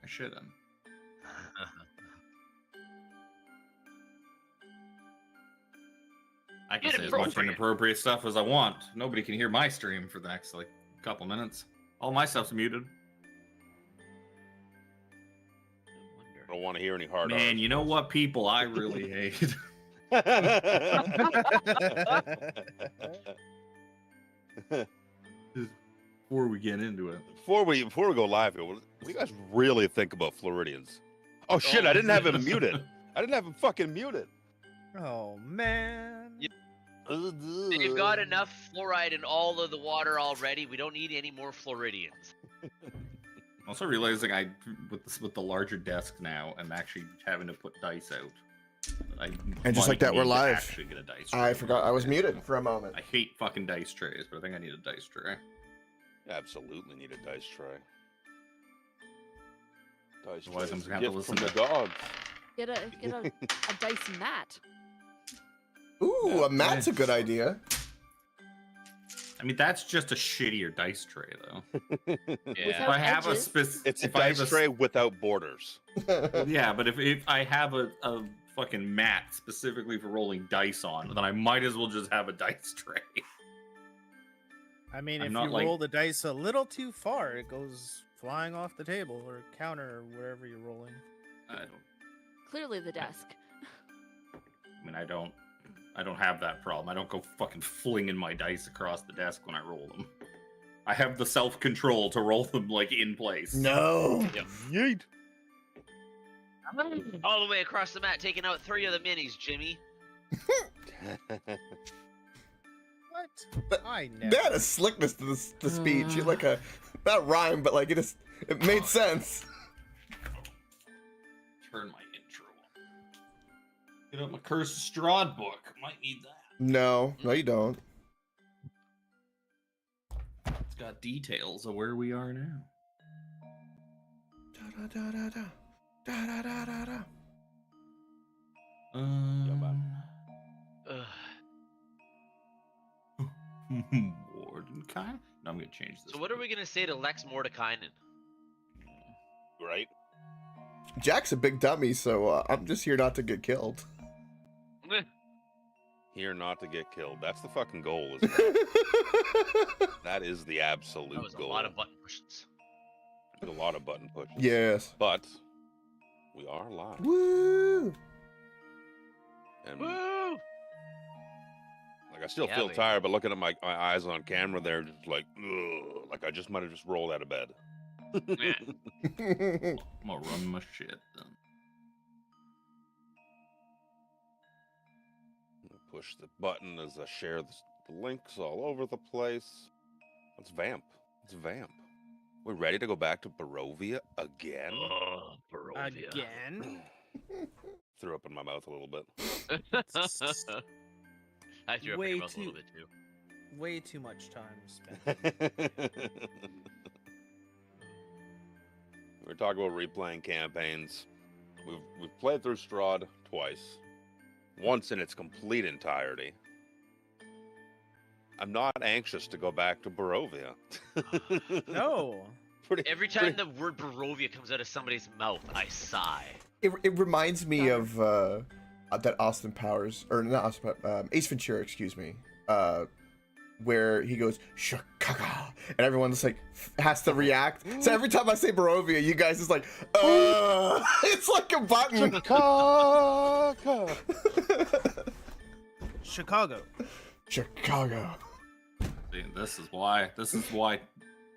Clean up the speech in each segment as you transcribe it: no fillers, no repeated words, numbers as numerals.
shit in. I can say as much inappropriate stuff as I want. Nobody can hear my stream for the next like couple minutes. All my stuff's muted. I don't want to hear any hard. Man, you know what people I really hate? Before we get into it, before we go live here, what do you guys really think about Floridians? Oh shit! I didn't have him muted. I didn't have him fucking muted. Oh man. They've got enough fluoride in all of the water already. We don't need any more Floridians. also realizing with the larger desk now, I'm actually having to put dice out. And just like that, we're live. Actually get a dice tray. I forgot I was muted for a moment. I hate fucking dice trays, but I think I need a dice tray. Absolutely need a dice tray. Dice Otherwise, I'm tray. gonna have to listen from to the dogs. Get a dice mat. Ooh, Yeah. a mat's a good idea. I mean, that's just a shittier dice tray, though. Yeah. If I have a edges. specific, It's a if I have dice tray without borders. yeah, but if I have a fucking mat specifically for rolling dice on, then I might as well just have a dice tray. I mean, I'm if not you like- roll the dice a little too far, it goes flying off the table or counter or wherever you're rolling. I Clearly the desk. mean, I don't have that problem. I don't go fucking flinging my dice across the desk when I roll them. I have the self-control to roll them like in place. No. Yeet. All the way across the mat, taking out 3 of the minis, Jimmy. What? But I never. They had a slickness to the speech. Like a not rhyme, but like it made sense. Turn my intro. Get up my Cursed Strahd book. Might need that. No, you don't. It's got details of where we are now. Da da da da da da da da da. Ugh. Mordenkainen? No, I'm gonna change this. So what are we gonna say to Lex Mordekainen? Right? Jack's a big dummy, so I'm just here not to get killed. Here not to get killed. That's the fucking goal, isn't it? That is the absolute That was a goal. lot of button pushes. There's a lot of button pushes. Yes. But we are live. Woo! And Woo! like I still Yeah, feel baby. tired, but looking at my eyes on camera there, just like, ugh, like I just might have just rolled out of bed. Yeah. I'm gonna run my shit then. Push the button as I share the links all over the place. Let's vamp. Let's vamp. We're ready to go back to Barovia again? Oh, Barovia. Again? Threw up in my mouth a little bit. I threw up in Way your mouth a too- little bit too. Way too much time spent. We're talking about replaying campaigns. We've played through Strahd twice. Once in its complete entirety. I'm not anxious to go back to Barovia. No. Every time the word Barovia comes out of somebody's mouth, I sigh. It reminds me of that Austin Powers, or not Austin, Ace Ventura, excuse me, where he goes Chicago, and everyone's like has to react. So every time I say Barovia, you guys is like, it's like a button. Chicago. Chicago. Chicago. See, this is why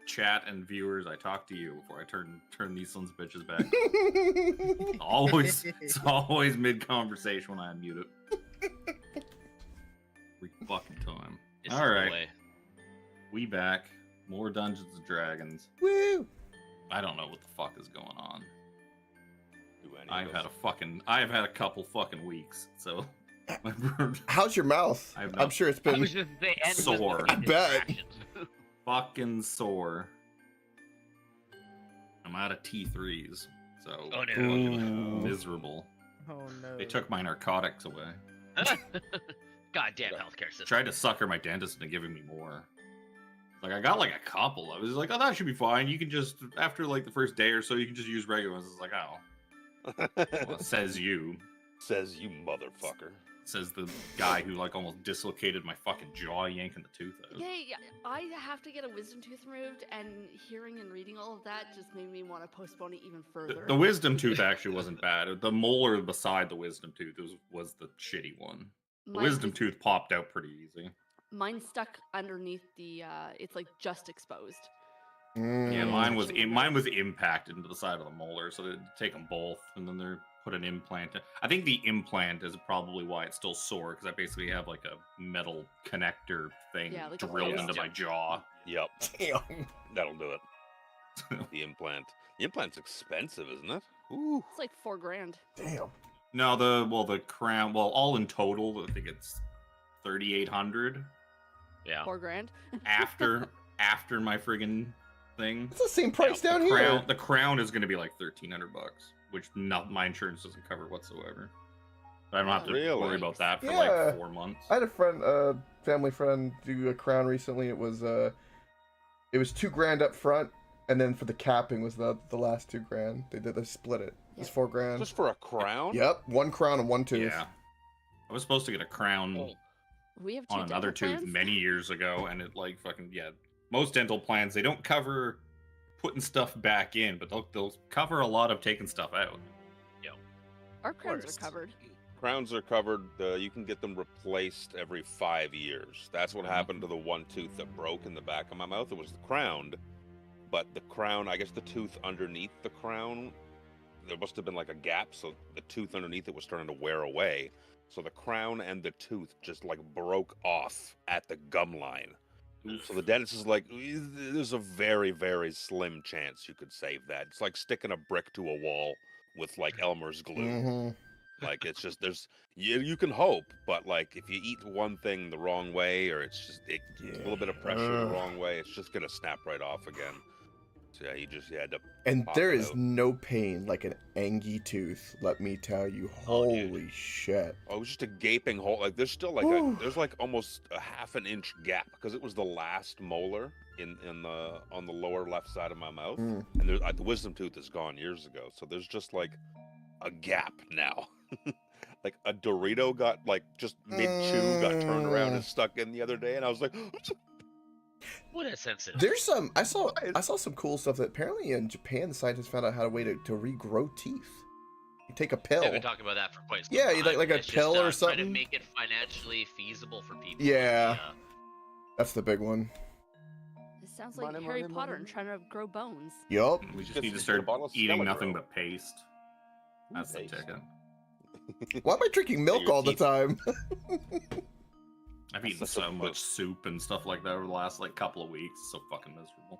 chat and viewers, I talk to you before I turn these sons of bitches back. It's always mid conversation when I unmute it. Every fucking time. This All is the right. way. We back. More Dungeons and Dragons. Woo! I don't know what the fuck is going on. Do any of I've us- had a couple fucking weeks, so How's your mouth? I have I'm not- sure it's I been. was just saying, and with Sore. the I bet. distractions. fucking sore. I'm out of T3s, so Oh, no. fucking miserable. Oh no. They took my narcotics away. Goddamn healthcare system. Tried to sucker my dentist into giving me more. Like, I got like a couple. I was like, oh, that should be fine. You can just, after like the first day or so, you can just use regular ones. It's like, oh, well, it says you. Says you motherfucker. Says the guy who like almost dislocated my fucking jaw yanking the tooth out. Yeah, I have to get a wisdom tooth removed, and hearing and reading all of that just made me want to postpone it even further. The wisdom tooth actually wasn't bad. The molar beside the wisdom tooth was the shitty one. The Mine wisdom was- tooth popped out pretty easy. Mine stuck underneath the. It's like just exposed. Yeah, Mm. mine was Touching the mine was impacted into the side of the molar, so they take them both, and then they're put an implant. I think the implant is probably why it's still sore, because I basically have like a metal connector thing Yeah, like a drilled post. into my jaw. Yep, Damn. that'll do it. The implant. The implant's expensive, isn't it? Ooh. It's like $4,000. Damn. No, the crown. Well, all in total, I think it's 3,800 Yeah. $4,000. after my friggin' thing. It's the same price down here. Crown, the crown is going to be like $1,300, which my insurance doesn't cover whatsoever. But I don't have to Really? worry about that for Yeah. like 4 months. I had a friend, family friend, do a crown recently. It was $2,000 up front, and then for the capping was the last $2,000. They split it. It's Yeah. $4,000. Just for a crown? Yep, one crown and one tooth. Yeah. I was supposed to get a crown Oh. We have two on another dental tooth plans. many years ago, and it like fucking most dental plans, they don't cover putting stuff back in, but they'll cover a lot of taking stuff out. Our crowns Worst. are covered. Crowns are covered. You can get them replaced every 5 years. That's what happened to the one tooth that broke in the back of my mouth. It was the crown, but the crown, I guess the tooth underneath the crown, there must have been like a gap, so the tooth underneath it was starting to wear away. So the crown and the tooth just like broke off at the gum line. So the dentist is like, there's a very, very slim chance you could save that. It's like sticking a brick to a wall with like Elmer's glue. Mm-hmm. Like it's just you can hope, but like if you eat one thing the wrong way, or it's just a little bit of pressure the Ugh. wrong way, it's just gonna snap right off again. So yeah, you had to. And Pop there it is out. no pain like an angy tooth. Let me tell you. Oh, dude. Holy shit. Oh, it was just a gaping hole. Like there's still like Whew. there's like almost a half an inch gap because it was the last molar in the on the lower left side of my mouth, Mm. and there's the wisdom tooth is gone years ago. So there's just like a gap now. Like a Dorito got like just mid chew got turned around and stuck in the other day, and I was like, What a sensitive. There's some. I saw some cool stuff that apparently in Japan the scientists found out how to regrow teeth. You take a pill. Yeah, we've been talking about that for quite some Yeah, time. you like a It's just, pill or trying something? to make it financially feasible for people. Yeah. That's the big one. It sounds like Money, Harry money, Potter money. and trying to grow bones. Yup. We just Just need to get a start bottle of eating Stella nothing Grow. but paste. That's the Paste. ticket. Why am I drinking milk your all the teeth. time? I've eaten That's such a so much puss. soup and stuff like that over the last like couple of weeks. It's so fucking miserable.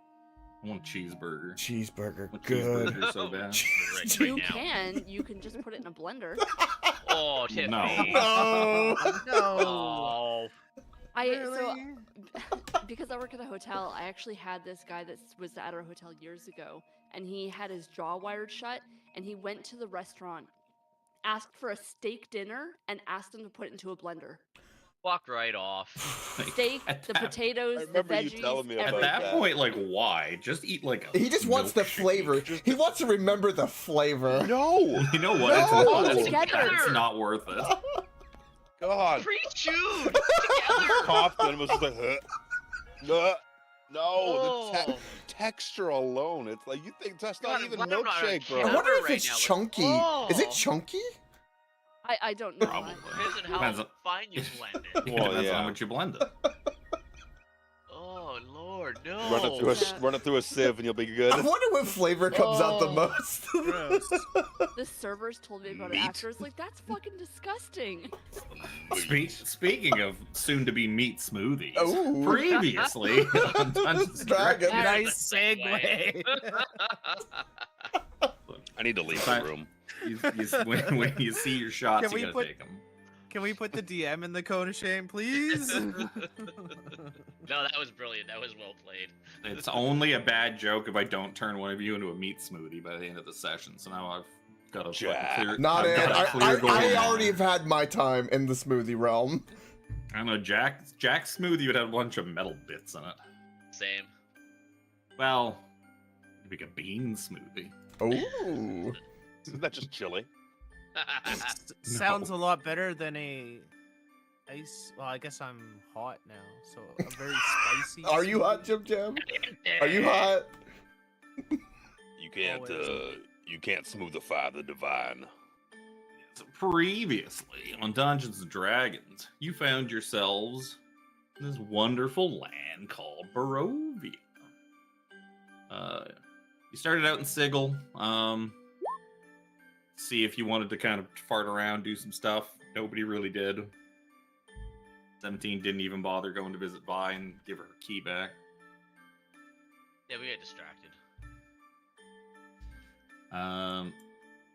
I want a cheeseburger. Cheeseburger. I want Good. cheeseburger so bad. Right You now. can. You can just put it in a blender. Oh, Tiffany. No. No. No. Oh. Really? Because I work at a hotel, I actually had this guy that was at our hotel years ago, and he had his jaw wired shut, and he went to the restaurant, asked for a steak dinner, and asked him to put it into a blender. Walk right off. Steak, At the that- potatoes, I the remember you veggies, telling me At about everything. that that. point, like, why? Just eat like a He just wants the milkshake. flavor. He wants to remember the flavor. no, You know what? No! It's not worth it. God, Pre-chewed together. coughed and was just like, no, Oh. the texture alone. It's like you think that's not God, even why am I not on milkshake, I bro. camera? wonder if right it's now, like, chunky. Is it oh. chunky? I don't know. Probably. Depends on Depends how on- fine you blend it. It Well, depends on yeah. how much you blend it. Oh Lord, no. Yeah. Run it through a sieve and you'll be good. I wonder what flavor comes out the Oh. most. Gross. The servers told me about it Meat. after. It's like, that's fucking disgusting. Speaking of soon-to-be meat smoothies, Ooh. previously on Dungeons and Dragons. Dragons, Nice segue. I need to leave the Fine. room. when you see your shots, Can you we gotta put- take them. Can we put the DM in the code of shame, please? No, that was brilliant. That was well played. It's only a bad joke if I don't turn one of you into a meat smoothie by the end of the session. So now I've got a fucking Jack. clear. Not I've in. got a clear goal I now. already have had my time in the smoothie realm. I don't know. Jack smoothie would have a bunch of metal bits in it. same. Well, you make a bean smoothie. Oh, Isn't that just chili? Sounds a lot better than a ice. Well, I guess I'm hot now, so a very spicy. are you hot, smoothie. Jim Jam? Are you hot? You can't smoothify the divine. So previously on Dungeons and Dragons, you found yourselves in this wonderful land called Barovia. You started out in Sigil. See if you wanted to kind of fart around, do some stuff. Nobody really did. 17 didn't even bother going to visit Vi and give her key back. Yeah, we got distracted.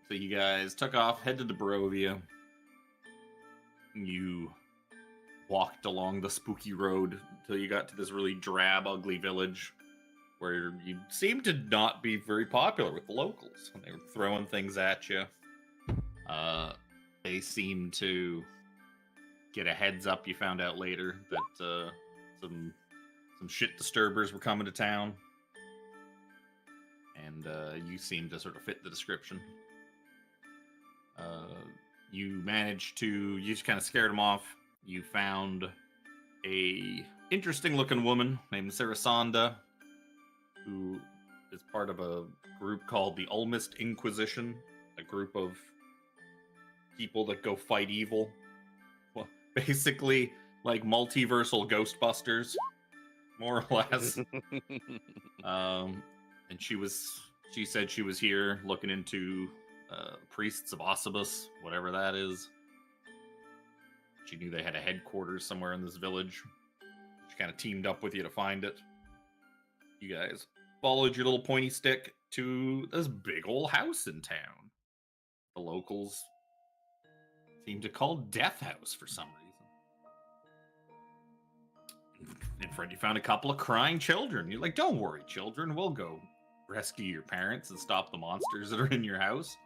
So you guys took off, headed to Barovia. You walked along the spooky road until you got to this really drab, ugly village where you seemed to not be very popular with the locals. They were throwing things at you. They seemed to get a heads up. You found out later that some shit disturbers were coming to town. And you seem to sort of fit the description. You managed to, you just kind of scared them off. You found a interesting looking woman named Sarasanda, who is part of a group called the Ulmist Inquisition, a group of people that go fight evil. Well, basically like multiversal Ghostbusters, more or less. And she said she was here looking into priests of Ossibus, whatever that is. She knew they had a headquarters somewhere in this village. She kind of teamed up with you to find it. You guys followed your little pointy stick to this big old house in town. The locals seem to call Death House for some reason. In front, you found a couple of crying children. You're like, don't worry, children. We'll go rescue your parents and stop the monsters that are in your house.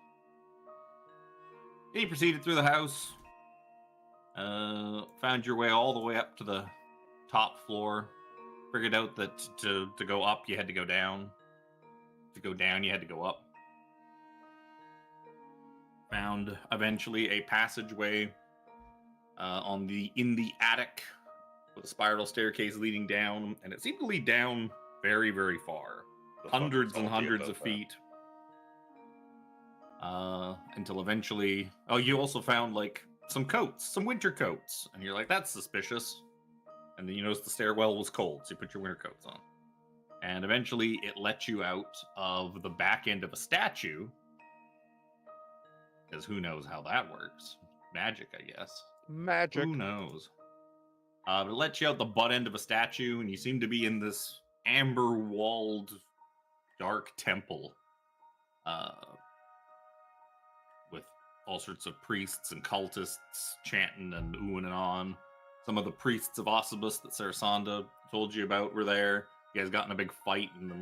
You proceeded through the house. Found your way all the way up to the top floor. Figured out that to go up, you had to go down. To go down, you had to go up. Found eventually a passageway in the attic with a spiral staircase leading down, and it seemed to lead down very, very far, hundreds and hundreds of feet. Until eventually, you also found like some coats, some winter coats, and you're like, that's suspicious. And then you notice the stairwell was cold, so you put your winter coats on. And eventually it let you out of the back end of a statue. Because who knows how that works? Magic, I guess. Magic. Who knows? But it lets you out the butt end of a statue, and you seem to be in this amber-walled, dark temple. With all sorts of priests and cultists chanting and oohing and on. Some of the priests of Ossibus that Sarasanda told you about were there. You guys got in a big fight in the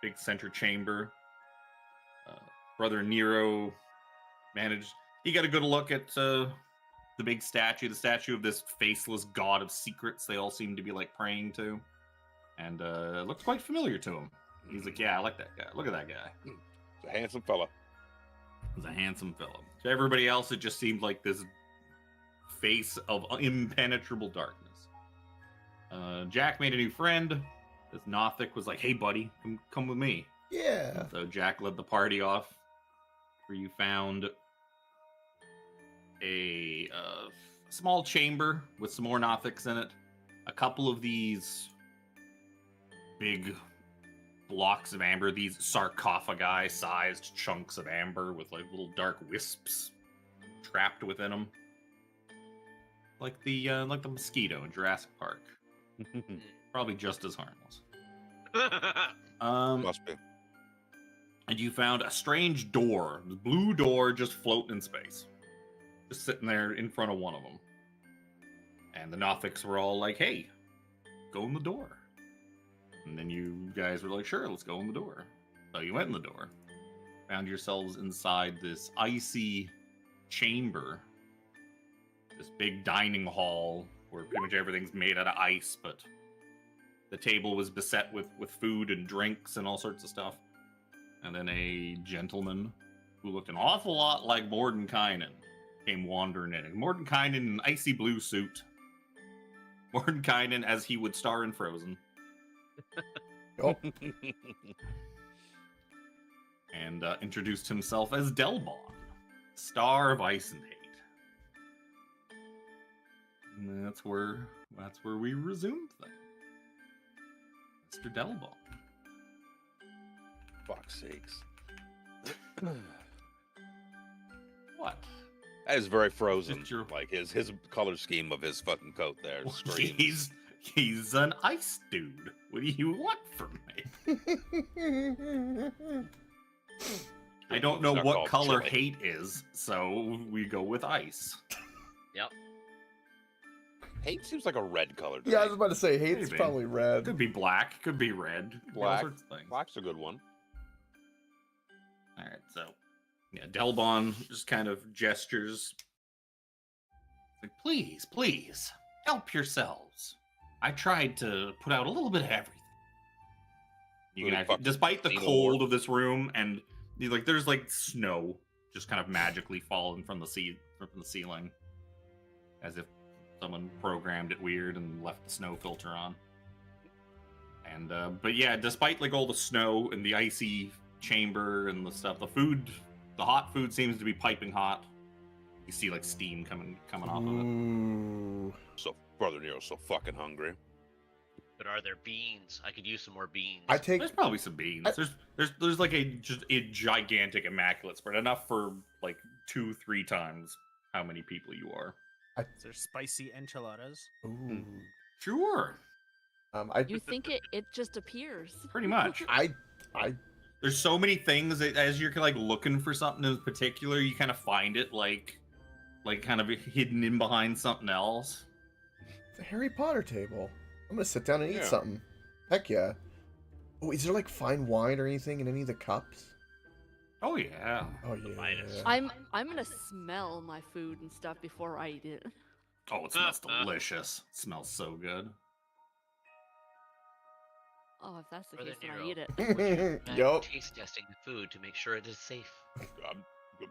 big center chamber. Brother Nero managed... He got a good look at the big statue, the statue of this faceless god of secrets they all seem to be like praying to. And it looked quite familiar to him. He's like, yeah, I like that guy. Look at that guy. He's a handsome fella. He's a handsome fellow. To everybody else, it just seemed like this face of impenetrable darkness. Jack made a new friend. This Nothic was like, hey, buddy, come with me. Yeah. So Jack led the party off, where you found a small chamber with some more Nothics in it. A couple of these big blocks of amber, these sarcophagi-sized chunks of amber with like little dark wisps trapped within them, like the mosquito in Jurassic Park. Probably just as harmless. Must be. And you found a strange door, the blue door, just floating in space, just sitting there in front of one of them. And the Nothics were all like, "Hey, go in the door." And then you guys were like, "Sure, let's go in the door." So you went in the door, found yourselves inside this icy chamber, this big dining hall where pretty much everything's made out of ice, but The table was beset with food and drinks and all sorts of stuff. And then a gentleman who looked an awful lot like Mordenkainen came wandering in. Mordenkainen in an icy blue suit. Mordenkainen as he would star in Frozen. Oh, And introduced himself as Delbon, star of Ice and Hate. And that's where we resumed things. Mr. Delbon. Fuck's sakes. What? That is very Frozen. Just your- Like his color scheme of his fucking coat there Well, screams. he's an ice dude. What do you want from me? I don't know It's not what called color chili. hate is, so we go with ice. Yep. Hate seems like a red color to yeah, I me. was about to say hate's Maybe. probably red. Could be black, could be red, could be all Black. sorts of things. Black's a good one. All right, so yeah, Delbon just kind of gestures. Like, please, help yourselves. I tried to put out a little bit of everything. You can Really actually, fucking despite the Xenomorph. cold of this room, and there's like snow just kind of magically falling from the ceiling, as if someone programmed it weird and left the snow filter on. And but yeah, despite like all the snow and the icy chamber and the stuff, the hot food seems to be piping hot. You see like steam coming off of it. Ooh. So Brother Nero's so fucking hungry. But are there beans? I could use some more beans. I take There's probably some beans. There's like just a gigantic immaculate spread, enough for like 2-3 times how many people you are. Is there spicy enchiladas? Ooh. Sure, You think it just appears. pretty much. I There's so many things that as you're like looking for something in particular, you kind of find it like kind of hidden in behind something else. It's a Harry Potter table. I'm gonna sit down and eat Yeah. something. Heck yeah. Oh, is there like fine wine or anything in any of the cups? Oh yeah. Oh yeah. finest. I'm gonna smell my food and stuff before I eat it. Oh, it smells delicious. It smells so good. Oh, if that's the Brother case, then I Nero. eat it. I'm Yup. taste testing the food to make sure it is safe. I'm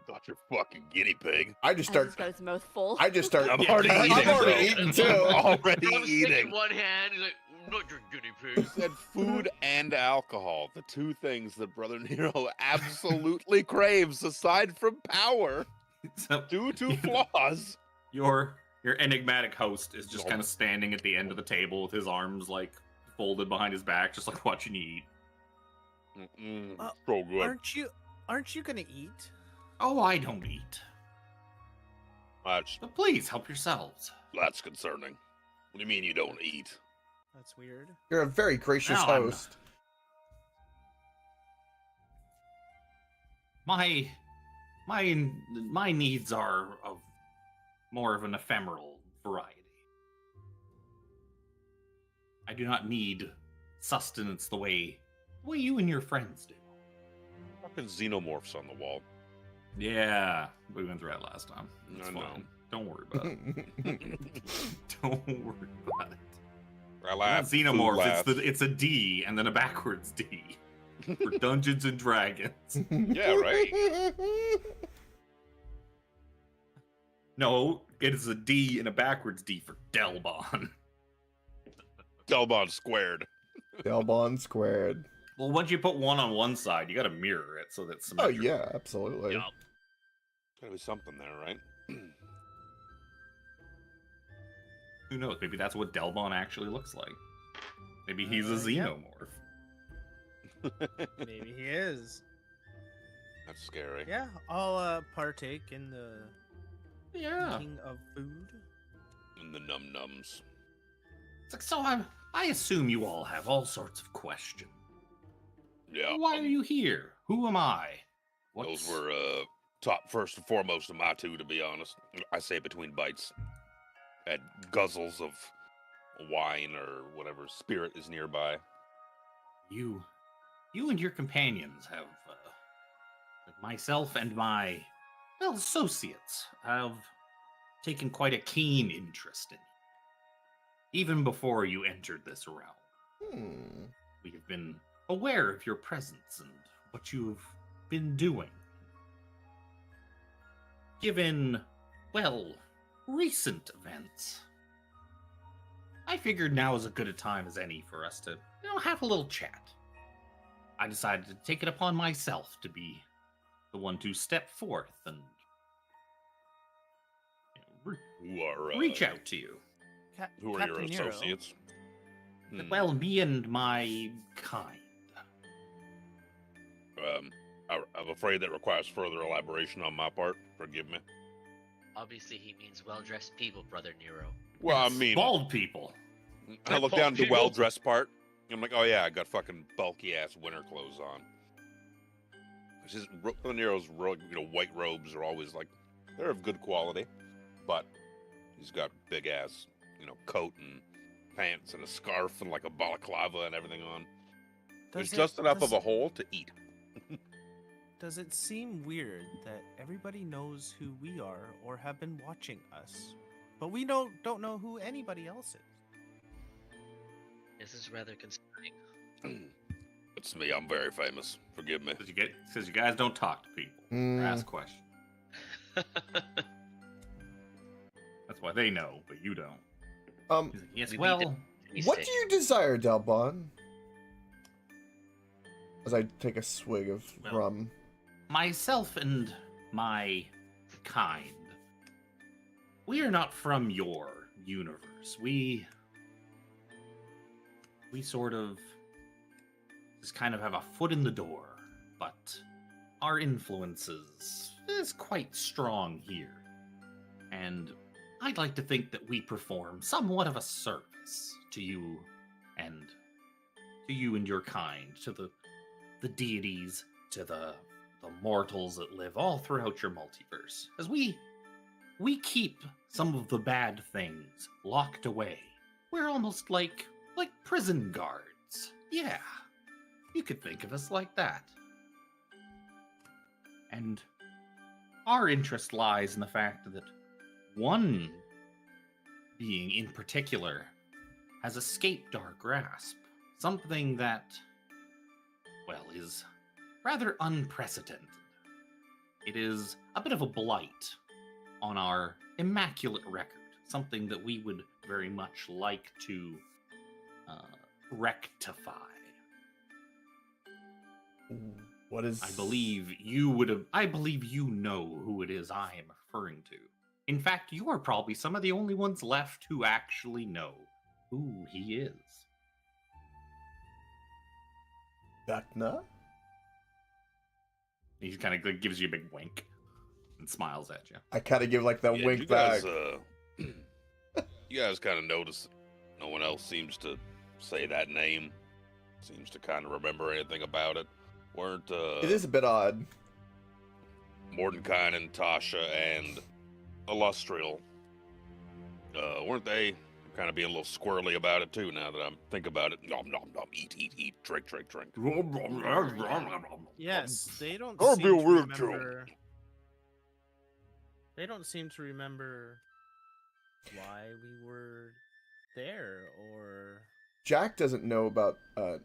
not your fucking guinea pig. I just I start. just got his mouth full. I just start. I'm Yeah, already I'm eating. already bro. eating, too. I'm already I'm sticking eating. one hand. He's like, not your guinea You pig. said food and alcohol, the two things that Brother Nero absolutely craves, aside from power, So due to flaws. your enigmatic host is just Nom. kind of standing at the end of the table with his arms like folded behind his back, just like watching you eat. So good. Aren't you gonna eat? Oh, I don't eat. That's But please help yourselves. concerning. What do you mean you don't eat? That's weird. You're a very gracious No, I'm host. My needs are of more of an ephemeral variety. I do not need sustenance the way you and your friends do. Fucking xenomorphs on the wall. Yeah, we went through that last time. It's I know. fine. Don't worry about it. Don't worry about it. I Not laugh. food xenomorph. laugh. It's a D and then a backwards D for Dungeons and Dragons. Yeah, right. No, it is a D and a backwards D for Delbon. Delbon squared. Delbon squared. Well, once you put one on one side, you got to mirror it so that's Oh symmetrical. yeah, absolutely. Yup. Gotta be something there, right? Who knows? Maybe that's what Delbon actually looks like. Maybe he's a Yeah. xenomorph. Maybe he is. That's scary. Yeah, I'll partake in the Yeah. eating of food. And the num nums. It's like, so I assume you all have all sorts of questions. Yeah. Why are you here? Who am I? Those were top first and foremost of my two, to be honest. I say between bites. Had guzzles of wine or whatever spirit is nearby. You and your companions have, like myself and my associates have taken quite a keen interest in you, even before you entered this realm. Hmm. We have been aware of your presence and what you've been doing. Given, well, recent events, I figured now is as good a time as any for us to, have a little chat. I decided to take it upon myself to be the one to step forth and Who are reach out to you. Who are Captain your Nero, associates? Hmm. Well, me and my kind. I'm afraid that requires further elaboration on my part. Forgive me. Obviously, he means well-dressed people, Brother Nero. Well, I Yes, mean, bald people. I look Bald down at the people. well-dressed part. I'm like, oh yeah, I got fucking bulky-ass winter clothes on. His Brother Nero's white robes are always like, they're of good quality, but he's got big-ass, coat and pants and a scarf and like a balaclava and everything on. There's just enough of a hole to eat. Does it seem weird that everybody knows who we are or have been watching us, but we don't know who anybody else is? This is rather concerning. It's me. I'm very famous. Forgive me. Says you guys don't talk to people or Hmm. ask questions. That's why they know, but you don't. He's like, yes, We well, need Be What safe. do you desire, Dalbon? As I take a swig of Well, rum. myself and my kind, we are not from your universe. We sort of just kind of have a foot in the door, but our influences is quite strong here. And I'd like to think that we perform somewhat of a service to you and your kind, to the deities, to the mortals that live all throughout your multiverse. As we keep some of the bad things locked away. We're almost like prison guards. Yeah. You could think of us like that. And our interest lies in the fact that one being in particular has escaped our grasp. Something that, well, is rather unprecedented. It is a bit of a blight on our immaculate record. Something that we would very much like to rectify. What is? I believe you know who it is I am referring to. In fact, you are probably some of the only ones left who actually know who he is. Vecna? He kind of gives you a big wink and smiles at you. I kind of give like that Yeah, wink you back. guys, you guys kind of notice no one else seems to say that name. Seems to kind of remember anything about it. Weren't It is a bit odd. Mordenkainen and Tasha and Illustrial, weren't they kind of being a little squirrely about it too? Now that I'm think about it, nom nom nom, eat, drink. Yes, they don't That'd seem be a to weird joke. remember. They don't seem to remember why we were there, or Jack doesn't know about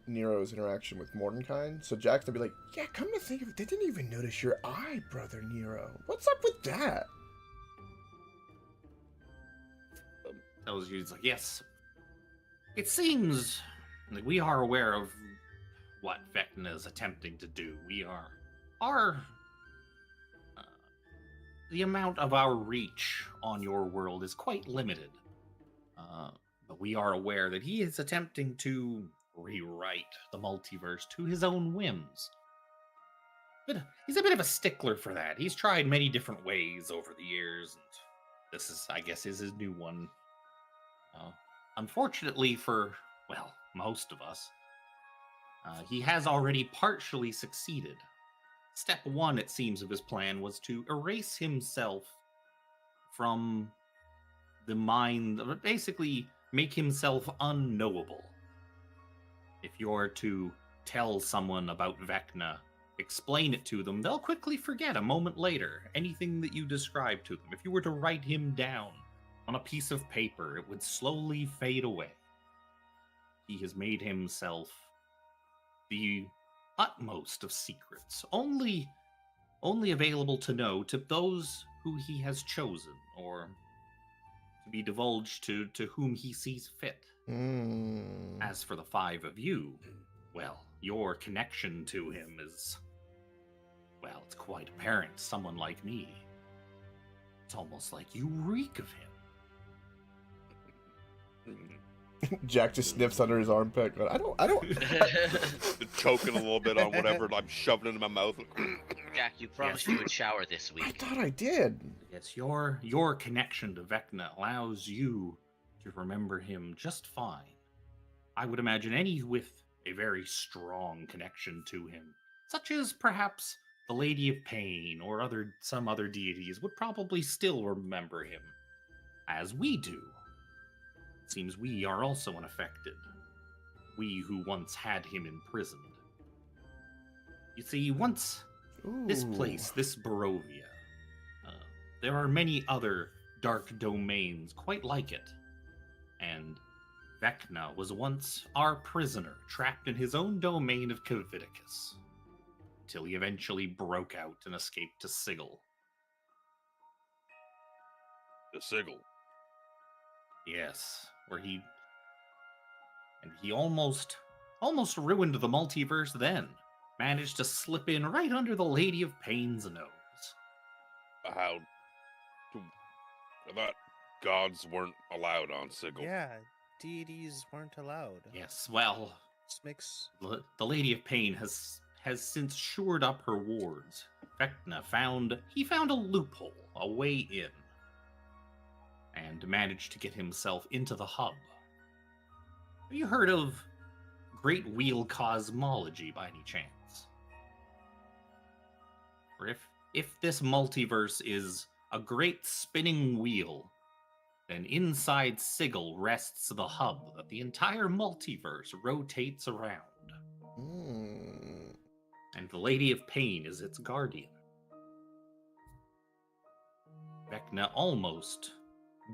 Nero's interaction with Mordenkainen, so Jack's gonna be like, "Yeah, come to think of it, they didn't even notice your eye, Brother Nero. What's up with that?" Tells you, it's like, yes. It seems like we are aware of what Vecna is attempting to do. The amount of our reach on your world is quite limited. But we are aware that he is attempting to rewrite the multiverse to his own whims. But he's a bit of a stickler for that. He's tried many different ways over the years, and this is, I guess, is his new one. Unfortunately for, well, most of us, he has already partially succeeded. Step one, it seems, of his plan was to erase himself from the mind, basically make himself unknowable. If you're to tell someone about Vecna, explain it to them, they'll quickly forget a moment later anything that you described to them. If you were to write him down on a piece of paper, it would slowly fade away. he has made himself the utmost of secrets, only available to know to those who he has chosen, or to be divulged to whom he sees fit. As for the five of you, well, your connection to him is, well, it's quite apparent to someone like me. It's almost like you reek of him. Jack just sniffs under his armpit. Going, I don't. Choking a little bit on whatever I'm shoving into my mouth. Jack, you promised Yes. you would shower this I week. thought I did. Yes, your connection to Vecna allows you to remember him just fine. I would imagine any with a very strong connection to him, such as perhaps the Lady of Pain or some other deities, would probably still remember him, as we do. It seems we are also unaffected. We who once had him imprisoned. You see, once this Ooh. place, this Barovia, there are many other dark domains quite like it. And Vecna was once our prisoner, trapped in his own domain of Kavitacus, till he eventually broke out and escaped to Sigil. The Sigil. Yes, where he almost ruined the multiverse then. Managed to slip in right under the Lady of Pain's nose. How? I thought gods weren't allowed on Sigil. Yeah, deities weren't allowed. Yes, well, This makes the Lady of Pain has since shored up her wards. Vecna found a loophole, a way in, and managed to get himself into the hub. Have you heard of Great Wheel Cosmology by any chance? Or if this multiverse is a great spinning wheel, then inside Sigil rests the hub that the entire multiverse rotates around. And the Lady of Pain is its guardian. Vecna almost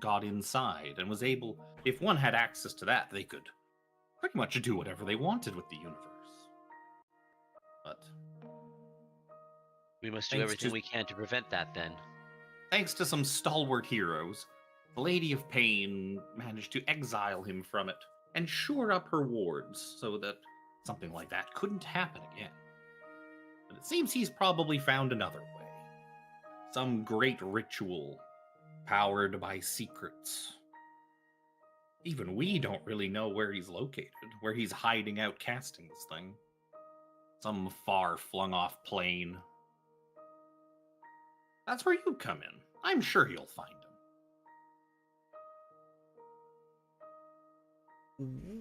got inside and was able, if one had access to that, they could pretty much do whatever they wanted with the universe. But We must do Thanks everything to- we can to prevent that then. thanks to some stalwart heroes, the Lady of Pain managed to exile him from it and shore up her wards so that something like that couldn't happen again. But it seems he's probably found another way. Some great ritual powered by secrets. Even we don't really know where he's located, where he's hiding out casting this thing. Some far flung off plane. That's where you come in. I'm sure you'll find him.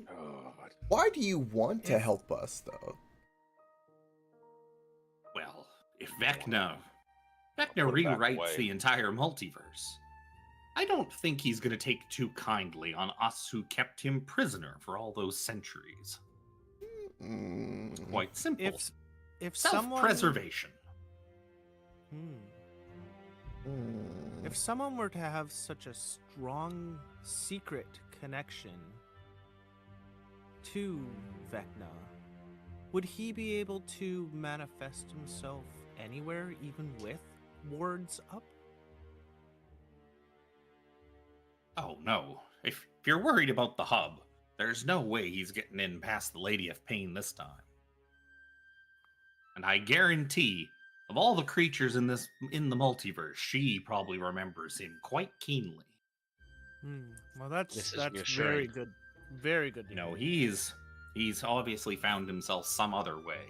God. Why do you want to If- help us, though? Well, if Vecna Put it back rewrites away. the entire multiverse, I don't think he's going to take too kindly on us who kept him prisoner for all those centuries. Mm. Quite simple. if someone Self-preservation. Hmm. Mm. If someone were to have such a strong secret connection to Vecna, would he be able to manifest himself anywhere, even with wards up? Oh no. If you're worried about the hub, there's no way he's getting in past the Lady of Pain this time. And I guarantee, of all the creatures in the multiverse, she probably remembers him quite keenly. Well, This that's is very reassuring. good. Very good. to You know, hear. he's obviously found himself some other way.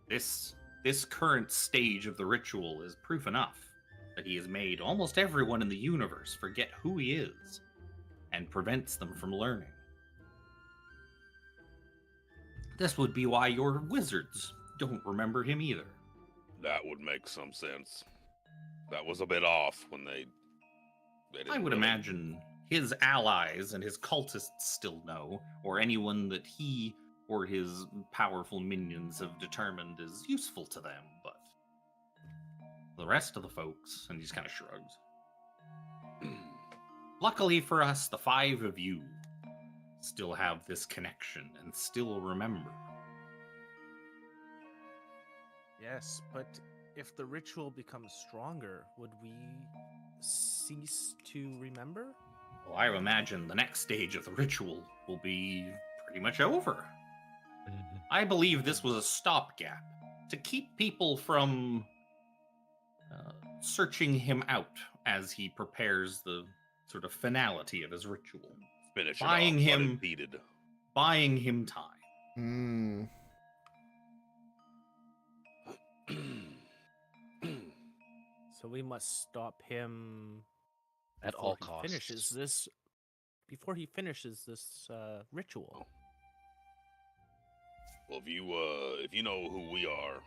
This current stage of the ritual is proof enough that he has made almost everyone in the universe forget who he is and prevents them from learning. This would be why your wizards don't remember him either. That would make some sense. That was a bit off when they I didn't would really- imagine his allies and his cultists still know, or anyone that he or his powerful minions have determined is useful to them, but the rest of the folks, and he just kind of shrugs. Luckily for us, the five of you still have this connection and still remember. Yes, but if the ritual becomes stronger, would we cease to remember? Well, I imagine the next stage of the ritual will be pretty much over. I believe this was a stopgap to keep people from searching him out as he prepares the sort of finality of his ritual. Finish Buying it off him- unimpeded. Buying him time. Hmm. So we must stop him At before all he costs. Finishes this before he finishes this ritual. Well, if you know who we are,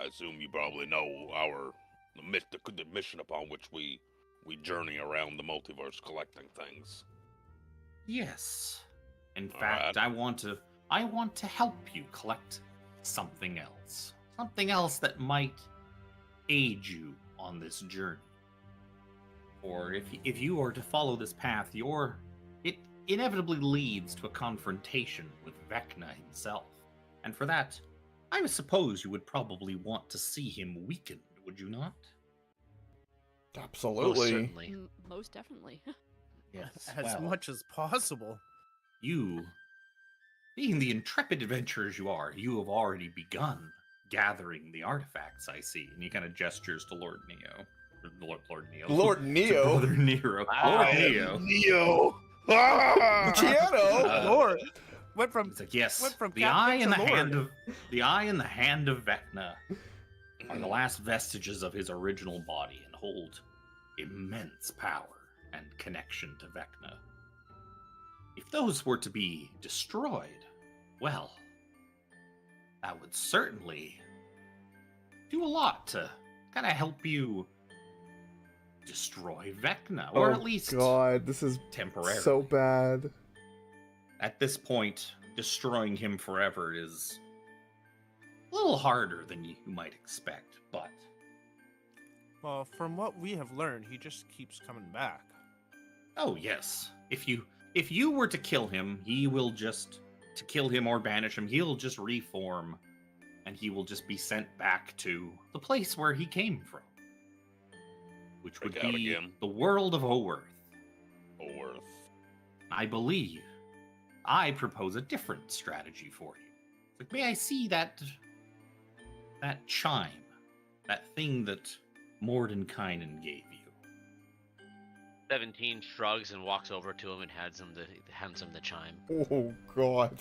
I assume you probably know the mission upon which we journey around the multiverse collecting things. Yes. In All fact, right. I want to help you collect something else. Something else that might aid you on this journey. Or if you are to follow this path, it inevitably leads to a confrontation with Vecna himself. And for that, I suppose you would probably want to see him weakened, would you not? Most Absolutely. certainly. Most definitely. Yes. As much as possible. You, being the intrepid adventurers you are, you have already begun gathering the artifacts, I see. And he kind of gestures to Lord Neo. Lord Neo. Lord To Neo. Brother Nero. Lord Neo. Neo. Ah! Keanu. Lord went from It's like, yes, Went from the eye Captain and to the hand Lord. of the eye and the hand of Vecna are the last vestiges of his original body and hold immense power and connection to Vecna. If those were to be destroyed, well, that would certainly do a lot to kind of help you destroy Vecna, or at least God, this is temporarily. so bad. At this point, destroying him forever is a little harder than you might expect, but Well, from what we have learned, he just keeps coming back. oh yes, if you were to kill him, to kill him or banish him, he'll just reform, and he will just be sent back to the place where he came from, which would Back out be again. the world of Oworth. Oworth. I believe I propose a different strategy for you. Like, may I see that chime, that thing that Mordenkainen gave you? 17 shrugs and walks over to him and hands him the chime. Oh God.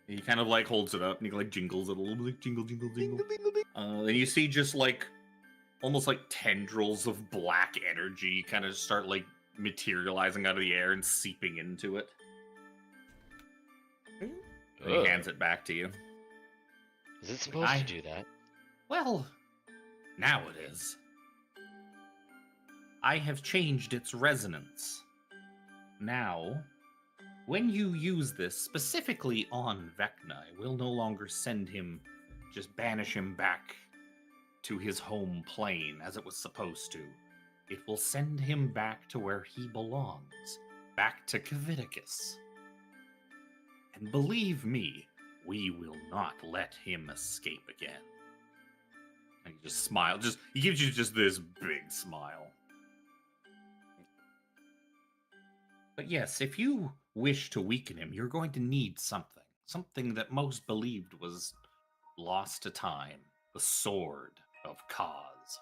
He kind of like holds it up and he like jingles it a little bit, like jingle, jingle, jingle. And you see just like almost like tendrils of black energy kind of start like materializing out of the air and seeping into it. And he Ugh. hands it back to you. Is it supposed I- to do that? Well, now it is. I have changed its resonance. Now, when you use this specifically on Vecna, I will no longer just banish him back to his home plane as it was supposed to. It will send him back to where he belongs, back to Kviticus. And believe me, we will not let him escape again. And he just smiles. He gives you just this big smile. But yes, if you wish to weaken him, you're going to need something. Something that most believed was lost to time. The Sword of Kaz.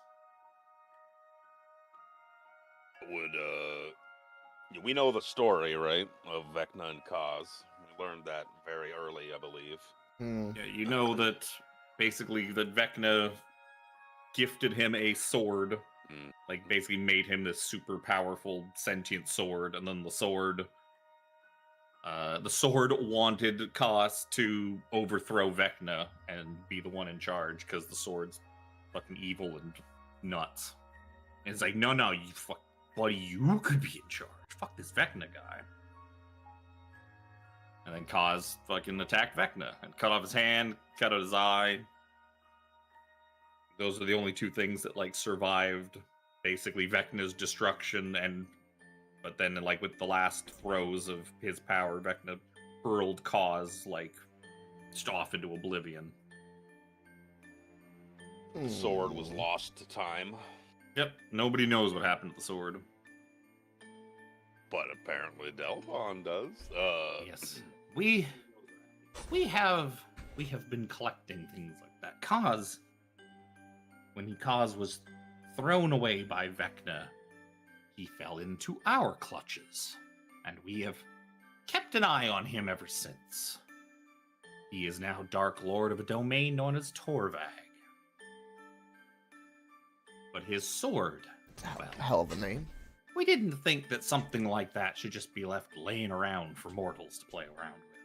We know the story, right, of Vecna and Kaz. We learned that very early, I believe. Hmm. Yeah, you know that basically that Vecna gifted him a sword. Mm. Like basically made him this super powerful sentient sword, and then the sword wanted Kaz to overthrow Vecna and be the one in charge because the sword's fucking evil and nuts. And it's like, no, you fuck, buddy, you could be in charge. Fuck this Vecna guy. And then Kaz fucking attacked Vecna and cut off his hand, cut out his eye. Those are the only two things that like survived basically Vecna's destruction and But then, like, with the last throes of his power, Vecna hurled Cause, like, just off into oblivion. The sword was Hmm. lost to time, Yep, nobody knows what happened to the sword. but apparently Delphon does. Yes, we have been collecting things like that. Cause, when Cause was thrown away by Vecna, he fell into our clutches, and we have kept an eye on him ever since. He is now Dark Lord of a domain known as Torvag. But his sword, well, Hell of a name. we didn't think that something like that should just be left laying around for mortals to play around with.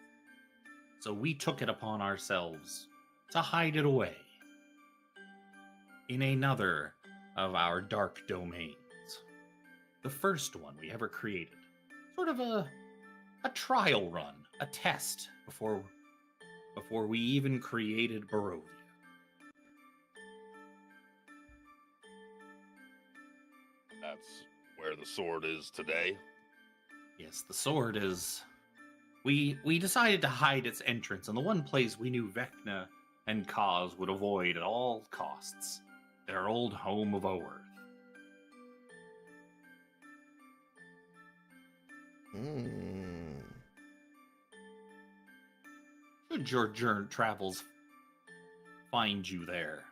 So we took it upon ourselves to hide it away in another of our dark domains. The first one we ever created. Sort of a trial run, a test before we even created Barovia. That's where the sword is today. Yes, the sword is. We decided to hide its entrance in the one place we knew Vecna and Kaz would avoid at all costs, their old home of Oerth. Hmm. Should your journey travels find you there,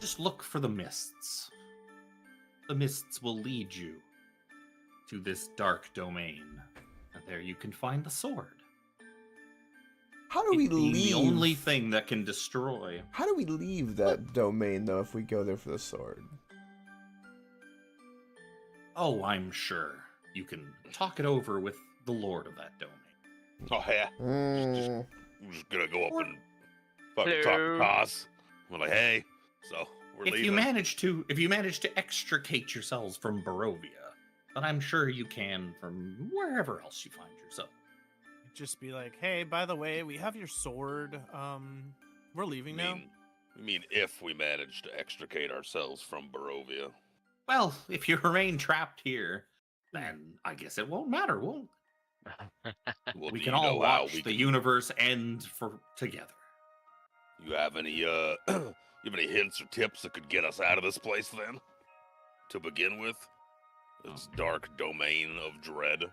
just look for the mists. The mists will lead you to this dark domain, and there you can find the sword. How do we It being leave? the only thing that can destroy. How do we leave that domain though if we go there for the sword? Oh, I'm sure you can talk it over with the lord of that domain. Oh yeah, Hmm. I'm just gonna go up Or- and fucking talk to Hello. Cos. I'm like, hey, so we're If leaving. you manage to extricate yourselves from Barovia, then I'm sure you can from wherever else you find yourself. Just be like, hey, by the way, we have your sword. We're leaving now. I mean, if we manage to extricate ourselves from Barovia. Well, if you remain trapped here, then I guess it won't matter, won't Well, we do can you all know how watch we the can- universe end for together. You have any you have any hints or tips that could get us out of this place then? To begin with? This dark domain of dread.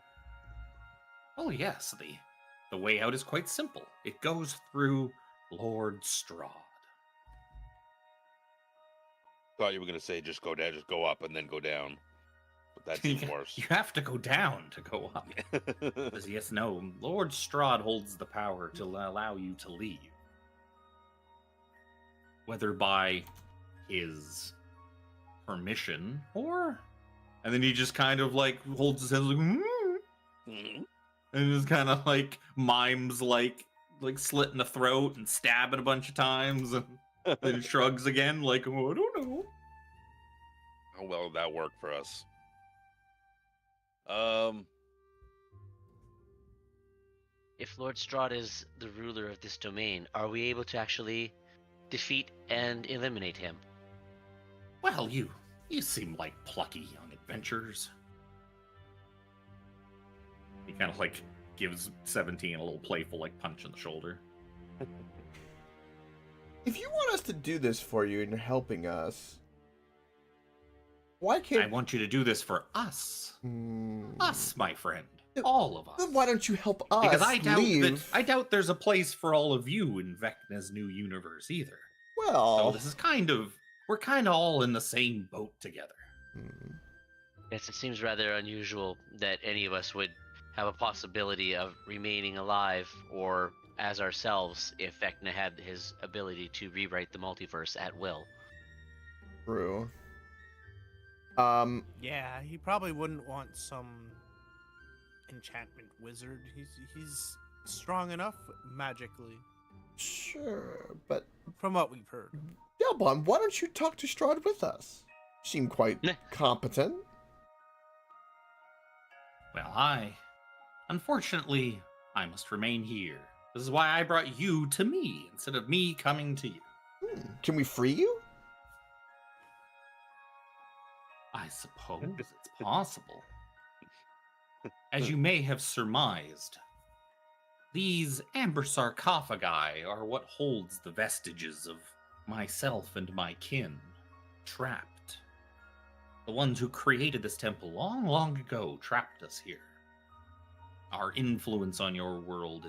Oh yes, the way out is quite simple. It goes through Lord Strahd. Thought you were gonna say just go down, just go up and then go down. But that's even worse. You have to go down to go up. Yes, no. Lord Strahd holds the power to allow you to leave. Whether by his permission or. And then he just kind of like holds his hands like. Mhm. And just kind of like mimes like slitting a throat and stabbing a bunch of times and then shrugs again like, oh, I don't know. How well did that work for us? If Lord Strahd is the ruler of this domain, are we able to actually defeat and eliminate him? Well, you seem like plucky young adventurers. He kind of like gives 17 a little playful like punch in the shoulder. If you want us to do this for you and you're helping us, why can't I want you to do this for us. Hmm. Us, my friend. Then- All of us. Then why don't you help us Because leave? I doubt there's a place for all of you in Vecna's new universe either. So Well, this is we're kind of all in the same boat together. Hmm. Yes, it seems rather unusual that any of us would have a possibility of remaining alive or as ourselves if Vecna had his ability to rewrite the multiverse at will. True. Yeah, he probably wouldn't want some enchantment wizard. He's strong enough magically, Sure, but from what we've heard. Delbon, why don't you talk to Strahd with us? You seem quite Nah. competent. Well, unfortunately, I must remain here. This is why I brought you to me instead of me coming to you. Can we free you? I suppose it's possible. As you may have surmised, these amber sarcophagi are what holds the vestiges of myself and my kin trapped. The ones who created this temple long, long ago trapped us here. Our influence on your world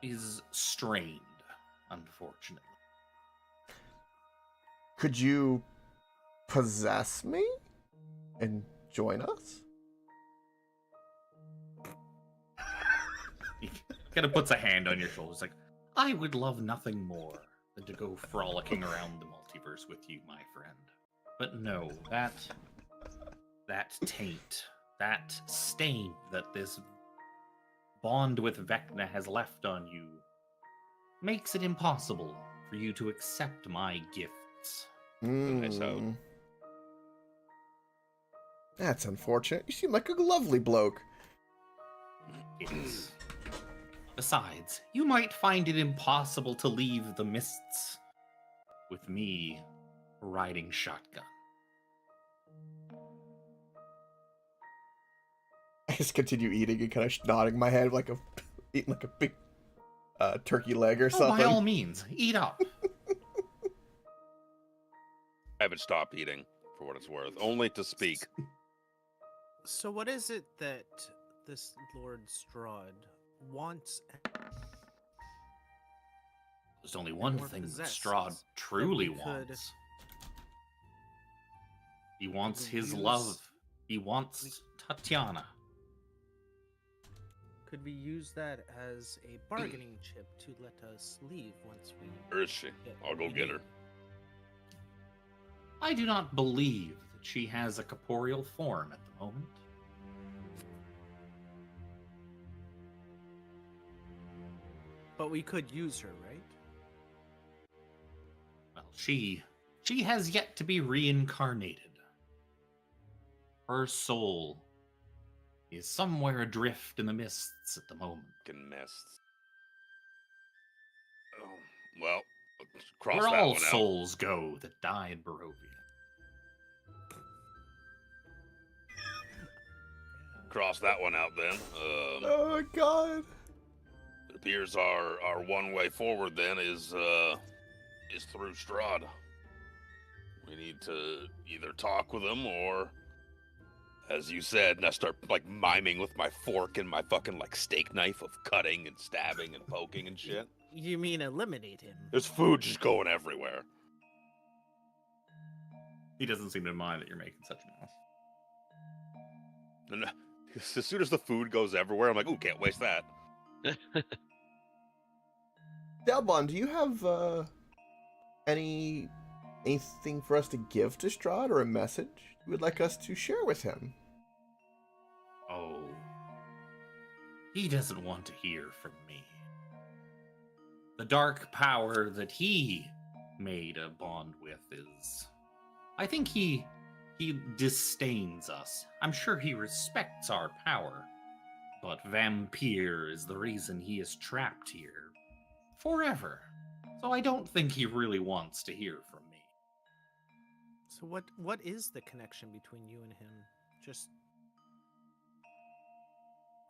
is strained, unfortunately. Could you possess me and join us? He kind of puts a hand on your shoulder. He's like, I would love nothing more than to go frolicking around the multiverse with you, my friend. But no, that taint, that stain that this bond with Vecna has left on you makes it impossible for you to accept my gifts. Nice out. That's unfortunate. You seem like a lovely bloke. Yes. Besides, you might find it impossible to leave the mists with me riding shotgun. I just continue eating and kind of nodding my head like eating like a big turkey leg or Oh, something. by all means, eat up. I haven't stopped eating, for what it's worth, only to speak. So what is it that this Lord Strahd wants? There's only one Or thing that possesses Strahd that truly we could wants. He wants we his use- love. He wants Tatiana. Could we use that as a bargaining chip to let us leave once we Where is she? get I'll what go we get need? her. I do not believe that she has a corporeal form at the moment. But we could use her, right? Well, she has yet to be reincarnated. Her soul is somewhere adrift in the mists at the moment. Fucking mists. Oh, well, cross Where that all one out. souls go that die in Barovia. Cross that one out then. Oh God. It appears our one way forward then is through Strahd. We need to either talk with him or, as you said, and I start like miming with my fork and my fucking like steak knife of cutting and stabbing and poking and shit. You mean eliminate him? There's food just going everywhere. He doesn't seem to mind that you're making such a mess. And as soon as the food goes everywhere, I'm like, ooh, can't waste that. Delbon, do you have anything for us to give to Strahd or a message you would like us to share with him? Oh. He doesn't want to hear from me. The dark power that he made a bond with is... I think he disdains us. I'm sure he respects our power. But Vampire is the reason he is trapped here. Forever. So I don't think he really wants to hear from me. So what is the connection between you and him? Just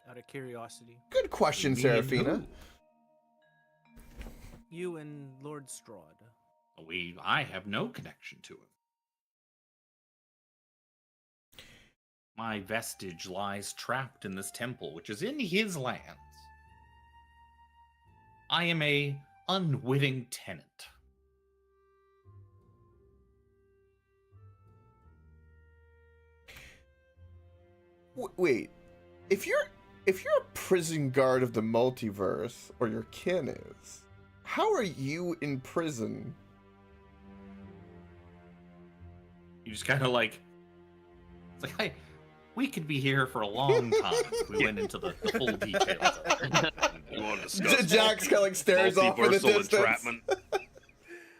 out of curiosity. Good question, Me and Seraphina. who? You and Lord Strahd. I have no connection to him. My vestige lies trapped in this temple, which is in his lands. I am a unwitting tenant. Wait, if you're a prison guard of the multiverse, or your kin is, how are you in prison? You just kind of like, it's like, hey, we could be here for a long time if we went into the full details. You want to discuss Jack's kind of like stares off in the multiversal distance. entrapment?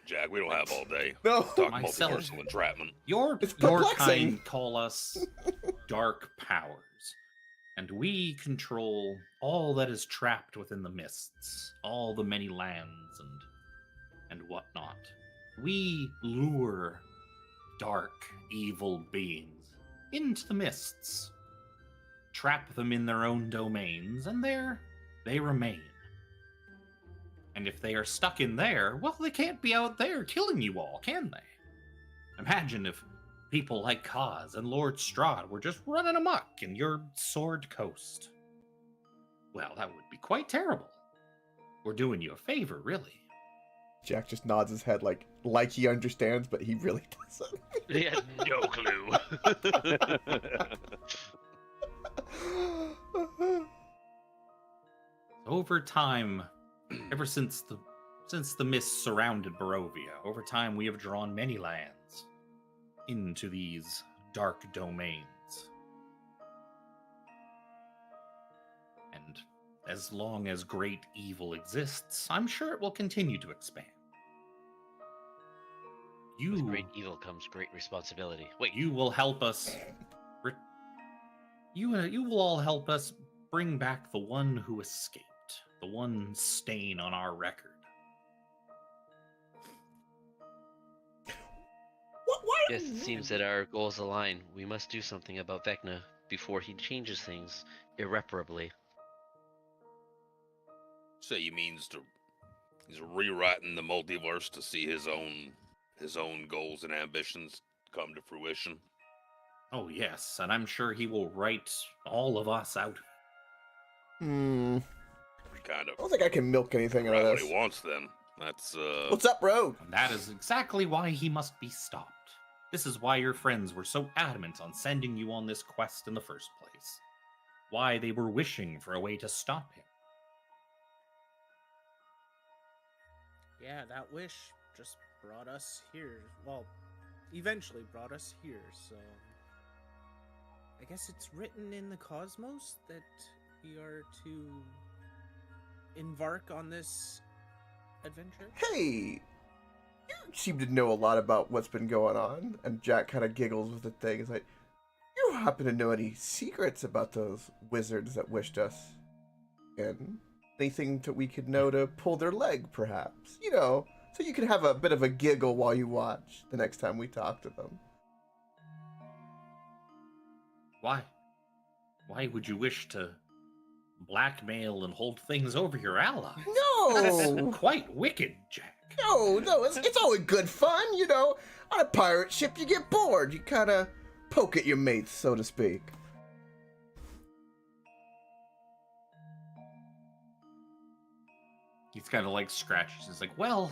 Jack, we don't have all day. No, Talk Myself. multiversal entrapment. Your It's your perplexing. kind call us dark powers, and we control all that is trapped within the mists, all the many lands and whatnot. We lure dark, evil beings into the mists, trap them in their own domains, and there they remain. And if they are stuck in there, well, they can't be out there killing you all, can they? Imagine if people like Kaz and Lord Strahd were just running amok in your Sword Coast. Well, that would be quite terrible. We're doing you a favor, really. Jack just nods his head like he understands, but he really doesn't. He has no clue. Over time, ever since the mists surrounded Barovia, over time we have drawn many lands into these dark domains. And as long as great evil exists, I'm sure it will continue to expand. With great evil comes great responsibility. Wait, You will help us. You will all help us bring back the one who escaped, the one stain on our record. Why? yes, it seems that our goals align. We must do something about Vecna before he changes things irreparably. So he means he's rewriting the multiverse to see his own goals and ambitions come to fruition. Oh yes, and I'm sure he will write all of us out. Hmm. Kind I of don't think I can milk anything out right of what this. he wants then. That's What's up, bro? And that is exactly why he must be stopped. This is why your friends were so adamant on sending you on this quest in the first place. Why they were wishing for a way to stop him. Yeah, that wish just brought us here. Well, eventually brought us here, so I guess it's written in the cosmos that we are to embark on this adventure. Hey, you seem to know a lot about what's been going on. And Jack kind of giggles with the thing. It's like, you happen to know any secrets about those wizards that wished us in? Anything that we could know to pull their leg, perhaps? You know, so you can have a bit of a giggle while you watch the next time we talk to them. Why? Why would you wish to blackmail and hold things over your allies? No! That's quite wicked, Jack. No, it's all in good fun, you know. On a pirate ship, you get bored. You kind of poke at your mates, so to speak. He's kind of like scratches. He's like, well,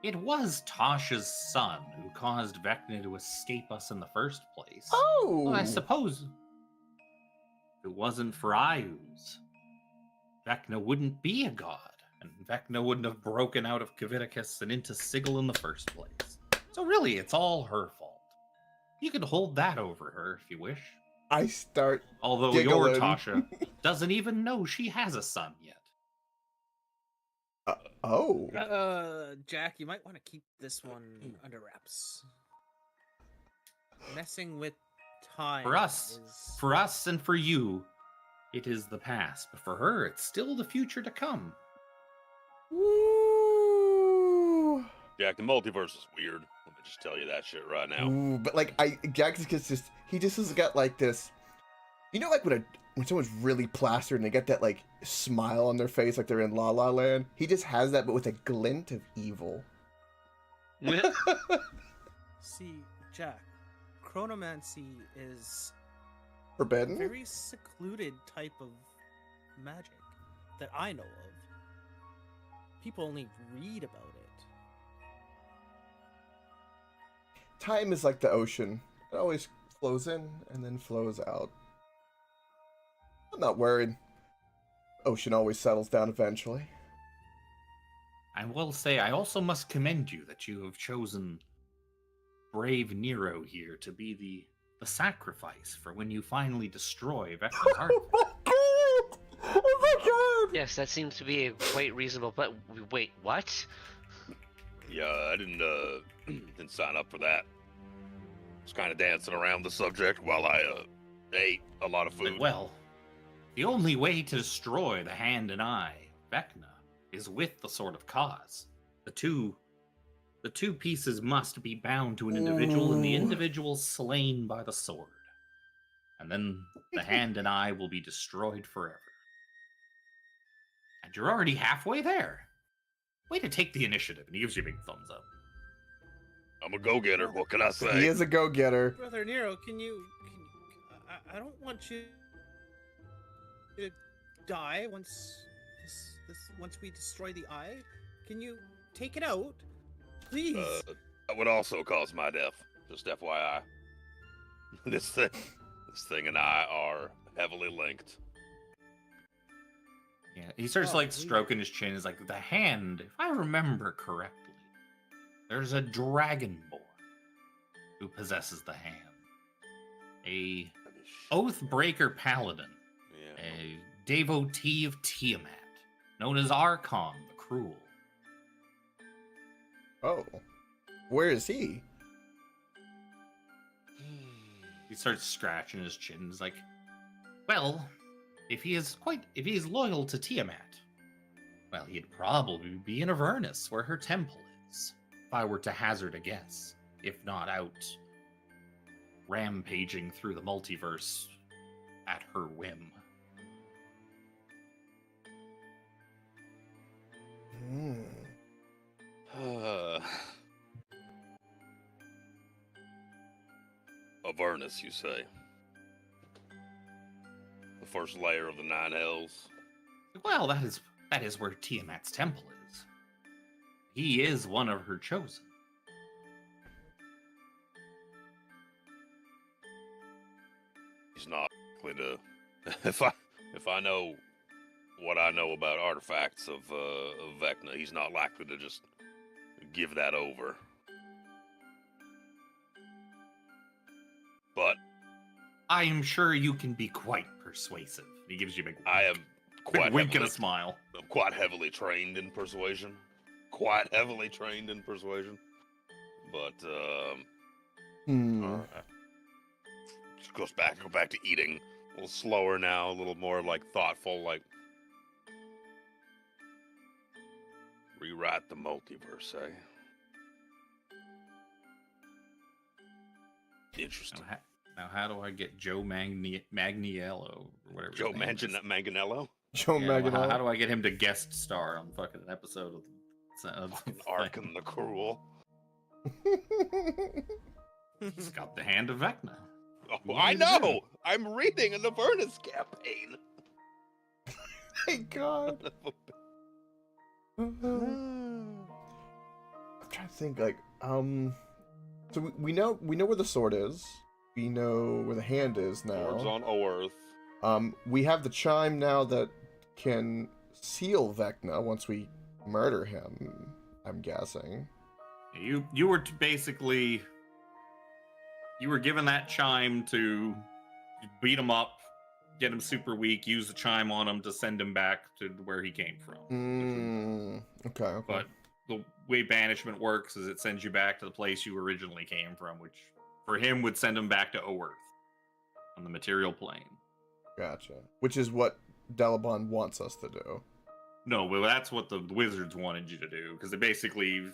it was Tasha's son who caused Vecna to escape us in the first place. Oh! Well, I suppose if it wasn't for Ayuz, Vecna wouldn't be a god, and Vecna wouldn't have broken out of Kavitacus and into Sigil in the first place. So really, it's all her fault. You can hold that over her if you wish. I start Although giggling. your Tasha doesn't even know she has a son yet. Oh. Jack, you might want to keep this one under wraps. Messing with time For us, is... for us and for you, it is the past. But for her, it's still the future to come. Ooh. Jack, the multiverse is weird. Let me just tell you that shit right now. Ooh, but like Jack just gets this. He just has got like this. You know, like when someone's really plastered and they get that like smile on their face, like they're in La La Land. He just has that, but with a glint of evil. See, Jack, chronomancy is a Forbidden. very secluded type of magic that I know of. People only read about it. Time is like the ocean. It always flows in and then flows out. I'm not worried. Ocean always settles down eventually. I will say, I also must commend you that you have chosen brave Nero here to be the sacrifice for when you finally destroy Vecna's heart. Oh my god! Yes, that seems to be a quite reasonable. But wait, what? Yeah, I didn't sign up for that. Just kind of dancing around the subject while I ate a lot of food. Well, the only way to destroy the Hand and Eye, Vecna, is with the Sword of Cause. The two pieces must be bound to an individual, and the Ooh. individual slain by the sword. And then the hand and I will be destroyed forever. And you're already halfway there. Way to take the initiative. And he gives you a big thumbs up. I'm a go-getter. What can I say? He is a go-getter. Brother Nero, can you I don't want you to die once once we destroy the eye. Can you take it out? Please. That would also cause my death. Just FYI. This thing and I are heavily linked. Yeah, he starts Oh, like we- stroking his chin. He's like, the hand, if I remember correctly, there's a dragonborn who possesses the hand. A Oathbreaker paladin, Yeah. a devotee of Tiamat, known as Archon the Cruel. Oh. Where is he? He starts scratching his chin. He's like, well, if he is loyal to Tiamat, well, he'd probably be in Avernus, where her temple is, if I were to hazard a guess. If not out rampaging through the multiverse at her whim. Hmm. Avernus, you say? The first layer of the Nine Hells. Well, that is where Tiamat's temple is. He is one of her chosen. He's not likely to. If I know what I know about artifacts of Vecna, he's not likely to just give that over. But I am sure you can be quite persuasive. He gives you a big I am big quite wink and heavily, a smile. I'm quite heavily trained in persuasion. Quite heavily trained in persuasion. But Hmm. just go back to eating. A little slower now, a little more like thoughtful, like rewrite the multiverse, eh? Interesting. Now, how do I get Joe Magniello or whatever? his Joe name is? Manganiello? Joe Yeah, well, Maganello. how do I get him to guest star on fucking an episode of Fucking Arkan the Cruel. He's got the hand of Vecna. Oh, What I do you do? know! I'm reading an Avernus campaign. My God. I'm trying to think. Like, so we know where the sword is. We know where the hand is Swords now. on Oerth. We have the chime now that can seal Vecna once we murder him. I'm guessing. You were basically you were given that chime to beat him up, get him super weak, use the chime on him to send him back to where he came from. Okay. But the way banishment works is it sends you back to the place you originally came from, which for him would send him back to Oerth on the material plane. Gotcha. Which is what Delabon wants us to do. No, but that's what the wizards wanted you to do, because they basically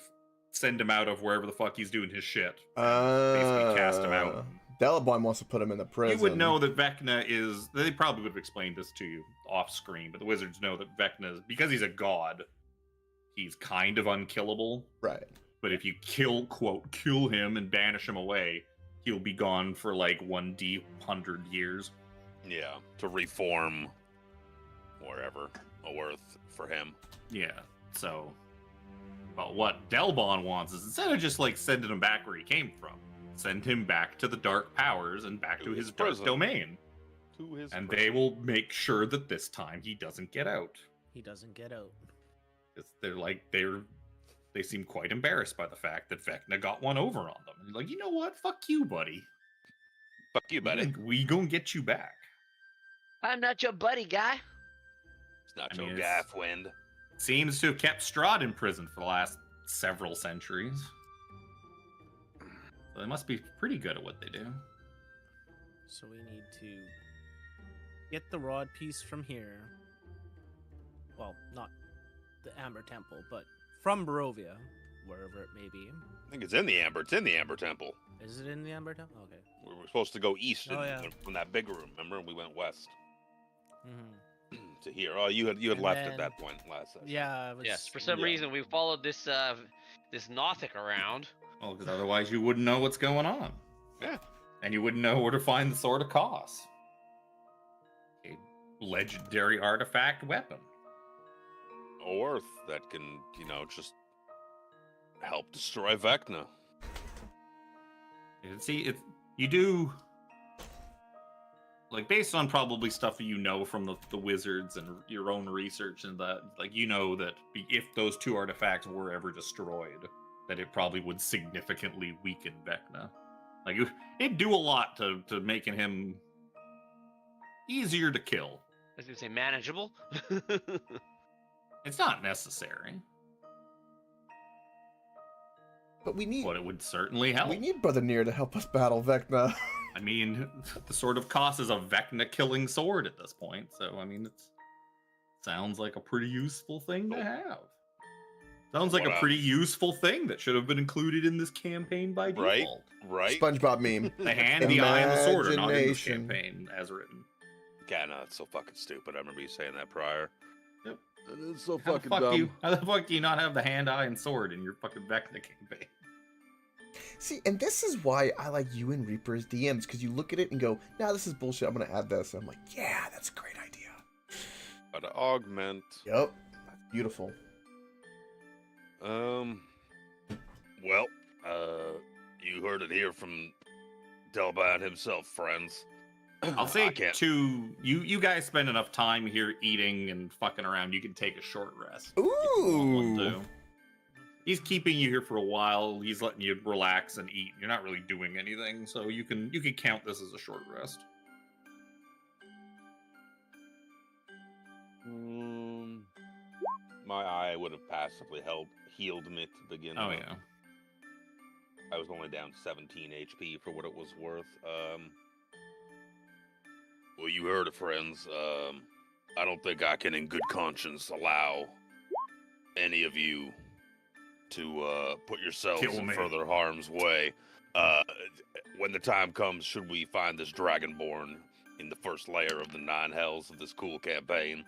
send him out of wherever the fuck he's doing his shit. Basically cast him out. Delabon wants to put him in the prison. You would know that Vecna is. They probably would have explained this to you off screen, but the wizards know that Vecna, because he's a god, he's kind of unkillable. Right. But if you kill him and banish him away, he'll be gone for like 100 years. Yeah, to reform wherever Oerth for him. Yeah. So, but what Delbon wants is instead of just like sending him back where he came from, send him back to the dark powers and back To to his his dark prison. domain. To his And prison. they will make sure that this time he doesn't get out. He doesn't get out. They seem quite embarrassed by the fact that Vecna got one over on them. And like, you know what? Fuck you, buddy. Fuck you, buddy. We gonna get you back. I'm not your buddy, guy. It's not I your mean, it's- Gathwind. Seems to have kept Strahd in prison for the last several centuries. So they must be pretty good at what they do. So we need to get the rod piece from here. Well, not the Amber Temple, but from Barovia, wherever it may be. I think it's in the Amber. It's in the Amber Temple. Is it in the Amber Temple? Okay. We were supposed to go east Oh, yeah. from that big room, remember? And we went west Mhm. to here. Oh, you had And left at then- that point last session. Yeah. I was, Yes, for some Yeah. reason we followed this this Nothic around. Well, because otherwise you wouldn't know what's going on. Yeah. And you wouldn't know where to find the Sword of Kos. A legendary artifact weapon. Orth that can, just help destroy Vecna. See, you do, like, based on probably stuff you know from the wizards and your own research and that, like, you know that if those two artifacts were ever destroyed, that it probably would significantly weaken Vecna. Like, it'd do a lot to making him easier to kill. I was gonna say manageable. It's not necessary, But we need but it would certainly help. we need Brother Nier to help us battle Vecna. I mean, the Sword of Kos is a Vecna killing sword at this point, so I mean, it sounds like a pretty useful thing to have. Sounds like What a a- pretty useful thing that should have been included in this campaign by Right? default. Right? SpongeBob meme. The hand, the eye, and the sword are not in this Imagination. campaign as written. God, no, that's so fucking stupid. I remember you saying that prior. Yep. That is so How the fucking fuck dumb. how the fuck do you not have the hand, eye, and sword in your fucking Vecna campaign? See, and this is why I like you and Reaper as DMs, because you look at it and go, nah, this is bullshit. I'm gonna add this. And I'm like, yeah, that's a great idea. But augment. Yep. That's beautiful. Well, you heard it here from Delban himself, friends. I'll say I can't. you guys spend enough time here eating and fucking around, you can take a short rest. if you want one Ooh. to. He's keeping you here for a while. He's letting you relax and eat. You're not really doing anything, so you can count this as a short rest. My eye would have passively healed me to begin Oh with. yeah. I was only down 17 HP for what it was worth. Well, you heard it, friends. I don't think I can, in good conscience, allow any of you to put yourselves Kill in me. further harm's way. When the time comes, should we find this Dragonborn in the first layer of the 9 hells of this cool campaign,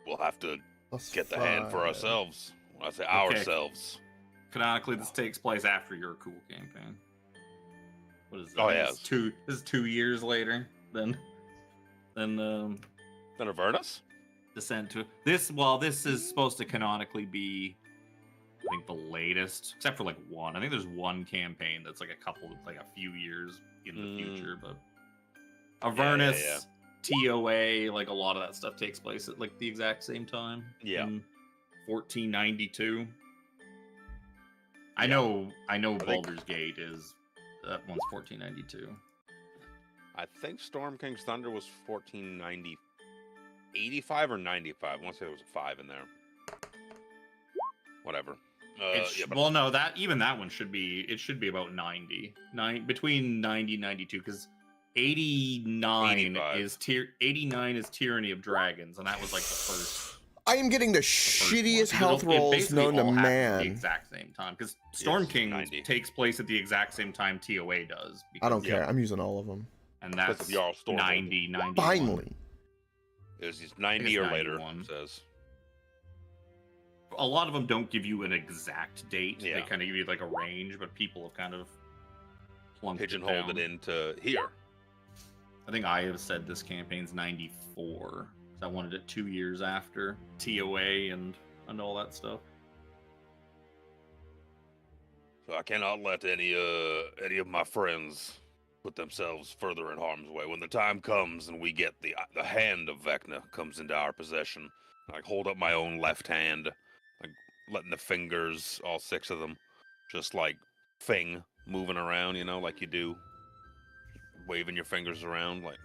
we'll have to Plus get the hand for 5. ourselves. When I say Okay. ourselves. Canonically, this takes place after your cool campaign. What is that? Oh, yeah. This is 2 years later than Then Avernus? Descent to this. Well, this is supposed to canonically be, I think, the latest, except for like one. I think there's one campaign that's like a few years in the future. But Avernus, TOA, like a lot of that stuff takes place at like the exact same time. Yeah. in 1492. I Yeah. know think- Baldur's Gate is that one's 1492. I think Storm King's Thunder was 1490, 85 or 95. I want to say there was a 5 in there. Whatever. Well, no, that one should be about 90. Between 90 and 92, because 89 85. is 89 is Tyranny of Dragons, and that was like the first. I am getting the first one, shittiest because health it rolls basically known to all happens at man. the exact same time, because Storm Yes, King 90. takes place at the exact same time TOA does. I don't because- care. I'm using all of them. And Because that's of Jarl Stormwind. 90, 91. Finally. It's 90 It's or later, 91. it says. A lot of them don't give you an exact date. They Yeah. kind of give you like a range, but people have kind of plunked Pigeonholed it down. into here. I think I have said this campaign's 94. So I wanted it 2 years after TOA and all that stuff. So I cannot let any of my friends put themselves further in harm's way. When the time comes and we get the hand of Vecna comes into our possession, I hold up my own left hand, like letting the fingers, all 6 of them, just like Fing moving around, like you do, waving your fingers around like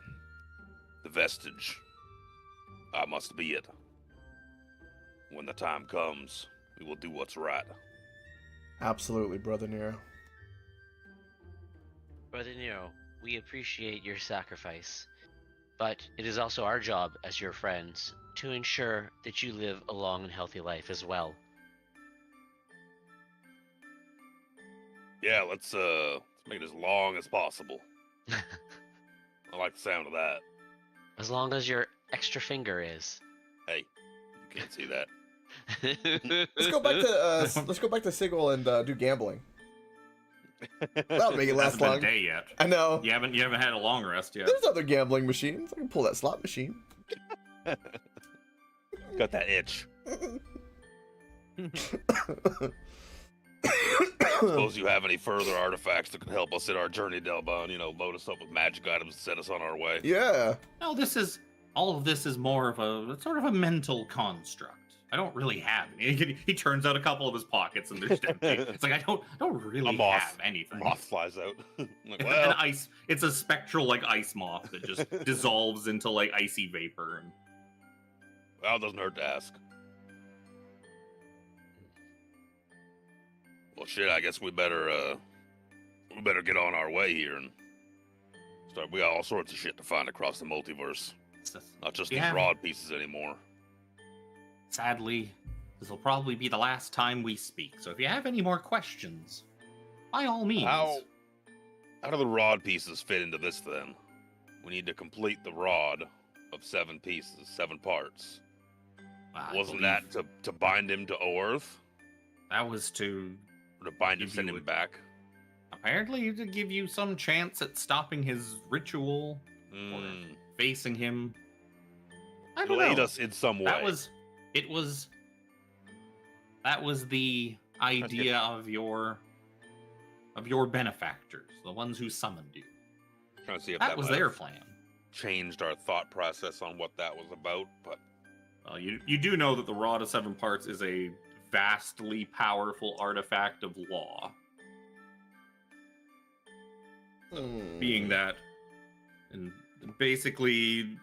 the vestige. I must be it. When the time comes, we will do what's right. Absolutely, Brother Nero. Brother Nero, we appreciate your sacrifice, but it is also our job as your friends to ensure that you live a long and healthy life as well. Yeah, let's make it as long as possible. I like the sound of that. As long as your extra finger is. Hey, you can't see that. Let's go back to Sigil and do gambling. That'll make it It last hasn't been a long. day yet. I know. You haven't had a long rest yet. There's other gambling machines. I can pull that slot machine. Got that itch. Suppose you have any further artifacts that can help us in our journey, Delbon? Load us up with magic items to set us on our way. Yeah. No, all of this is more of a sort of a mental construct. I don't really have any. He turns out a couple of his pockets and they're just empty. It's like I don't really have anything. Moth flies out. I'm like, An well, ice. It's a spectral like ice moth that just dissolves into like icy vapor. And well, it doesn't hurt to ask. Well, shit. I guess we better get on our way here and start. We got all sorts of shit to find across the multiverse. Not just these rod pieces anymore. Sadly, this will probably be the last time we speak. So if you have any more questions, by all means. How do the rod pieces fit into this then? We need to complete the rod of 7 pieces, 7 parts. I Wasn't believe that to bind him to Oerth? That was to Or to bind him, Give send you him a- back? apparently to give you some chance at stopping his ritual or facing him. I don't Delayed know. us in some way. That was the idea of your benefactors, the ones who summoned you. Trying to see if That was might their have plan. changed our thought process on what that was about, but You do know that the Rod of 7 Parts is a vastly powerful artifact of law, being that, and basically,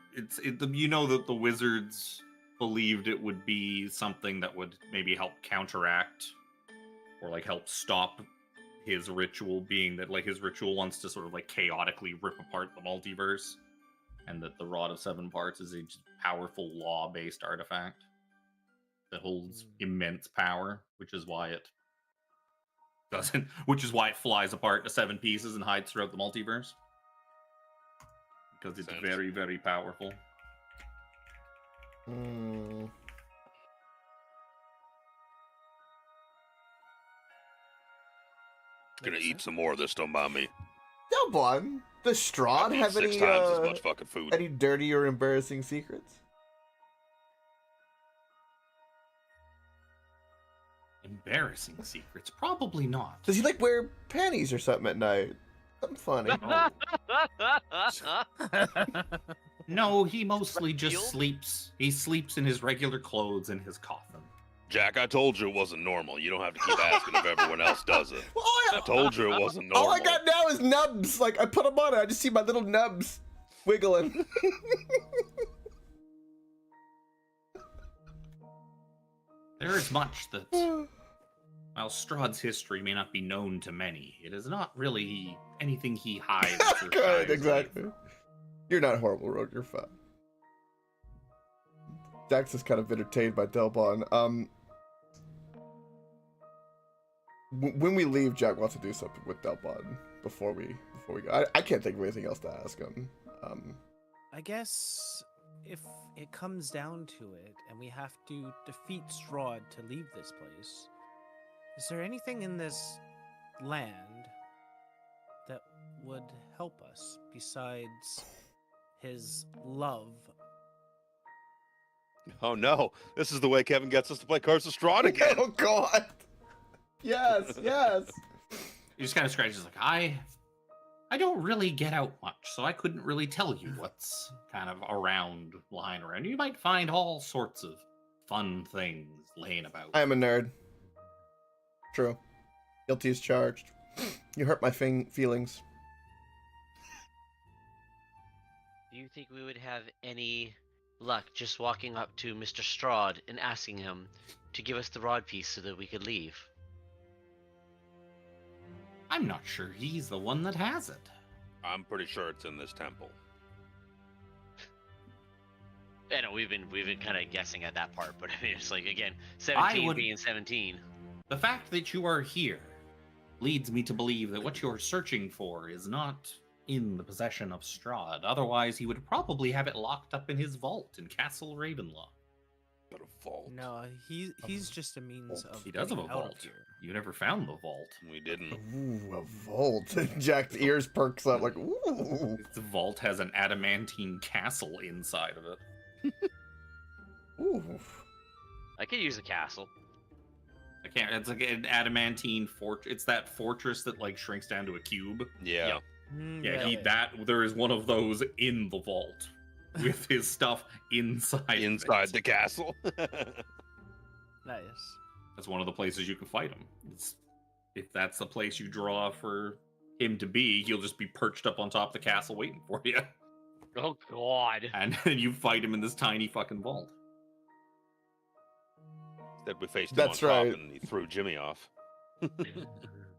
you know that the wizards believed it would be something that would maybe help counteract or like help stop his ritual, being that like his ritual wants to sort of like chaotically rip apart the multiverse, and that the Rod of 7 Parts is a just powerful law-based artifact that holds immense power, which is why it flies apart to 7 pieces and hides throughout the multiverse. Because it's Sounds- very, very powerful. gonna eat some more of this, don't mind me. Delbon, does Strahd I've eaten have 6 any times as much fucking food. any dirty or embarrassing secrets? Embarrassing secrets? Probably not. Does he like wear panties or something at night? Something funny. No, he mostly just Field? sleeps. He sleeps in his regular clothes in his coffin. Jack, I told you it wasn't normal. You don't have to keep asking if everyone else does it. Well, I told you it wasn't normal. all I got now is nubs. Like I put them on it, I just see my little nubs wiggling. There is much that, while Strahd's history may not be known to many, it is not really anything he hides or Good, shies exactly. with. You're not horrible, Rogue. You're fine. Dax is kind of entertained by Delbon. When we leave, Jack wants to do something with Delbon before we go. I can't think of anything else to ask him. I guess if it comes down to it and we have to defeat Strahd to leave this place, is there anything in this land that would help us besides his love? Oh no, this is the way Kevin gets us to play Curse of Strahd again. Oh God! Yes, yes. He just kind of scratches like, I don't really get out much, so I couldn't really tell you what's kind of lying around. You might find all sorts of fun things laying about. I am a nerd. True. Guilty as charged. You hurt my feelings. Do you think we would have any luck just walking up to Mr. Strahd and asking him to give us the rod piece so that we could leave? I'm not sure he's the one that has it. I'm pretty sure it's in this temple. I know we've been kind of guessing at that part, but I mean it's like again, 17 would- being 17. The fact that you are here leads me to believe that what you're searching for is not in the possession of Strahd. Otherwise, he would probably have it locked up in his vault in Castle Ravenloft. But a vault. No, he's just a means of. He does have a getting out of vault. here. You never found the vault. We didn't. Ooh, a vault. Jack's ears perks up like, ooh. The vault has an adamantine castle inside of it. Ooh. I could use a castle. I can't. It's like an adamantine fort. It's that fortress that like shrinks down to a cube. Yeah. Yep. Yeah, there is one of those in the vault with his stuff inside. of Inside it. the castle. Nice. That's one of the places you can fight him. If that's the place you draw for him to be, he'll just be perched up on top of the castle waiting for you, Oh God. and then you fight him in this tiny fucking vault. That we faced him That's on top right. and he threw Jimmy off.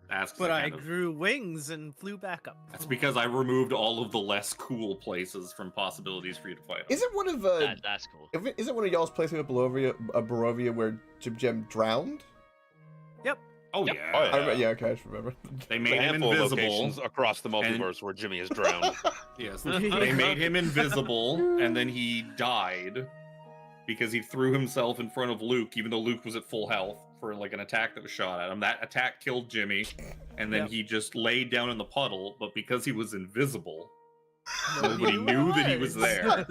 That's But the I kind of- grew wings and flew back up. That's because I removed all of the less cool places from possibilities for you to fight him. Isn't one of That's cool. isn't one of y'all's places with Barovia where Jim Jam drowned? Oh Yep. yeah. Oh, I remember, yeah, okay, I just remember. They A made him handful of invisible. locations across the multiverse where Jimmy is drowned. Yes, they made him invisible, and then he died because he threw himself in front of Luke, even though Luke was at full health for like an attack that was shot at him. That attack killed Jimmy, and then Yep. he just laid down in the puddle. But because he was invisible, Nobody knew that he was there.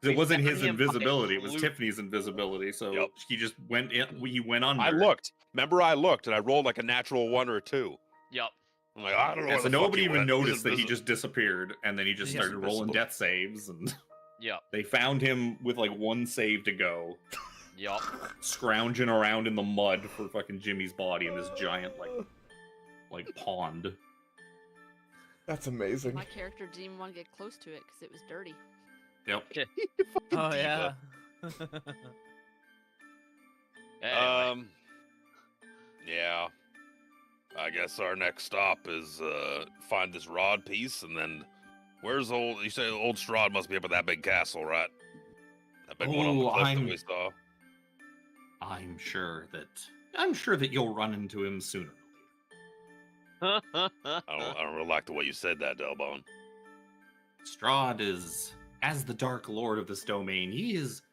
We it wasn't found his him by invisibility; it was Luke. Tiffany's invisibility. So Yep. he just went in. He went under. I looked. Remember, I looked and I rolled like a natural 1 or 2. Yup. I'm like, I don't know. Yeah, where so the fuck nobody he even went. He's noticed that he invisible. just disappeared, and then he just He's started rolling invisible. death saves, and Yup. they found him with like one save to go, Yup. scrounging around in the mud for fucking Jimmy's body in this giant like pond. That's amazing. My character didn't even want to get close to it because it was dirty. Yep. Oh yeah. Anyway. Yeah. I guess our next stop is find this rod piece, and then where's old? You say old Strahd must be up at that big castle, right? That big one on the Oh, cliff that I'm- we saw. I'm sure that you'll run into him sooner. I don't really like the way you said that, Delbone. Strahd is, as the Dark Lord of this domain, he is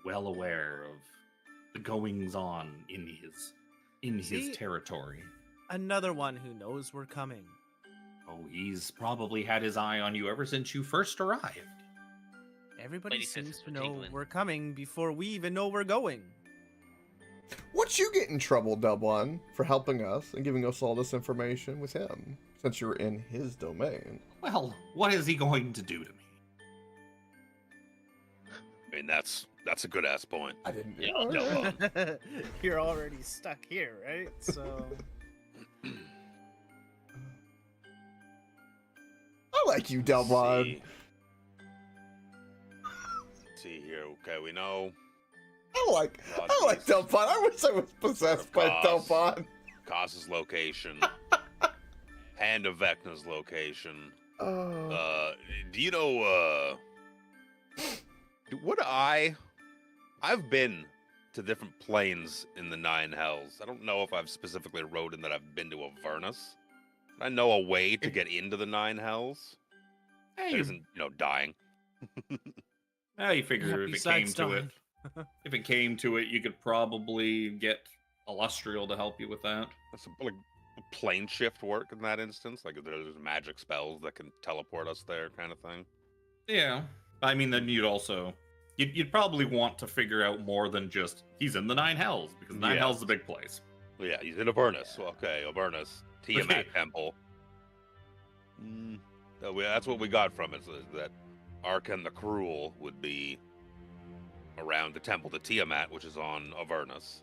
well aware of the goings on in his See? territory. Another one who knows we're coming. Oh, he's probably had his eye on you ever since you first arrived. Everybody Lady seems Fifth to for know tingling. we're coming before we even know we're going. What'd you get in trouble, Dub1, for helping us and giving us all this information with him, since you're in his domain? Well, what is he going to do to me? I mean, that's a good ass point. I didn't. Yeah, all no, right. You're already stuck here, right? So I like you, Let's Dub1. see. Let's see here. Okay, we know I like Dub1. I wish I was possessed by Gosh. Dub1. Kaz's location, Hand of Vecna's location. Oh. Do you know? I've been to different planes in the Nine Hells. I don't know if I've specifically wrote in that I've been to Avernus. I know a way to get into the Nine Hells. Hey, That isn't, dying. you figure if it came besides to it, you could probably get Illustrial to help you with that. That's like plane shift work in that instance. Like there's magic spells that can teleport us there, kind of thing. Yeah, I mean, then you'd probably want to figure out more than just he's in the Nine Hells, because Nine Yeah. Hells is a big place. Yeah, he's in Avernus. Well, okay, Avernus. Tiamat Okay. Temple. That's what we got from it, is that Arkan the Cruel would be around the temple to Tiamat, which is on Avernus.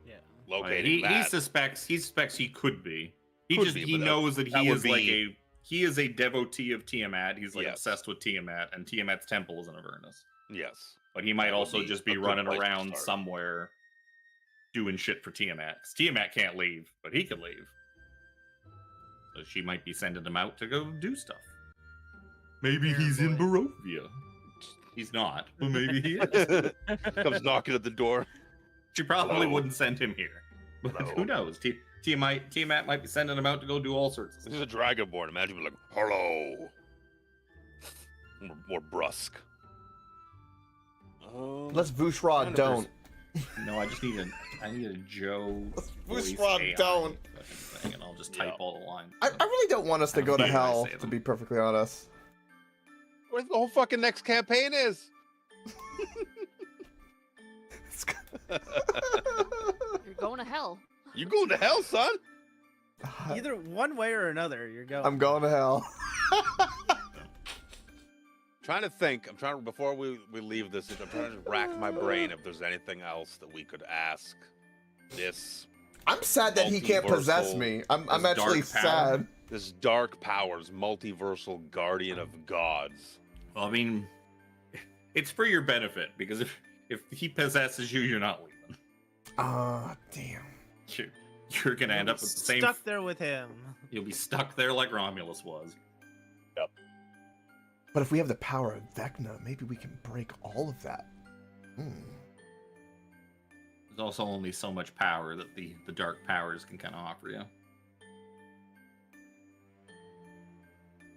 yeah. Locating He that. suspects he could be. Could He be, but that- knows that that he would is like be- he is a devotee of Tiamat. He's like Yes. obsessed with Tiamat, and Tiamat's temple is in Avernus. Yes. But he might That would also be just a be good running place to around start. somewhere doing shit for Tiamat. 'Cause Tiamat can't leave, but he could leave. So she might be sending him out to go do stuff. Maybe Fair he's in boy. Barovia. He's not, but maybe he is. Comes knocking at the door. She probably Hello. wouldn't send him here. But Hello. who knows? Tiamat might be sending him out to go do all sorts of This stuff. is a dragonborn. Imagine being like, hello. More brusque. Let's Vushra Kind of don't. No, I need a Joe voice Vushra AI don't. fucking thing, and I'll just type all the lines. I really don't want us to I go to don't know why I hell, say to them. be perfectly honest. Where the whole fucking next campaign is. You're going to hell. You going to hell, son? Either one way or another, you're going. I'm going to hell. Trying to think. Before we leave this. I'm trying to just rack my brain if there's anything else that we could ask. I'm sad that he can't possess Multiversal- me. I'm this actually dark power. sad. This dark powers, multiversal guardian of gods. Well, I mean, it's for your benefit because if he possesses you, you're not leaving. Ah, damn. You're gonna You'll end be up with the same. stuck there with him. You'll be stuck there like Romulus was. But if we have the power of Vecna, maybe we can break all of that. Hmm. There's also only so much power that the dark powers can kind of offer you.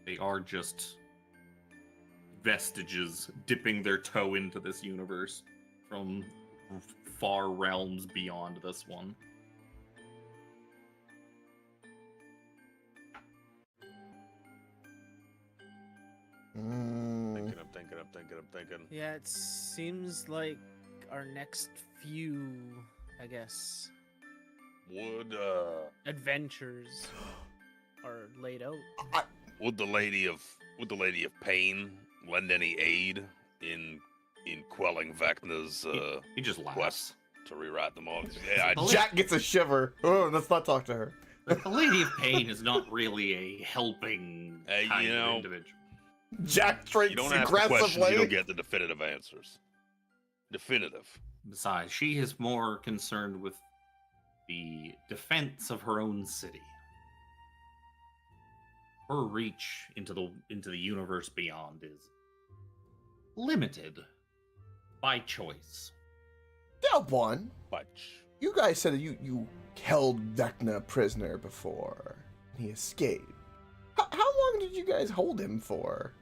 They are just vestiges dipping their toe into this universe from far realms beyond this one. Mm. I'm thinking. Yeah, it seems like our next few, I guess, adventures are laid out. Would the lady of pain lend any aid in quelling Vecna's He just laughs. quest to rewrite them all? Yeah, Well, Jack gets a shiver. Oh, let's not talk to her. The Lady of Pain is not really a helping kind you know, of individual. Jack you drinks don't ask the questions, you aggressively. don't get the definitive answers. Definitive. Besides, she is more concerned with the defense of her own city. Her reach into the universe beyond is limited by choice. Delbon, Much. you guys said that you held Vecna prisoner before. He escaped. How long did you guys hold him for?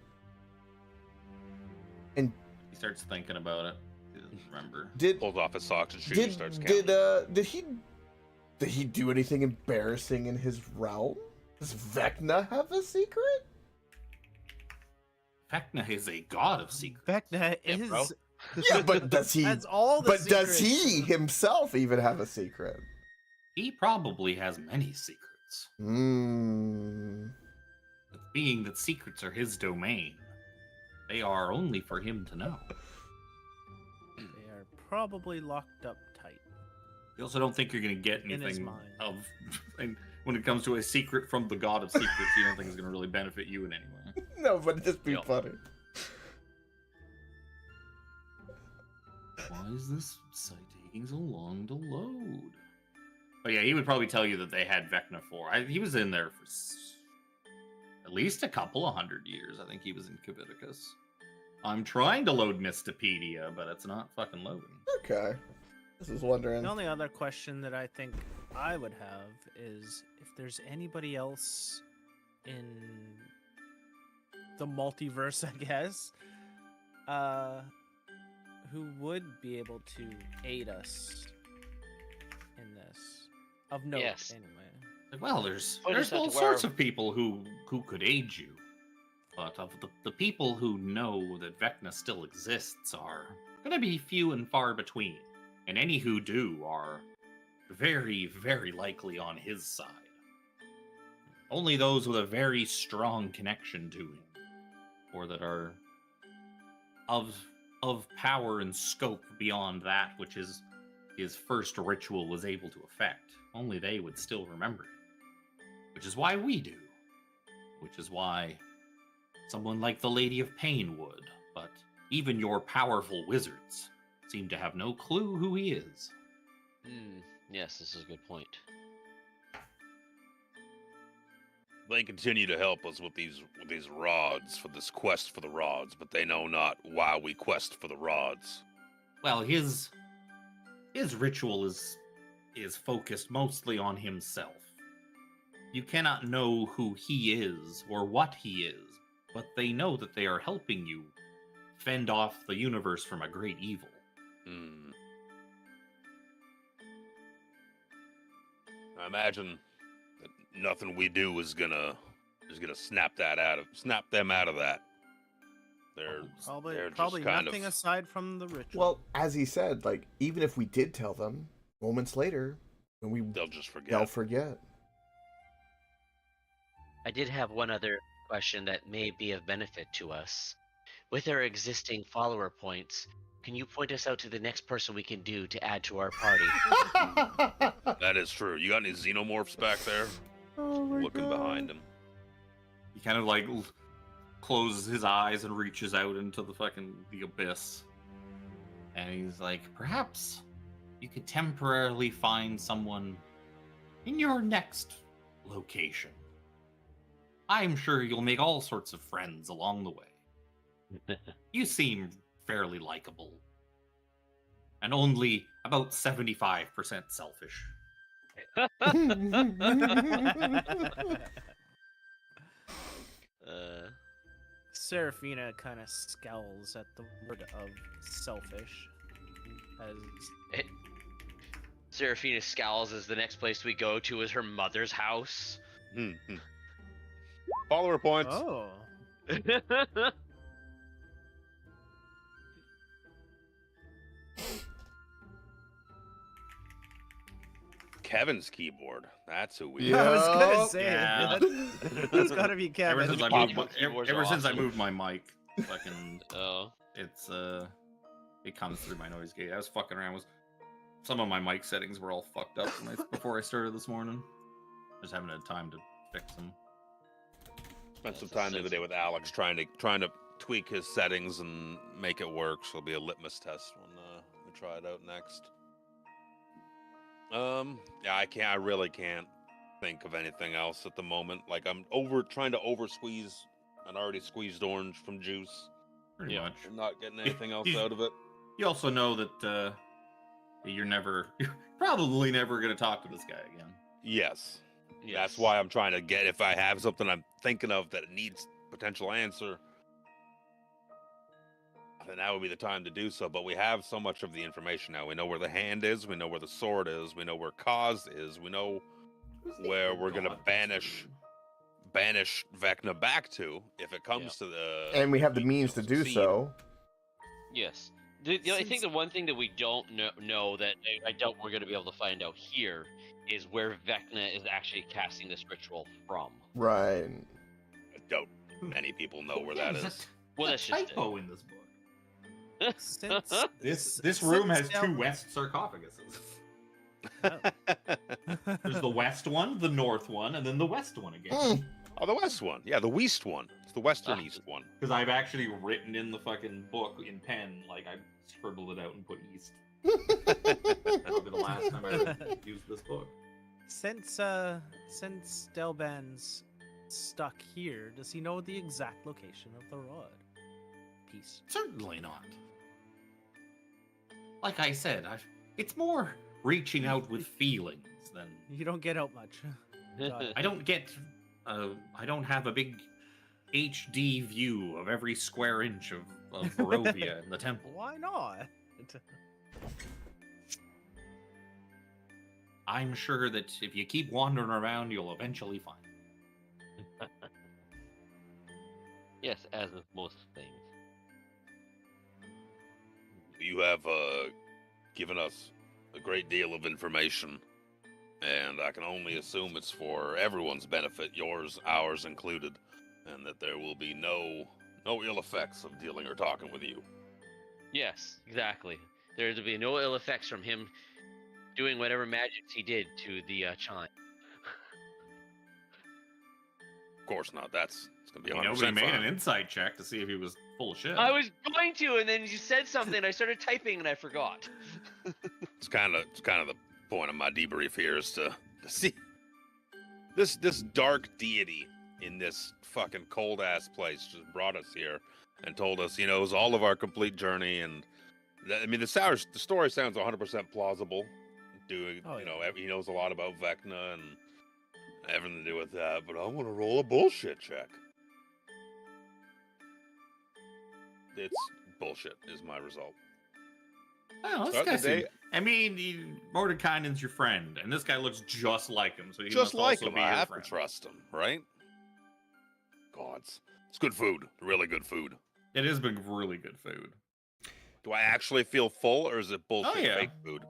And He starts thinking about it. He doesn't remember. did Pulls off his socks and shoes and starts did counting. did he do anything embarrassing in his realm? Does Vecna have a secret? Vecna is a god of secrets. Vecna Yeah, is. bro. Yeah, but does he? That's all the But does secrets. he himself even have a secret? He probably has many secrets. Hmm. But being that secrets are his domain, they are only for him to know. They are probably locked up tight. You also don't think you're going to get In his anything mind. of. And when it comes to a secret from the god of secrets, you don't think it's going to really benefit you in any way. No, but it'd just be Yep. funny. Why is this site taking so long to load? But yeah, he would probably tell you that they had Vecna for. He was in there for at least a couple of 100 years. I think he was in Caviticus. I'm trying to load Mistopedia, but it's not fucking loading. Okay. This is wondering. The only other question that I think I would have is if there's anybody else in the multiverse, I guess, who would be able to aid us in this. Of note, Yes. anyway. Well, there's Point us out all to where- sorts of people who could aid you. But of the people who know that Vecna still exists are going to be few and far between. And any who do are very, very likely on his side. Only those with a very strong connection to him, or that are of power and scope beyond that which his first ritual was able to affect. Only they would still remember it. Which is why we do. Which is why someone like the Lady of Pain would. But even your powerful wizards seem to have no clue who he is. Yes, this is a good point. They continue to help us with these rods, for this quest for the rods, but they know not why we quest for the rods. Well, his ritual is is focused mostly on himself. You cannot know who he is or what he is, but they know that they are helping you fend off the universe from a great evil. Hmm. I imagine that nothing we do is gonna snap them out of that. They're Probably, they're just probably kind nothing of, aside from the ritual. Well, as he said, like even if we did tell them, moments later, when they'll just forget. they'll forget. I did have one other question that may be of benefit to us. With our existing follower points, can you point us out to the next person we can do to add to our party? That is true. You got any xenomorphs back there? Oh my Looking God. behind him. He kind of like closes his eyes and reaches out into the abyss. And he's like, perhaps you could temporarily find someone in your next location. I'm sure you'll make all sorts of friends along the way. You seem fairly likable. And only about 75% selfish. Seraphina kind of scowls at the word of selfish. As Seraphina scowls as the next place we go to is her mother's house. Follower points. oh, Kevin's keyboard. That's who we Yeah. I was gonna Yup. say Yeah. that's gotta be Ever Kevin. since I Keyboard- moved, my, keyboards ever are since I awesome. moved my mic, fucking, Oh. it's it comes through my noise gate. I was fucking around with some of my mic settings were all fucked up before I started this morning. Just haven't had time to fix them. spent some time the other day with Alex trying to tweak his settings and make it work. So it'll be a litmus test when we try it out next. Yeah, I really can't think of anything else at the moment. Like I'm trying to over squeeze an already squeezed orange from juice. Pretty Yeah. much. I'm not getting anything else out of it. You also know that you're probably never gonna talk to this guy again. Yes. Yes. That's why I'm trying to get, if I have something I'm thinking of that needs potential answer, then that would be the time to do so. But we have so much of the information now. We know where the hand is, we know where the sword is, we know where Kaz is, we know where we're gonna banish Vecna back to if it comes to the, And we have the we means to do succeed. so. Yes. I think the one thing that we don't know that I doubt we're going to be able to find out here is where Vecna is actually casting this ritual from. Right. I doubt many people know where that is. Well, that's just it. typo in this book. Since This room has since two Del- west sarcophaguses. Oh. There's the west one, the north one, and then the west one again. Mm. Oh, the west one. Yeah, the west one. It's the western Ah. east one. Because I've actually written in the fucking book in pen, like I scribbled it out and put east. That'll be the last time I used this book. Since Delban's stuck here, does he know the exact location of the rod piece? Certainly not. Like I said, it's more reaching out with feelings than You don't get out much. Got it. I don't get. I don't have a big HD view of every square inch of Barovia in the temple. Why not? I'm sure that if you keep wandering around, you'll eventually find it. Yes, as with most things. You have given us a great deal of information, and I can only assume it's for everyone's benefit, yours, ours included, and that there will be no ill effects of dealing or talking with you. Yes, exactly. There to be no ill effects from him doing whatever magics he did to the chime. Of course not. It's gonna be 100% Nobody made fine. an insight check to see if he was full of shit. I was going to, and then you said something. I started typing, and I forgot. It's kind of the point of my debrief here is to see this dark deity in this fucking cold ass place just brought us here and told us, it was all of our complete journey, and the story sounds 100% plausible, doing, Oh, you know, yeah. he knows a lot about Vecna and everything to do with that. But I want to roll a bullshit check. It's bullshit. Is my result. Oh, this Start guy the day- seems- I mean, Mordekainen's your friend, and this guy looks just like him, so he Just must like also him, be I your have friend. to trust him, right? Gods, it's good food. Really good food. It has been really good food. Do I actually feel full, or is it bullshit yeah. fake food?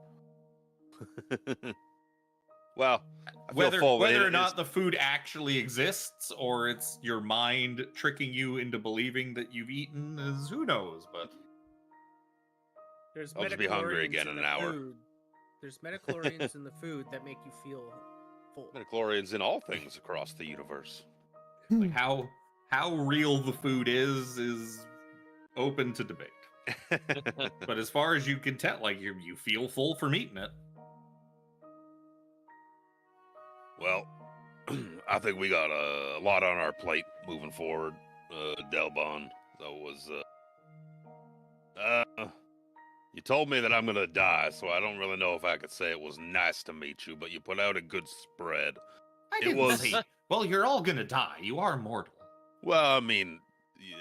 Well, I feel Whether full, but whether or it's- not the food actually exists or it's your mind tricking you into believing that you've eaten is who knows, but There's I'll just be hungry again metachlorians in the an hour. Food. There's metachlorians in the food that make you feel full. midichlorians in all things across the universe. like how real the food is open to debate. But as far as you can tell, like you feel full from eating it. Well, I think we got a lot on our plate moving forward, Delbon. That was, you told me that I'm gonna die, so I don't really know if I could say it was nice to meet you, but you put out a good spread. I It didn't was- say, well, you're all gonna die. You are mortal. Well, I mean,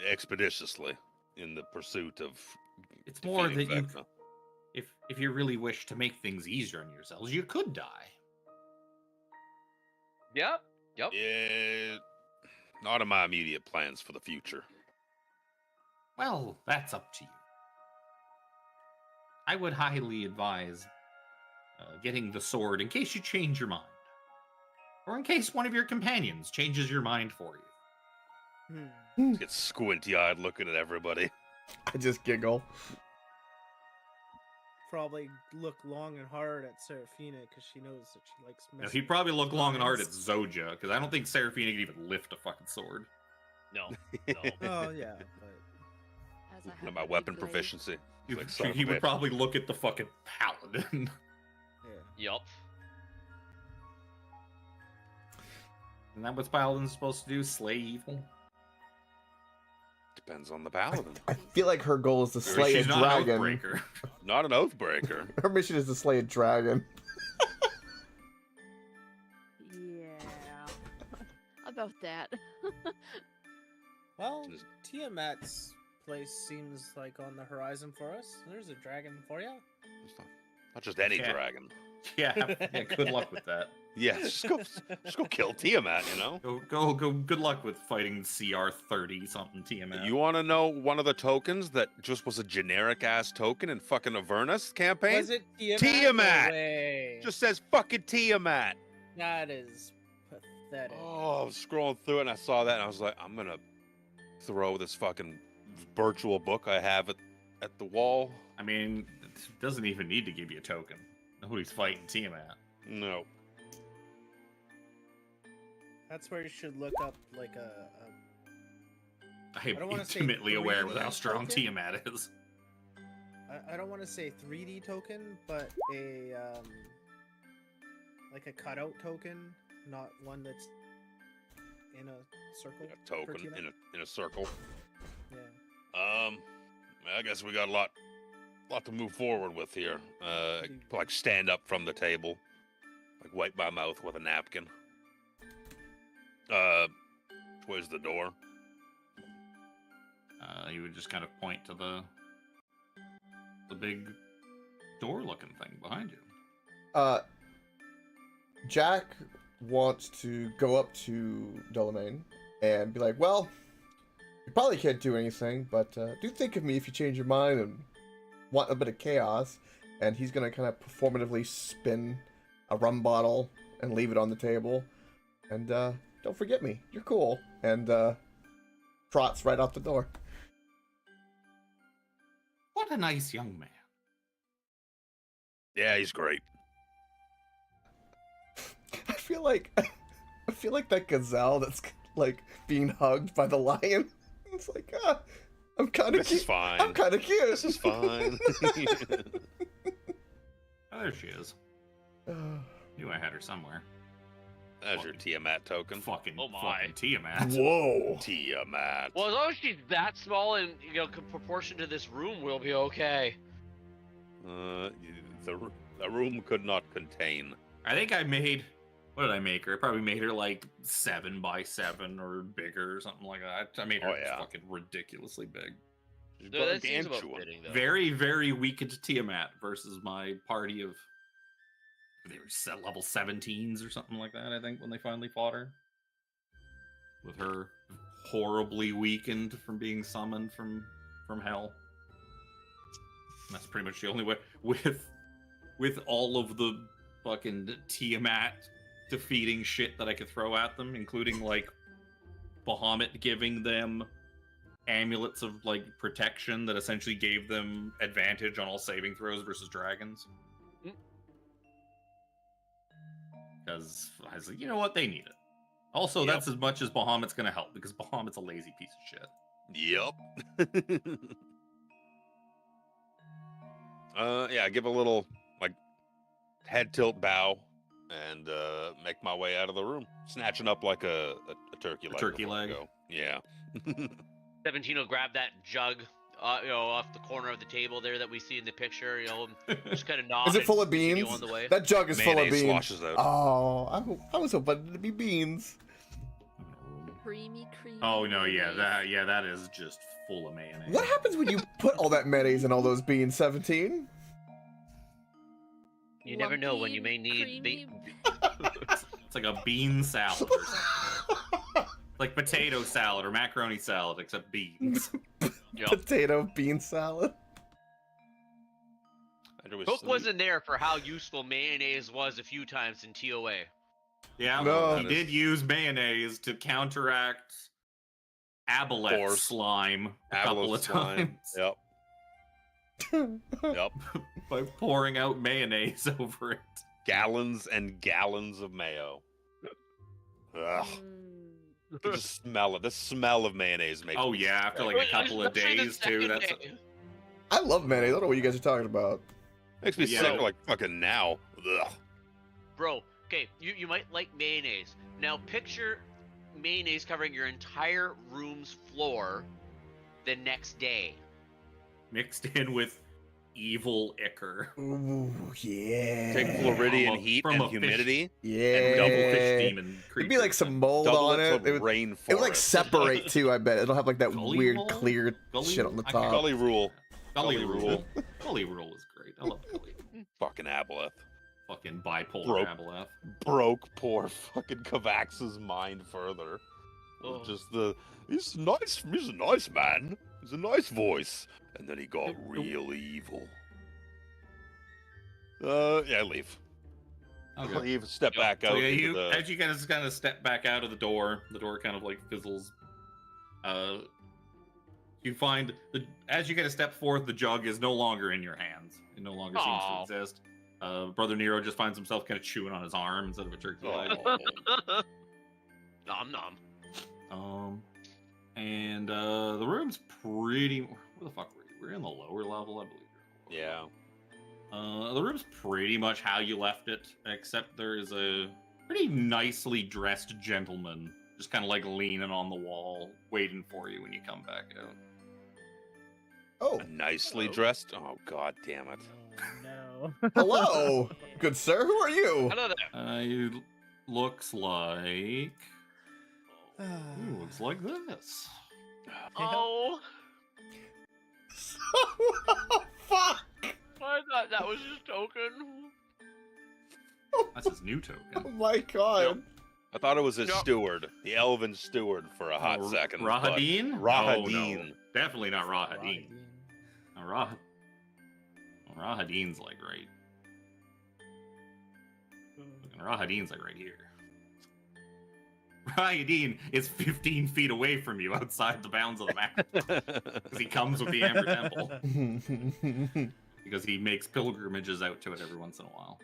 expeditiously in the pursuit of It's more that defeating you, Vecna. if you really wish to make things easier on yourselves, you could die. Yep. Yeah, not in my immediate plans for the future. Well, that's up to you. I would highly advise getting the sword in case you change your mind. Or in case one of your companions changes your mind for you. Get squinty-eyed looking at everybody. I just giggle. Probably look long and hard at Seraphina because she knows that she likes Now, messing he'd probably look long and hard at minds. Zoja, because I don't think Seraphina could even lift a fucking sword. No. No. Oh yeah, but As I Look have at my a weapon big blade. proficiency. He, Like, son of he a would bitch. probably look at the fucking paladin. yeah. Yup. Isn't that what paladin's supposed to do? Slay evil? Depends on the paladin. I feel like her goal is to Or slay a she's not an dragon. oathbreaker. Not an oathbreaker. Her mission is to slay a dragon. Yeah. About that. Well, Just- Tiamat's place seems like on the horizon for us. There's a dragon for you. It's not just any Yeah. dragon. Yeah, good luck with that. Yeah, just go kill Tiamat, you know? Go, good luck with fighting CR30 something Tiamat. You want to know one of the tokens that just was a generic-ass token in fucking Avernus campaign? Was it Tiamat? Tiamat! No way. Just says fucking Tiamat. That is pathetic. Oh, I was scrolling through it and I saw that and I was like, I'm gonna throw this fucking virtual book I have at the wall. I mean, it doesn't even need to give you a token. Nobody's fighting Tiamat. No. That's where you should look up like I am don't wanna say intimately aware with 3D how strong token. Tiamat is. I don't want to say 3D token, but a like a cutout token, not one that's in a circle. A token Tiamat. in a circle. Yeah. I guess we got a lot to move forward with here. Like stand up from the table, like wipe my mouth with a napkin. Where's the door? You would just kind of point to the big door-looking thing behind you. Jack wants to go up to Delamain and be like, well, you probably can't do anything, but do think of me if you change your mind and want a bit of chaos. And he's going to kind of performatively spin a rum bottle and leave it on the table. And don't forget me. You're cool. And trots right out the door. What a nice young man. Yeah, he's great. I feel like that gazelle that's like being hugged by the lion. It's like, I'm kind of This cute. is fine. I'm kind of cute. This is fine. Oh, there she is. Knew I had her somewhere. There's your Tiamat token. Fucking, Oh my. fucking Tiamat. Whoa. Tiamat. Well, as long as she's that small and proportion to this room, we'll be okay. The The room could not contain. I think I made. What did I make her? I probably made her like 7 by 7 or bigger or something like that. I made her Oh, yeah. fucking ridiculously big. She's No, that seems about gargantuan. fitting, though. Very, very weakened Tiamat versus my party of. They were level 17s or something like that, I think, when they finally fought her. With her horribly weakened from being summoned from hell. And that's pretty much the only way. With all of the fucking Tiamat defeating shit that I could throw at them, including like Bahamut giving them amulets of like protection that essentially gave them advantage on all saving throws versus dragons. Because I was like, you know what, they need it. Also, Yep. that's as much as Bahamut's gonna help, because Bahamut's a lazy piece of shit. Yep. Yeah, I give a little like head tilt bow and make my way out of the room, snatching up like a turkey leg. turkey before I leg. go. Yeah. 17 will grab that jug, off the corner of the table there that we see in the picture. Just kind of nod. Is it and full of continue beans? On the way. That jug is full of Mayonnaise beans. sloshes out. Oh, I was hoping it to be beans. Creamy. Oh no, yeah, mayonnaise. that is just full of mayonnaise. What happens when you put all that mayonnaise in all those beans, 17? You never know when you may Lumpy, need. creamy. It's like a bean salad. Or something. Like potato salad or macaroni salad, except beans. Yep. Potato bean salad. And it was Hook sweet. wasn't there for how useful mayonnaise was a few times in TOA. Yeah, No. he did use mayonnaise to counteract Aboleth Force. slime a couple Avalon of slime. times Yep. by pouring out mayonnaise over it. Gallons and gallons of mayo. Ugh. You can just smell it. The smell of mayonnaise makes Oh me yeah, after like sick. a couple of Especially the days too. second That's day. I love mayonnaise. I don't know what you guys are talking about. Makes me Yeah. sick like fucking now. Ugh. Bro, okay, you might like mayonnaise. Now picture mayonnaise covering your entire room's floor the next day. mixed in with evil ichor Ooh, yeah. Take Floridian From a- heat from and a fish- humidity. Yeah. and double fish demon. It'd be like some mold Double on it it. of It would rainforest. like separate too, I bet. It'll have like that Gully weird mold? clear Gully shit on the mold? I can't- top. Gully rule. Gully Gully Rule. Gully Rule is great. I love Gully. Fucking Aboleth. Fucking bipolar Broke. Aboleth. Broke poor fucking Kavax's mind further. Oh. Just he's nice. He's a nice man. He's a nice voice. And then he got real evil. Yeah, leave. Okay. Leave. Step Yep. back So out. yeah, into you the... as you guys kind of step back out of the door kind of like fizzles. You find as you kind of step forth, the jug is no longer in your hands. It no longer Aw. seems to exist. Brother Nero just finds himself kind of chewing on his arm instead of a turkey leg. Oh. Nom nom. And the room's pretty. Where the fuck were you? We're in the lower level, I believe. Yeah. The room's pretty much how you left it, except there is a pretty nicely dressed gentleman just kind of like leaning on the wall, waiting for you when you come back out. Oh, Nicely Hello? dressed. Oh god damn it. No. hello, good sir. Who are you? Hello there. It looks like. Ooh, looks like this. Oh, Fuck. I thought that was his token. That's his new Oh token. my god. I thought it was his Yep. steward, the elven steward, for a hot second. but- Rahadin? Rahadin. No, definitely not Rahadin. Rahadin's like right. Rahadin's like right here. Rahadin is 15 feet away from you outside the bounds of the map because he comes with the Amber Temple. Because he makes pilgrimages out to it every once in a while.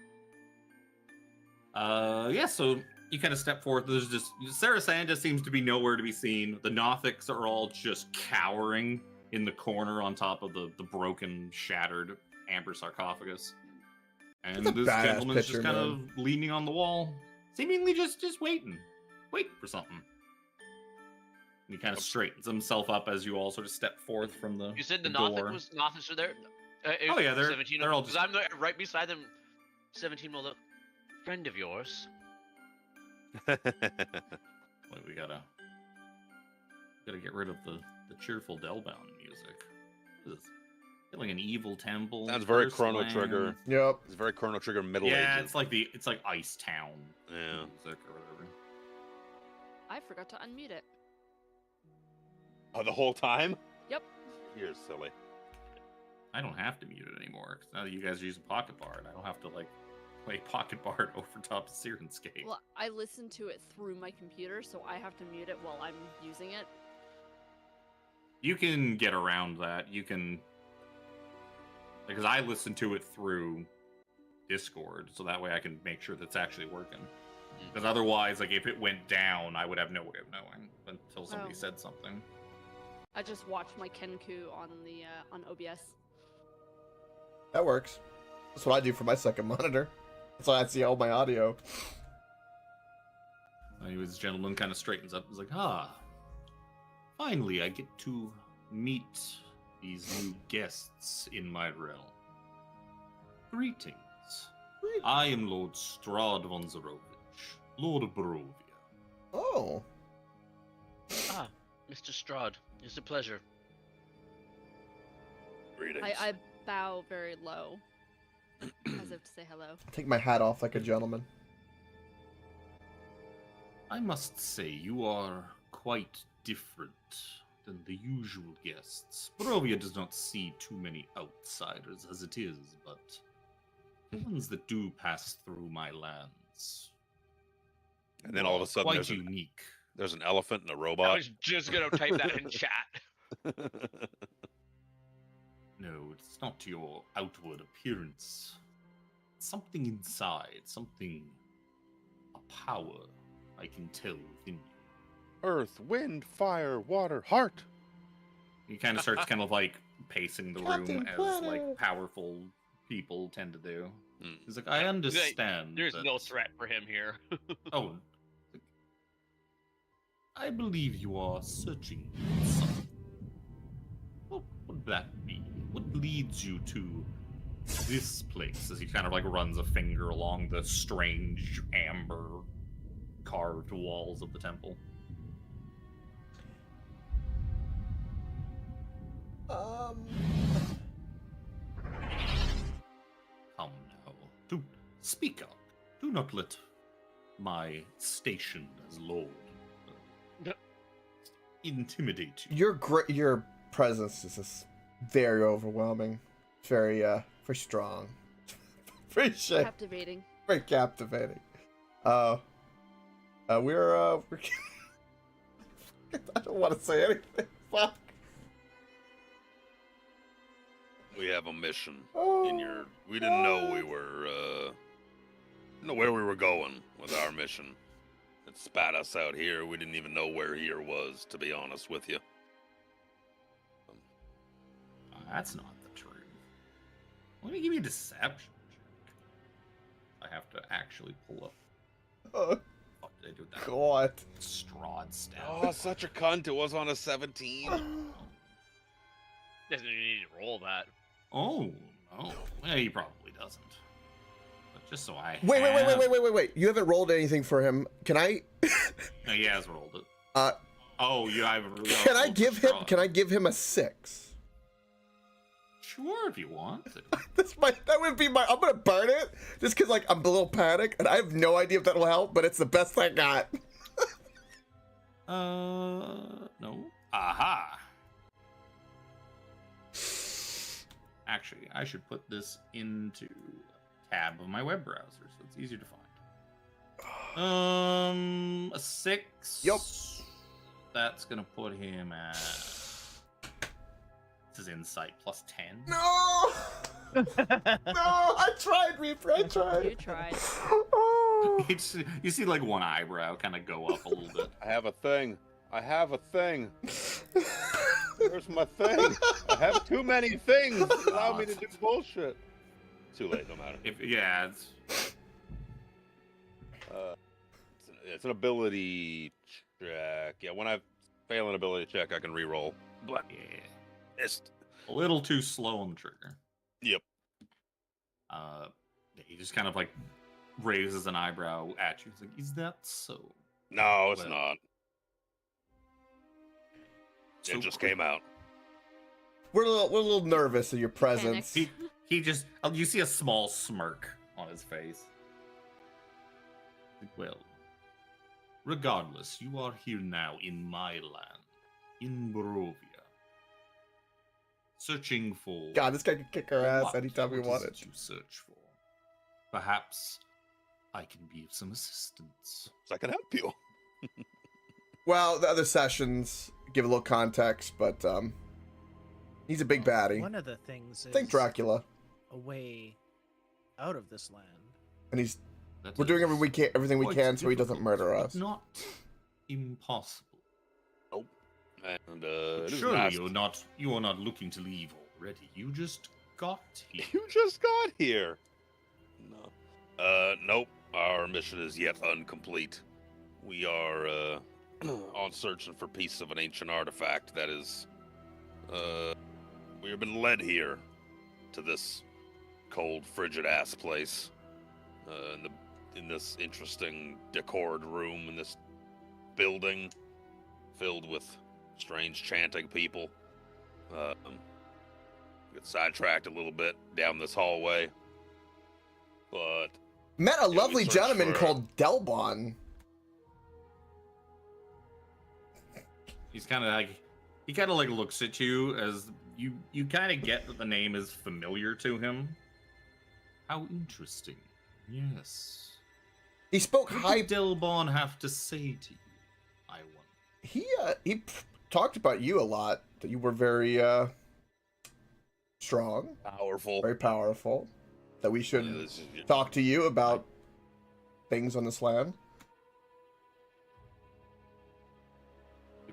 Yeah, so you kind of step forth. There's just Sarasanda seems to be nowhere to be seen. The Nothics are all just cowering in the corner on top of the broken, shattered amber sarcophagus. And That's a this badass gentleman's picture, just kind of leaning on the wall, seemingly just waiting for something. And he kind of straightens himself up as you all sort of step forth from the You said the door. Nothics are there? Oh, yeah, they're 17 all because just- I'm right beside them. 17 will look. Friend of yours. Wait, we gotta get rid of the cheerful Delbound music. What is this? Like an evil temple. Sounds very cursed Chrono land. Trigger. Yep. It's very Chrono Trigger Middle Yeah, Ages. it's like Ice Town Yeah. music or whatever. I forgot to unmute it. Oh, the whole time? Yep. You're silly. I don't have to mute it anymore because now that you guys are using Pocket Bard, I don't have to like play Pocket Bard over top of Sirenscape. Well, I listen to it through my computer, so I have to mute it while I'm using it. You can get around that. You can, because I listen to it through Discord, so that way I can make sure that's actually working. Because otherwise, like if it went down, I would have no way of knowing until somebody Oh. said something. I just watched my Kenku on the on OBS. That works. That's what I do for my second monitor. That's why I see all my audio. Anyways, this gentleman kind of straightens up. He's like, finally I get to meet these new guests in my realm. Greetings. I am Lord Strahd von Zarovich, Lord of Barovia. Oh. Ah, Mr. Strahd, it's a pleasure. Greetings. I bow very low, as if to say hello. Take my hat off like a gentleman. I must say, you are quite different than the usual guests. Barovia does not see too many outsiders as it is, but the ones that do pass through my lands. And then all of a sudden quite unique. there's an elephant and a I robot. was just gonna type that in chat. No, it's not your outward appearance. It's something inside, a power I can tell within you. Earth, wind, fire, water, heart. He kind of starts kind of like pacing the Captain room as Planet. like powerful people tend to do. Hmm. He's like, I understand. There's that... no threat for him here. Oh. I believe you are searching for something. What would that be? What leads you to this place? As he kind of like runs a finger along the strange amber carved walls of the temple. Come now. Do speak up. Do not let my station as Lord intimidate you. Your presence is just very overwhelming. It's very very strong. Appreciate. Captivating. Very captivating. We're I don't want to say anything. Fuck. We have a mission Oh, in your. We didn't know we were. Didn't know where we were going with our mission. It spat us out here. We didn't even know where here was, to be honest with you. That's not the truth. Let me give you a deception check. I have to actually pull up. Oh, What did I do with that? God. Strahd stat. Oh, such a cunt! It was on a 17. Doesn't even need to roll that. Oh, no. Well, he probably doesn't. But just so I Wait. You haven't rolled anything for him. Can I? No, he has rolled it. Uh, Oh, you haven't really can I rolled give for him? Strahd. Can I give him a 6? Sure, if you want to. That would be my. I'm gonna burn it just because like I'm a little panicked and I have no idea if that'll help, but it's the best I got. No. Aha. Actually, I should put this into a tab of my web browser so it's easier to find. A 6. Yup. That's gonna put him at. This is insight plus 10. No. No, I tried, Reaper. I You tried. tried. Oh. It's, you see like one eyebrow kind of go up a little bit. I have a thing. I have a thing. Where's my thing? I have too many things. Allow me to do bullshit. Too late, no matter. It's an ability check. Yeah, when I fail an ability check, I can reroll. But Yeah. it's A little too slow on the trigger. Yep. He just kind of like raises an eyebrow at you. He's like, "Is that so?" No, it's Well, not. So It just quick. came out. We're a little nervous of your presence. Panicked. He just you see a small smirk on his face. Well, regardless, you are here now in my land, in Barovia, searching for. God, this guy could kick our ass what? anytime we What is wanted. it you search for? Perhaps I can be of some assistance. So I can help you. Well, the other sessions give a little context, but he's a big baddie. One of the things is Think Dracula, a way out of this land. and he's That we're doing is everything we quite can so he doesn't difficult, murder but us. Not impossible. And But it is surely nice- you are not looking to leave already. You just got here. You just got here. No. Nope. Our mission is yet incomplete. We are on searching for pieces of an ancient artifact that is. We have been led here to this cold, frigid ass place. In this interesting decored room in this building filled with strange chanting people. Get sidetracked a little bit down this hallway. But Met a we lovely searched gentleman for- called Delbon. He's kind of like he kind of like looks at you as you kind of get that the name is familiar to him. How interesting. Yes. He spoke What high. did Delbon have to say to you? I wonder. He talked about you a lot. That you were very strong, powerful. very powerful. That we should Yeah, this is- talk to you about things on this land.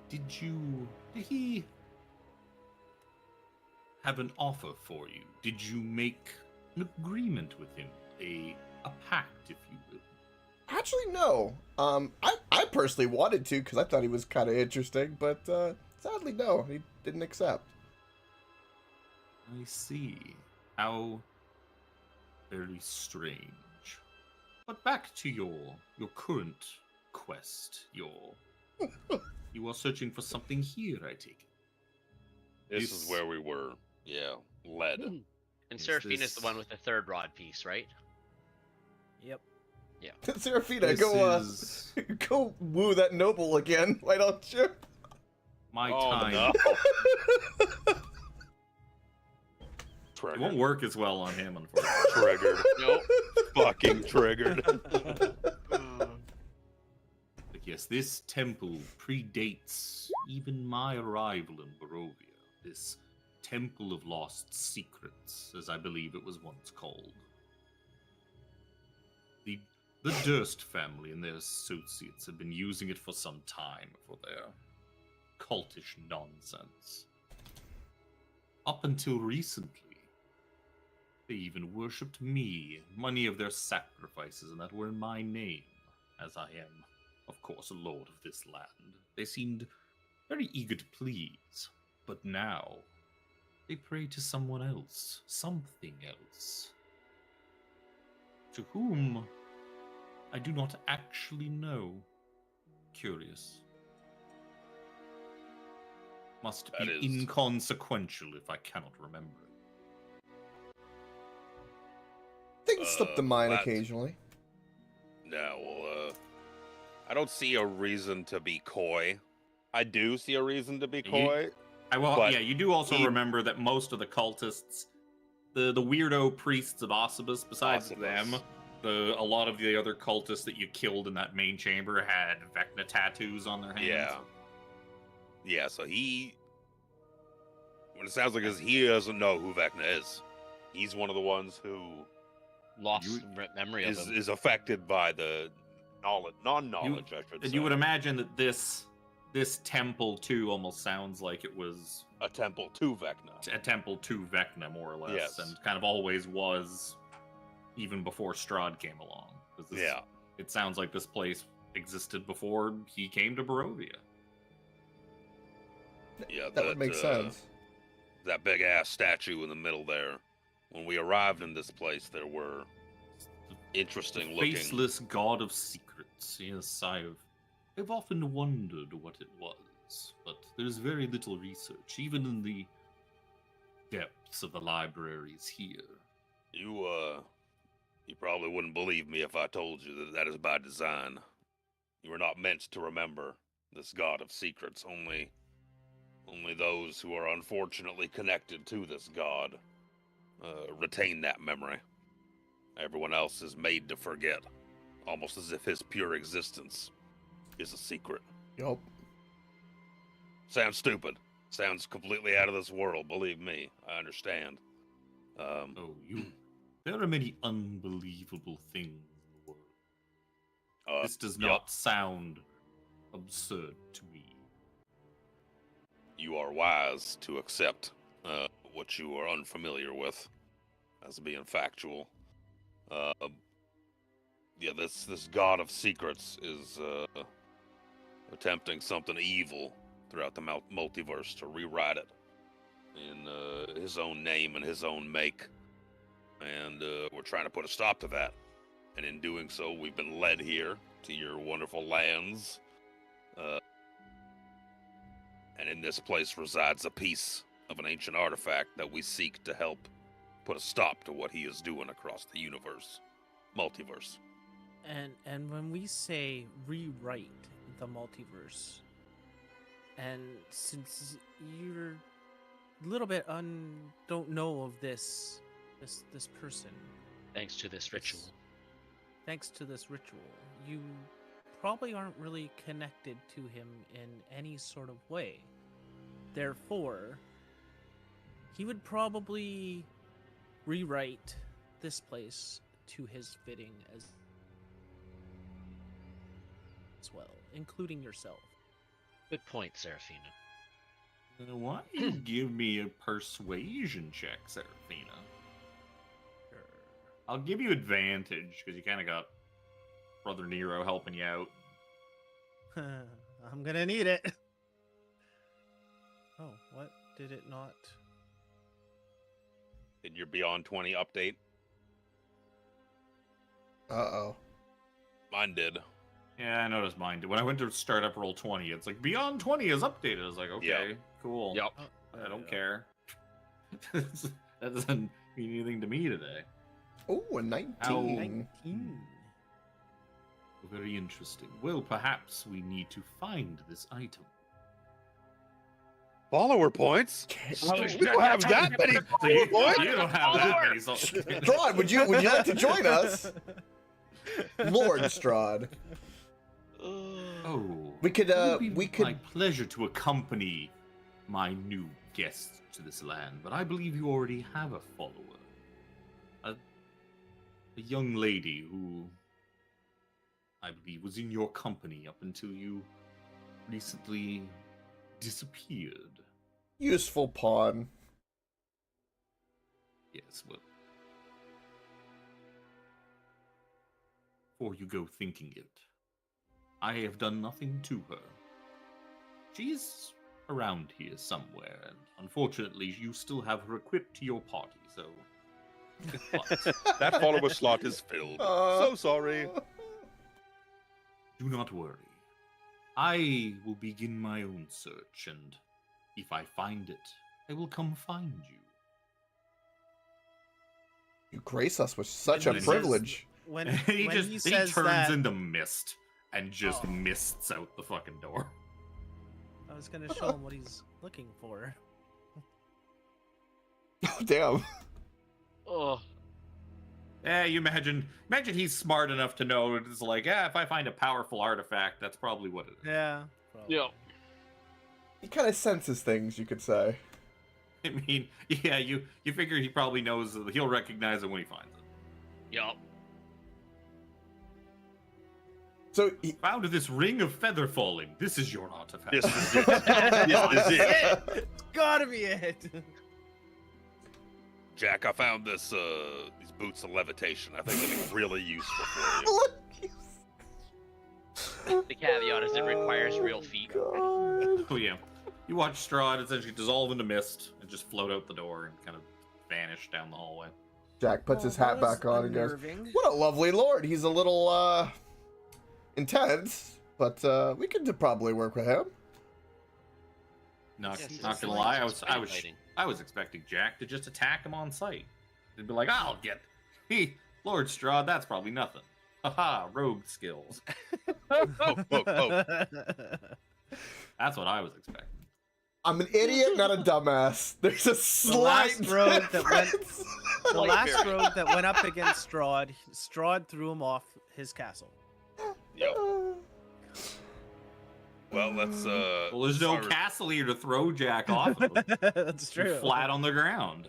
Did he have an offer for you? Did you make an agreement with him? A pact, if you will. Actually, no. I personally wanted to because I thought he was kind of interesting, but sadly, no, he didn't accept. I see. How very strange. But back to your current quest. You are searching for something here, I take it. This This- is where we were. Yeah, led. And Is Seraphina's this- the one with the third rod piece, right? Yep. Seraphina, This go is go woo that noble again. Why don't you? my Oh, time. no. It Triggered. won't work as well on him, unfortunately. Triggered. Nope. Fucking triggered. But yes, this temple predates even my arrival in Barovia. This Temple of Lost Secrets, as I believe it was once called. The Durst family and their associates have been using it for some time for their cultish nonsense. Up until recently, they even worshipped me, many of their sacrifices, and that were in my name, as I am, of course, a lord of this land. They seemed very eager to please, but now they pray to someone else, something else. To whom I do not actually know. Curious. Must That be is- inconsequential if I cannot remember it. Things slip the mind that- occasionally. No, well, I don't see a reason to be coy. I do see a reason to be You- coy. Yeah, you do also he- remember that most of the cultists, the weirdo priests of Osibus, besides Osibus. them, a lot of the other cultists that you killed in that main chamber had Vecna tattoos on their hands. Yeah. Yeah, so what it sounds like is he doesn't know who Vecna is. He's one of the ones who Lost You- memory of him. is affected by the non-knowledge, I should And say. you would imagine that this temple too almost sounds like it was a temple to Vecna. a temple to Vecna, more or less, Yes. and kind of always was, even before Strahd came along. 'Cause this- Yeah. It sounds like this place existed before he came to Barovia. Yeah, That would make sense. That big ass statue in the middle there. When we arrived in this place, there were interesting looking. Faceless god of secrets. Yes, I've often wondered what it was, but there's very little research, even in the depths of the libraries here. You probably wouldn't believe me if I told you that is by design. You are not meant to remember this god of secrets. Only those who are unfortunately connected to this god retain that memory. Everyone else is made to forget, almost as if his pure existence is a secret. Yup. Sounds stupid. Sounds completely out of this world, believe me. I understand. There are many unbelievable things in the world. This does yep. not sound absurd to me. You are wise to accept what you are unfamiliar with as being factual. This god of secrets is attempting something evil throughout the multiverse to rewrite it in his own name and his own make. And we're trying to put a stop to that. And in doing so, we've been led here to your wonderful lands. And in this place resides a piece of an ancient artifact that we seek to help put a stop to what he is doing across the universe. Multiverse. And when we say rewrite the multiverse, and since you're a little bit don't know of this person, Thanks to this ritual. thanks to this ritual, you probably aren't really connected to him in any sort of way. Therefore, he would probably rewrite this place to his fitting as well, including yourself. Good point, Seraphina. Why don't you give me a persuasion check, Seraphina? Sure. I'll give you advantage, because you kind of got Brother Nero helping you out. I'm gonna need it. Oh, what? Did it not? Did your Beyond 20 update? Uh-oh. Mine did. Yeah, I noticed mine did. When I went to start up roll 20, it's like Beyond 20 is updated. I was like, okay, cool. Yep. I don't care. That doesn't mean anything to me today. Oh, a 19. Ow. 19. Very interesting. Well, perhaps we need to find this item. Follower points? Oh, You don't have that many follower points? You don't have that many. So... Strahd, would you like to join us? Lord Strahd. Oh, We could, it would be we could... my pleasure to accompany my new guest to this land, but I believe you already have a follower. A young lady who I believe was in your company up until you recently disappeared. Useful pawn. Yes, well. Before you go thinking it, I have done nothing to her. She's around here somewhere, and unfortunately, you still have her equipped to your party, so. But That follower slot is filled. So sorry. do not worry. I will begin my own search, and if I find it, I will come find you. You grace us with such a And he privilege. When he when just he he says turns that, into mist and just Oh. mists out the fucking door. I was gonna show him what he's looking for. Oh, damn. Oh, Yeah, you imagine he's smart enough to know it's like, yeah, if I find a powerful artifact, that's probably what it is. Yeah. probably. yeah. He kind of senses things, you could say. I mean, yeah, you figure he probably knows that he'll recognize it when he finds it. Yup. So, he, Found this ring of feather falling. This is your artifact. This is it. This is it. It's gotta be it. Jack, I found these boots of levitation. I think they'll be really useful for you. look. The caveat is it requires real feet. God. Oh yeah. You watch Strahd essentially dissolve into mist and just float out the door and kind of vanish down the hallway. Jack puts his hat back on and goes, unnerving. "What a lovely lord. He's a little intense, but we could probably work with him." Not, Yes, not it's gonna like lie, it's fighting. I was expecting Jack to just attack him on sight. They'd be like, "I'll get he, Lord Strahd. That's probably nothing. Haha, rogue skills." Oh. That's what I was expecting. I'm an idiot, not a dumbass. There's a slight last rogue that went- difference. The last rogue that went up against Strahd threw him off his castle. Yep. Well, let's Well, there's no Cyrus- castle here to throw Jack off of. That's You're true. flat on the ground.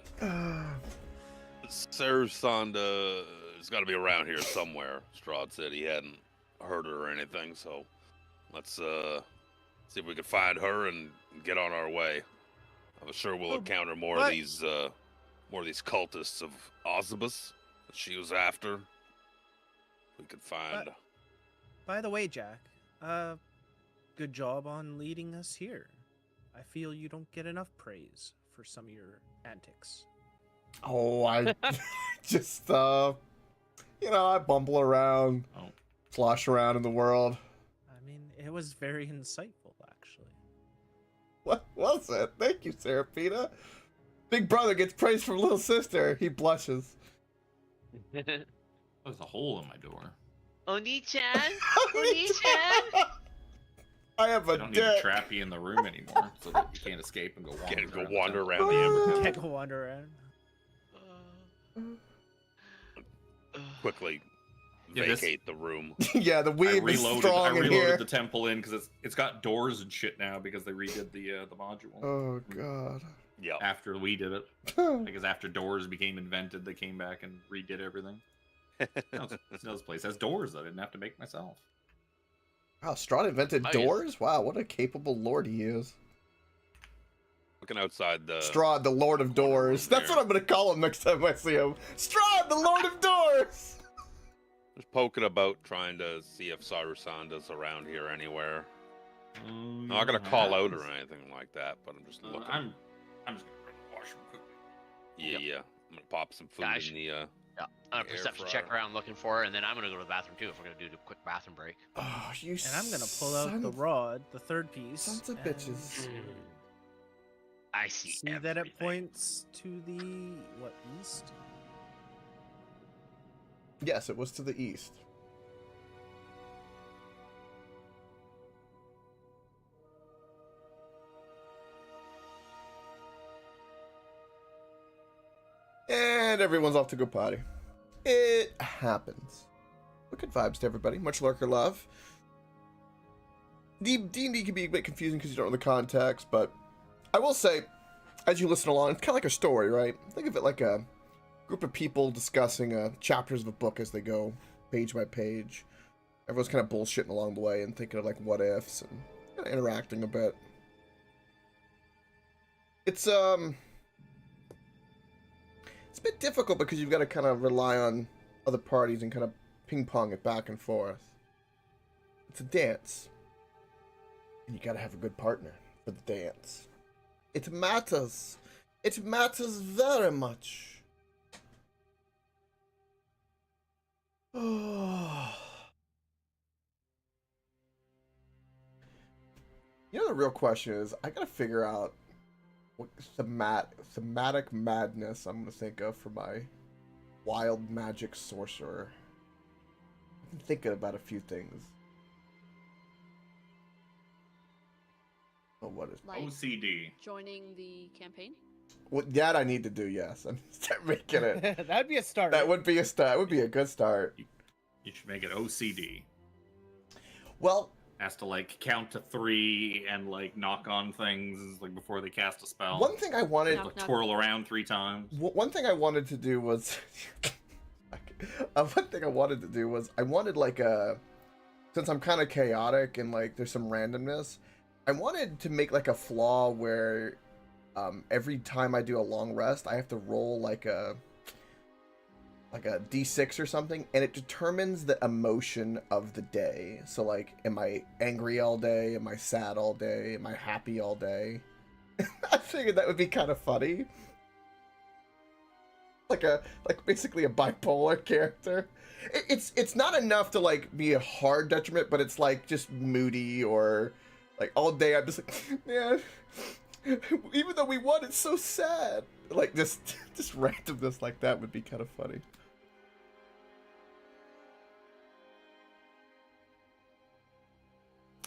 Sarasanda has got to be around here somewhere. Strahd said he hadn't heard her or anything, so let's see if we can find her and get on our way. I'm sure we'll Oh, encounter more what? of these cultists of Ozibus that she was after. We could find. By the way, Jack, good job on leading us here. I feel you don't get enough praise for some of your antics. Oh, I just, I bumble around, Oh. slosh around in the world. I mean, it was very insightful, actually. What was it? Thank you, Serafina. Big brother gets praise from little sister. He blushes. There's a hole in my door. Oni-chan? Oni-chan? I have I a don't need to dick. trap you in the room anymore, so that you can't escape and go wander. Can't go around the wander temple. around the Amber Temple. Can't go wander around. Quickly Yeah, this- vacate the room. Yeah, the I weeb is strong in here. reloaded the temple in because it's got doors and shit now because they redid the module. Oh, God. Yep. After we did it, because after doors became invented, they came back and redid everything. No, this place has doors that I didn't have to make myself. Wow, Strahd invented Nice. doors? Wow, what a capable lord he is. Looking outside the. Strahd, the Lord of Doors. That's what I'm going to call him next time I see him. Strahd, the Lord of Doors! Just poking about, trying to see if Sarusanda's around here anywhere. I'm not gonna call out or anything like that, but I'm just looking. I'm just gonna run the washroom quickly. Yeah. I'm gonna pop some food Gosh. in the. Yeah, I'm Air gonna perception check fryer. around looking for her, and then I'm gonna go to the bathroom too if we're gonna do a quick bathroom break. Oh, you And I'm gonna pull out the rod, the third piece. Sons of and bitches. I see. See that it everything. points to the east? Yes, it was to the east. And everyone's off to go potty. It happens. What good vibes to everybody. Much lurker love. D&D can be a bit confusing because you don't know the context, but I will say, as you listen along, it's kind of like a story, right? Think of it like a group of people discussing chapters of a book as they go, page by page. Everyone's kind of bullshitting along the way and thinking of like what ifs and kind of interacting a bit. It's a bit difficult because you've got to kind of rely on other parties and kind of ping pong it back and forth. It's a dance. And you got to have a good partner for the dance. It matters. It matters very much. Oh. You know, the real question is, I gotta figure out what thematic madness I'm gonna think of for my wild magic sorcerer. I've been thinking about a few things. Oh, what is Like OCD. joining the campaign. what that I need to do? Yes, I need to start making it. That'd be a start. That would be a start. That would be a good start. You should make it OCD. Well, Has to like count to 3 and like knock on things like before they cast a spell. one thing I wanted. No. Like, twirl around 3 times. One thing I wanted to do was, one thing I wanted to do was I wanted like a, since I'm kind of chaotic and like there's some randomness, I wanted to make like a flaw where, every time I do a long rest, I have to roll like a d6 or something, and it determines the emotion of the day. So like, am I angry all day? Am I sad all day? Am I happy all day? I figured that would be kind of funny. like basically a bipolar character. It's not enough to like be a hard detriment, but it's like just moody or like all day I'm just like, yeah, even though we won, it's so sad. Like just randomness like that would be kind of funny.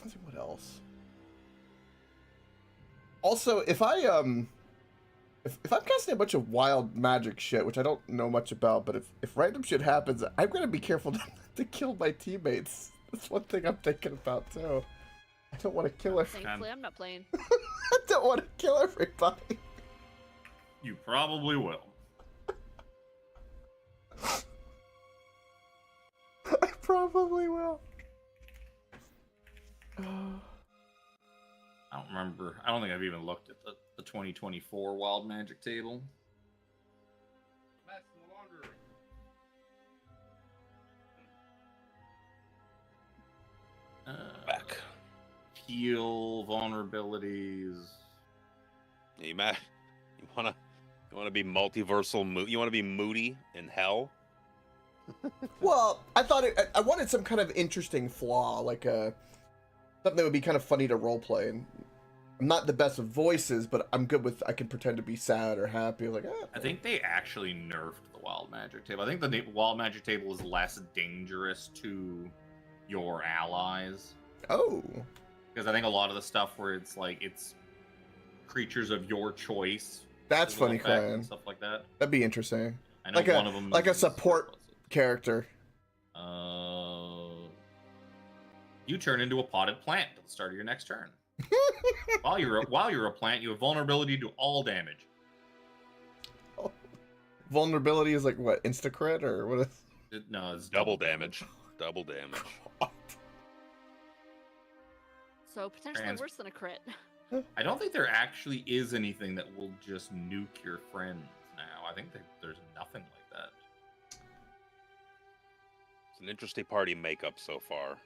Let's see what else. Also, if I'm casting a bunch of wild magic shit, which I don't know much about, but if random shit happens, I'm gonna be careful not to kill my teammates. That's one thing I'm thinking about too. I don't want to kill everybody. Thankfully, I'm not playing. I don't want to kill everybody. You probably will. I probably will. I don't remember. I don't think I've even looked at the 2024 Wild Magic table. Back. Heal, vulnerabilities. You wanna be multiversal? You wanna be moody in hell? Well, I thought I wanted some kind of interesting flaw, like something that would be kind of funny to roleplay. And I'm not the best with voices, but I'm good with. I can pretend to be sad or happy. Like, I think they actually nerfed the Wild Magic table. I think the Wild Magic table is less dangerous to your allies. oh, Because I think a lot of the stuff where it's like it's creatures of your choice. that's will funny, affect Cran. and stuff like that. That'd be interesting. I know Like one of them a is- support character. You turn into a potted plant at the start of your next turn. while you're a plant, you have vulnerability to all damage. Vulnerability is like what, insta crit or what is? No, it's Double damage. Double damage. So potentially Trans- worse than a crit. I don't think there actually is anything that will just nuke your friends now. I think that there's nothing like that. It's an interesting party makeup so far.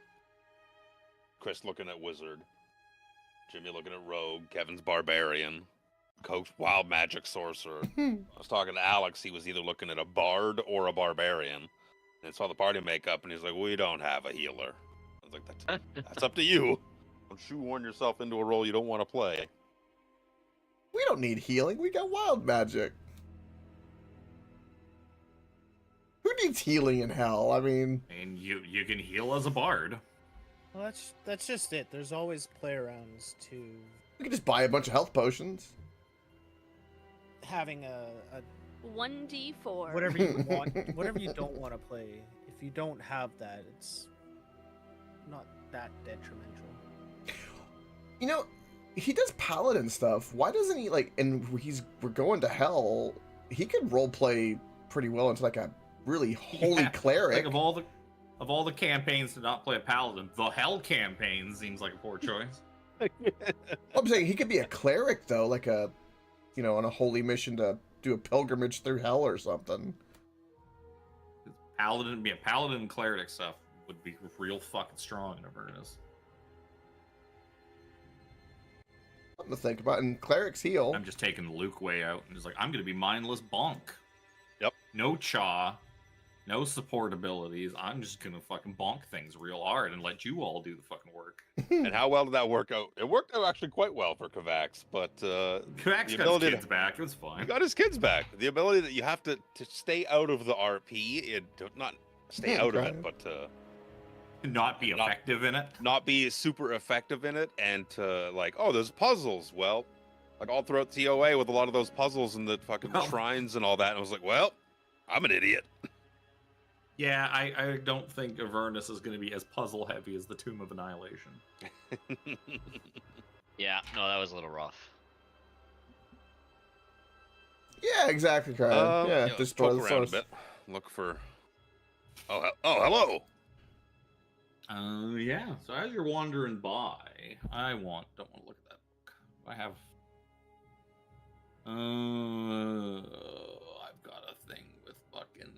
Chris looking at Wizard. Jimmy looking at Rogue. Kevin's Barbarian. Coach Wild Magic Sorcerer. I was talking to Alex. He was either looking at a Bard or a Barbarian. And saw the party makeup and he's like, we don't have a healer. I was like, that's up to you. Don't shoehorn yourself into a role you don't want to play. We don't need healing. We got wild magic. Who needs healing in hell? I mean, And you can heal as a bard. Well, that's just it. There's always play arounds to we can just buy a bunch of health potions. having a 1d4. whatever you want, whatever you don't want to play. If you don't have that, it's not that detrimental. You know, he does paladin stuff. Why doesn't he like? And we're going to hell. He could roleplay pretty well into like a really holy Yeah, cleric. Like of all the campaigns to not play a paladin, the hell campaign seems like a poor choice. I'm saying he could be a cleric though, like a, you know, on a holy mission to do a pilgrimage through hell or something. Paladin and cleric stuff would be real fucking strong in Avernus. Something to think about. And clerics heal. I'm just taking the Luke way out and just like, I'm gonna be mindless bonk. Yep. No cha, no support abilities. I'm just gonna fucking bonk things real hard and let you all do the fucking work. And how well did that work out? It worked out actually quite well for Kovacs, but Kovacs the got ability his to- kids back. It was he fine. got his kids back. The ability that you have to stay out of the RP, not stay out of it, but Not be Not- effective in it. not be super effective in it, and to like, oh, there's puzzles. Well, like all throughout TOA with a lot of those puzzles and the fucking Well- shrines and all that, and I was like, well, I'm an idiot. Yeah, I don't think Avernus is going to be as puzzle heavy as the Tomb of Annihilation. Yeah, no, that was a little rough. Yeah, exactly, Crowd. yeah, let's destroy poke the around source. a bit. Look for. Oh, hello. Yeah. So as you're wandering by, don't want to look at that book. I have. I've got a thing with fucking.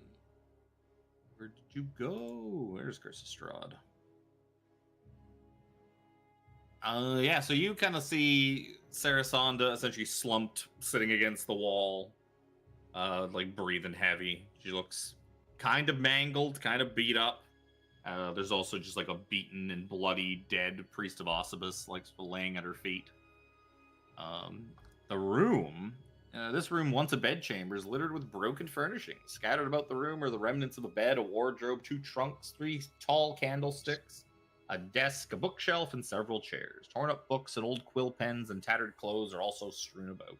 Where did you go? Where's Chris Estrad? Yeah. So you kind of see Sarasanda essentially slumped, sitting against the wall, like breathing heavy. She looks kind of mangled, kind of beat up. There's also just like a beaten and bloody dead priest of Osibus, like laying at her feet. The room, this room, once a bedchamber, is littered with broken furnishings. Scattered about the room are the remnants of a bed, a wardrobe, 2 trunks, 3 tall candlesticks, a desk, a bookshelf, and several chairs. Torn up books and old quill pens and tattered clothes are also strewn about.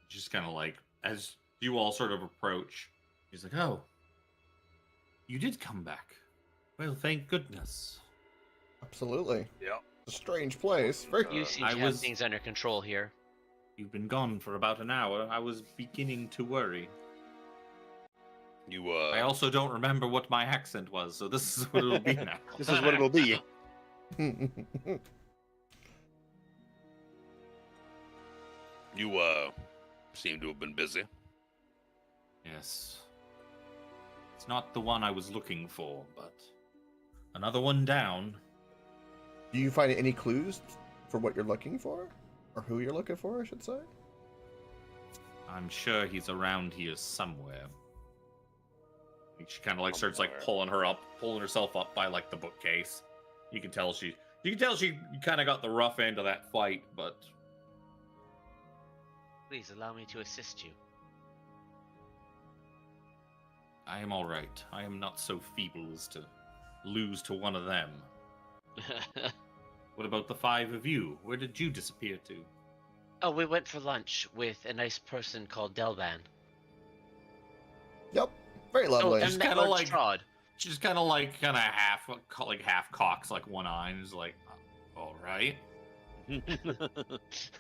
Just kind of like, as you all sort of approach, he's like, "Oh, you did come back. Well, thank goodness." Absolutely. Yeah. It's a strange place. Very. You seem I to have was- things under control here. You've been gone for about an hour. I was beginning to worry. You I also don't remember what my accent was, so this is what it'll be now. this is what it'll be. You seem to have been busy. Yes. It's not the one I was looking for, but another one down. Do you find any clues for what you're looking for? Or who you're looking for, I should say? I'm sure he's around here somewhere. She kind of like starts like Somewhere. pulling herself up by like the bookcase. You can tell she kind of got the rough end of that fight, but Please allow me to assist you. I am all right. I am not so feeble as to lose to one of them. What about the 5 of you? Where did you disappear to? Oh, we went for lunch with a nice person called Delvan. Yep. Very lovely. Just and kinda Lord like- Strahd. She just kind of half cocks like one eye and is like, "All right."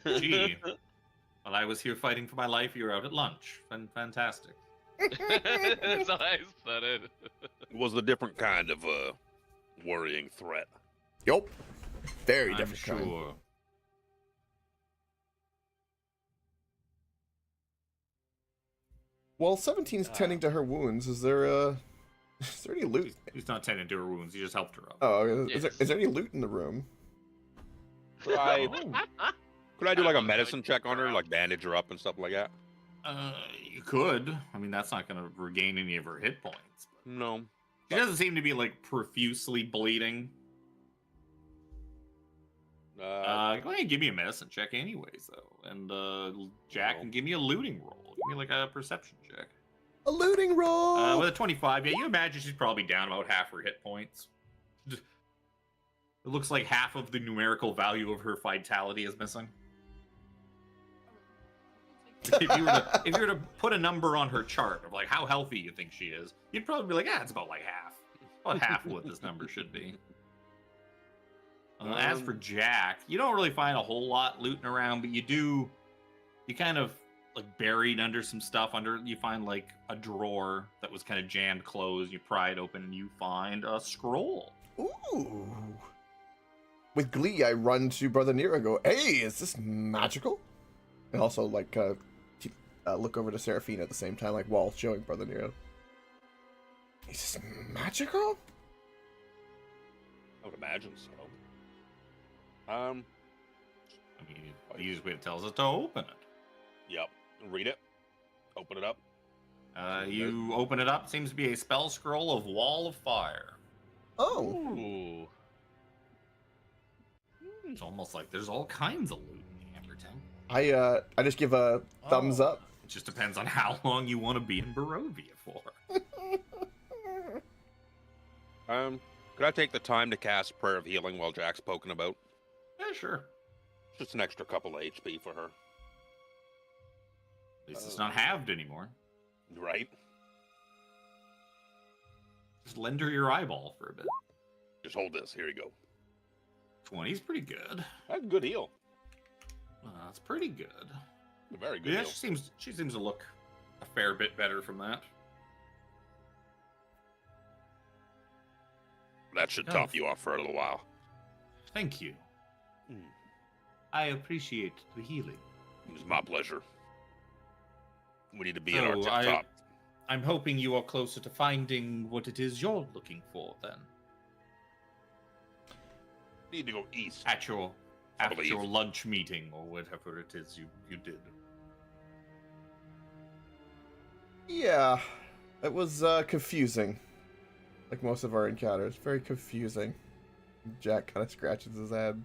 Gee. While I was here fighting for my life, you were out at lunch. Fantastic. That's how I said it. It was a different kind of worrying threat. Yup. Very I'm different kind. sure. Well, 17's tending to her wounds. Is there any loot? He's not tending to her wounds. He just helped her up. Oh, Yes. is there any loot in the room? Could I, Oh. could I do like a I don't know, medicine I'd check on her, around. like bandage her up and stuff like that? You could. I mean, that's not going to regain any of her hit points. No. She doesn't seem to be like profusely bleeding. Go ahead and give me a medicine check, anyways, though. And Jack can give me a looting roll. Give me like a perception check. A looting roll. With a 25, yeah, you imagine she's probably down about half her hit points. It looks like half of the numerical value of her vitality is missing. If you were to put a number on her chart of like how healthy you think she is, you'd probably be like, it's about like half. About half of what this number should be. As for Jack, you don't really find a whole lot looting around, but you kind of like buried under some stuff. You find like a drawer that was kind of jammed closed. You pry it open and you find a scroll. Ooh. With glee, I run to Brother Nero and go, "Hey, is this magical?" And also like look over to Seraphina at the same time, like while showing Brother Nero. Is this magical? I would imagine so. I mean, the easiest way to tell us is to open it. Yep. Read it. Open it up. You open it up. Seems to be a spell scroll of Wall of Fire. Oh. Ooh. It's almost like there's all kinds of loot in the Amber Temple. I just give a thumbs up. It just depends on how long you want to be in Barovia for. Could I take the time to cast Prayer of Healing while Jack's poking about? Yeah, sure. Just an extra couple of HP for her. At least it's not halved anymore. Right? Just lend her your eyeball for a bit. Just hold this. Here you go. 20's pretty good. That's a good heal. That's pretty good. A very good Yeah, heal. she seems to look a fair bit better from that. That should Oh. top you off for a little while. Thank you. Hmm. I appreciate the healing. It's my pleasure. We need to be at our So tip I- top. I'm hoping you are closer to finding what it is you're looking for then. Need to go east. At your after believe. your lunch meeting or whatever it is you did. Yeah, it was confusing. Like most of our encounters, very confusing. Jack kind of scratches his head.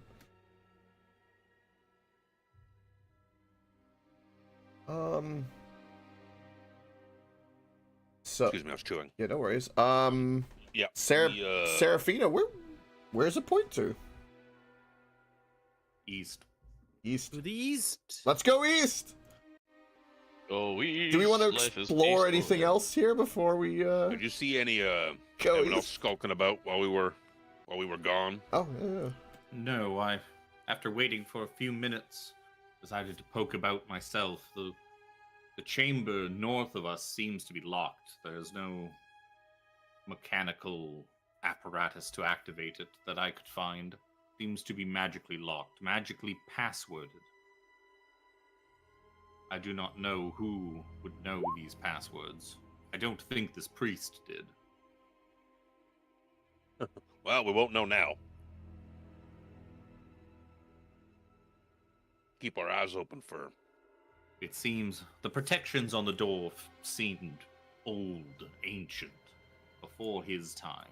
So Excuse me, I was chewing. yeah, no worries. Yeah. Serafina, where's it point to? East. East. To the east. Let's go east. Oh, Do we want to explore anything else here before we Did you see any go anyone else east? skulking about while we were gone? Oh yeah. No, after waiting for a few minutes, decided to poke about myself. The chamber north of us seems to be locked. There's no mechanical apparatus to activate it that I could find. Seems to be magically locked, magically passworded. I do not know who would know these passwords. I don't think this priest did. Well, we won't know now. Keep our eyes open for. It seems the protections on the door seemed old, ancient, before his time.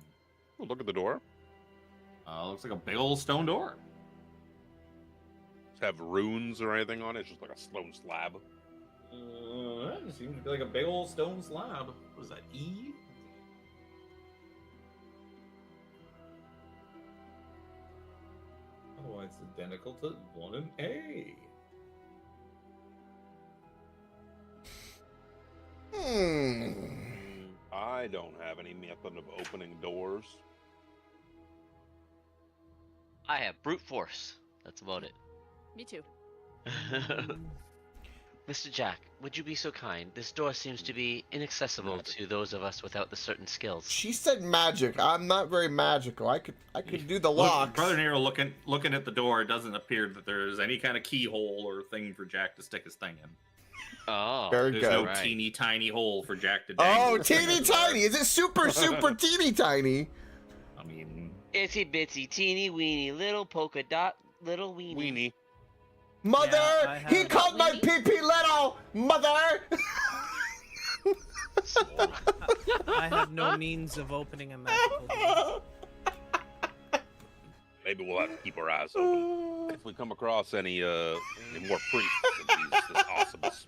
Oh, look at the door. Looks like a big old stone door. Does it have runes or anything on it? It's just like a stone slab. It seems to be like a big old stone slab. What is that, E? Oh, it's identical to one in A. I don't have any method of opening doors. I have brute force. That's about it. Me too. Mr. Jack, would you be so kind? This door seems to be inaccessible to those of us without the certain skills. She said magic. I'm not very magical. I could do the locks. Brother Nero looking at the door, it doesn't appear that there's any kind of keyhole or thing for Jack to stick his thing in. Oh, Very There's good. no Right. teeny tiny hole for Jack to dangle. Oh, his thing teeny in the door. tiny. Is it super teeny tiny? I mean, itsy bitsy teeny weeny little polka dot little weenie. Weenie. Mother, Yeah, I he have- called my pee-pee little. Mother. I have no means of opening a magical door. Maybe we'll have to keep our eyes open. If we come across any more priests of this Osibus,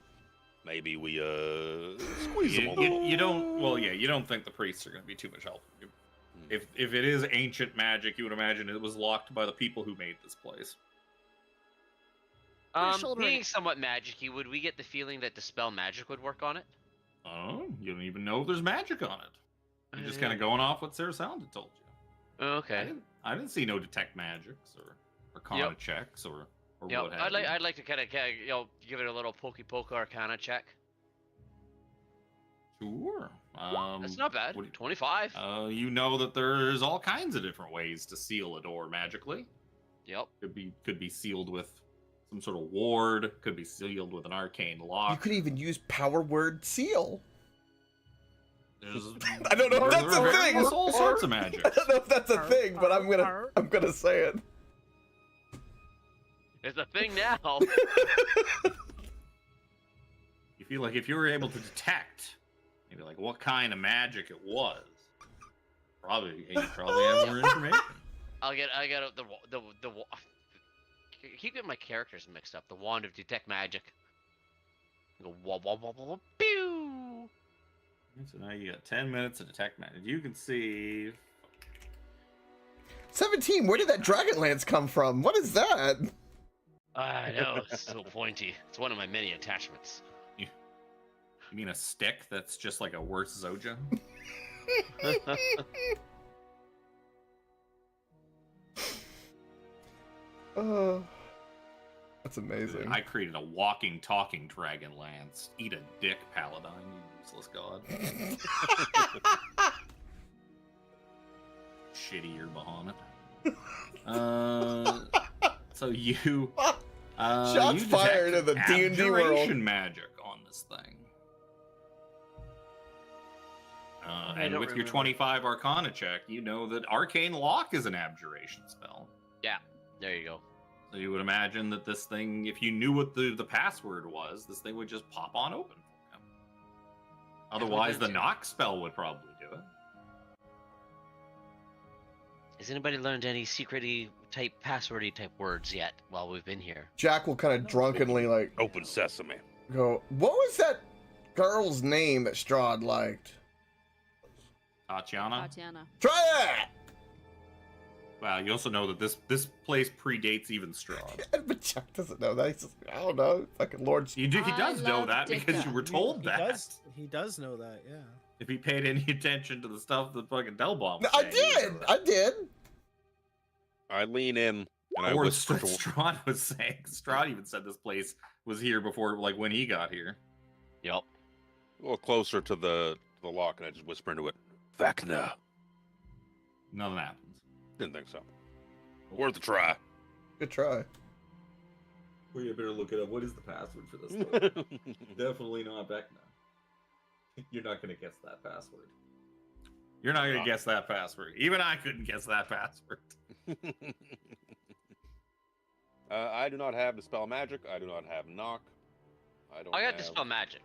maybe we squeeze them a little. you don't think the priests are going to be too much help. If it is ancient magic, you would imagine it was locked by the people who made this place. Shoulder Being it. somewhat magic-y, would we get the feeling that Dispel Magic would work on it? Oh, you don't even know there's magic on it. You're just kind of going off what Sarah Sound told you. Okay. I didn't see no detect magics or Arcana checks or Yep. what have you. I'd like to kind of give it a little pokey poke Arcana check. Sure. That's not bad. what do you- 25. You know that there's all kinds of different ways to seal a door magically. Yep. Could be sealed with some sort of ward. Could be sealed with an arcane You lock. could even use power word seal. There's, I don't know if that's a thing. There's all sorts of magic. I don't know if that's a thing, but I'm gonna say it. It's a thing now. You feel like if you were able to detect, maybe like what kind of magic it was, you probably have more information. I get the I keep getting my characters mixed up. The wand of detect magic. Go wah wah wah wah wah pew. So now you got 10 minutes to detect magic. You can see 17. Where did that dragon lance come from? What is that? I know it's so pointy. It's one of my many attachments. You mean a stick that's just like a worse Zoja? That's amazing. I created a walking, talking dragon lance. Eat a dick, paladin, you useless god. Shitty your Bahamut. So you. Shots you fired in the detect D&D world. abjuration magic on this thing. I And don't with your remember. 25 Arcana check, you know that Arcane Lock is an abjuration spell. Yeah, there you go. So you would imagine that this thing, if you knew what the password was, this thing would just pop on open. Otherwise, the knock spell would probably do it. Has anybody learned any secrety type, passwordy type words yet while we've been here? Jack will kind of drunkenly like Open sesame. go, "What was that girl's name that Strahd liked? Tatiana? Tatiana. Try that!" Well, you also know that this place predates even Strahd. But Jack doesn't know that. He's just, I don't know, fucking Lord. He I does know love that because you were told he that. He does know that, yeah. If he paid any attention to the stuff that fucking Delbomb No, was I saying, he did. would know I did. I lean in and I Or whisper to Strahd was saying. Strahd even said this place was here before, like when he got here. Yep. a little closer to the lock, and I just whisper into it, Vecna. Nothing happens. Didn't think so. Worth a try. Good try. Well, you better look it up. What is the password for this? Definitely not Vecna. You're not gonna guess that password. You're not gonna guess that password. Even I couldn't guess that password. I do not have Dispel Magic. I do not have Knock. I don't I got have... Dispel Magic.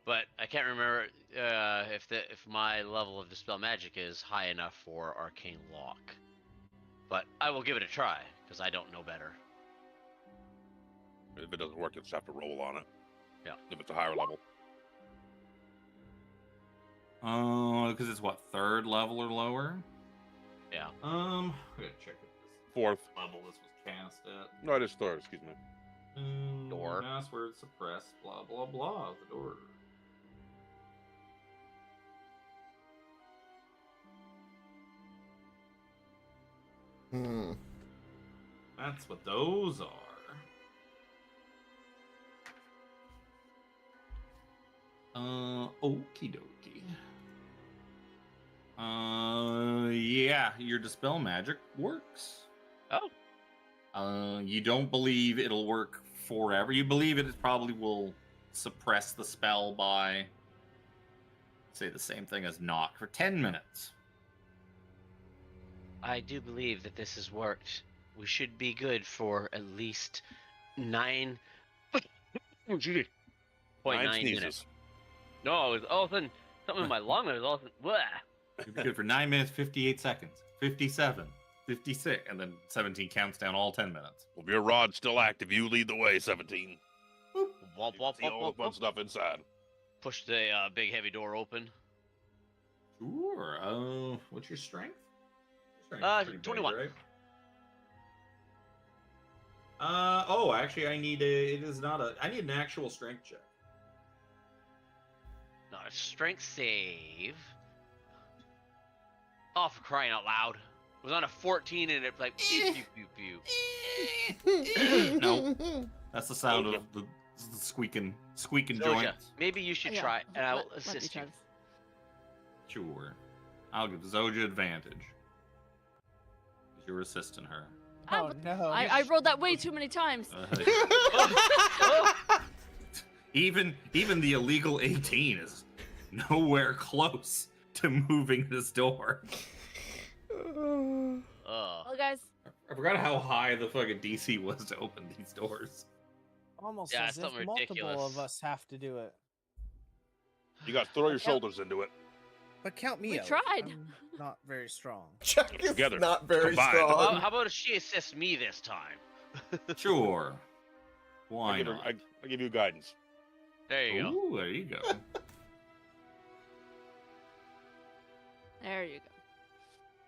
But I can't remember if my level of Dispel Magic is high enough for Arcane Lock. But I will give it a try, because I don't know better. If it doesn't work, you'll just have to roll on it. Yeah. If it's a higher level. Because it's what, 3rd level or lower? Yeah. I gotta check if this 4th. level this was cast at. No, it is 3rd, excuse me. Door. Password suppressed, blah blah blah. The door. That's what those are. Okie dokie. Yeah, your Dispel Magic works. Oh. You don't believe it'll work forever. You believe it probably will suppress the spell by, say, the same thing as Knock for 10 minutes. I do believe that this has worked. We should be good for at least 9. Oh, gee. 0.9 sneezes. minutes. No, it was all of a sudden something in my lung. It was all of a sudden, blah. You'd be good for 9 minutes, 58 seconds, 57, 56, and then 17 counts down all 10 minutes. Well, if your rod's still active, you lead the way, 17. Womp, You womp, can see womp, all womp, the fun womp. stuff inside. Push the big heavy door open. Sure. What's your strength? Your strength's pretty big, 21. right? Actually, I need I need an actual strength check. Not a strength save. Oh, for crying out loud. It was on a 14 and it's like pew pew pew pew. No. That's the sound of the squeaking Zoja, joints. maybe you should Yeah, try, and I will let me assist try you. this. Sure. I'll give Zoja advantage. Because you're assisting her. Oh, no. I rolled that way too many times. Even the illegal 18 is nowhere close to moving this door. Ugh. Well, guys, I forgot how high the fucking DC was to open these doors. Almost Yeah, as it's if something multiple ridiculous. of us have to do it. You guys throw your shoulders into it. But count me We out. tried. I'm not very strong. Jack is Together. not very Combined. strong. How about if she assists me this time? Sure. Why I give, her, not? I give you guidance. There you go. Ooh, there you go. there you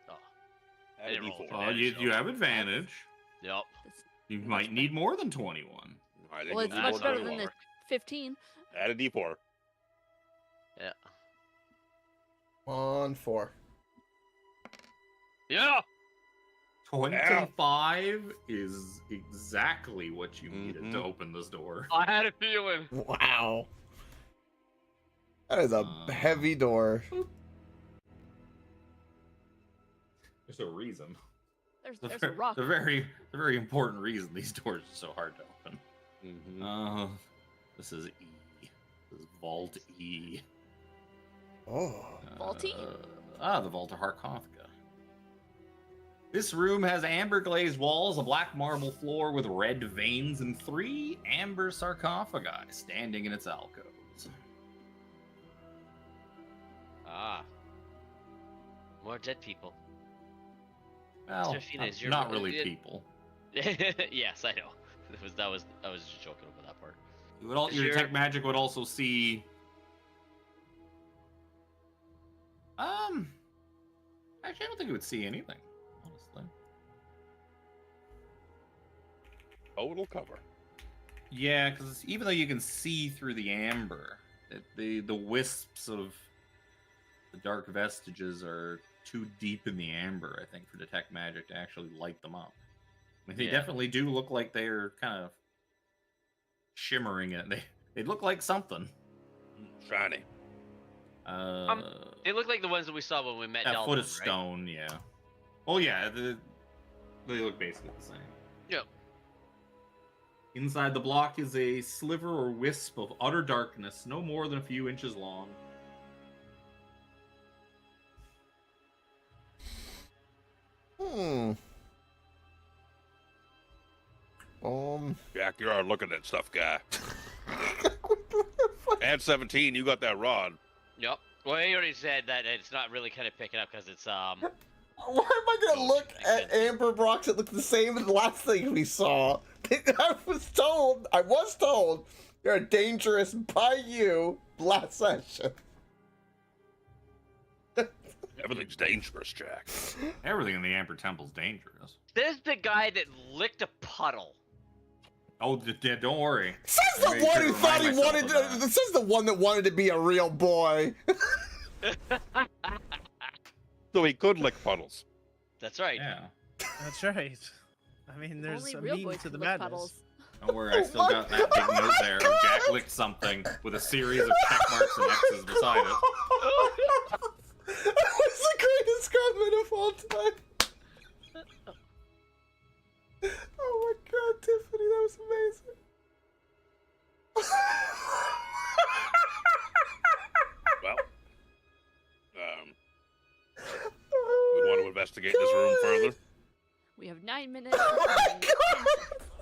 go. Oh, Add a didn't roll D4. for Well, you have advantage. yep. You might need more than 21. I didn't Well, go it's That's much more better than than one. the 15. Add a D4. Yeah. 1, 4. Yeah. 25 is exactly what you needed to Mhm. open this door. I had a feeling. Wow. That is a heavy door. There's a reason. There's a rock. The very important reason these doors are so hard to open. Mm-hmm. This is E. This is Vault E. Oh. Vault E? The Vault of Harkothka. This room has amber glazed walls, a black marble floor with red veins, and 3 amber sarcophagi standing in its alcoves. Ah. More dead people. Well, Serafina, is your- not really people. Yes, I know. I was just joking about that part. Is Your your- detect magic would also see. Actually, I don't think it would see anything. Honestly. Oh, it'll cover. Yeah, because even though you can see through the amber, the wisps of the dark vestiges are too deep in the amber, I think, for detect magic to actually light them up. I mean, they Yeah. definitely do look like they're kind of shimmering it. They look like something. Shiny. They look like the ones that we saw when we met That Dalton, foot of right? stone, yeah. Oh yeah, they look basically the same. Yep. Inside the block is a sliver or wisp of utter darkness, no more than a few inches long. Jack, you're a looking at stuff guy. And 17, you got that rod. Yep. Well, he already said that it's not really kind of picking up because it's Why am I gonna look at amber rocks that look the same as the last thing we saw? I was told they're dangerous by you last session. Everything's dangerous, Jack. Everything in the Amber Temple's dangerous. This is the guy that licked a puddle. Oh, don't worry. Says the I made one sure who to thought he remind myself wanted. of that. Says the one that wanted to be a real boy. So he could lick puddles. That's right. Yeah. That's right. I mean, there's Only a real mean boys to can the lick madness. puddles. Don't worry, I still got that big note there. Where Jack licked something with a series of check marks and X's beside it. That was the greatest comment of all time. Oh my god, Tiffany, that was amazing. Well, we want to investigate this room further. We have 9 minutes.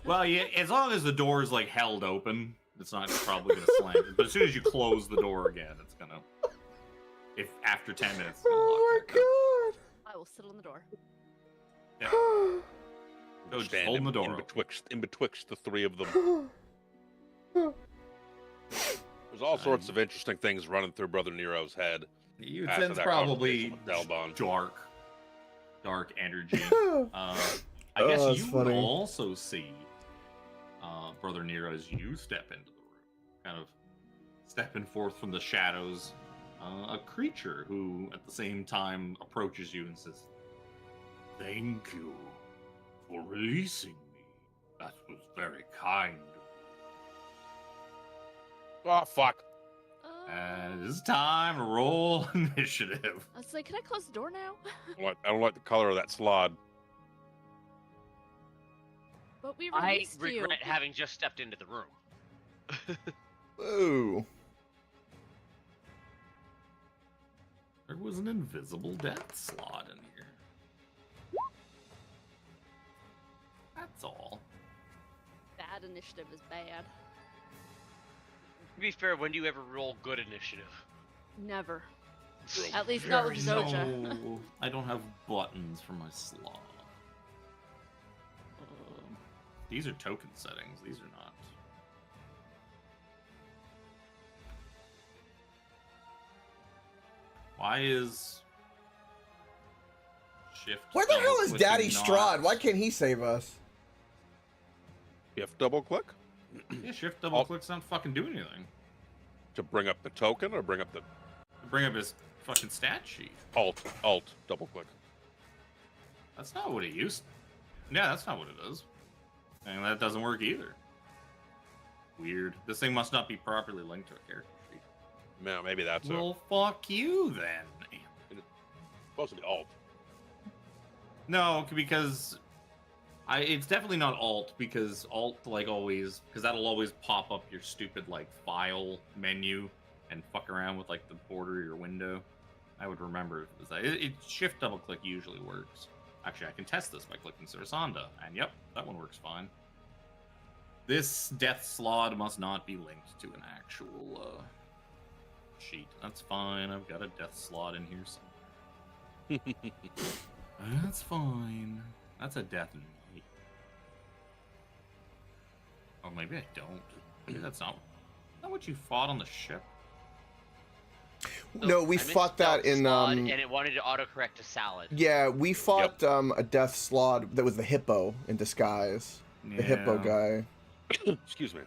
Well, yeah, as long as the door is like held open, it's not probably gonna slam. But as soon as you close the door again, it's gonna. If after 10 minutes. It's gonna Oh lock back up. I will sit on the door. my So just Stand holding the door in open. betwixt the three of them. god. There's all sorts of interesting things running through Brother Nero's head. You after sense that probably conversation with Delbon. dark energy. I Oh, guess that's you funny. would also see Brother Nero as you step into the room, kind of stepping forth from the shadows. A creature who, at the same time, approaches you and says, "Thank you for releasing me. That was very kind." Oh, fuck. And it's time to roll initiative. I was like, can I close the door now? I don't like the color of that slod. But we I released you. regret having just stepped into the room. Ooh. There was an invisible death slot in here. That's all. Bad initiative is bad. To be fair, when do you ever roll good initiative? Never. Really? At least not with Zoja. No, I don't have buttons for my slot. These are token settings. These are not. Why is shift? Where the hell is double-clicking Daddy not- Strahd? Why can't he save us? You have to double click Yeah, shift double click's not fucking do anything. to bring up the token or bring up the Bring up his fucking stat sheet. alt double click. That's not what it used. Yeah, that's not what it is. And that doesn't work either. Weird. This thing must not be properly linked to a character sheet. No, maybe that's Well, fuck you then. supposed to be alt. No, because it's definitely not alt, because alt like always, because that'll always pop up your stupid like file menu and fuck around with like the border of your window. I would remember if it was that. Shift double click usually works. Actually, I can test this by clicking Sarasanda, and yep, that one works fine. This death slot must not be linked to an actual sheet. That's fine. I've got a death slot in here somewhere. That's fine. That's a death knight. Oh, maybe I don't. Maybe that's not what you fought on the ship. No, we I fought that misspelled in slod, and it wanted to autocorrect to salad. Yeah, we fought a death slot that was the hippo in disguise. The hippo guy. Excuse me.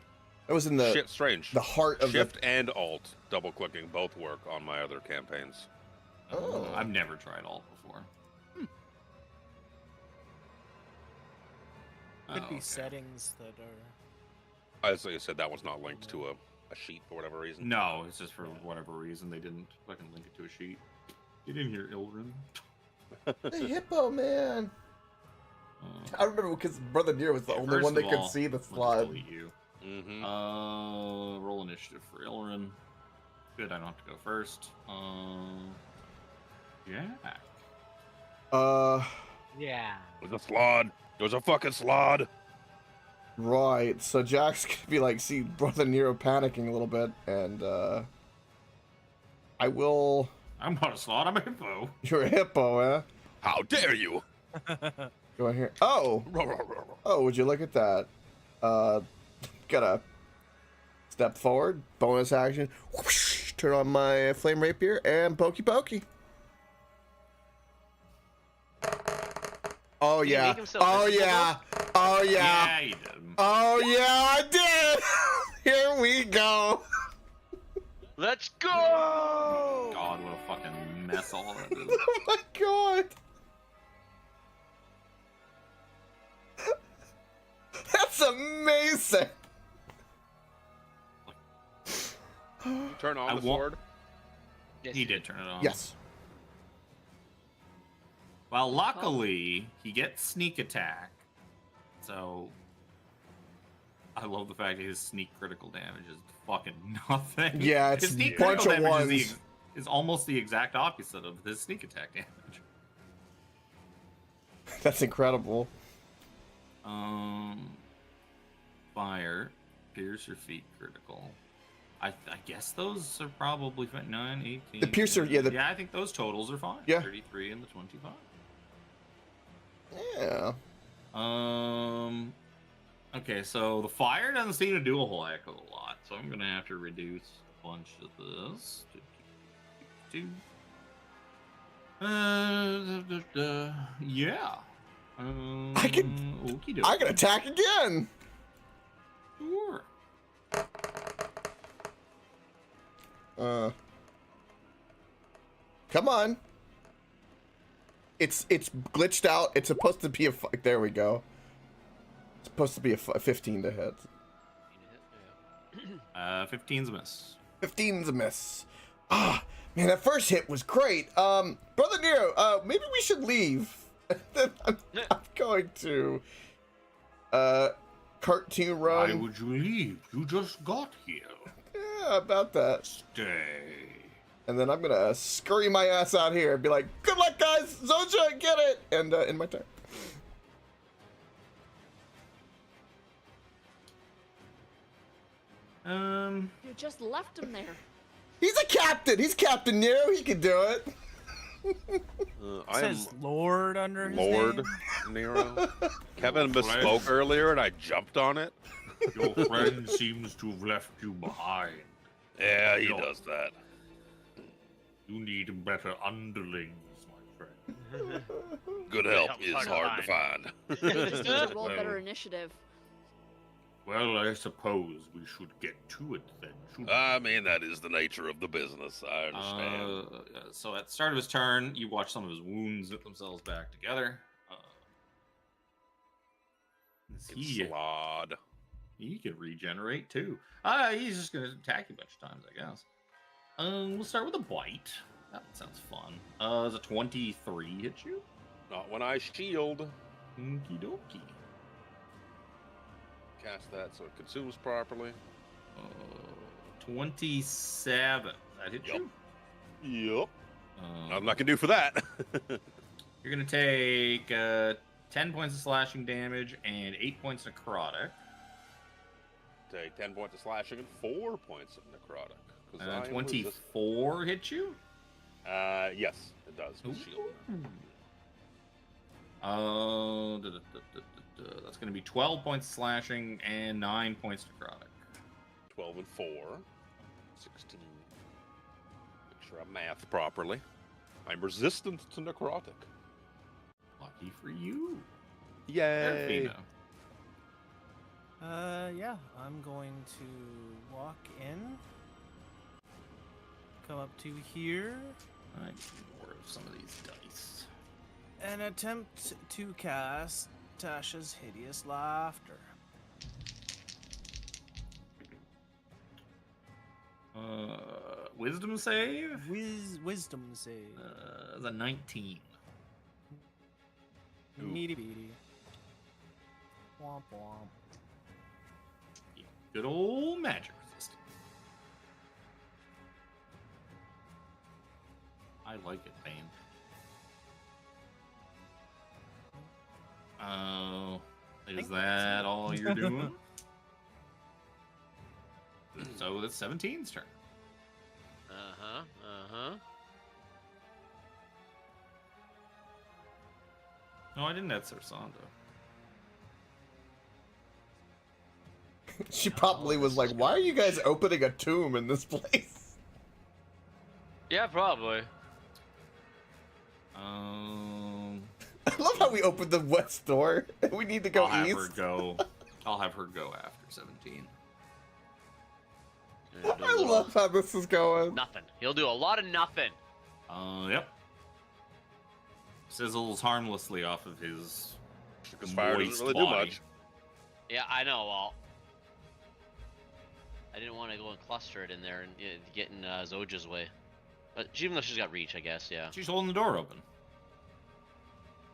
That was in the Shit, strange. the heart of Shift and Alt double clicking both work on my other campaigns. Oh. I've never tried alt before. Could Oh, be okay. settings that are. As I said, that one's not linked to a sheet for whatever reason. No, it's just for whatever reason they didn't fucking link it to a sheet. You didn't hear Ilrin. the hippo man. I remember because Brother Nero was the only First one that of could all, see the let's slide. delete you. Mm-hmm. Roll initiative for Ilrin. Good, I don't have to go first. Jack. Yeah. It was a slod. It was a fucking slod. Right. So Jack's gonna be like, see Brother Nero panicking a little bit, and I will. I'm not a slot, I'm a hippo. You're a hippo, eh? How dare you? Go in here. Oh. Oh, would you look at that? Gotta step forward, bonus action, whoosh, turn on my flame rapier, and pokey pokey. Oh Did he yeah. make himself Oh visible, yeah. Oh yeah. Yeah, you did. Oh yeah, I did. Here we go. Let's go! God, what a fucking mess all that is. Oh my god. That's amazing. Turn on I the wa- sword. Yes, He did turn it on. Yes. Well, luckily, he gets sneak attack. So, I love the fact that his sneak critical damage is fucking nothing. Yeah, it's his sneak a bunch critical of damage ones. is almost the exact opposite of his sneak attack damage. That's incredible. Fire, pierce your feet critical. I guess those are probably 9, 18. The piercer, yeah, Yeah, I think those totals are fine. Yeah. 33 and the 25. Yeah. Okay, so the fire doesn't seem to do a whole heck of a lot, so I'm gonna have to reduce a bunch of this. Yeah. I can attack again. Sure. Come on. It's glitched out. It's supposed to be a there we go. It's supposed to be a 15 to hit. 15's a miss. 15's a miss. Ah, man, that first hit was great. Brother Nero, maybe we should leave. I'm going to cartoon Why run. would you leave? You just got here. Yeah, about that. Stay. And then I'm gonna scurry my ass out here and be like, "Good luck, guys! Zoja, get it!" And in my turn. You just left him there. He's a captain. He's Captain Nero. He can do it. I am Says Lord under his Lord name. Nero. Kevin misspoke earlier, and I jumped on it. Your friend seems to have left you behind. Yeah, he No. does that. You need better underlings, my friend. Good help is hard to find. You just need to roll Well. better initiative. Well, I suppose we should get to it then. shouldn't we? I mean, that is the nature of the business. I understand. So at the start of his turn, you watch some of his wounds knit themselves back together. It's slod. He could regenerate too. He's just gonna attack you a bunch of times, I guess. We'll start with a bite. That sounds fun. Does a 23 hit you? Not when I shield. Okie dokie. Cast that so it consumes properly. 27. That hit Yup. you? Yep. Um, I'm not gonna do for that. You're gonna take 10 points of slashing damage and 8 points necrotic. Take 10 points of slashing and 4 points of necrotic. 'Cause I am 24 hit you? Yes, it does. With shield. That's gonna be 12 points of slashing and 9 points necrotic. 12 and 4. 16. Make sure I math properly. I'm resistant to necrotic. Lucky for you. Yay! Serafina. Yeah, I'm going to walk in, come up to here, I need more of some of these dice. and attempt to cast Tasha's Hideous Laughter. Wisdom save? Wisdom save. The 19. Ooh. Meaty beady. Womp womp. Good old magic resistance. I like it, Bane. Oh, is that all you're doing? So it's 17's turn. No, I didn't add Sarsanda. She probably was like, "Why are you guys opening a tomb in this place?" Yeah, probably. I love how we opened the west door. We need to go I'll east. have her go. I'll have her go after 17. Yeah, do a I little love how this is going. nothing. He'll do a lot of nothing. Yep. Sizzles harmlessly off of his Because fire moist doesn't really do body. much. Yeah, I know. Well, I didn't want to go and cluster it in there and get in Zoja's way. But even though she's got reach, I guess. Yeah. She's holding the door open.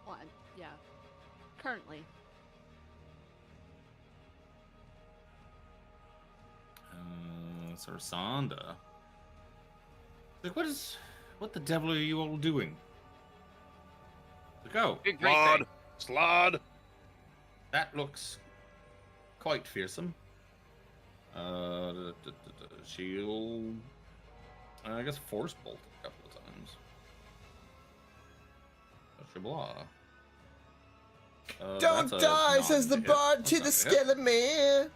Well, yeah. Currently. Sarsanda. Like, what the devil are you all doing? Go. Big great Slod! thing. Slod! That looks quite fearsome. She'll, I guess, force bolt a couple of times. Shabla. Don't That's a die, says the 9 to hit. bard to the That's not gonna hit. skeleton.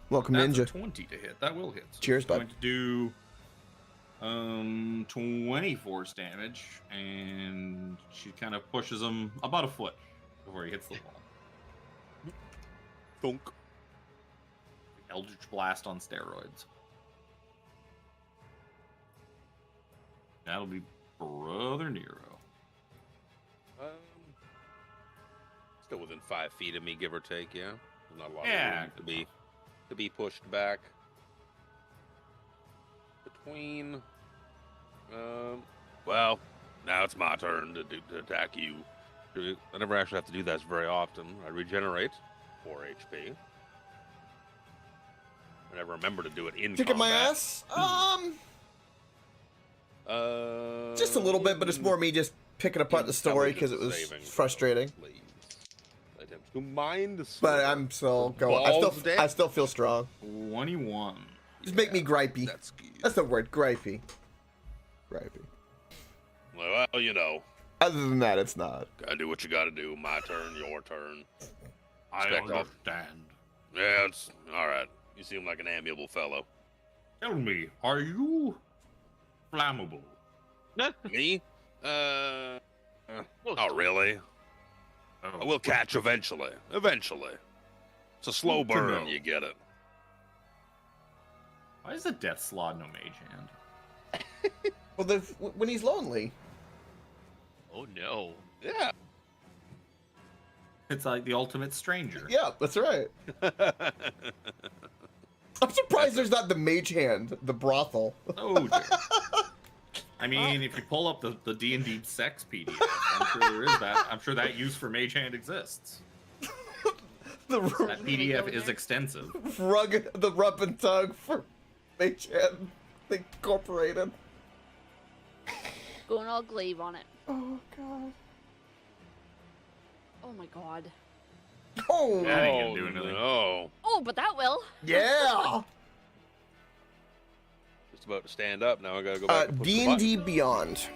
Welcome, That's a Ninja. 20 to hit. That will hit. So Cheers, it's going bud. to do 20 force damage, and she kind of pushes him about a foot before he hits the wall. Thunk. Eldritch Blast on steroids. That'll be Brother Nero. Still within 5 feet of me, give or take, yeah? Not a lot Yeah, of room to be pushed back. Between... well, now it's my turn to attack you. I never actually have to do that very often. I regenerate 4 HP. I never remember to do it in Kicking my combat. ass? Just a little bit, but it's more me just picking apart the story because it was Saving, frustrating. please. Attempt to mind the But sword. I'm still going. Balls dead? I still feel strong. 21. Just make me gripey. That's good. That's the word, gripey. Gripey. Well, you know, Other than that, it's not. gotta do what you gotta do. My turn, your turn. I Expect off. understand. Yeah, it's all right. You seem like an amiable fellow. Tell me, are you flammable? Me? Well, Not really. Oh, I will catch eventually. Eventually. It's a slow Good to burn, know. you get it. Why is the Death Slod no mage hand? Well, when he's lonely. Oh no. Yeah. It's like the ultimate stranger. Yeah, that's right. I'm surprised there's not the mage hand, the brothel. Oh, dear. I mean, if you pull up the D&D sex PDF, I'm sure there is that. I'm sure that use for mage hand exists. The That gonna go PDF in is there? extensive. the rub and tug for mage hand incorporated. Going all glaive on it. Oh god. Oh my god. Oh, Yeah, I ain't gonna do anything. no! Oh, but that will. yeah. Just about to stand up. Now I gotta go back and push the button. D&D Beyond.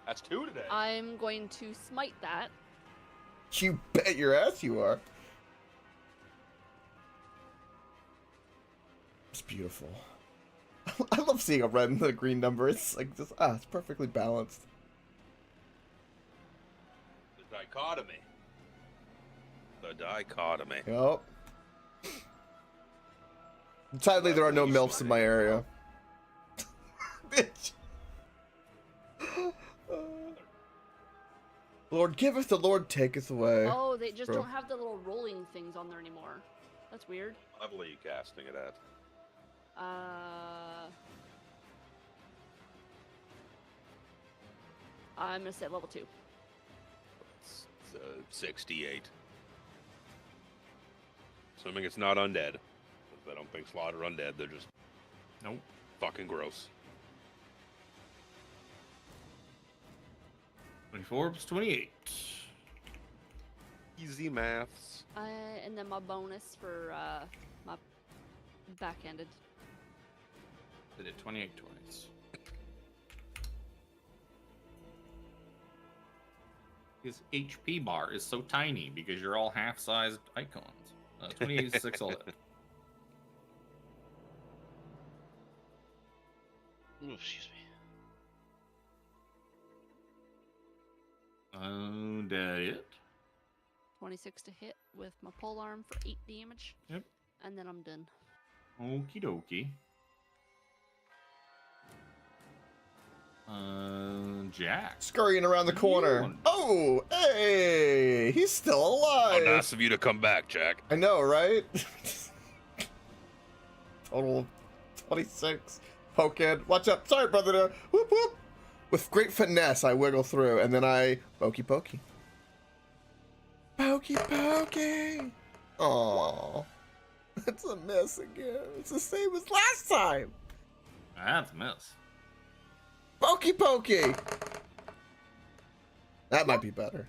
That's 2 today. I'm going to smite that. You bet your ass you are. It's beautiful. I love seeing a red and a green number. It's like just it's perfectly balanced. The dichotomy. The dichotomy. Yep. Sadly, there are no MILFs in my area. Bitch. Lord giveth, the Lord taketh away. Oh, they just Bro. don't have the little rolling things on there anymore. That's weird. What level are you casting it at? I'm gonna say level 2. It's 68. Assuming it's not undead. 'Cause I don't think slaughter undead. They're just Nope. fucking gross. 24 plus 28. Easy maths. And then my bonus for my backhanded. Did it 28 twice. His HP bar is so tiny because you're all half-sized icons. 28 all hit. Ooh, excuse me. That it? 26 to hit with my polearm for 8 damage. Yep. And then I'm done. Okie dokie. Jack. Scurrying around the corner. One. Oh, hey, he's still How alive. nice of you to come back, Jack. I know, right? Total 26. Poke in. Watch out. Sorry, brother. There. Whoop, whoop. With great finesse, I wiggle through, and then I pokey pokey. Pokey pokey. Aww. It's a miss again. It's the same as last time. That's a miss. Pokey pokey. That might be better.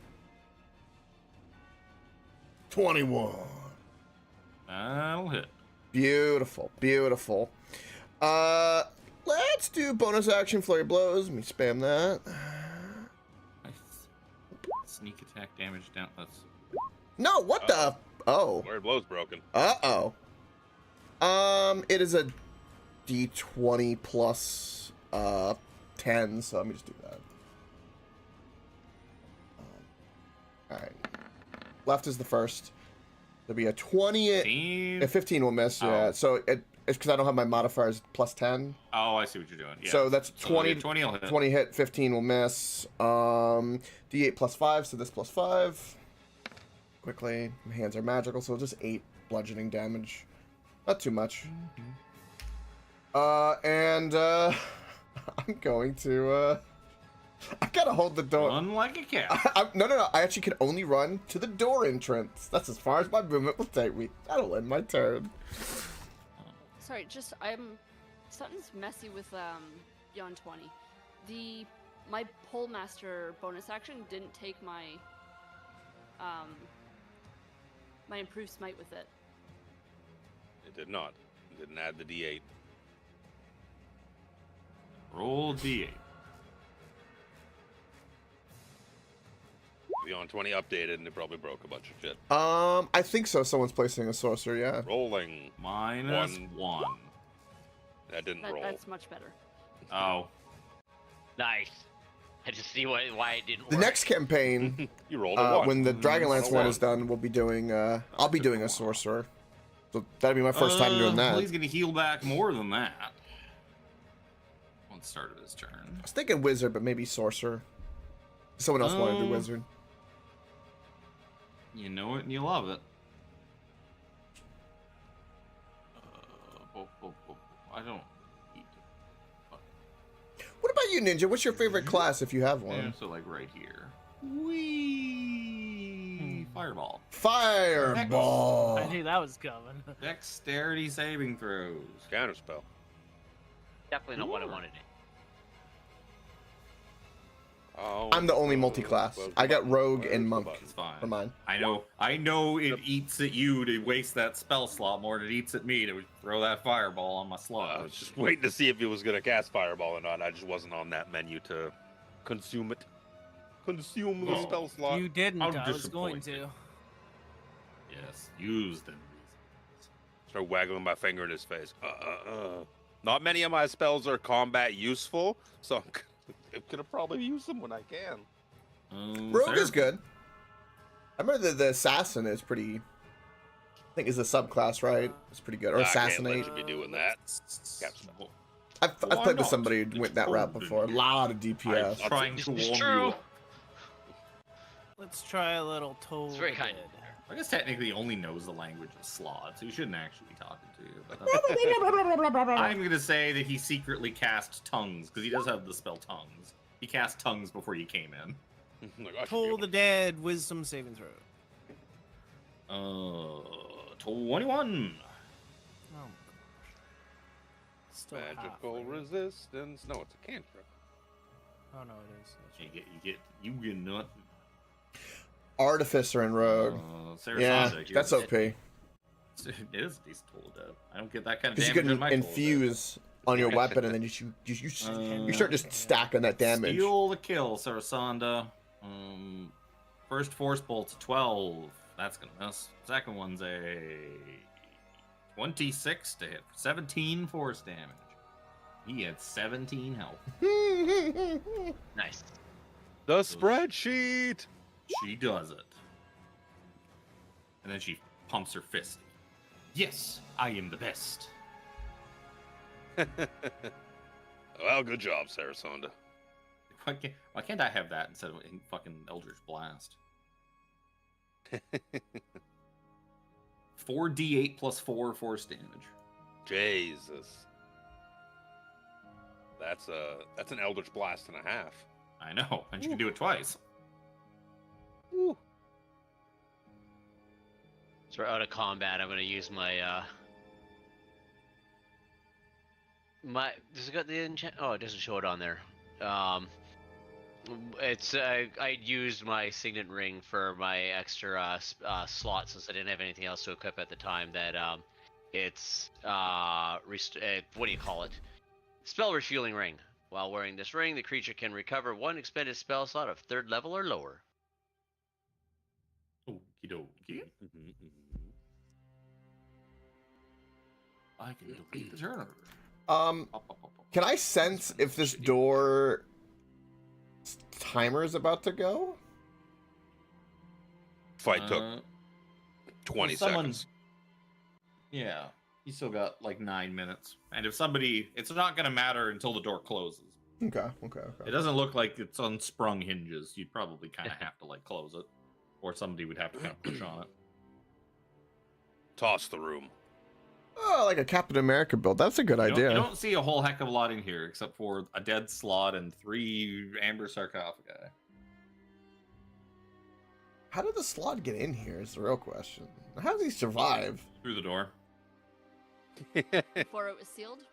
21. That'll hit. Beautiful, beautiful. Let's do bonus action flurry blows. Let me spam that. Nice. Sneak attack damage down. That's No, what the? Oh. Flurry blow's broken. Uh-oh. It is a D20 plus 10, so let me just do that. Alright. Left is the first. There'll be a 20. 15. A 15 will miss, yeah. Oh. So it's because I don't have my modifiers plus 10. Oh, I see what you're doing. Yeah. So that's 20. 20 will hit. 20 hit, 15 will miss. D8 plus 5, so this plus 5. Quickly. My hands are magical, so just 8 bludgeoning damage. Not too much. I'm going to, I gotta hold the door. Run like a cat. No. I actually can only run to the door entrance. That's as far as my movement will take me. That'll end my turn. Sorry, just something's messy with Beyond 20. My pole master bonus action didn't take my my improved smite with it. It did not. It didn't add the D8. Roll D8. Beyond 20 updated and it probably broke a bunch of shit. I think so. Someone's placing a sorcerer, yeah. Rolling. Minus 1. That didn't roll. That's much better. Oh. Nice. I just see why it didn't work. The next campaign, You rolled a 1. when the Dragonlance Roll one one. is done, we'll be doing, I'll be doing a sorcerer. So that'll be my first time doing that. Well, he's going to heal back more than that. Once started his turn. I was thinking wizard, but maybe sorcerer. Someone else wanted to do wizard. You know it and you love it. I don't. What about you, Ninja? What's your favorite class if you have one? Yeah, so like right here. Whee! Fireball. Fireball. I knew that was coming. Dexterity saving throws. Counterspell. Definitely not what I wanted. Oh, I'm the only multi-class. I got rogue and monk It's fine. for mine. I know it eats at you to waste that spell slot more than it eats at me to throw that fireball on my I slot. was just waiting to see if he was gonna cast fireball or not. I just wasn't on that menu to consume it. Consume the Oh, spell slot. You didn't. How I was going disappointing. to. Yes, use them. Start waggling my finger in his face. Not many of my spells are combat useful, so I'm gonna probably use them when I can. Rogue is good. I remember the assassin is pretty. I think is a subclass, right? It's pretty good. Or I can't let assassinate. you be doing that. I've Why played with not? somebody who went that route It's before. A lot of DPS. I'm trying to It's warm true. you up. Let's try a little toll. It's very kind. I guess technically he only knows the language of Slot, so he shouldn't actually be talking to you. But that's- I'm gonna say that he secretly cast tongues because he does have the spell tongues. He cast tongues before you came in. Like, I should be Toll able the dead. Wisdom saving throw. 21. Oh my gosh. Still Magical halfway. resistance. No, it's a cantrip. Oh no, it is. That's You get nothing. Artificer and rogue. Sarah Yeah, Sonda, that's you're- OP. It is a decent toll dead. I don't get that kind of Because you damage can in my toll dead. infuse on your weapon, and then you start just stacking that damage. Steal the kill, Sarasanda. First force bolt's 12. That's gonna miss. Second one's a 26 to hit. 17 force damage. He had 17 health. Nice. The spreadsheet. She does it. And then she pumps her fist. Yes, I am the best. Well, good job, Sarasonda. Why can't I have that instead of fucking Eldritch Blast? 4d8 plus 4 force damage. Jesus. That's an Eldritch Blast and a half. I know, and you can do it twice. Woo. So we're out of combat. I'm gonna use my does it got the enchant? Oh, it doesn't show it on there. It's I used my signet ring for my extra slot since I didn't have anything else to equip at the time. That it's what do you call it? Spell refueling ring. While wearing this ring, the creature can recover one expended spell slot of 3rd level or lower. Okie dokie. I can delete the turn. Can I sense if this door timer is about to go? Fight took 20 someone- seconds. Yeah, you still got like 9 minutes. And if somebody, it's not going to matter until the door closes. Okay. It doesn't look like it's on sprung hinges. You'd probably kind of have to like close it, or somebody would have to kind of push on it. Toss the room. Oh, like a Captain America build. That's a good idea. You don't see a whole heck of a lot in here except for a dead slot and 3 amber sarcophagi. How did the slot get in here is the real question. How did he survive? Through the door. Before it was sealed.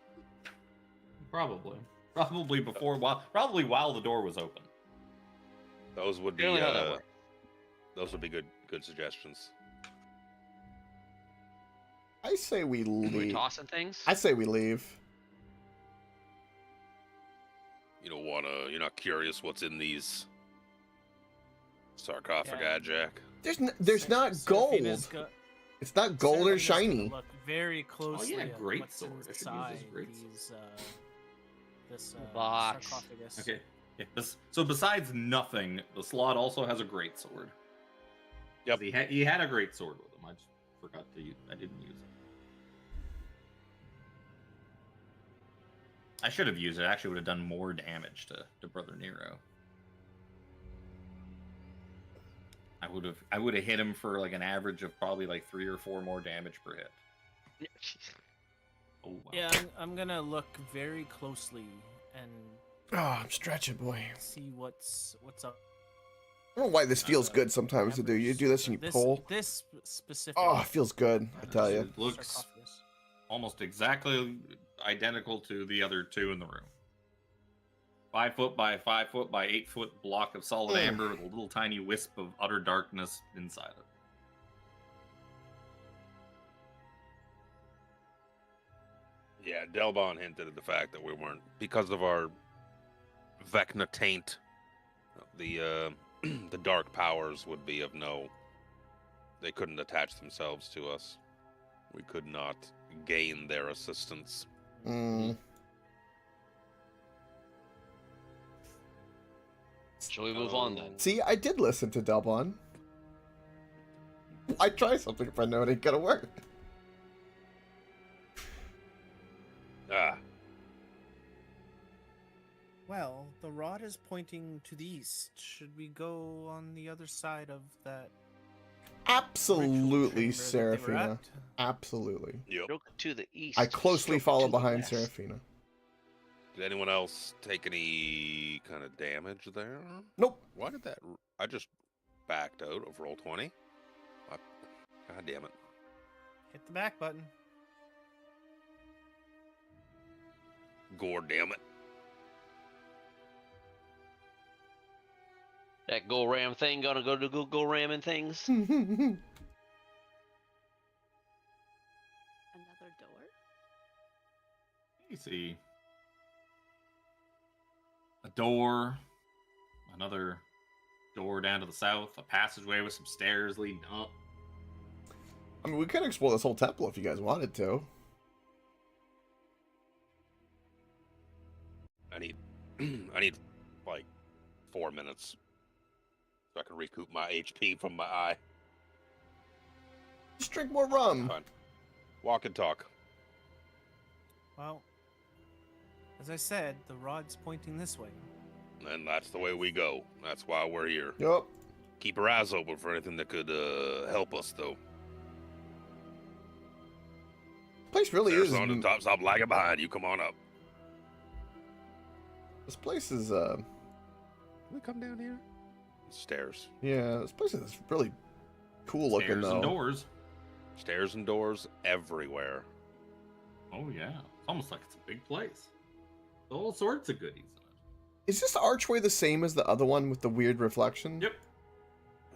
Probably before, while the door was open. Those would be Really how that works. those would be good suggestions. I say we Are we leave. tossing things? I say we leave. You don't wanna. You're not curious what's in these sarcophagi, Yeah. Jack. There's not gold. Seraphina's got- It's not gold or Seraphina's gonna shiny. Look very closely at great what's sword. I should use this inside great these, this Box. sarcophagus. Okay. Yeah, so besides nothing, the slot also has a great sword. Yep. He had a great sword with him. I just forgot to use. I didn't use it. I should have used it. Actually, would have done more damage to Brother Nero. I would have hit him for like an average of probably like 3 or 4 more damage per hit. Oh, wow. Yeah, I'm gonna look very closely and Oh, I'm stretching, boy. see what's up. I don't know why this feels good sometimes to do. You do this and you pull. This specific. Oh, it feels good. I tell you. It looks sarcophagus. almost exactly identical to the other 2 in the room. 5 foot by 5 foot by 8 foot block of solid amber with a little tiny wisp of utter darkness inside it. Yeah, Delbon hinted at the fact that we weren't, because of our Vecna taint, the the dark powers would be of no, they couldn't attach themselves to us. We could not gain their assistance. Mm. Shall we move on then? See, I did listen to Delbon. I try something if I know it ain't gonna work. Ah, Well, the rod is pointing to the east. Should we go on the other side of that? Absolutely, ritual chamber that they were Seraphina. at? Absolutely. yep. Stroke to the east. I closely stroke follow to the behind west. Seraphina. Did anyone else take any kind of damage there? Nope. Why did that? I just backed out of roll 20. God damn it. Hit the back button. Gore damn it. That go ram thing gonna go to go ramming things? Another door? You see a door, another door down to the south, a passageway with some stairs leading up. I mean, we could explore this whole temple if you guys wanted to. I need like 4 minutes so I can recoup my HP from my eye. Just drink more rum. Fine. Walk and talk. Well, as I said, the rod's pointing this way. And that's the way we go. That's why we're here. Yup. Keep our eyes open for anything that could help us, though. Place really There's is. on the top. Stop lagging behind you. Come on up. This place is. Can we come down here? Stairs. Yeah, this place is really cool looking Stairs though. and doors. Stairs and doors everywhere. Oh yeah, it's almost like it's a big place. All sorts of goodies in it. Is this archway the same as the other one with the weird reflection? Yep.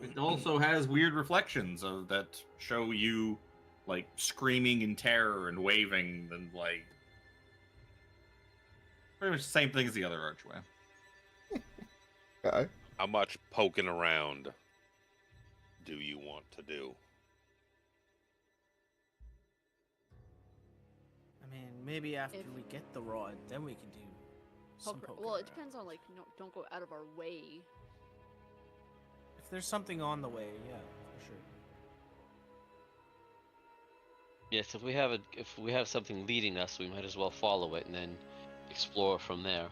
It also has weird reflections that show you like screaming in terror and waving and like pretty much the same thing as the other archway. Okay. How much poking around do you want to do? I mean, maybe after If- we get the rod, then we can do some poking Well, it around. depends on like don't go out of our way. If there's something on the way, yeah, for sure. Yes, if we have something leading us, we might as well follow it and then explore from there.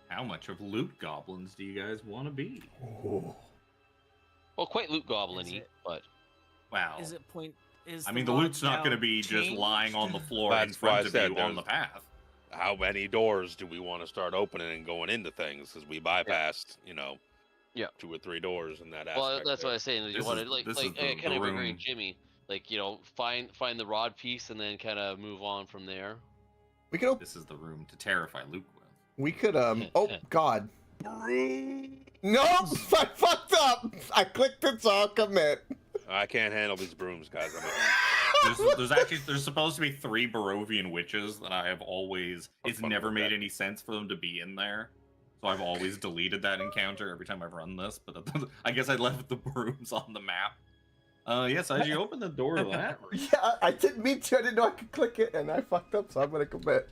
How much of loot goblins do you guys want to be? Ooh. Well, quite loot goblin-y, it- but Wow. Is it point? Is I mean, the the rod loot's not now going to be just lying on the changed? floor in That's why I front of said you on the there's- path. How many doors do we want to start opening and going into things? Because we bypassed, Yeah. 2 or 3 doors in that well, aspect. that's what I there. was saying. You This want is- to like this is like the- I kind the of agree room. with Jimmy. Like find the rod piece and then kind of move on from there. We could. This is the room to terrify Luke with. We could. Oh God. Nope. I fucked up. I clicked it, so I'll commit. I can't handle these brooms, guys. I'm There's supposed to be 3 Barovian witches that I have always. It's fun never with made that. any sense for them to be in there, so I've always deleted that encounter every time I've run this. But I guess I left the brooms on the map. Yes, as you open the door to that room, Yeah, I didn't mean to. I didn't know I could click it, and I fucked up, so I'm gonna commit.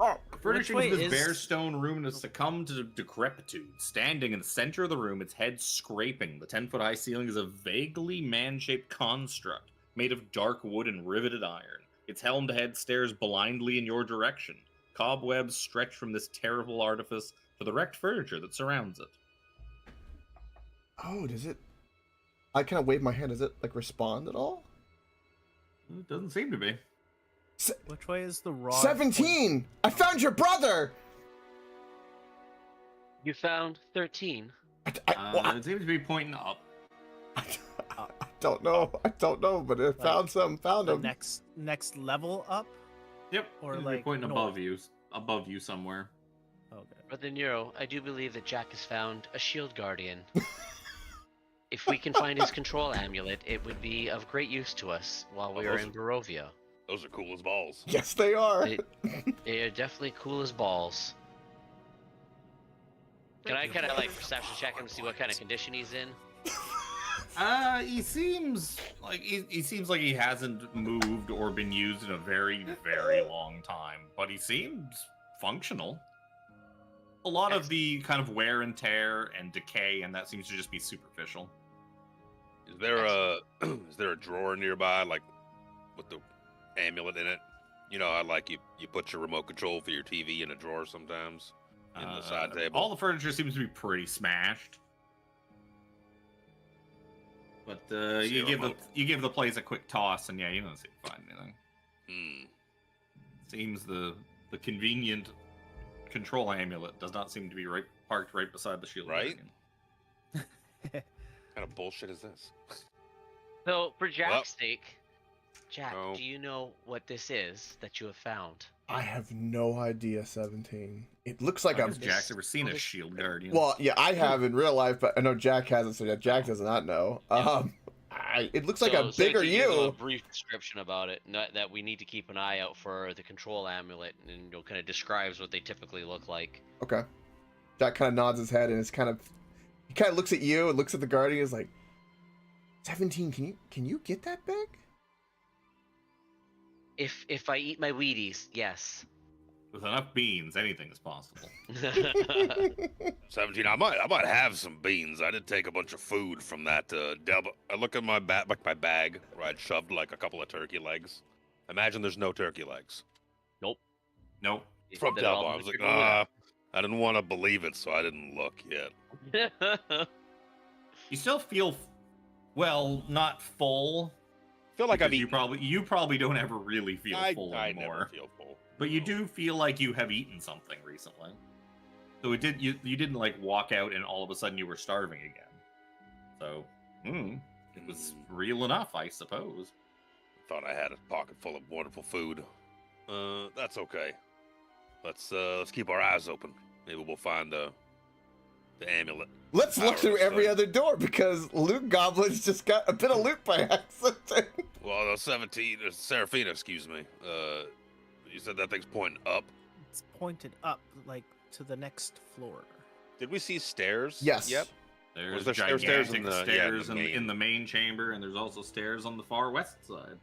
Oh. furnishings way of this is- bare stone room has succumbed to decrepitude. Standing in the center of the room, its head scraping, the 10-foot high ceiling is a vaguely man-shaped construct made of dark wood and riveted iron. Its helmed head stares blindly in your direction. Cobwebs stretch from this terrible artifice to the wrecked furniture that surrounds it. Oh, does it? I kind of wave my hand. Does it like respond at all? It doesn't seem to be. Which way is the rod? 17. I found your brother. You found 13. It seems to be pointing up. I don't know. I don't know, but I found some. Found The him. next level up. Yep. Or Seems to be like pointing north. above you somewhere. Okay. Brother Nero, I do believe that Jack has found a shield guardian. If we can find his control amulet, it would be of great use to us while we Oh, are those in Barovia. Those are cool as balls. Yes, they are. They are definitely cool as balls. Can I kind of like perception check him to see what kind of condition he's in? He seems like he hasn't moved or been used in a very, very long time, but he seems functional. A lot of the kind of wear and tear and decay, and that seems to just be superficial. Is there a drawer nearby, like with the amulet in it? You know, I like you put your remote control for your TV in a drawer sometimes in the side table. All the furniture seems to be pretty smashed. But you give the place a quick toss, and yeah, you don't seem to find anything. Seems the convenient control amulet does not seem to be parked right beside the shield. Right? What kind of bullshit is this? So, for Jack's sake, Jack, No. do you know what this is that you have found? I have no idea, 17. It looks like Has I'm. Jack's ever seen a shield guardian? Well, yeah, I have in real life, but I know Jack hasn't, so that Jack does not know. It looks like a bigger to give him you. a brief description about it, that we need to keep an eye out for the control amulet, and it kind of describes what they typically look like. Okay. Jack kind of nods his head and he kind of looks at you and looks at the guardian. Is like, 17. Can you get that big? If I eat my Wheaties, yes. With enough beans, anything is possible. 17. I might have some beans. I did take a bunch of food from that Delba. I look at my bag where I'd shoved like a couple of turkey legs. Imagine there's no turkey legs. Nope. From Did all Delba. I the was like, Mr. Golden. I didn't want to believe it, so I didn't look yet. You still feel, well, not full. I feel like I've because eaten. you probably don't ever really feel full I anymore. never feel full. But you do feel like you have eaten something recently. So you didn't like walk out and all of a sudden you were starving again. So, it was real enough, I suppose. Thought I had a pocket full of wonderful food. That's okay. Let's keep our eyes open. Maybe we'll find the amulet. Let's look Power through of every sight. other door because Loot Goblin's just got a bit of loot by accident. Well, 17, Seraphina, excuse me. You said that thing's pointing up. It's pointed up, like to the next floor. Did we see stairs? Yes. Yep. There's there stairs gigantic in the- yeah, in stairs the in, main- in the main chamber, and there's also stairs on the far west side.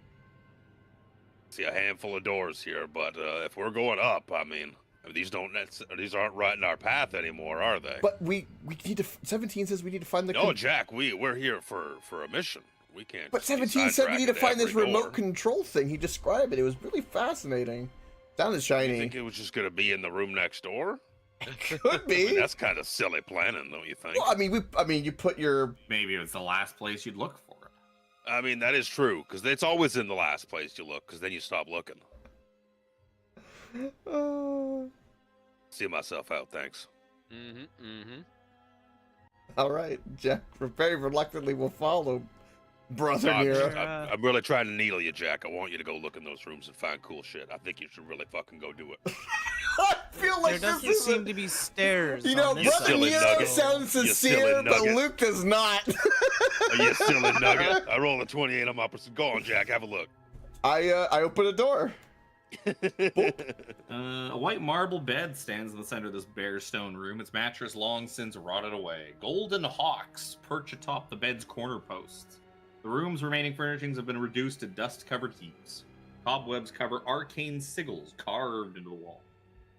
See a handful of doors here, but if we're going up, I mean, these aren't right in our path anymore, are they? But we need to. 17 says we need to find the. No, Jack, we're here for a mission. We can't. But just be 17 said we need to sidetracked at find this every remote door. control thing. He described it. It was really fascinating. Sounded You shiny. think it was just gonna be in the room next door? Could I mean, be. that's kind of silly planning, don't you think? Well, I mean, you put your. Maybe it's the last place you'd look for it. I mean, that is true, because it's always in the last place you look, because then you stop looking. See myself out, thanks. All right, Jack. Very reluctantly will follow, brother No, Nero. I'm really trying to needle you, Jack. I want you to go look in those rooms and find cool shit. I think you should really fucking go do it. I feel like There this doesn't is. seem to be stairs. You know, on this brother silly Nero nugget. sounds You silly sincere, but nugget. Luke does not. Are you silly nugget? I rolled a 28 on my percent. Go on, Jack. Have a look. I open a door. A white marble bed stands in the center of this bare stone room. Its mattress long since rotted away. Golden hawks perch atop the bed's corner posts. The room's remaining furnishings have been reduced to dust-covered heaps. Cobwebs cover arcane sigils carved into the wall.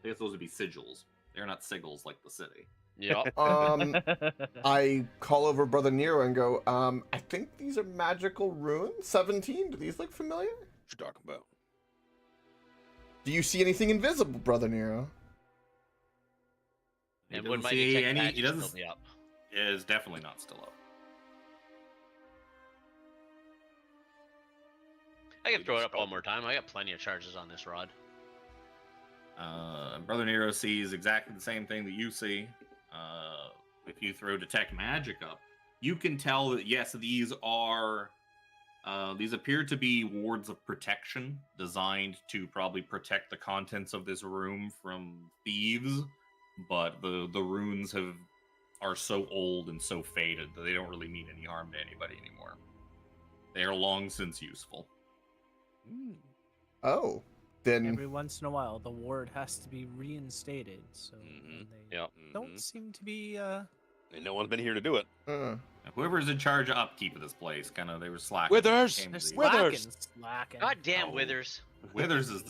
I guess those would be sigils. They're not sigils like the city. Yep. I call over brother Nero and go, I think these are magical runes. 17. Do these look familiar? What you talking about? Do you see anything invisible, brother Nero? He And doesn't when my see detect any. magic He doesn't. still be up. It is definitely not still up. I can throw it up one more time. I got plenty of charges on this rod. Brother Nero sees exactly the same thing that you see. If you throw detect magic up, you can tell that yes, these are. These appear to be wards of protection designed to probably protect the contents of this room from thieves. but the runes are so old and so faded that they don't really mean any harm to anybody anymore. They are long since useful. Oh, then Every once in a while, the ward has to be reinstated, so when they Yep. don't seem to be. And no one's been here to do it. Whoever's in charge of upkeep of this place, kind of, they were slacking. Withers! Came They're to the- Withers! slacking. God damn Oh. Withers. Withers is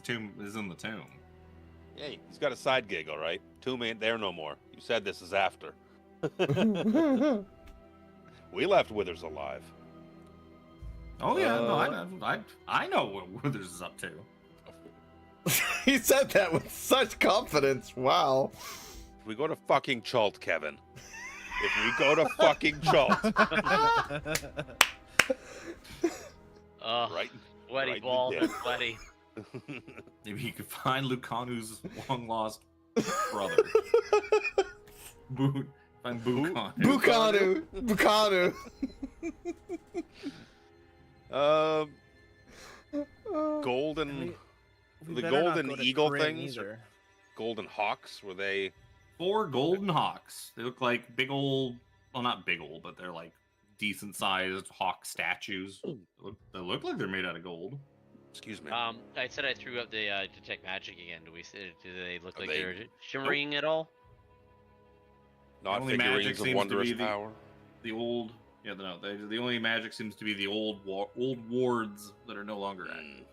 in the tomb. Hey, he's got a side gig, all right. Tomb ain't there no more. You said this is after. We left Withers alive. Oh yeah, no, I know what Withers is up to. he said that with such confidence. Wow. If we go to fucking Chult, Kevin. If we go to fucking Chult, Oh, right? sweaty right in the balls, dick. sweaty. Maybe you could find Lucanu's long lost brother. Find Bukanu. Bukanu. Golden, We the better not golden go to eagle Kryn things, either. golden hawks. Were they? 4 golden hawks. They look like big old, well, not big old, but they're like decent sized hawk statues. They look like they're made out of gold. Excuse me. I said I threw up the detect magic again. Do they look Are like they- they're shimmering at all? Not only magic figurines of seems to wondrous be the- power. The old, yeah, no, the only magic seems to be the old wards that are no longer active.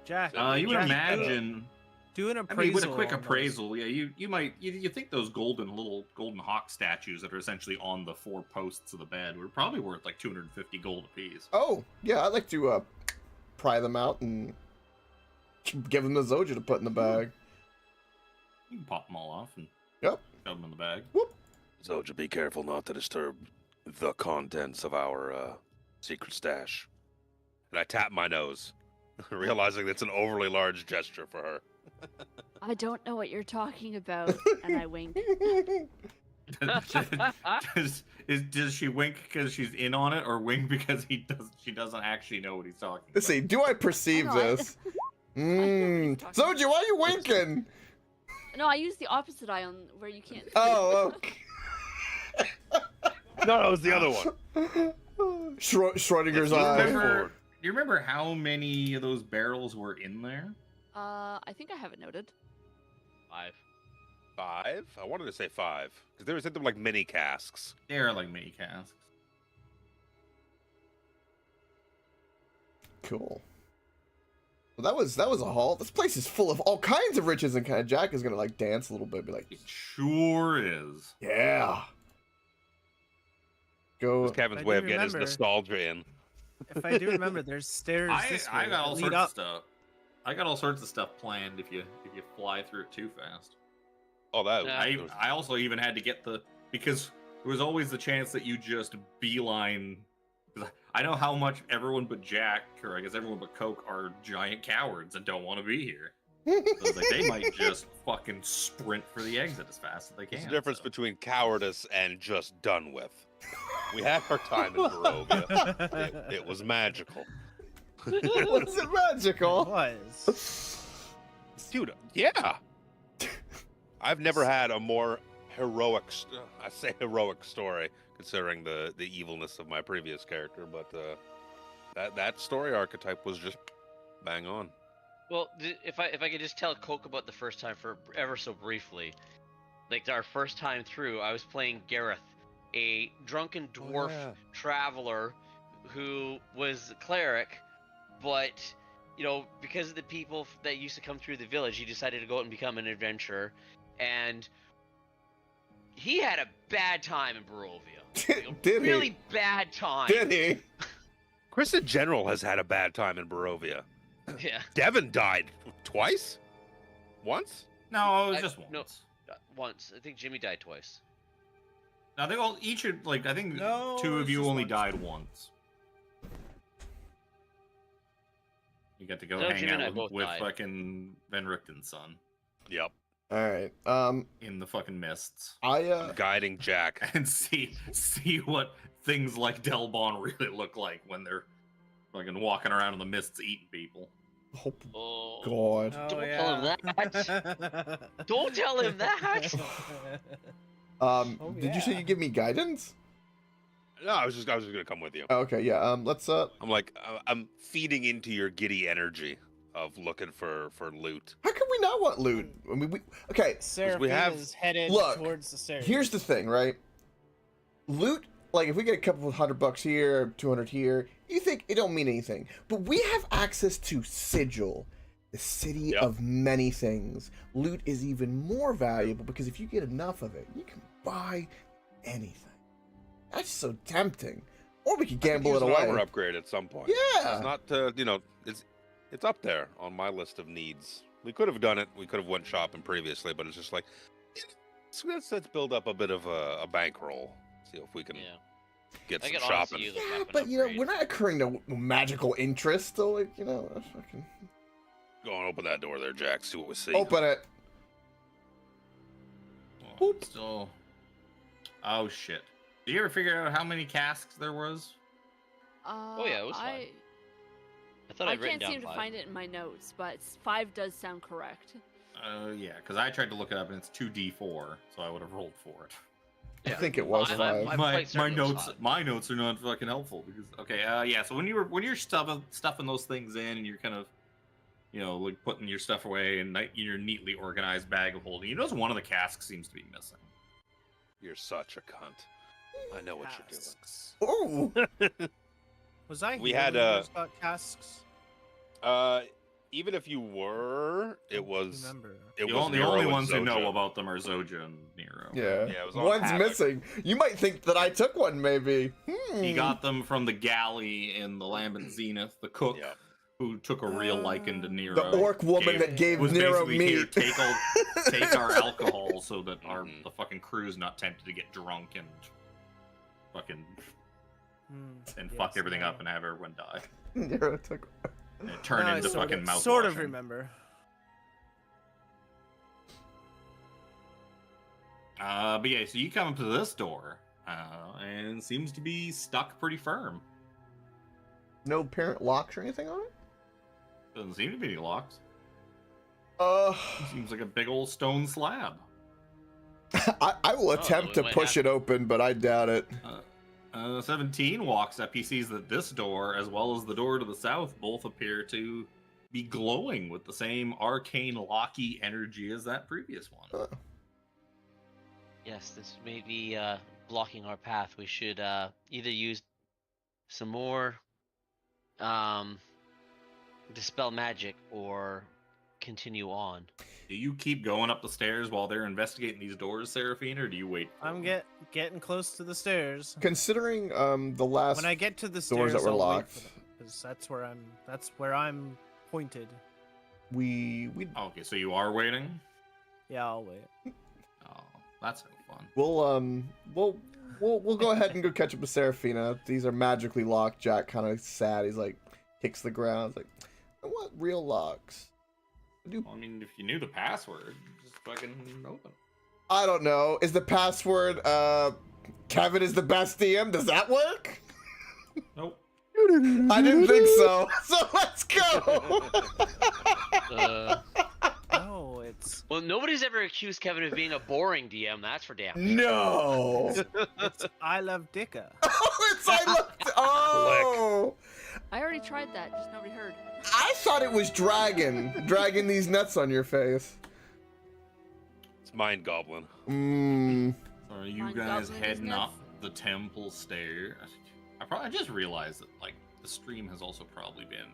Jack, You would Jack, imagine. do an I appraisal. mean, with a quick on those. appraisal, yeah, you might you think those little golden hawk statues that are essentially on the 4 posts of the bed were probably worth like 250 gold apiece. Oh, yeah, I'd like to pry them out and give them to Zoja to put in the bag. You can pop them all off and Yep. shove them in the bag. Zoja, be careful not to disturb the contents of our secret stash. And I tap my nose, realizing that's an overly large gesture for her. I don't know what you're talking about, and I wink. Does she wink because she's in on it, or wink because she doesn't actually know what he's talking Let's see, about? do I perceive Oh, no, I- this? I know what he's talking Zoja, why are you winking? No, I use the opposite eye on where you can't. see. Oh, okay. No, it was the other one. Schrodinger's Do you eye. remember? Do you remember how many of those barrels were in there? I think I have it noted. 5. 5? I wanted to say 5 because there was them like mini casks. They are like mini casks. Cool. Well, that was a haul. This place is full of all kinds of riches, and kind of Jack is gonna like dance a little bit, be like, It sure is. yeah. Go. It's Kevin's I way do of getting his remember. nostalgia in. If I do remember, there's stairs this way I got all that sorts lead of up. stuff. I got all sorts of stuff planned if you fly through it too fast. Oh, that. Yeah. I also even had to get because there was always the chance that you just beeline. 'Cause I know how much everyone but Jack, or I guess everyone but Coke, are giant cowards and don't want to be here. So it's like they might just fucking sprint for the exit as fast as they can. There's a difference so. between cowardice and just done with. We had our time in Barovia. It was magical. Was it It magical? was. Dude, yeah. I've never had a more heroic, I say heroic story, considering the evilness of my previous character, but that story archetype was just bang on. Well, if I could just tell Coke about the first time for ever so briefly, like our first time through, I was playing Gareth, a drunken dwarf traveler who was a cleric, but because of the people that used to come through the village, he decided to go out and become an adventurer, and he had a bad time in Barovia. Like, a Did he? really bad time. Did he? Chris in general has had a bad time in Barovia. Yeah. Devin died twice? Once? No, it was I- just no. once. Once. I think Jimmy died twice. Now they all each are like I think No, 2 of it's you just only once. died once. You got to go No, hang Jimmy and I out both with died. fucking Van Richten's son Yep. All right. in the fucking mists I Guiding Jack. and see what things like Delbon really look like when they're fucking walking around in the mists eating people. Oh, Oh, God. Oh, Don't yeah. tell him that. Don't tell him that. Oh, Did you say yeah. you give me guidance? No, I was just gonna come with you. Oh, okay, yeah. Let's I'm like, I'm feeding into your giddy energy of looking for loot. How can we not want loot? I mean, okay. Seraphina's headed Look, towards the stairs. Here's the thing, right? Loot, like if we get a couple of $100 here, 200 here, you think it don't mean anything. But we have access to Sigil, the city Yep. of many things. Loot is even more valuable because if you get enough of it, you can buy anything. That's so tempting. Or we could gamble Use it an away. armor upgrade at some point. Yeah. It's not, it's up there on my list of needs. We could have done it. We could have went shopping previously, but it's just like, let's build up a bit of a bankroll. See if we can Yeah. get I some could honestly shopping. use a Yeah, weapon but you know, upgrade. we're not occurring to magical interest, so like, you know, fucking Go and open that door there, Jack. See what we see. open it. Well, still. Oh shit! Did you ever figure out how many casks there was? Oh, yeah, it was fine. I thought I I'd written can't seem down to 5. find it in my notes, but 5 does sound correct. Yeah, because I tried to look it up and it's 2d4, so I would have rolled for it. I Yeah. think it was I'm- 5. I'm my quite certain it was notes 5. my notes are not fucking helpful because okay yeah, so when you're stuffing those things in and you're kind of, you know, like putting your stuff away in your neatly organized bag of holding, you notice one of the casks seems to be missing. You're such a cunt. I know what you're doing. Casks. Ooh. Was I We here had, when you guys got casks? Even if you were, I it don't was. remember. It The was only Nero and ones who know Zoja. about them are Zoja and Nero. Yeah. Yeah, it was on One's Havoc. missing. You might think that I took one, maybe. He got them from the galley in the Lambent Zenith, the cook Yeah. who took a real liking to Nero. the orc woman that gave was Nero basically here, meat. take our alcohol so that Mhm. the fucking crew's not tempted to get drunk and fucking and fuck Yes, everything no. up and have everyone die. Nero took. And turn No, I into sort fucking of, mouth. Sort of remember. But yeah, so you come up to this door, and it seems to be stuck pretty firm. No apparent locks or anything on it. Doesn't seem to be any locks. Uh, Seems like a big old stone slab. I will attempt we to might push have it open, but I doubt it. 17 walks up. He sees that this door, as well as the door to the south, both appear to be glowing with the same arcane locky energy as that previous one. Yes, this may be blocking our path. We should either use some more dispel magic or continue on. Do you keep going up the stairs while they're investigating these doors, Seraphine, or do you wait? for I'm them? getting close to the stairs. Considering the last When I get to the doors stairs, that were I'll wait locked, for them, 'cause that's where I'm pointed. we Okay, so you are waiting. Yeah, I'll wait. Oh, that's no fun. we'll go ahead and go catch up with Seraphina. These are magically locked. Jack kind of sad. He's like kicks the ground. He's like, I want real locks. Well, I mean, if you knew the password, just fucking open. I don't know. Is the password Kevin is the best DM? Does that work? Nope. I didn't think so. So let's go. No, it's Well, nobody's ever accused Kevin of being a boring DM. That's for damn. No. it's I love Dicka. Oh, it's I looked. Oh. I already tried that, just nobody heard. I thought it was dragging these nuts on your face. It's Mind Goblin. Mmm. So are you Mind guys goblin heading business? up the temple stairs? I just realized that like the stream has also probably been.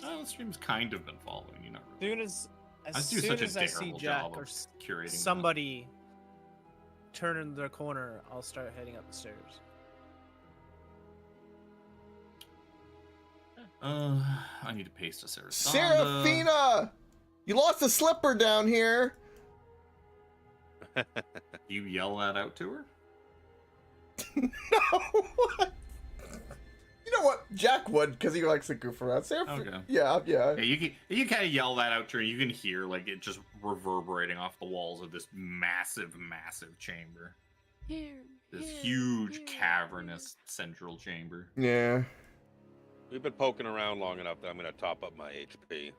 The stream's kind of been following you. Not really. As I do soon such a as I see terrible Jack job or of curating that. somebody turning their corner, I'll start heading up the stairs. I need to paste a Sarasanda. Seraphina, you lost a slipper down here. You yell that out to her? No. What? You know what? Jack would, because he likes to goof around. Okay. Yeah. Yeah, you kind of yell that out to her. You can hear like it just reverberating off the walls of this massive chamber. Here. This here, huge here, cavernous central chamber. Yeah. We've been poking around long enough that I'm going to top up my HP.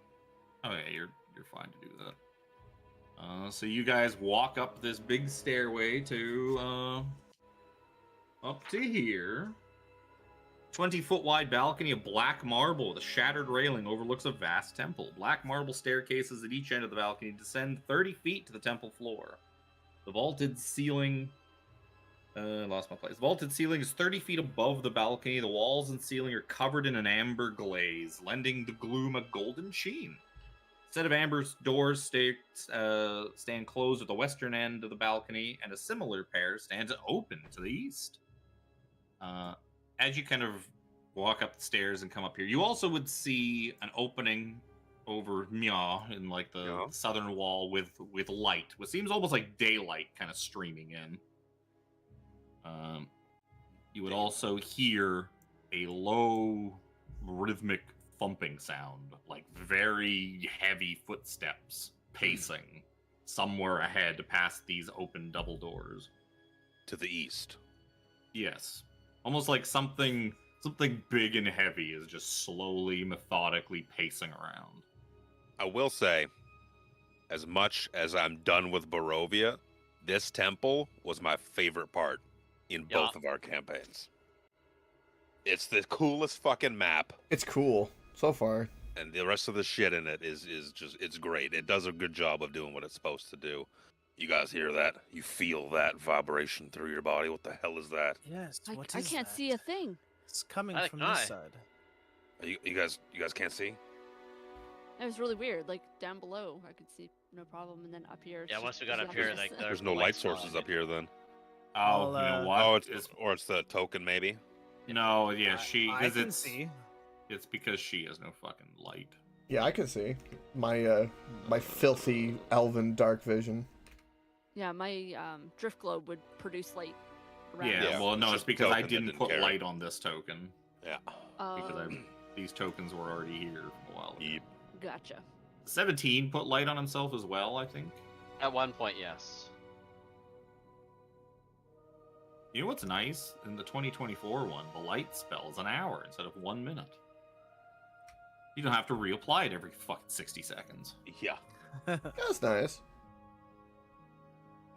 Oh yeah, you're fine to do that. So you guys walk up this big stairway to up to here. 20-foot wide balcony of black marble with a shattered railing overlooks a vast temple. Black marble staircases at each end of the balcony descend 30 feet to the temple floor. The vaulted ceiling. Lost my place. The vaulted ceiling is 30 feet above the balcony. The walls and ceiling are covered in an amber glaze, lending the gloom a golden sheen. A set of amber doors stand closed at the western end of the balcony, and a similar pair stands open to the east. As you kind of walk up the stairs and come up here, you also would see an opening over Mya in like the southern wall with light, what seems almost like daylight kind of streaming in. You would also hear a low rhythmic thumping sound, like very heavy footsteps pacing somewhere ahead past these open double doors. To the east. Yes. Almost like something big and heavy is just slowly, methodically pacing around. I will say, as much as I'm done with Barovia, this temple was my favorite part in both of our campaigns. It's the coolest fucking map. It's cool so far. And the rest of the shit in it is just, it's great. It does a good job of doing what it's supposed to do. You guys hear that? You feel that vibration through your body? What the hell is that? Yes. What I is can't that? see a thing. It's coming Neither from can this I. side. You guys can't see? It was really weird. Like down below, I could see no problem, and then up here. it's Yeah, just- once we got there's up here, nothing. like There's no light sources up here then. Oh, I'll, you know what? Oh, it's the token maybe. No, yeah, she I because can it's see. it's because she has no fucking light. Yeah, I can see my my filthy elven dark vision. Yeah, my drift globe would produce light around. Yeah, us. Yeah, well, it's no, it's just because I token that didn't didn't put carry. light on this token Yeah. because these tokens were already here a while ago. Yep. Gotcha. 17 put light on himself as well, I think. At one point, yes. You know what's nice? In the 2024 one, the light spell is an hour instead of 1 minute. You don't have to reapply it every fucking 60 seconds. Yeah. That's nice.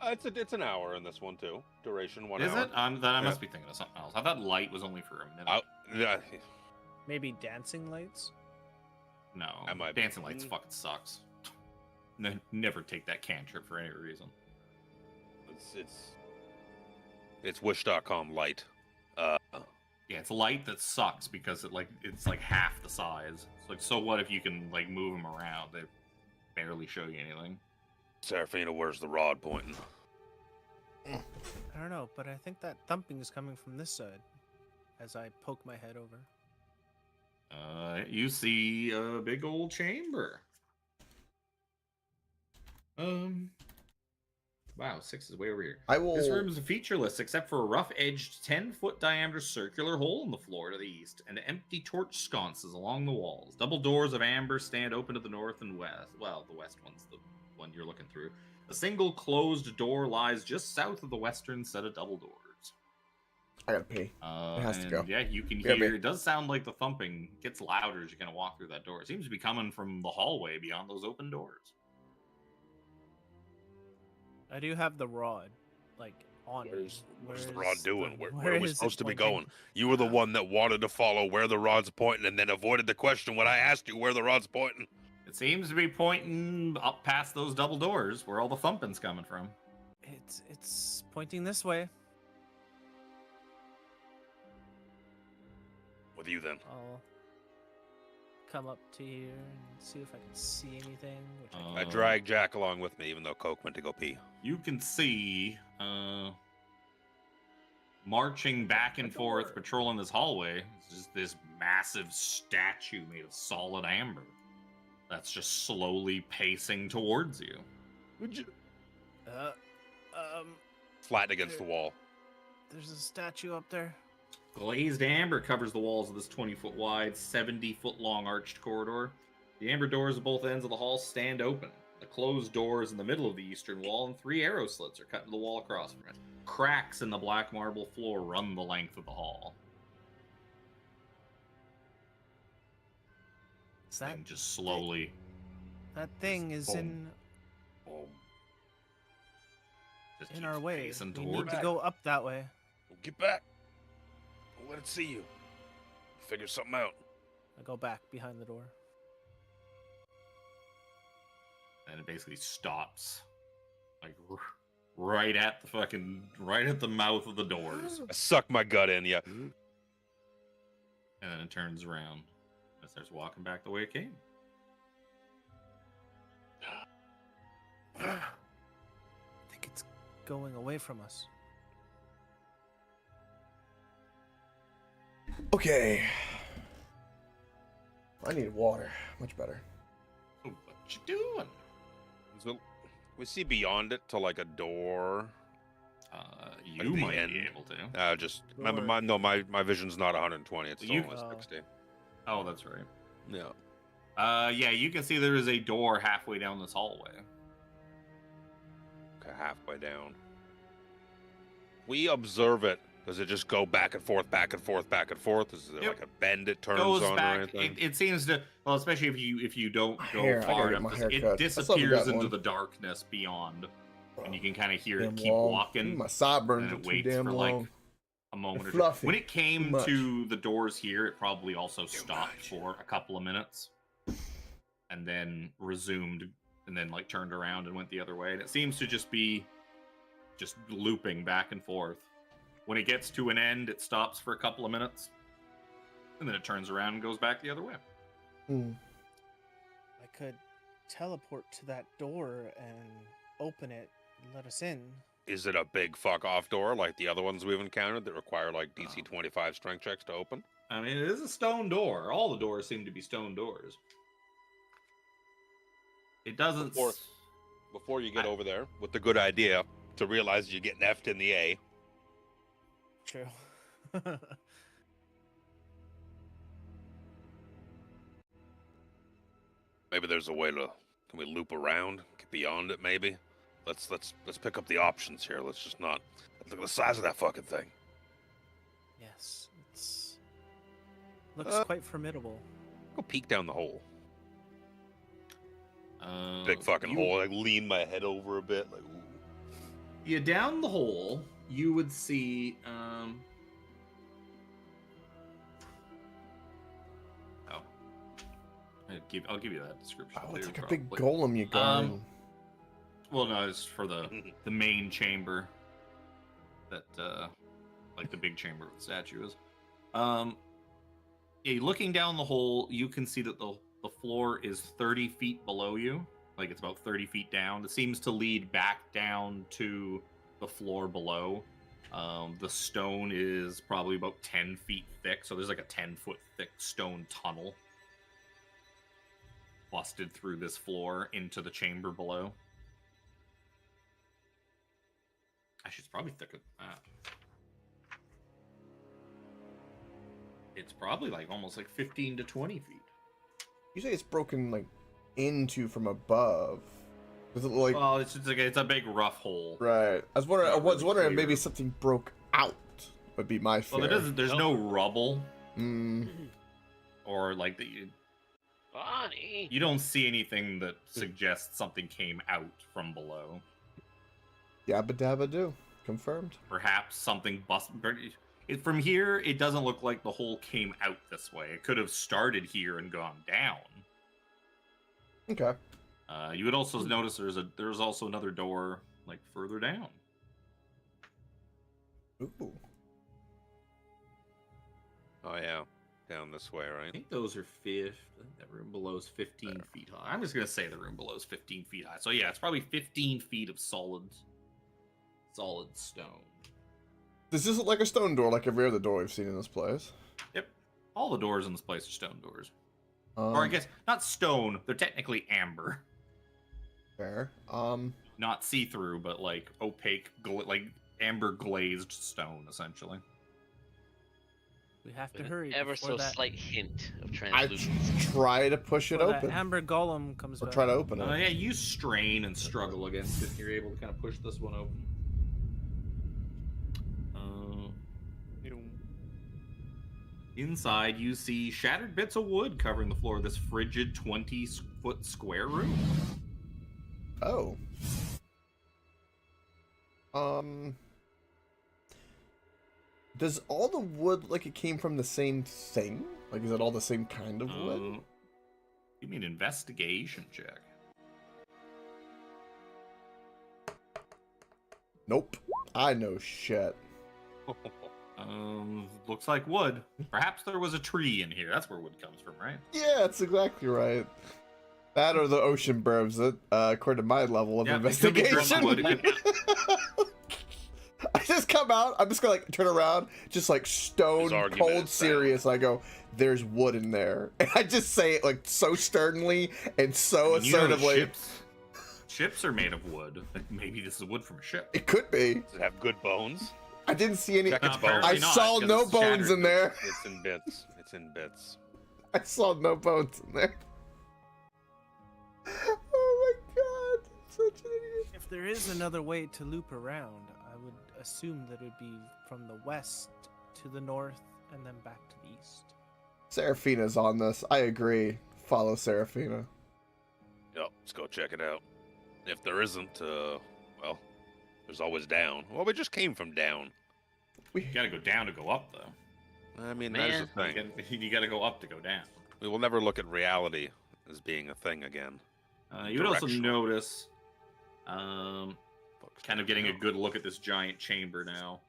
It's an hour in this one too. Duration 1 Is hour. it? Then I must be thinking of something else. I thought light was only for a minute. Yeah. Maybe dancing lights. No, I might be. dancing lights fucking sucks. Never take that cantrip for any reason. It's wish.com light. Yeah, it's light that sucks because it's like half the size. It's like, so what if you can like move them around? They barely show you anything. Seraphina, where's the rod pointing? I don't know, but I think that thumping is coming from this side. As I poke my head over. You see a big old chamber. Wow, 6 is way over here. I will. This room is featureless except for a rough-edged 10-foot diameter circular hole in the floor to the east and empty torch sconces along the walls. Double doors of amber stand open to the north and west. Well, the west one's the one you're looking through. A single closed door lies just south of the western set of double doors. I gotta pee. It has to And go. yeah, you can Yeah, hear. me. It does sound like the thumping gets louder as you kind of walk through that door. It seems to be coming from the hallway beyond those open doors. I do have the rod, like on me. Where's the rod doing? Where are we is it supposed to be pointing? going? You were the one that wanted to follow where the rod's pointing and then avoided the question when I asked you where the rod's pointing. It seems to be pointing up past those double doors where all the thumping's coming from. It's pointing this way. With you then. I'll come up to here and see if I can see anything. Which I drag Jack along with me, even though Coke went to go pee. You can see marching back and forth, patrolling this hallway. It's just this massive statue made of solid amber that's just slowly pacing towards you. Would you? Flat against the wall. There's a statue up there. Glazed amber covers the walls of this 20-foot wide, 70-foot long arched corridor. The amber doors at both ends of the hall stand open. The closed doors in the middle of the eastern wall and 3 arrow slits are cut into the wall across from it. Cracks in the black marble floor run the length of the hall. Is that And just slowly That thing is boom. Boom. Just in keeps our way. pacing We need towards to it. go up that way. Get back. Don't let it see you. Figure something out. I go back behind the door. And it basically stops, like right at the mouth of the doors, I suck my gut in, yeah. and then it turns around and starts walking back the way it came. I think it's going away from us. Okay. I need water. Much better. So what you doing? So we see beyond it to like a door. You the might end. be able to. Just remember, Door. my vision's not 120. It's You- only Oh. 60. Oh, that's right. Yeah. Yeah, you can see there is a door halfway down this hallway. Okay, halfway down. We observe it. Does it just go back and forth, back and forth, back and forth? Is there Yep. like a bend it turns Goes on or back. anything? It seems to. Well, especially if you don't My go hair, I far gotta get enough, my hair it cut. I still haven't disappears gotten into one. the darkness beyond, and you can kind of hear Damn it keep long. walking. My sideburns and are it too waits damn for long. like a moment or two. fluffy. When it Too came much. to the doors here, it probably also stopped for a couple of minutes, and then resumed, and then like turned around and went the other way. And it seems to just be looping back and forth. When it gets to an end, it stops for a couple of minutes, and then it turns around and goes back the other way. Hmm. I could teleport to that door and open it and let us in. Is it a big fuck off door like the other ones we've encountered that require like DC 25 strength checks to open? I mean, it is a stone door. All the doors seem to be stone doors. It doesn't. Before you get I- over there, with the good idea to realize you're getting effed in the A, True. maybe there's a way to. Can we loop around? Get beyond it, maybe? Let's pick up the options here. Let's just not. Look at the size of that fucking thing. Yes, it's looks Uh, quite formidable. Go peek down the hole. Uh, Big fucking you- hole. Like lean my head over a bit. Like, ooh. Yeah, down the hole, you would see. Oh, I'll give you that description. Oh, it's too, like a big probably. golem you got. Well, no, it's for the main chamber. That like the big chamber with the statue is. Yeah, looking down the hole, you can see that the floor is 30 feet below you. Like it's about 30 feet down. It seems to lead back down to the floor below. The stone is probably about 10 feet thick, so there's like a 10-foot thick stone tunnel busted through this floor into the chamber below. Actually, it's probably thicker than that. It's probably like almost like 15 to 20 feet. You say it's broken like into from above. Does it look like Well, it's just like it's a big rough hole. right? I was wondering. I Not was really wondering if clear. maybe something broke out. Would be my fear. Well, there's no rubble Mm, or like Bonnie. you don't see anything that suggests something came out from below. yabba dabba do. Confirmed. Perhaps something from here. It doesn't look like the hole came out this way. It could have started here and gone down. Okay. You would also notice there's also another door like further down. Ooh. Oh yeah, down this way, I right? think those are I think that room below is 15 feet high. I'm just gonna say the room below is 15 feet high. So yeah, it's probably 15 feet of solid stone. Does this look like a stone door, like every other door we've seen in this place? Yep, all the doors in this place are stone doors, Um, or I guess not stone. They're technically amber, fair. not see-through, but like opaque, like amber glazed stone, essentially. We have to With hurry. an ever before so that, slight hint of I translucence. try to push it before that open, Amber Golem comes or back. try to open it. Yeah, you strain and struggle against it. And you're able to kind of push this one open. Inside, you see shattered bits of wood covering the floor of this frigid 20-foot square room. Oh. Does all the wood like it came from the same thing? Like, is it all the same kind of wood? You mean investigation check? Nope. I know shit. Looks like wood. Perhaps there was a tree in here. That's where wood comes from, right? Yeah, that's exactly right. That or the ocean burbs, that, according to my level of Yeah, it could be from investigation. wood, it I just come out, I'm just gonna like turn around, just like stone His argument cold is serious. I go, there's wood in there. And I just say it like so sternly and so I mean, you know, assertively. ships are made of wood. Maybe this is wood from a ship. It could be. Does it have good bones? I didn't see any. Check its No, bones. I apparently not, saw 'cause no it's bones shattered. in there. It's in bits. It's in bits. I saw no bones in there. Oh my god, I'm such an idiot. If there is another way to loop around, I would assume that it would be from the west to the north and then back to the east. Seraphina's on this. I agree. Follow Seraphina. Yep, let's go check it out. If there isn't, well, there's always down. Well, we just came from down. You gotta go down to go up, though. I mean, that's the Man. thing. You gotta go up to go down. We will never look at reality as being a thing again. You would also Directional. notice, kind of getting a good look at this giant chamber now.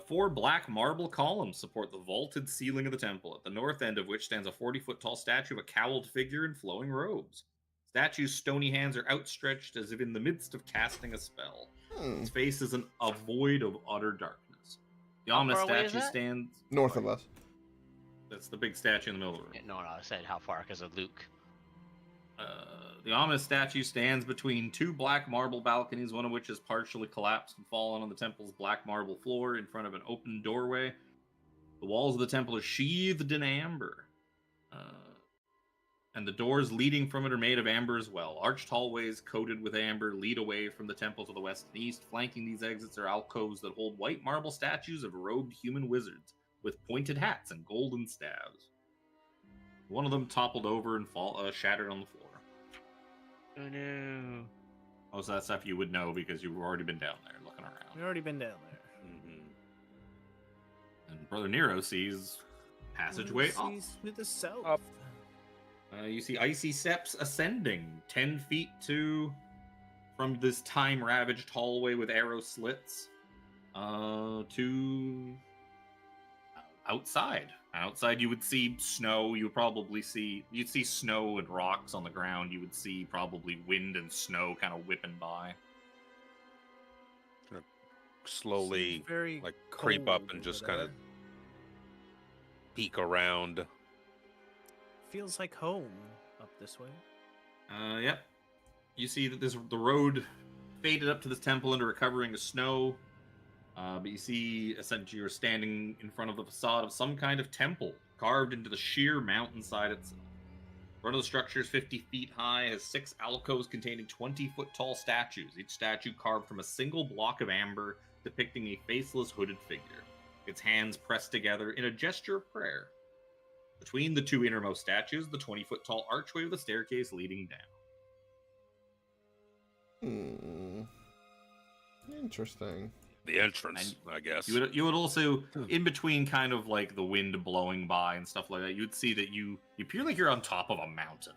4 black marble columns support the vaulted ceiling of the temple, at the north end of which stands a 40-foot tall statue of a cowled figure in flowing robes. Statue's stony hands are outstretched as if in the midst of casting a spell. Its face is a void of utter darkness. The How ominous far away is statue that? stands. North of us. That's the big statue in the middle of the room. Yeah, no, I said how far because of Luke. The ominous statue stands between 2 black marble balconies, one of which is partially collapsed and fallen on the temple's black marble floor in front of an open doorway. The walls of the temple are sheathed in amber, and the doors leading from it are made of amber as well. Arched hallways coated with amber lead away from the temple to the west and east. Flanking these exits are alcoves that hold white marble statues of robed human wizards with pointed hats and golden staves. One of them toppled over and shattered on the floor. Oh no. Most of that stuff you would know because you've already been down there looking We've around. already been down there. Mm-hmm. And Brother Nero sees passageway up. Sees to the south. Up. You see icy steps ascending 10 feet from this time-ravaged hallway with arrow slits to outside. Outside you would see snow. You'd see snow and rocks on the ground. You would see probably wind and snow kind of whipping by. Slowly, Seems very like, creep up cold and over just kinda- there. peek around. Feels like home up this way. Yep. You see that the road faded up to this temple into recovering of snow. But you see, essentially, you're standing in front of the facade of some kind of temple carved into the sheer mountainside itself. One of the structures, 50 feet high, has 6 alcoves containing 20-foot tall statues, each statue carved from a single block of amber depicting a faceless hooded figure, its hands pressed together in a gesture of prayer. Between the 2 innermost statues, the 20-foot tall archway with a staircase leading down. Interesting. The entrance, I guess. You would also, in between kind of like the wind blowing by and stuff like that, you'd see that you appear like you're on top of a mountain.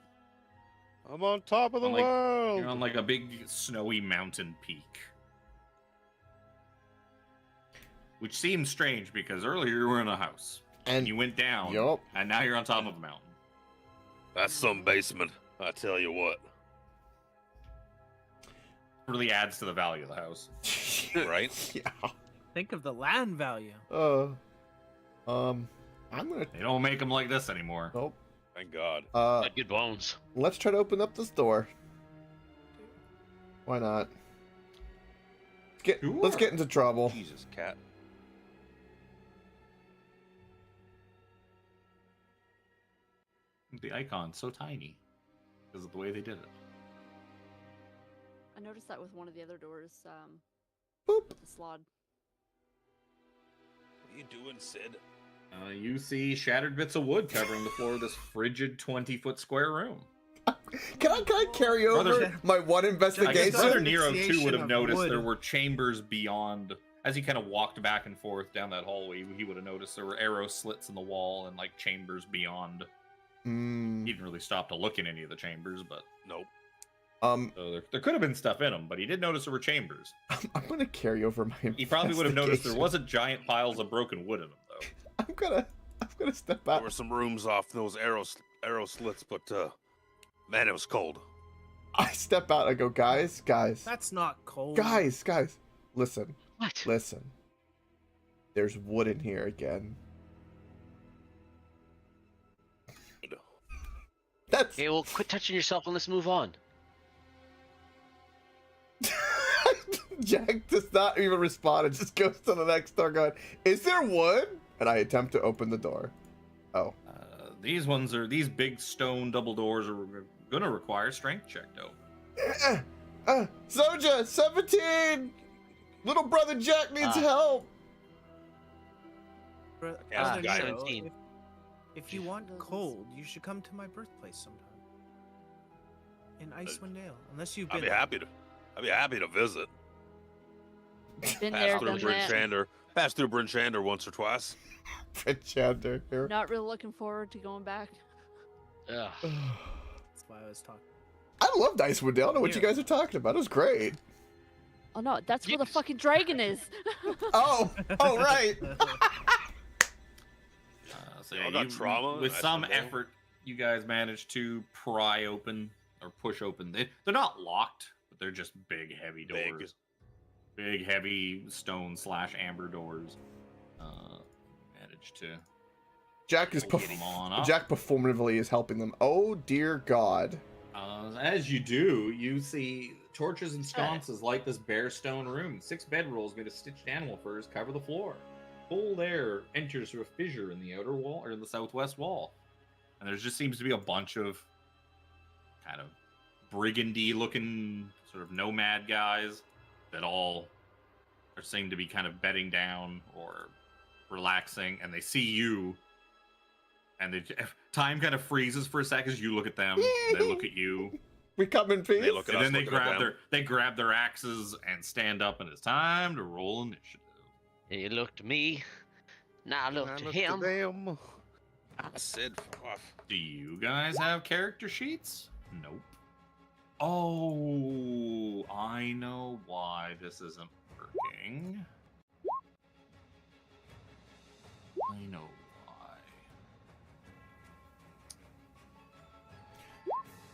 I'm on top of the On, like- world. You're on like a big snowy mountain peak. Which seems strange because earlier you were in a house. And you went down. Yup. And now you're on top of a mountain. That's some basement. I tell you what. Really adds to the value of the house. Right? Yeah. Think of the land value. I'm gonna. They don't make them like this anymore. Nope. Thank God. Got good bones. Let's try to open up this door. Why not? Let's get into trouble. Jesus, cat. The icon's so tiny because of the way they did it. I noticed that with one of the other doors. Boop. The slot. What are you doing, Sid? You see shattered bits of wood covering the floor of this frigid 20-foot square room. Can I carry over Brother- my one I guess investigation? Brother Nero too Asphyxiation would have of noticed wood. there were chambers beyond. As he kind of walked back and forth down that hallway, he would have noticed there were arrow slits in the wall and like chambers beyond. Mm, He didn't really stop to look in any of the chambers, but Nope. so there could have been stuff in them. But he did notice there were chambers. I'm gonna carry over my. He probably would have noticed there investigation. wasn't giant piles of broken wood in them, though. I'm gonna step There out. were some rooms off those arrow slits, but man, it was cold. I step out. I go, guys, That's not cold. guys. Listen. What? There's wood in here again. That's Okay, well, quit touching yourself and let's move on. Jack does not even respond and just goes to the next door going, is there wood? And I attempt to open the door. Oh. These big stone double doors are gonna require strength check, though. Zoja, 17! Little brother Jack needs Ah. help! Yeah, Brother guy- Nero, 17. if you want cold, you should come to my birthplace sometime. In Icewind Dale, unless you've I'd been. be happy to visit. Been Pass there, through done Bryn that. Shander. Passed through Bryn Shander once or twice. Chander here. Not really looking forward to going back. Ugh. That's why I was talking. I loved Icewind Dale. I don't know what you Yeah. guys are talking about. It was great. Oh no, that's where the Yes. fucking dragon is. Oh, right. So Y'all got trauma with in some Icewind Dale? effort, you guys managed to pry open or push open. They're not locked, but they're just big, heavy Big. doors. Big, heavy stone / amber doors. Managed to Jack is get them on up. Jack performatively is helping them. Oh dear God. As you do, you see torches and sconces light this bare stone room. 6 bedrolls made of stitched animal furs cover the floor. Cold air enters through a fissure in the outer wall or in the southwest wall, and there just seems to be a bunch of kind of brigandy-looking sort of nomad guys that all are seem to be kind of bedding down or relaxing, and they see you. And time kind of freezes for a second as you look at them. They look at you, We come in peace. They look at and us then they looking at grab them. they grab their axes and stand up, and it's time to roll initiative. You looked at me. Now I look I to looked him. them. I said, fuck off. Do you guys have character sheets? Nope. Oh, I know why this isn't working. I know why.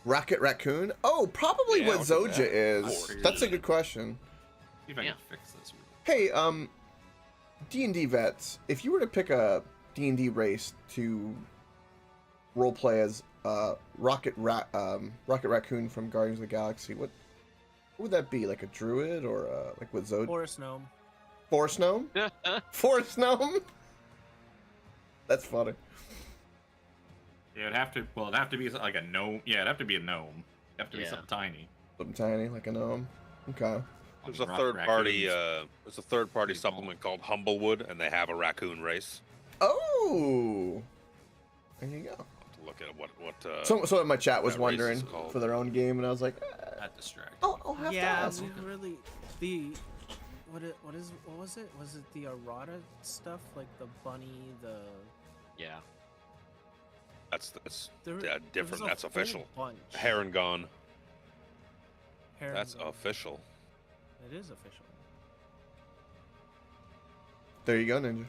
Rocket Raccoon? Oh, probably Yeah, what I'll do Zoja that. is. Or- That's a good question. See if I Yeah. can fix this. Hey, D&D vets, if you were to pick a D&D race to roleplay as Rocket Raccoon from Guardians of the Galaxy, what would that be? Like a druid or like with Zoja? Forest gnome. Forest gnome? Forest gnome? That's funny. Yeah, it'd have to. Well, it'd have to be like a gnome. Yeah, it'd have to be a gnome. It'd have to be Yeah. something tiny. Something tiny, like a gnome. Okay. There's a Rock third party. raccoons. There's a third party Pretty small. supplement called Humblewood, and they have a raccoon race. Oh! There you go. To look at what. Someone in my chat was that race is wondering called. for their own game, and I was like, That distracted. I'll have to Yeah, ask. we really the what was it? Was it the errata stuff like the bunny, the Yeah. That's there, Yeah, there was different. a That's whole official. Bunch. Heron gone. Heron That's gone. official. It is official. There you go, Ninja.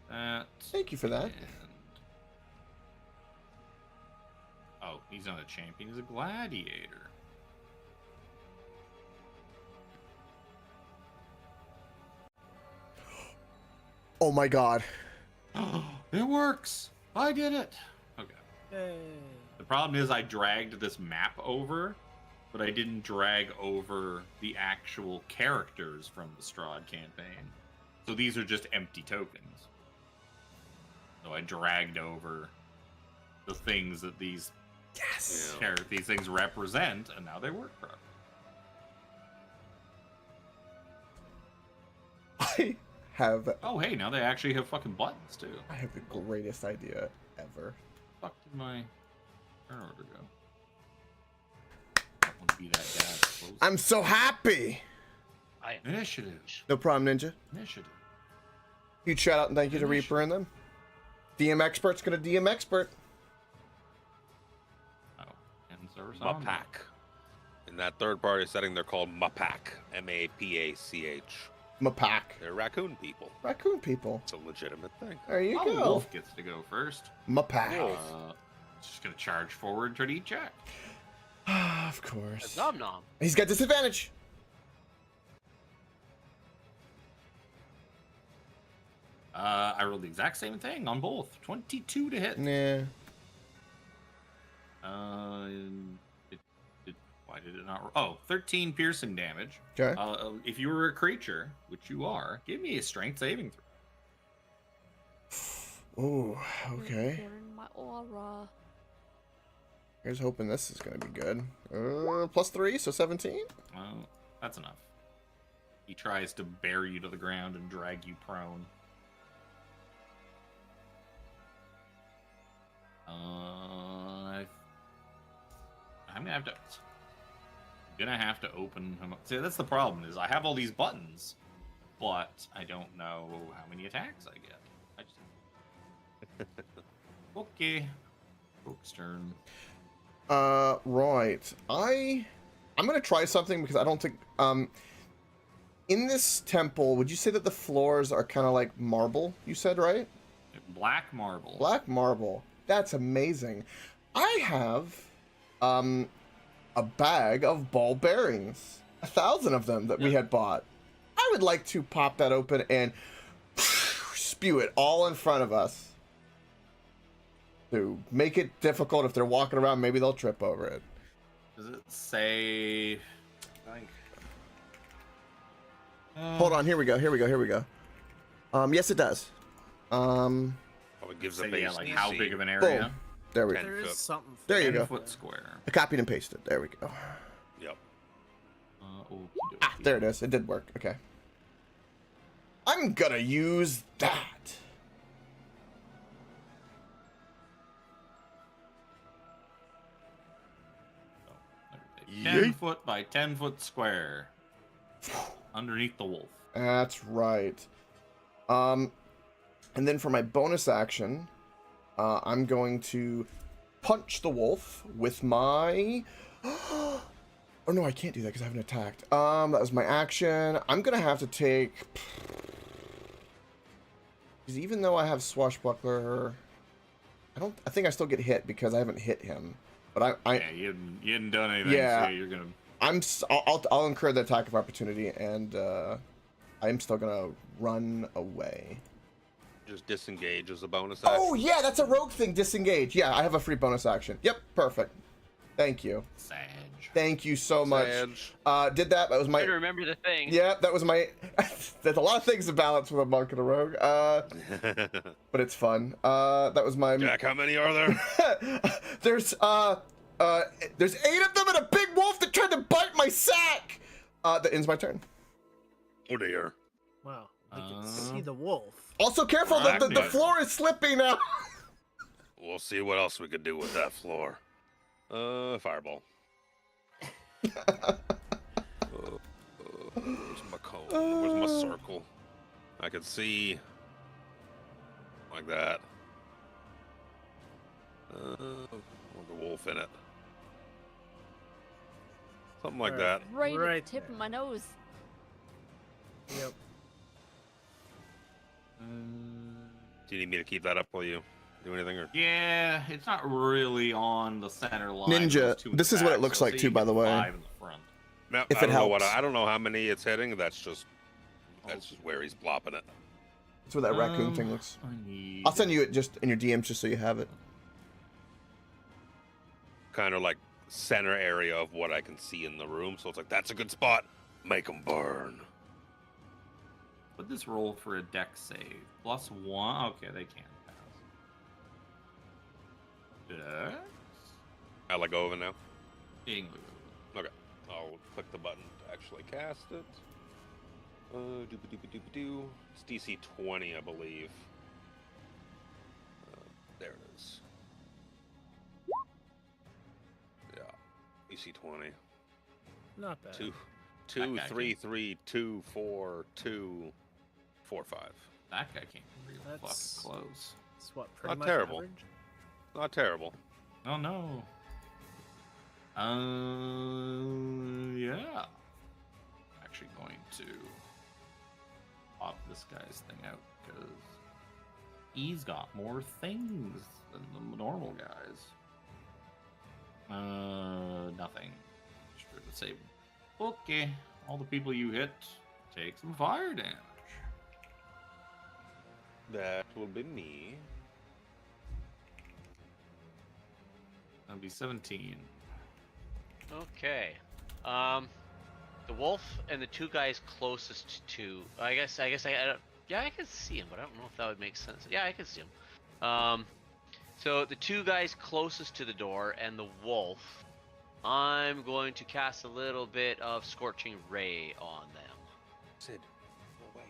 That. Thank you for that. and- Oh, he's not a champion. He's a gladiator. Oh my God. It works. I did it. Okay. Yay. The problem is I dragged this map over, but I didn't drag over the actual characters from the Strahd campaign. So these are just empty tokens. So I dragged over the things that these Yes. these things represent, and now they work properly. I have Oh, hey, now they actually have fucking buttons too. I have the greatest idea ever. Fuck did my turn order go? That won't be that bad. I'm so happy. Initiative. No problem, Ninja. Initiative. Huge shout out and thank you to Reaper and them. DM expert's gonna DM expert. Oh, and service Mapak. In that third party setting, they're called Mapak. Mapach. Mapak. They're raccoon people. Raccoon people. It's a legitimate thing. There you Oh, go. Wolf gets to go first. Mapak. Just gonna charge forward, try to eat Jack. Of course. Nom nom. He's got disadvantage. I rolled the exact same thing on both. 22 to hit. Nah. Why did it not? Oh, 13 piercing damage. Okay. If you were a creature, which you are, give me a strength saving throw. Ooh, okay. Burn my aura. Here's hoping this is gonna be good. +3, so 17. Well, that's enough. He tries to bear you to the ground and drag you prone. I'm gonna have to open him up. See, that's the problem, is I have all these buttons, but I don't know how many attacks I get. Okay. Folks' turn. Right. I'm gonna try something because I don't think in this temple, would you say that the floors are kind of like marble? You said, right? Black marble. Black marble. That's amazing. I have a bag of ball bearings, 1,000 of them that we had bought. I would like to pop that open and spew it all in front of us to make it difficult. If they're walking around, maybe they'll trip over it. Does it say? I think. Hold on, here we go. Yes, it does. Oh, it gives So a base yeah, like DC. how big of an area? Boom. There we go. 10 There foot. is something. For There you 10 go. foot square. I copied and pasted. There we go. Yep. Ah, there it is. It did work. Okay. I'm gonna use that. Ten Yeet. foot by 10 foot square. Underneath the wolf. That's right. And then for my bonus action, I'm going to punch the wolf with my. Oh no, I can't do that because I haven't attacked. That was my action. I'm gonna have to take. Because even though I have swashbuckler, I think I still get hit because I haven't hit him. But Yeah, you hadn't done anything, Yeah. so you're gonna. I'll incur the attack of opportunity, and I'm still gonna run away. Just disengage as a bonus action. Oh yeah, that's a rogue thing. Disengage. Yeah, I have a free bonus action. Yep, perfect. Thank you. Sag. Thank you so much. Sage. Did that. That was my. Try to remember the thing. Yeah, that was my. There's a lot of things to balance with a monk and a rogue. But it's fun. That was my. Jack, how many are there? There's 8 of them and a big wolf that tried to bite my sack. That ends my turn. Oh dear. Wow. I can see the wolf. Also, careful, the floor is slipping now. We'll see what else we could do with that floor. Fireball. Where's my cone? Where's my circle? I can see like that. With the wolf in it. Something like that. Right, at Right the tip there. of my nose. Yep. Do you need me to keep that up while you do anything, or? Yeah, it's not really on the center line. Ninja, There's 2 in this the is what it back, looks so like say too, you by get the way. 5 in the front. No, If I it don't know what helps. I don't know how many it's hitting. That's just where he's plopping it. That's what that raccoon thing looks. I need. I'll send you it just in your DMs just so you have it. Kind of like center area of what I can see in the room. So it's like that's a good spot. Make them burn. Put this roll for a deck save. +1. Okay, they can pass. Dex? I let go of it now. English. Okay. I'll click the button to actually cast it. It's DC 20, I believe. There it is. Yeah, DC 20. Not bad. 2, guy 3, can- 3, 2, 4, 2, 4, 5. That guy came really That's- fucking close. It's what, pretty Not much terrible. average? Not terrible. Oh no. Yeah. Actually going to pop this guy's thing out because he's got more things than the normal guys. Nothing. Just for the save. Okay. All the people you hit take some fire damage. That will be me. That'd be 17. Okay. The wolf and the two guys closest to. I guess I don't. Yeah, I can see him, but I don't know if that would make sense. Yeah, I can see him. So the two guys closest to the door and the wolf, I'm going to cast a little bit of Scorching Ray on them. Sid, no way.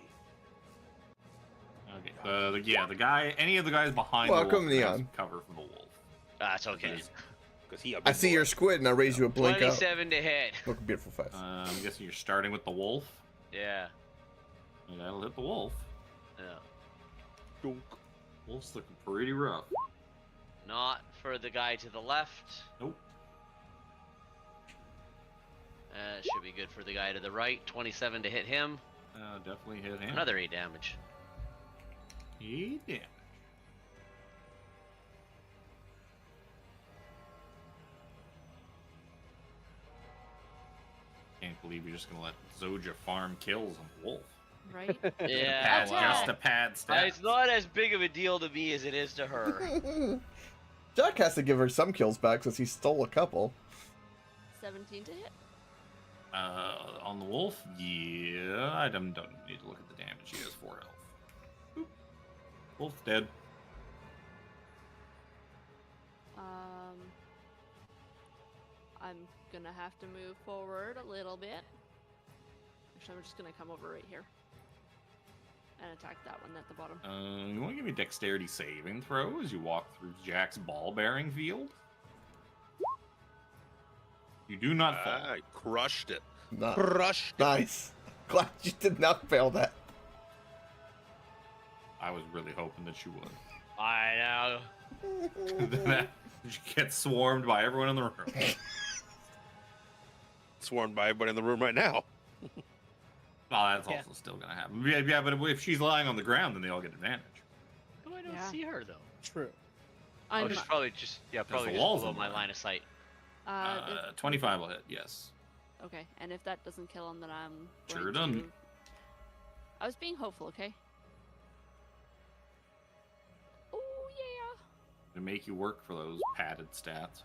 Okay. Yeah, the guy. Any of the guys behind Welcome, the wolf has Neon. cover from the wolf. That's okay. Because he. I see your squid and I raise you a blink up. 27 to hit. Look beautiful face. I'm guessing you're starting with the wolf. Yeah. And that'll hit the wolf. Yeah. Dunk. Wolf's looking pretty rough. Not for the guy to the left. Nope. Should be good for the guy to the right. 27 to hit him. Definitely hit him. Another 8 damage. 8 damage. Can't believe you're just gonna let Zoja farm kills on wolf. Right? Yeah. Pad, well, just to pad stats. it's not as big of a deal to me as it is to her. Jack has to give her some kills back since he stole a couple. 17 to hit. On the wolf, yeah, I don't need to look at the damage. He has 4 health. Boop. Wolf's dead. I'm gonna have to move forward a little bit. Actually, I'm just gonna come over right here and attack that one at the bottom. You want to give me a dexterity saving throw as you walk through Jack's ball-bearing field? You do not fall. I crushed it. Nah. Crushed it. Nice. Glad you did not fail that. I was really hoping that you would. I know. Then you get swarmed by everyone in the room. Sworn by everybody in the room right now. Well, that's also still gonna happen. Yeah, but if she's lying on the ground, then they all get advantage. Oh, I don't Yeah. see her though. True. Oh, I'm she's probably just probably the just walls below on my the line of sight. if- 25 will hit, yes. okay, and if that doesn't kill him, then I'm Sure going done. to... I was being hopeful, okay? Oh yeah. To make you work for those padded stats.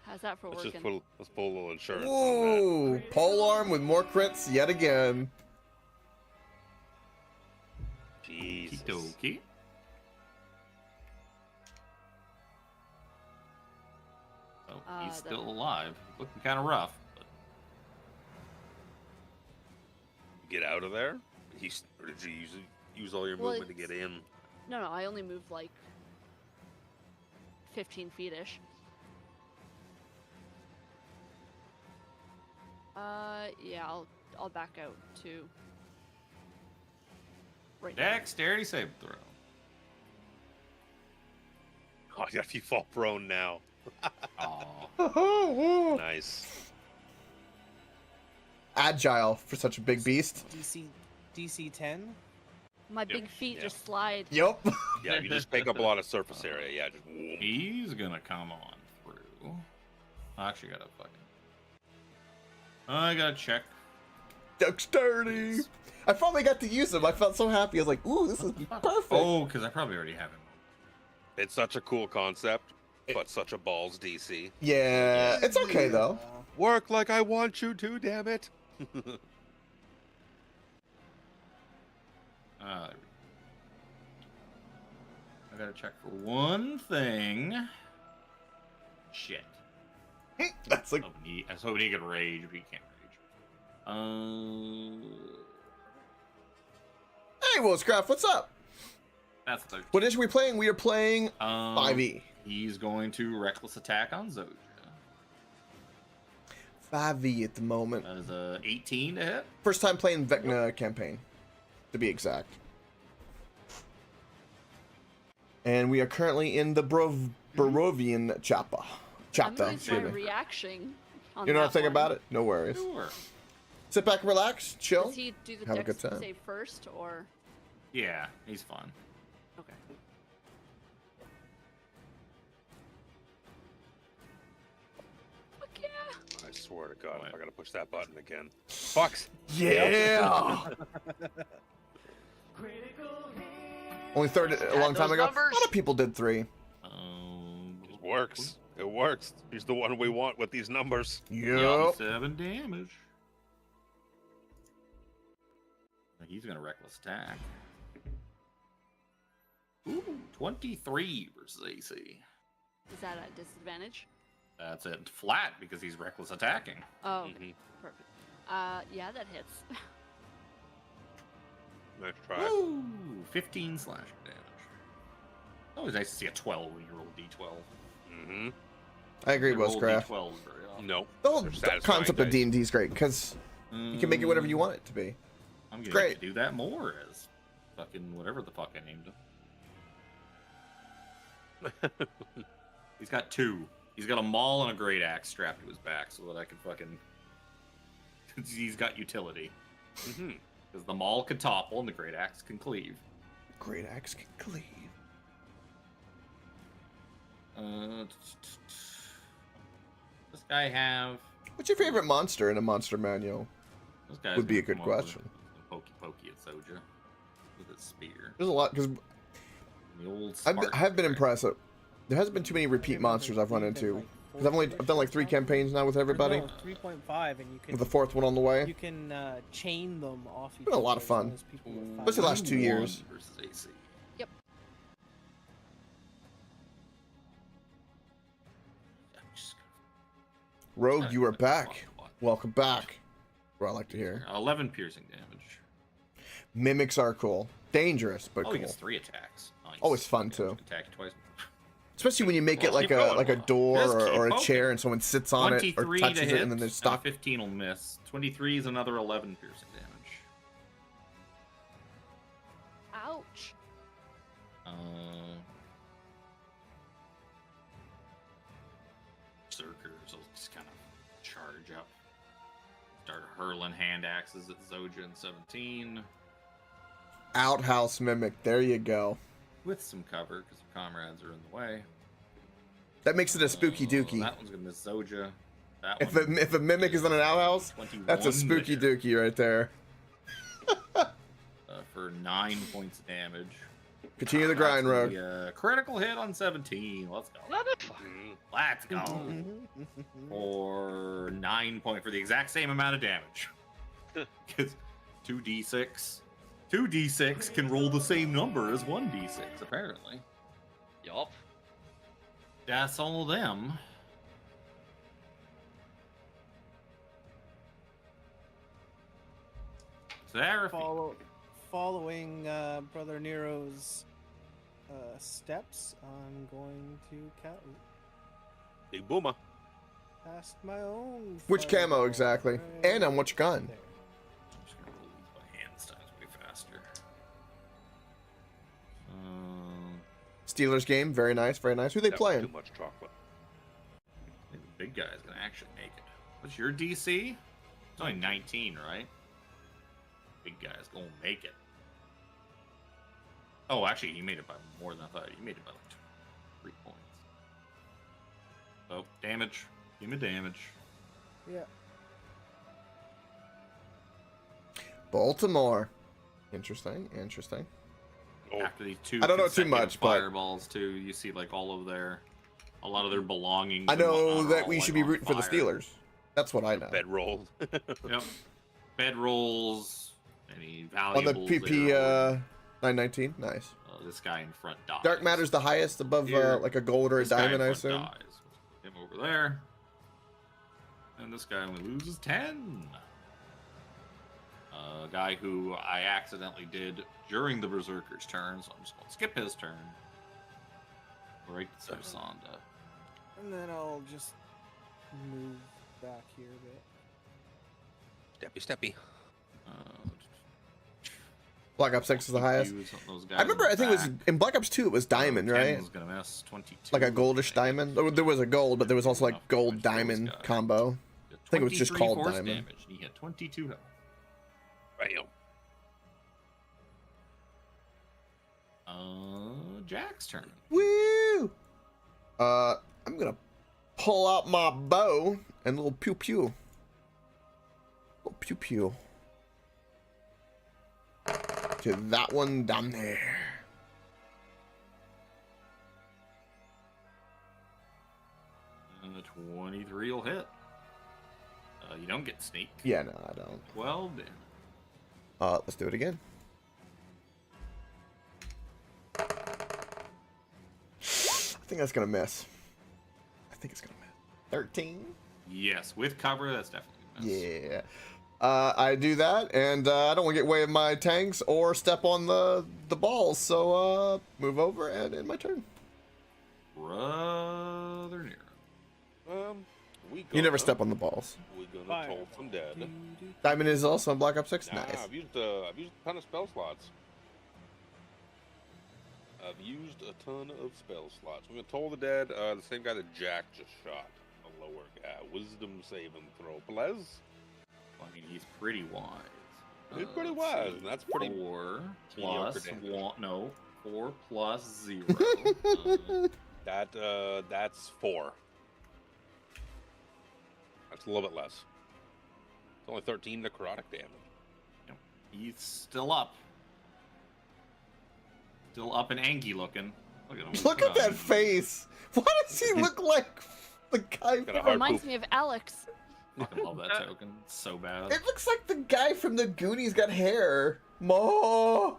How's that for Let's working? just let's pull a little insurance on Ooh, polearm with more crits yet again. that. Jesus. Okie So he's that- still alive. Looking kind of rough. But Get out of there. Or did you use all your Well, movement to get in? No, I only moved like 15 feet-ish. Yeah, I'll back out to right there. dexterity save throw. Oh, yeah, you fall prone now. Aw. Nice. Agile for such a big beast. DC 10. My big feet yeah. just slide. Yup. Yeah, you just take up a lot of surface area. Yeah, just whoop. He's gonna come on through. I actually gotta fucking. I gotta check. Dexterity. I finally got to use him. I felt so happy. I was like, ooh, this is perfect. Oh, because I probably already have him. It's such a cool concept, but such a balls DC. Yeah, it's okay though. Work like I want you to, damn it. There we go. I gotta check for one thing. Shit. That's like, I was hoping he could rage, but he can't rage. Hey, Willscraft, what's up? That's 13. What is we playing? We are playing Um, 5e. He's going to reckless attack on Zoja. 5e at the moment. That is a 18 to hit. First time playing Vecna campaign, to be exact. And we are currently in the Barovian chapter. I'm Chapter. gonna try Excuse me. reaction. On You know that nothing one. about it? No worries. Sure. Sit back, relax, chill. Does he do the Have a dex good time. save first, or Yeah, he's fun. okay? Fuck yeah! I swear to God, if I gotta push that button again. Fucks. Yeah. Only third a long time those ago. numbers. A lot of people did 3. It works. It works. He's the one we want with these numbers. Yup. 7 damage. He's gonna reckless attack. Ooh, 23 versus AC. Is that a disadvantage? That's it. Flat because he's reckless attacking. Oh, Mhm. perfect. Yeah, that hits. Nice try. Ooh, 15 slashing damage. Always nice to see a 12 when you roll D12. Mm-hmm. I agree, You roll Willscraft. D12 very often. No. The whole They're satisfying concept of dice. D&D is great because you can make it whatever you want it to be. I'm gonna great. do that more as fucking whatever the fuck I named him. He's got 2. He's got a maul and a great axe strapped to his back so that I can fucking. He's got utility. Mm-hmm. Because the maul can topple and the great axe can cleave. Great axe can cleave. This guy have. What's your favorite monster in a monster manual? This guy's Would be gonna a good come over question. and Pokey pokey at Soja with his spear. There's a lot because The old I Spartan have been trick. impressed. There hasn't been too many repeat monsters I've run into. Because I've done like 3 campaigns now with everybody, No, 3.5, and you can with the 4th one on the way. you can chain them off. Each Been a lot other of as fun. long as people will Especially the follow. last 2 years. 1 versus AC. Yep. I'm just Rogue, gonna- you are back. Welcome back. What I like to hear. 11 piercing damage. Mimics are cool, dangerous, but Oh, cool. he gets 3 attacks. Nice. Always fun, Okay, too. Attack twice. Especially when you make it Well, like keep a going. door Just or a keep chair poking. and someone sits on it or 23 touches to it hit, and then they're stuck. 15 will miss. 23 is another 11 piercing damage. Ouch. Berserkers will just kind of charge up. Start hurling hand axes at Zoja in 17. Outhouse mimic. There you go. With some cover because the comrades are in the way. That makes it a spooky dookie. That one's going to miss Zoja. That If one a mimic is on an outhouse, 21 that's a spooky to hit, dookie right there. for 9 points of damage. Continue the grind, That's Rogue. the, critical hit on 17. Let's go. Mm-hmm. Let's go. For 9 point for the exact same amount of damage. Because 2d6. 2d6 can roll the same number as 1d6, apparently. Yup. That's all of them. Seraphy. Following Brother Nero's steps, I'm going to Big Booma. cast my own. Which camo fireball exactly? right And on which gun? there. I'm just gonna roll these by hand. This time's way faster. Steelers game. Very nice. Very nice. Who they That was playing? Too much chocolate. I think the big guy is gonna actually make it. What's your DC? It's only 19, right? Big guy's gonna make it. Oh, actually, he made it by more than I thought. He made it by like 3 points. Oh, damage. Give me damage. Yeah. Baltimore. Interesting. Interesting. Oh, After these 2 I don't know too consecutive much, but- fireballs too, you see like all of a lot of their belongings. I and know whatnot are that all, we like, should be on rooting for the fire. Steelers. That's what I know. bedroll. Yep. Bed rolls. Any On the valuables. PP there, 919. Nice. this guy in front dies. Dark matter's the highest above Here. like a gold or a This guy in diamond, I front assume. Dies. Him over there. And this guy only loses 10. A guy who I accidentally did during the Berserker's turn, so I'm just going to skip his turn. Right to Sonda. And then I'll just move back here a bit. Steppy. Black Ops 6 is the highest. Those I remember, I think it was in Black Ops 2, it was diamond, right? Was gonna miss 22. Like a goldish diamond. There was a gold, but there was also like gold diamond combo. I think it was just called force diamond. Damage. He hit 22 health. Bam. Jack's turn. Woo! I'm gonna pull out my bow and little pew pew. Little pew pew. To that one down there. And the 23 will hit. You don't get sneak. Yeah, no, I don't. 12 damage. Let's do it again. I think that's gonna miss. I think it's gonna miss. 13? Yes, with cover, that's definitely a miss. Yeah. I do that, and I don't want to get away with my tanks or step on the balls, so move over and end my turn. Brother Nero. You never step on the balls. We're gonna toll some dead. Diamond is also on Black Ops 6. Nah, Nice. I've used a ton of spell slots. I've used a ton of spell slots. We're gonna toll the dead. The same guy that Jack just shot. A lower guy. Wisdom saving throw, please. I mean, he's pretty wise. He's pretty Let's wise, see. and that's pretty 4 mediocre plus damage. 1. No, 4 plus 0. That's 4. That's a little bit less. It's only 13 necrotic damage. He's still up. Still up and angy looking. Look at him. Look at that face. Why does he look like the guy? Got a It hard reminds poop. me of Alex. Fucking love that token. It's so bad. It looks like the guy from the Goonies got hair. Mo.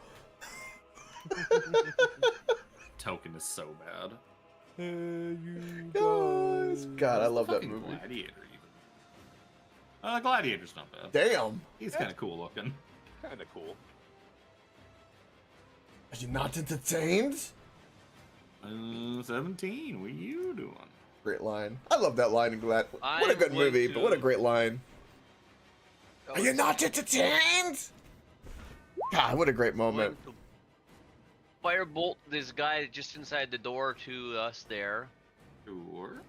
Token is so bad. Guys. God, I love that Fucking movie. Gladiator even. Gladiator's not bad. Damn. He's kind of cool looking. Kind of cool. Are you not entertained? 17. What are you doing? Great line. I love that line in Glad. What a I'm good going movie, but what a to- great line. Are you not entertained? God, what a great moment. Firebolt this guy just inside the door to us there. Sure.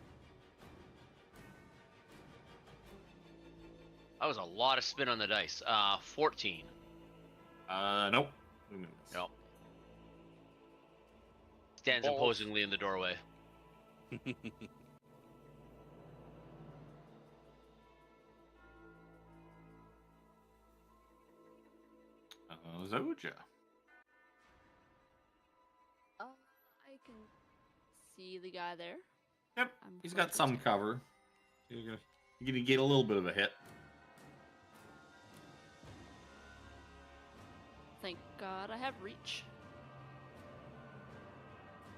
That was a lot of spin on the dice. 14. Nope. We missed. Nope. Stands Balls. imposingly in the doorway. Zoja. I can see the guy there. Yep. I'm He's going got to some take- cover. You're gonna get a little bit of a hit. Thank God I have reach.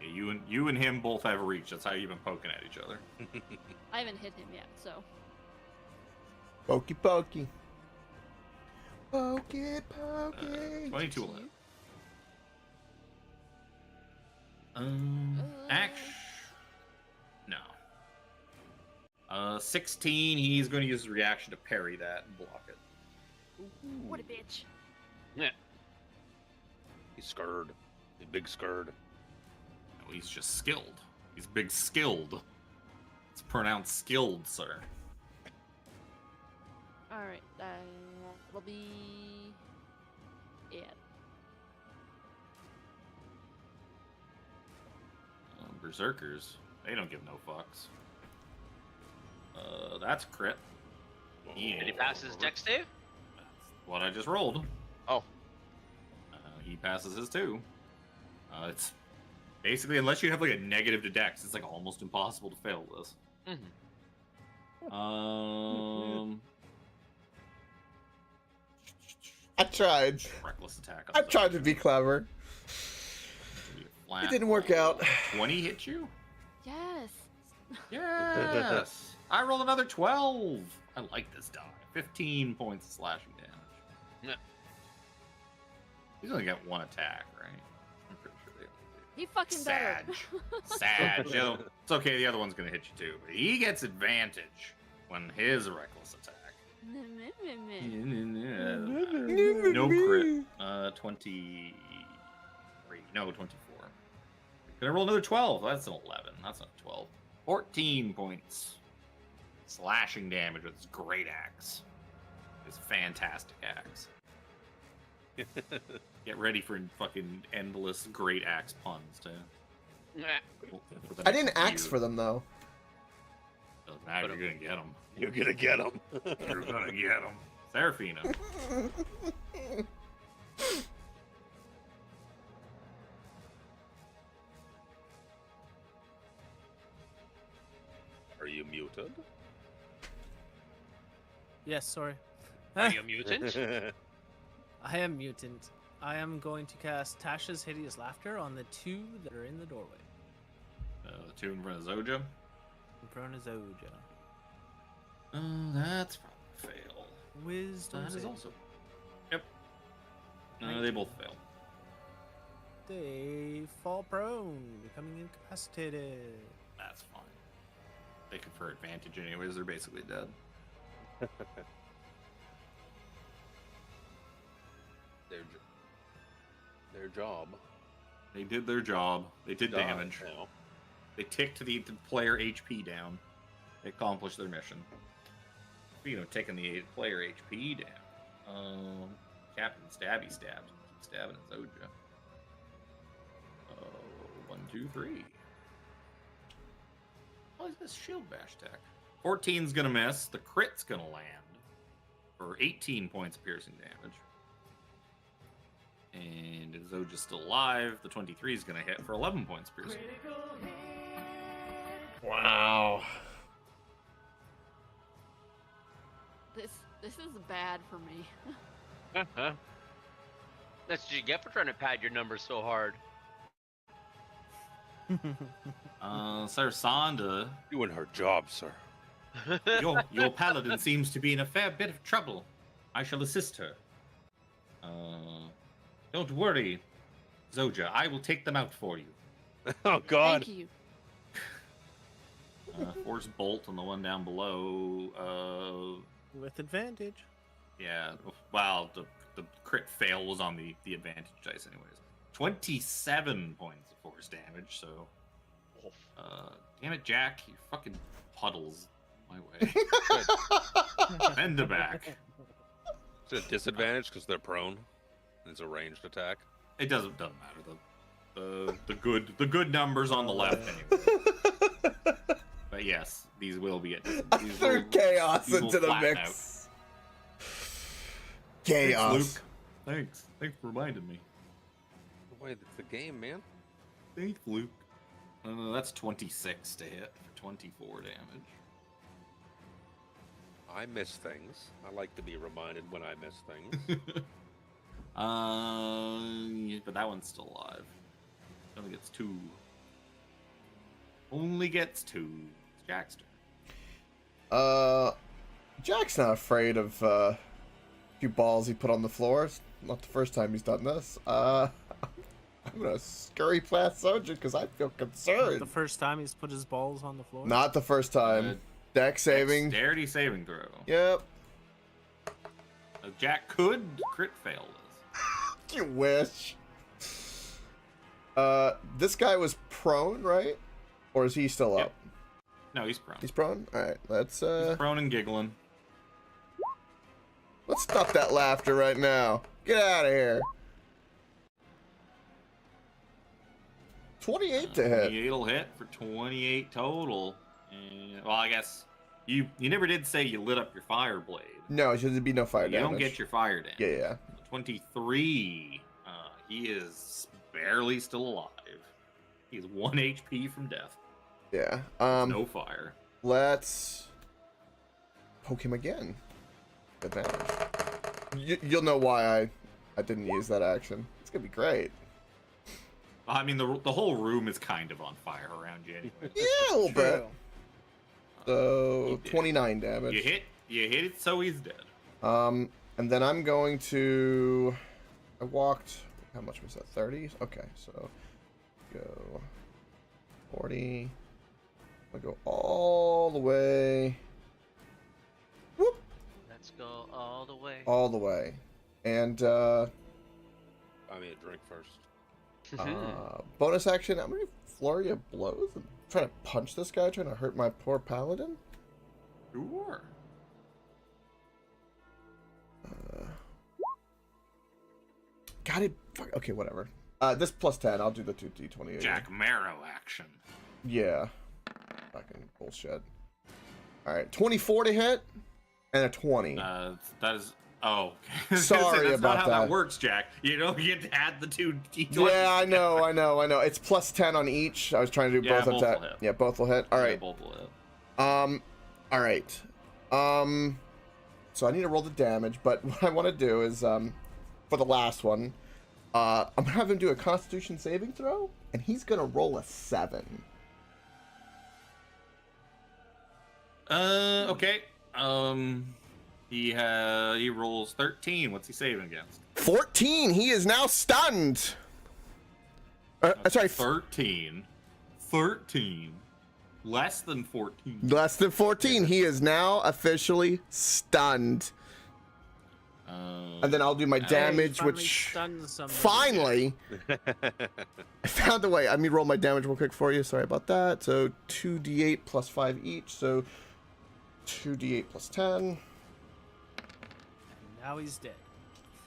Yeah, you and him both have reach. That's how you've been poking at each other. I haven't hit him yet, so. Pokey pokey. Pokey pokey. 22 will hit. Uh. No. 16. He's going to use his reaction to parry that and block it. What a bitch. Yeah. He's scared. He's big scared. No, he's just skilled. He's big skilled. It's pronounced skilled, sir. Alright, that'll be it. Berserkers, they don't give no fucks. That's a crit. Yeah. Did he pass his dex save? That's what I just rolled. Oh. He passes his too. It's basically, unless you have like a negative to dex, it's like almost impossible to fail this. I tried. Reckless attack. I tried to be clever. It didn't work out. 20 hit you? Yes. Yes. I rolled another 12. I like this die. 15 points of slashing damage. He's only got one attack, right? I'm pretty sure they only do. He fucking better. Sag. It's okay, the other one's gonna hit you too. But he gets advantage when his reckless attack. No crit. 23. No, 24. Gonna roll another 12. That's an 11. That's not 12. 14 points. Slashing damage with his great axe. His fantastic axe. Get ready for fucking endless great axe puns, too. I didn't ask for them though. Doesn't matter, you're gonna get them. You're gonna get him. You're gonna get them. Seraphina. Are you muted? Yes, sorry. Are you a mutant? I am mutant. I am going to cast Tasha's Hideous Laughter on the two that are in the doorway. The two in front of Zoja. In front of Zoja. Oh, that's probably a fail. Wisdom That is save. also. Yep. They both fail. They fall prone, becoming incapacitated. That's fine. They confer advantage anyways. They're basically dead. Their job. They did their job. They did damage. Now. They ticked the player HP down. They accomplished their mission. You know, taking the player HP down. Captain Stabby stabbed. Keep stabbing at Zoja. 1, 2, 3. Oh, is this shield bash tech? 14's gonna miss. The crit's gonna land for 18 points of piercing damage. And Zoja's still alive. The 23 is gonna hit for 11 points piercing. Wow. This is bad for me. That's what you get for trying to pad your numbers so hard. Sir Sonda, Doing her job, sir. your paladin seems to be in a fair bit of trouble. I shall assist her. Don't worry, Zoja. I will take them out for you. Oh God. Thank you. Force bolt on the one down below. With advantage. Yeah. Well, the crit fail was on the advantage dice, anyways. 27 points of force damage. So, damn it, Jack, you fucking puddles my way. Bend the back. Is it a disadvantage because they're prone? It's a ranged attack. It doesn't matter. The good numbers on the left anyway. But yes, these will be at I threw chaos these will into the flatten mix. Chaos. Thanks, Luke. Thanks for reminding me. Wait, it's the game, man. Thanks, Luke. That's 26 to hit for 24 damage. I miss things. I like to be reminded when I miss things. Yeah, but that one's still alive. Only gets 2. Only gets 2. It's Jack's turn. Jack's not afraid of a few balls he put on the floor. It's not the first time he's done this. I'm gonna scurry past Soja because I feel concerned. The first time he's put his balls on the floor. Not the first time. Dex saving. Dexterity saving throw. Yep. Jack could crit fail this. You wish. This guy was prone, right? Or is he still Yep. up? No, he's prone. He's prone? Alright, let's He's prone and giggling. let's stop that laughter right now. Get out of here. 28 to hit. 28'll hit for 28 total. And, well, I guess you never did say you lit up your fire blade. No, should be no fire You damage. don't get your fire damage. Yeah, yeah. 23. He is barely still alive. He's 1 HP from death. Yeah. No fire. Let's poke him again. Advantage. You'll know why I didn't use that action. It's gonna be great. I mean, the whole room is kind of on fire around you anyway. Yeah, a little bit. True. So You did. 29 damage. You hit it, so he's dead. And then I'm going to... I walked... How much was that? 30? Okay, so... Go... 40... I'll go all the way... Whoop! Let's go all the way. All the way. And, Buy me a drink first. bonus action, I'm gonna do Flurry of Blows. I'm trying to punch this guy, trying to hurt my poor paladin. Sure. Got it. Fuck, okay, whatever. This plus 10, I'll do the 2d20. Jack Marrow action. Yeah. Fucking bullshit. Alright, 24 to hit, and a 20. That is. Oh, Sorry that's about not how that. that works, Jack. You don't get to add the 2 d20. Yeah, I know. It's plus 10 on each. I was trying to do Yeah, both both attack. will hit. Yeah, both will hit. Alright. Both will hit. Alright. So I need to roll the damage, but what I want to do is, for the last one, I'm gonna have him do a Constitution saving throw, and he's gonna roll a 7. Okay. He rolls 13. What's he saving against? 14. He is now stunned. Sorry, 13. 13. Less than 14. less than 14. He is now officially stunned. And then I'll do my damage, Finally which stunned somebody. finally I found a way. Let me roll my damage real quick for you. Sorry about that. So 2d8 plus 5 each. So 2d8 plus 10. Now he's dead.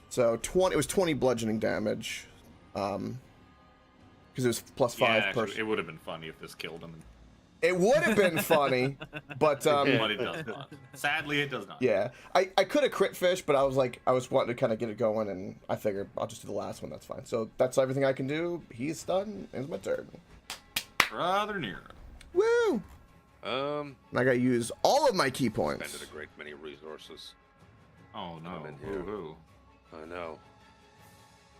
So 20. It was 20 bludgeoning damage. Because it was plus 5 Yeah, per. actually, it would have been funny if this killed him. It would have been funny, but But it does not. Sadly, it does not. yeah, I could have crit fish, but I was wanting to kind of get it going, and I figured I'll just do the last one. That's fine. So that's everything I can do. He's stunned. It's my turn. Rather near. Woo! Um, And I got to use all of my key points. Spended a great many resources. Oh no. I'm in here. Hoo-hoo. I know.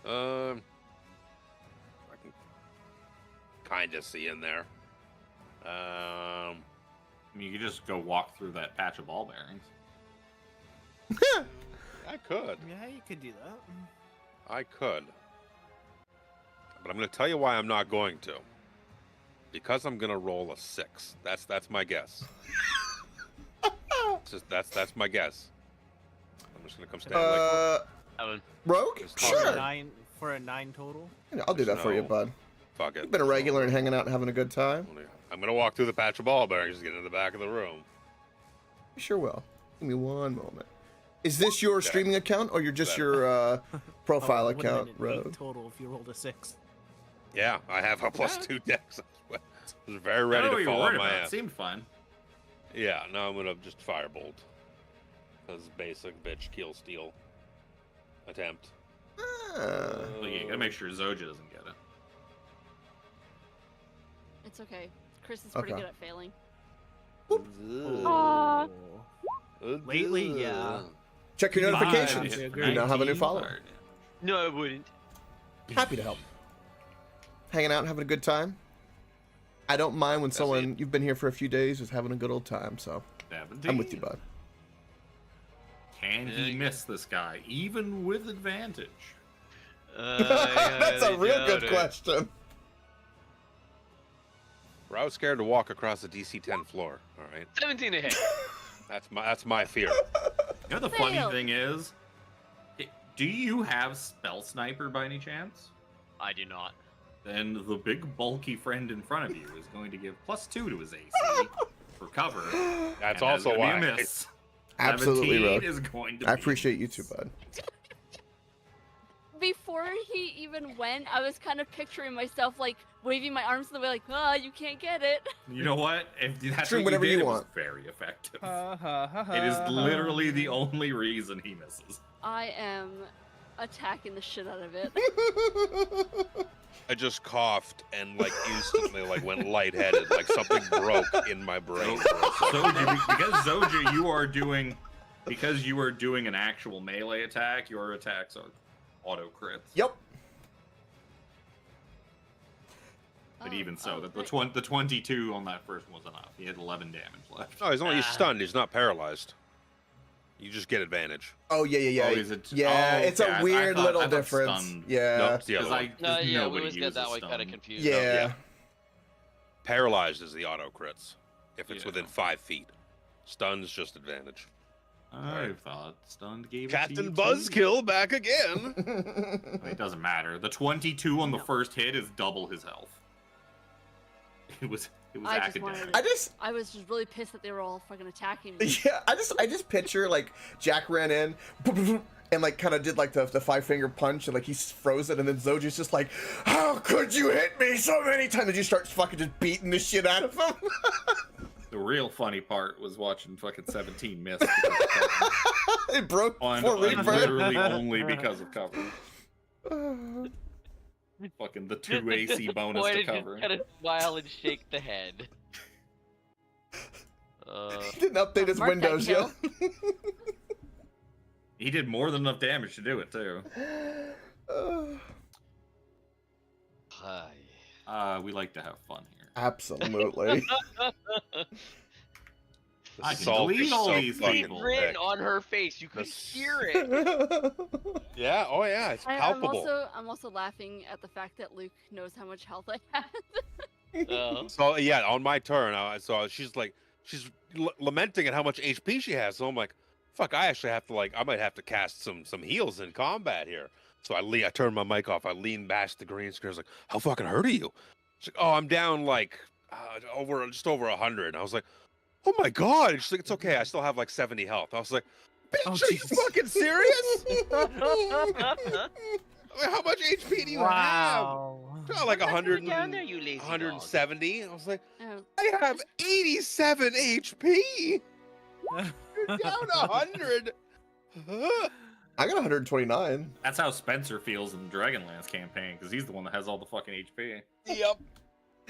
I can kind of see in there. I mean, you could just go walk through that patch of ball bearings. I could. Yeah, you could do that. I could. But I'm going to tell you why I'm not going to. Because I'm going to roll a 6. That's my guess. That's my guess. I'm just going to come stand like Rogue? Just Sure. For a 9 total. I'll do that for you, No. bud. fuck it. You've been a regular and hanging out and having a good time. I'm going to walk through the patch of ball bearings and get into the back of the room. You sure will. Give me one moment. Is this your Okay. streaming account or you're just That- your profile Oh, it would've account, been an 8 Rogue? total if you rolled a 6. Yeah, I have a +2 dex. I was very ready I know what to you fall were on worried my about. It ass. seemed fun. Yeah, no, I'm gonna just firebolt. Because basic bitch kill steal attempt. Ah. But you gotta make sure Zoja doesn't get it. It's okay. Chris is pretty Okay. good at failing. Aw. Lately, yeah. Check your Fine. notifications. Yeah, You now have a new 19 follower. fire damage. No, I wouldn't. Happy to help. Hanging out and having a good time. I don't mind when someone you've been here for a few days is having a good old time, so I'm with you, 17. bud. Can he miss this guy, even with advantage? That's a real good question. Bro, I was scared to walk across the DC 10 floor. All right, 17 to hit. that's my fear. You know the funny Fail. thing is, do you have Spell Sniper by any chance? I do not. Then the big bulky friend in front of you is going to give +2 to his AC for cover. That's and also gonna be a why. miss. Absolutely, 17 Rogue. is going to I be appreciate a you miss. too, bud. Before he even went, I was kind of picturing myself like waving my arms in the way, like, "Ah, you can't get it." You know what? If that's True, what whatever you you did, want. it was very effective. Ha ha ha ha. It is literally the only reason he misses. I am attacking the shit out of it. I just coughed and like instantly like went lightheaded, like something broke in my brain. Zoja, because Zoja, because you are doing an actual melee attack, your attacks are auto crits. Yep. But Oh, even so, oh, the great. 22 on that first one was enough. He had 11 damage left. No, he's only Ah. stunned. He's not paralyzed. You just get advantage. Oh yeah, yeah, Oh, yeah. is it? Yeah, Oh, it's okay, a I weird thought- little I thought difference. stun- Yeah. Nope, it's the other 'Cause one. No, yeah, we nobody always get uses that way kind of stun. confused. Yeah. Yeah. Paralyzed is the auto crits. If it's Yeah. within 5 feet. Stun's just advantage. I thought stunned gave it to Captain you too. Buzzkill back again. It doesn't matter. The 22 on the No. first hit is double his health. It was I just academic. wanted I was just really pissed that they were all fucking attacking me. Yeah, I just picture like Jack ran in and like kind of did like the 5-finger punch and like he froze it, and then Zoji's just like, how could you hit me so many times? And you start fucking just beating the shit out of him. The real funny part was watching fucking 17 miss. It broke on for Reaper. literally only because of cover. Fucking the 2 AC bonus Boy, to did you cover. kind of smile and shake the head. He didn't update his Mark that windows yet. He did more than enough damage to do it too. Hi. We like to have fun here. Absolutely. The I can salt is delete all so these fucking people. Grin thick. on her face. You could The hear it. Yeah, oh yeah, it's palpable. I'm also laughing at the fact that Luke knows how much health I have. So yeah, on my turn, so she's lamenting at how much HP she has. So I'm like, fuck, I actually have to I might have to cast some heals in combat here. So I turn my mic off. I lean past the green screen. I was like, how fucking hurt are you? She's like, oh, I'm down just over 100. I was like, oh my god. And she's like, it's okay. I still have 70 health. I was like, bitch, are you fucking serious? How much HP do you have? Oh, like 100 down there, you lazy dog. 170. I was like, Oh, I have 87 HP. You're down 100. I got 129. That's how Spencer feels in the Dragonlance campaign, because he's the one that has all the fucking HP. Yep.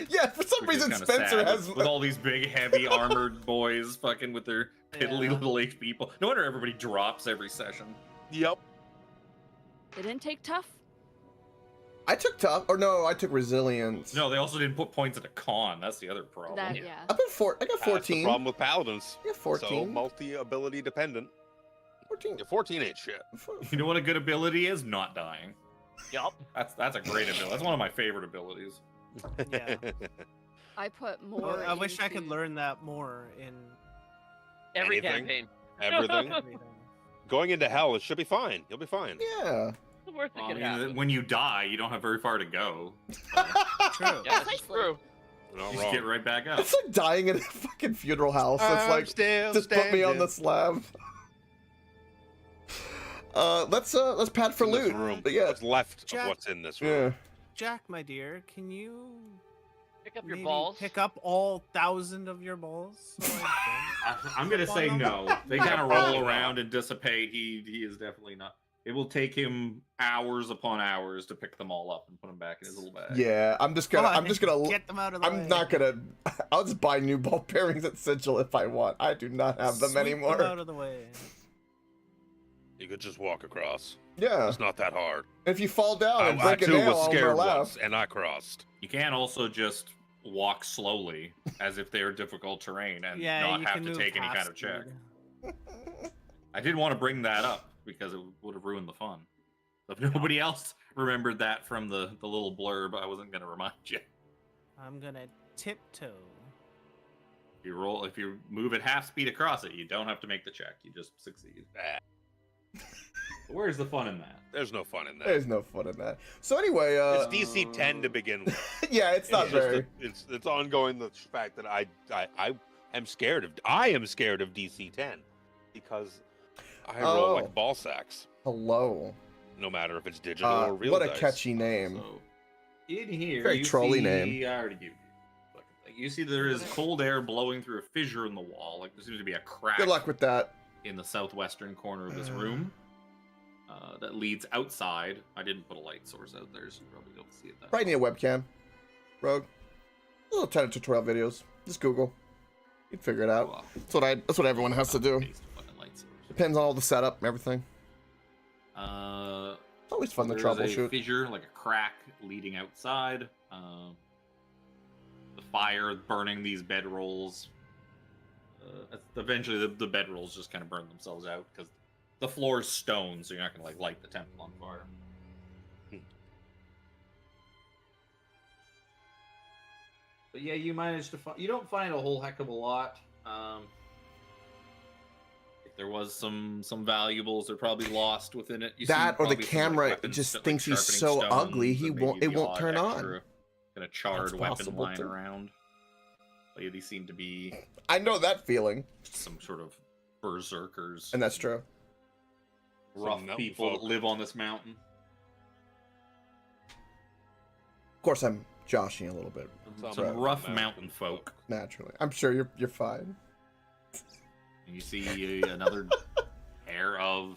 Yeah, for some Which is reason kinda Spencer sad, has. with all these big, heavy, armored boys fucking with their piddly Yeah. little HP people. No wonder everybody drops every session. Yep. they didn't take tough. I took tough, or no, I took resilience. No, they also didn't put points at a con. That's the other problem. That Yeah. yeah. I put I got That's the 14. problem with paladins. I got So 14. multi-ability dependent. 14. Yeah, 14 ain't shit. You know what a good ability is? Not dying. Yup. That's a great ability. That's one of my favorite abilities. Yeah. I put more. Well, I wish I could into- learn that more in Every Anything? campaign. Everything. everything. Going into hell, it should be fine. You'll be fine. Yeah. The worst that I could mean, happen. when you die, you don't have very far to go. True. Yeah, that's Precisely. true. Not You just wrong. get right back up. It's like dying in a fucking funeral house. It's like, still just put me on the slab. Let's pad for in this loot. room. But yeah, What's left Jack- of what's in this room? yeah. Jack, my dear, can you Pick up your maybe balls. pick up all 1,000 of your balls? So I I'm gonna say Well, no. They Yeah, kind of probably roll not. around and dissipate. He is definitely not. It will take him hours upon hours to pick them all up and put them back in his little bag. Yeah, I'm just gonna. I'm just gonna. get them out of the way. I'm not gonna. I'll just buy new ball bearings at Sigil if I want. I do not have them Sweep anymore. out of the way. You could just walk across. Yeah. It's not that hard. If you fall down and I break a too nail, was I'll scared laugh. once, and I crossed. You can also just walk slowly, as if they are difficult terrain, and Yeah, not you have can to move take any half kind of check. speed. I did want to bring that up because it would have ruined the fun. So if nobody else remembered that from the little blurb, I wasn't gonna remind you. I'm gonna tiptoe. If you move at half speed across it, you don't have to make the check. You just succeed. Where's the fun in that? There's no fun in that. There's no fun in that. So anyway, It's DC 10 to begin with. yeah, it's not It's just very. it's ongoing the fact that I am scared of DC 10 because I roll Oh. like ball sacks, Hello. no matter if it's digital or real What a dice. catchy name. So, in here, Very you trolly see, name. I already gave you. You see there is cold air blowing through a fissure in the wall. Like there seems to be a crack Good luck with that. in the southwestern corner of this room that leads outside. I didn't put a light source out there, so you probably don't see it that Probably need a webcam. Rogue. Little tiny tutorial videos. Just Google. You can figure it out. well. That's what everyone has to do. Paste a fucking light source. Depends on all the setup and everything. Uh, It's always fun to There's a troubleshoot. fissure, like a crack leading outside. The fire burning these bedrolls. Eventually, the bedrolls just kind of burn themselves out because the floor is stone, so you're not gonna like light the temple on fire. But yeah, you managed to find. You don't find a whole heck of a lot. If there was some valuables, they're probably lost within it. You see That or the probably some, like, camera weapons just that, like, thinks he's sharpening so stones ugly, he and won't. maybe It the won't odd turn on. extra Kind of charred That's weapon possible, lying too. around. But yeah, these seem to be I know that feeling, some sort of berserkers, and that's true. rough mountain people folk. that live on this mountain. Of course, I'm joshing a little bit Some rough mountain folk. naturally. I'm sure you're fine. And you see another pair of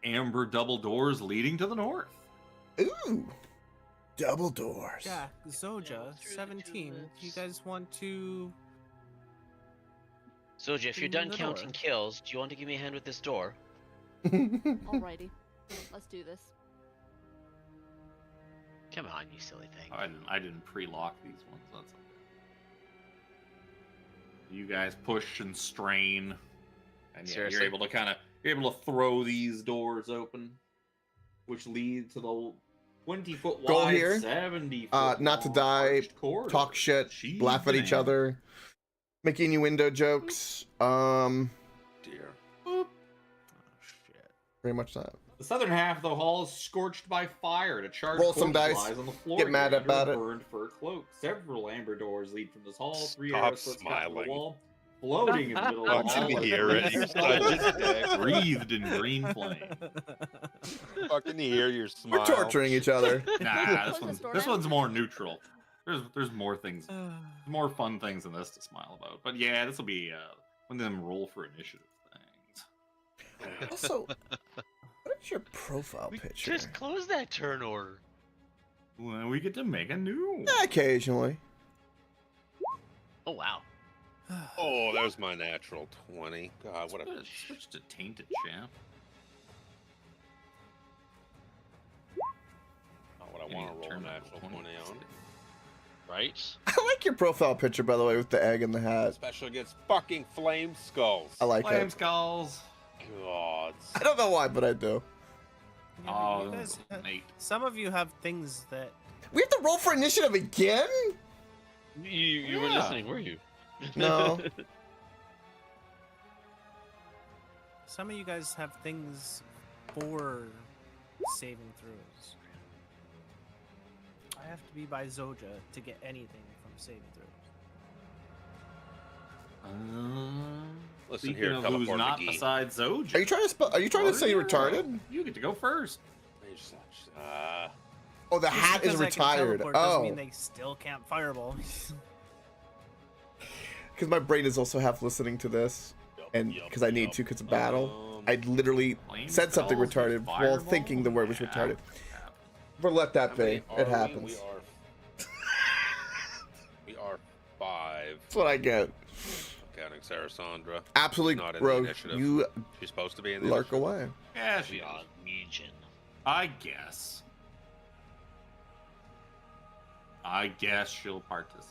amber double doors leading to the north. Ooh, double doors. Yeah, Zoja, through the 17. two Do you guys want to? Soja, if you're Open done the counting door. kills, do you want to give me a hand with this door? Alrighty, let's do this. Come on, you silly thing. I didn't pre-lock these ones. That's okay. You guys push and strain, and yeah, Seriously? you're able to throw these doors open, which lead to the 20-foot Goal wide, here, 70-foot not to long die, arched corridor. Talk shit, Jeez, laugh at each man. other, make innuendo jokes. Dear. Oh shit. Pretty much that. The southern half of the hall is scorched by fire, and a charred Roll some corpse dice. lies on the floor. Get mad under about a it. Burned fur cloak. Several amber doors lead from this hall. 3 Stop arrows cut from the smiling. wall. Floating in the middle of the hall. Fucking are hear it. three You're skulls such a dick. breathed in green flame. Fucking hear your smile. We're torturing each other. Nah, Close this door this now. one's more neutral. There's more things, more fun things than this to smile about. But yeah, this will be one of them roll for initiative things. Also, what is your profile We picture? just close that turn order. Well, we get to make a new. Yeah, occasionally. Oh wow. Oh, there's my natural 20. God, what a. Switch to tainted champ. Not what I You want need to roll a turn that natural 20 20 on. Right? I like your profile picture, by the way, with the egg and the hat. Especially against fucking flame skulls. I like Flame it. skulls. God. I don't know why, but I do. Oh, you that guys, was Nate. some of you have things that We have to roll for initiative again? You were Yeah. listening, were you? No. some of you guys have things for saving throws. I have to be by Zoja to get anything from saving throws. Listen Speaking here, of who's teleport not McGee. besides Zoja. Are you trying to are you trying to say you're retarded? You get to go first. You're such- Oh, the Just hat is because I can retired. teleport doesn't Oh, mean they still can't fireball. because my brain is also half listening to this, and because I need to, because of battle. I literally Flame said something spells with retarded while fireball? thinking the word was Yeah. retarded. But let that How be. many It are we? happens. We are 5. That's what I get. Counting Sarasandra. Absolutely, Not in the rogue. initiative. You She's supposed to be in the lurk initiative. away. Yeah, she is. God, Legion. I guess she'll participate.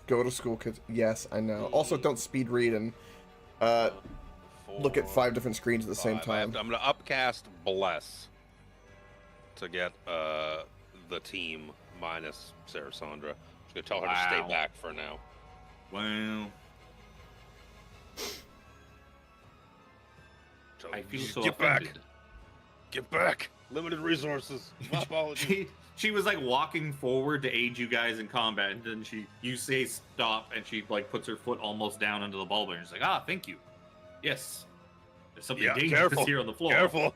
Go to school, kids. Yes, I know. Also, don't speed read and look at 4, 5 different screens at the same 5. I have time. I'm gonna upcast Bless to get the team minus Sarasandra. Just gonna tell her to Wow. stay back for now. Well, So I feel just so get offended. back. Get back. Limited resources. My apologies. She was like walking forward to aid you guys in combat, and then you say stop, and she like puts her foot almost down into the bulb, and she's like, ah, thank you. Yes, there's something Yeah, dangerous careful. here on the floor. Careful.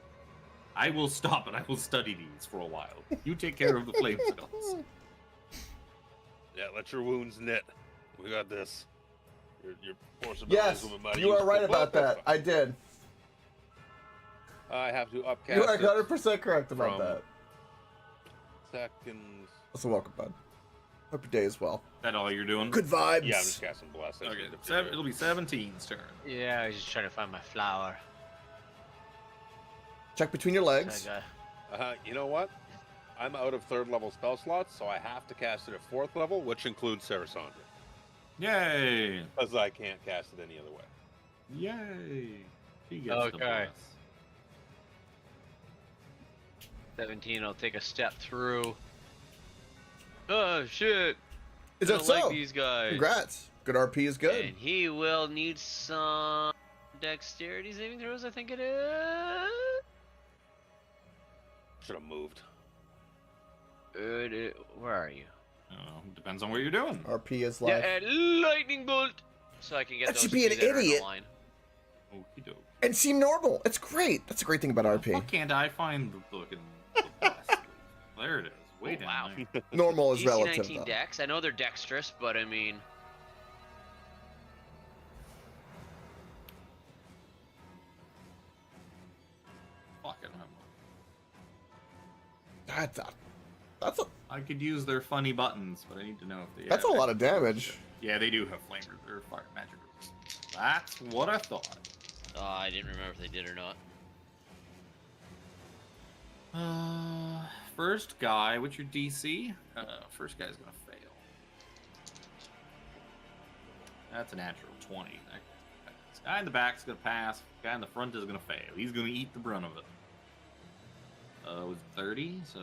I will stop and I will study these for a while. You take care of the flame skulls. Yeah, let your wounds knit. We got this. Your force abilities Yes, will be mighty you are useful. right about that. I did. I have to upcast You are it 100% correct about from- that. seconds. So welcome, bud. Hope your day is well. That all you're doing? Good vibes. Yeah, I'm just casting blessings. Okay, it'll be 17's turn. Yeah, I was just trying to find my flower. Check between your legs. You know what? I'm out of 3rd level spell slots, so I have to cast it at 4th level, which includes Sarasandra. Yay! Because I can't cast it any other way. Yay! She gets the Okay. bless. 17 will take a step through. Oh shit! Is I that don't so? like these guys. Congrats. Good RP is good. And he will need some dexterity saving throws, I think it is. Should have moved. Where are you? Depends on what you're doing. RP is Yeah, live. and lightning bolt. So I can get That those should be an three that are in a idiot. line. Okie doke. And seem normal. It's great. That's a great thing about Why RP. can't I find the fucking the bless? There it is. Way Oh, down wow. there. Normal is DC relative, 19 though. dex. I know they're dexterous, but I mean, Fucking hell. That's a I could use their funny buttons, but I need to know if they. that's a lot of damage. Yeah, they do have flame or fire magic. That's what I thought. I didn't remember if they did or not. First guy, what's your DC? First guy's gonna fail. That's a natural 20. This guy in the back's gonna pass. Guy in the front is gonna fail. He's gonna eat the brunt of it. It was 30, so.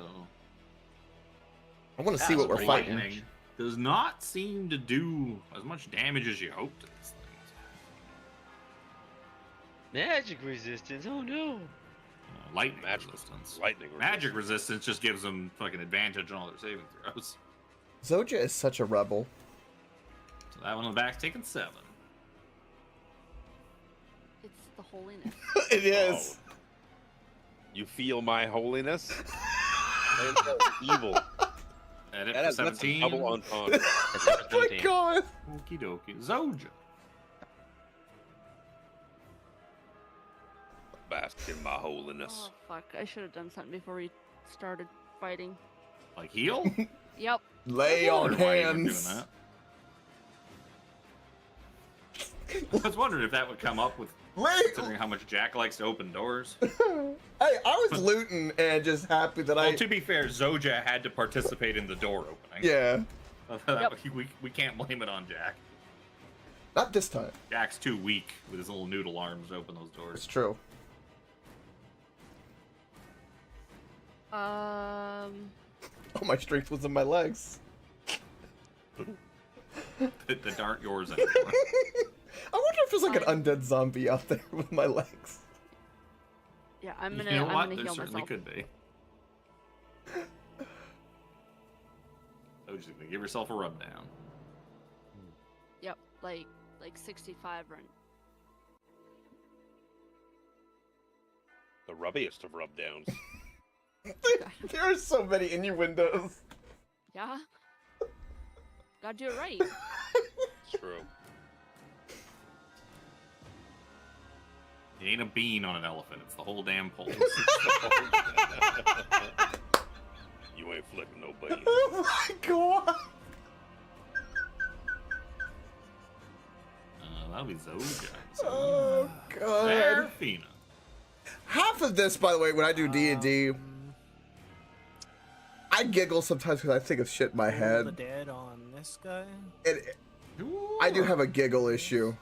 I want to see what we're fighting. Lightning does not seem to do as much damage as you hoped to these things. Magic resistance. Oh no. Lightning Magic resistance. Lightning. Magic resistance just gives them fucking advantage on all their saving throws. Zoja is such a rebel. So that one on the back's taking 7. It's the holiness. It is. You feel my holiness? Evil. At it That for has that's a 17. double entendre. That's number Oh my 17. god. Okie dokie. Zoja. Bask in my holiness. Oh fuck! I should have done something before we started fighting. Like heal? Yep. Lay on Wondered why you were doing hands. that. I was wondering if that would come up with Lay. considering how much Jack likes to open doors. Hey, I was looting and just happy that Well, to be fair, Zoja had to participate in the door opening. Yeah. we can't blame it on Jack. Not this time. Jack's too weak with his little noodle arms to open those It's doors. true. Um. Oh, my strength was in my legs. that aren't yours anymore. I wonder if there's like an Fine. undead zombie out there with my legs. Yeah, I'm You gonna. know I'm what? gonna There heal certainly myself. could be. I was just gonna give yourself a rub down. Yep, like 65 run. The rubbiest of rub downs. There are so many innuendos. Yeah. Gotta do it right. It's true. It ain't a bean on an elephant. It's the whole damn pole. You ain't flipping no beans. Oh my god. That'll be Zoja. Oh god. Serafina. Half of this, by the way, when I do D&D, I giggle sometimes because I think of shit in my The head. dead on this guy. It, I do have a giggle issue.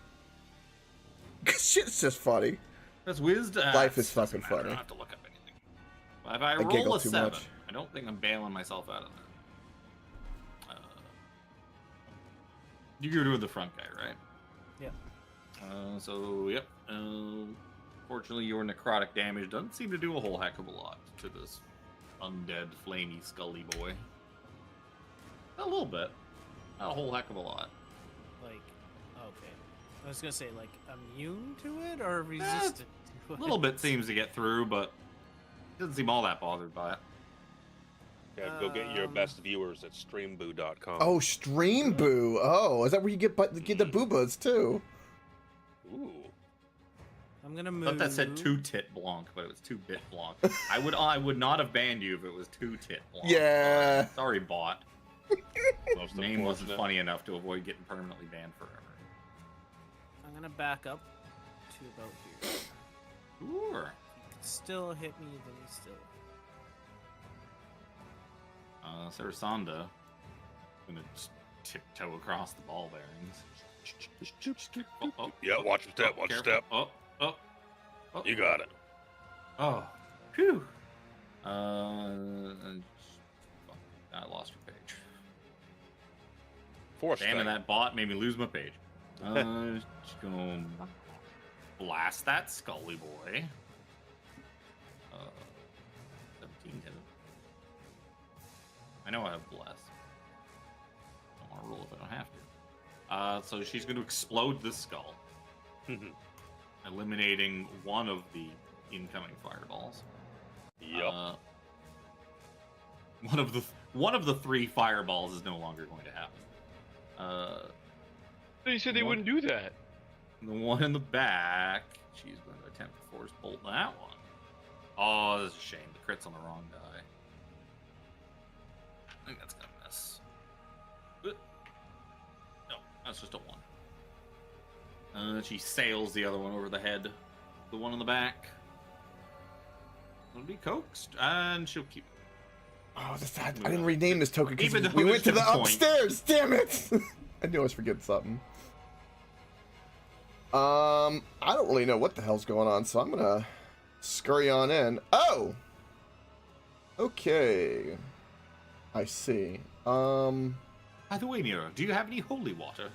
'Cause shit's just funny. That's wisdom. Life is Doesn't fucking matter, I funny. don't have to look up anything. If I giggle roll a too 7, much. I don't think I'm bailing myself out of there. You're doing the front guy, right? Yep. So, yep. Fortunately, your necrotic damage doesn't seem to do a whole heck of a lot to this undead, flamey, scully boy. A little bit. Not a whole heck of a lot. Like, okay. I was gonna say like immune to it or resistant to A it. little bit seems to get through, but doesn't seem all that bothered by it. Yeah, go get your Um, best viewers at streamboo.com. Oh, Stream Boo. Oh, is that where you get the boobas too? Ooh. I'm gonna I move. thought that said two tit Blanc, but it was 2-bit Blanc. I would not have banned you if it was 2-tit Blanc. Yeah. Sorry, bot. Most His name wasn't unfortunate. funny enough to avoid getting permanently banned forever. I'm gonna back up to about here. Sure. He can still hit me, then he still. Sarasanda gonna just tiptoe across the ball bearings. Yeah, watch your step, watch your step. Oh. You got it. Oh, phew. Fuck, I lost your page. Force Damn it, thing. that bot made me lose my page. Just gonna blast that Scully boy. 17 hit him. I know I have bless. Don't want to roll if I don't have to. So she's going to explode this skull, eliminating one of the incoming fireballs. Yep. One of the 3 fireballs is no longer going to happen. They said they What? wouldn't do that. The one in the back, she's going to attempt to force bolt that one. Oh, this is a shame. The crit's on the wrong die. I think that's going to miss. No, that's just a 1. She sails the other one over the head. The one in the back will be coaxed, and she'll keep it. Oh, I didn't rename this token because Even though we there's went to the no point. upstairs. Damn it! I knew I was forgetting something. I don't really know what the hell's going on, so I'm gonna scurry on in. Oh, okay. I see. By the way, Nero, do you have any holy water?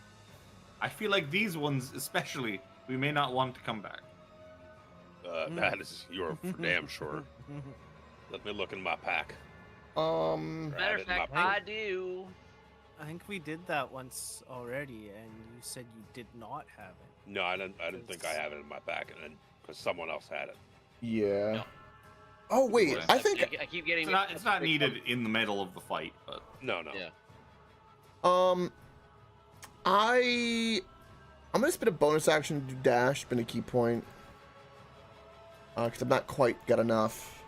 I feel like these ones, especially, we may not want to come back. That is, you're for damn sure. Let me look in my pack. Matter Grab of it in my fact, pack. I do. I think we did that once already, and you said you did not have it. No, I didn't think I have it in my pack, and because someone else had it. Yeah. No. Oh wait, I think I keep getting. It's not needed in the middle of the fight, but No. Yeah. I'm gonna spend a bonus action to do dash, spend a key point. Because I'm not quite got enough,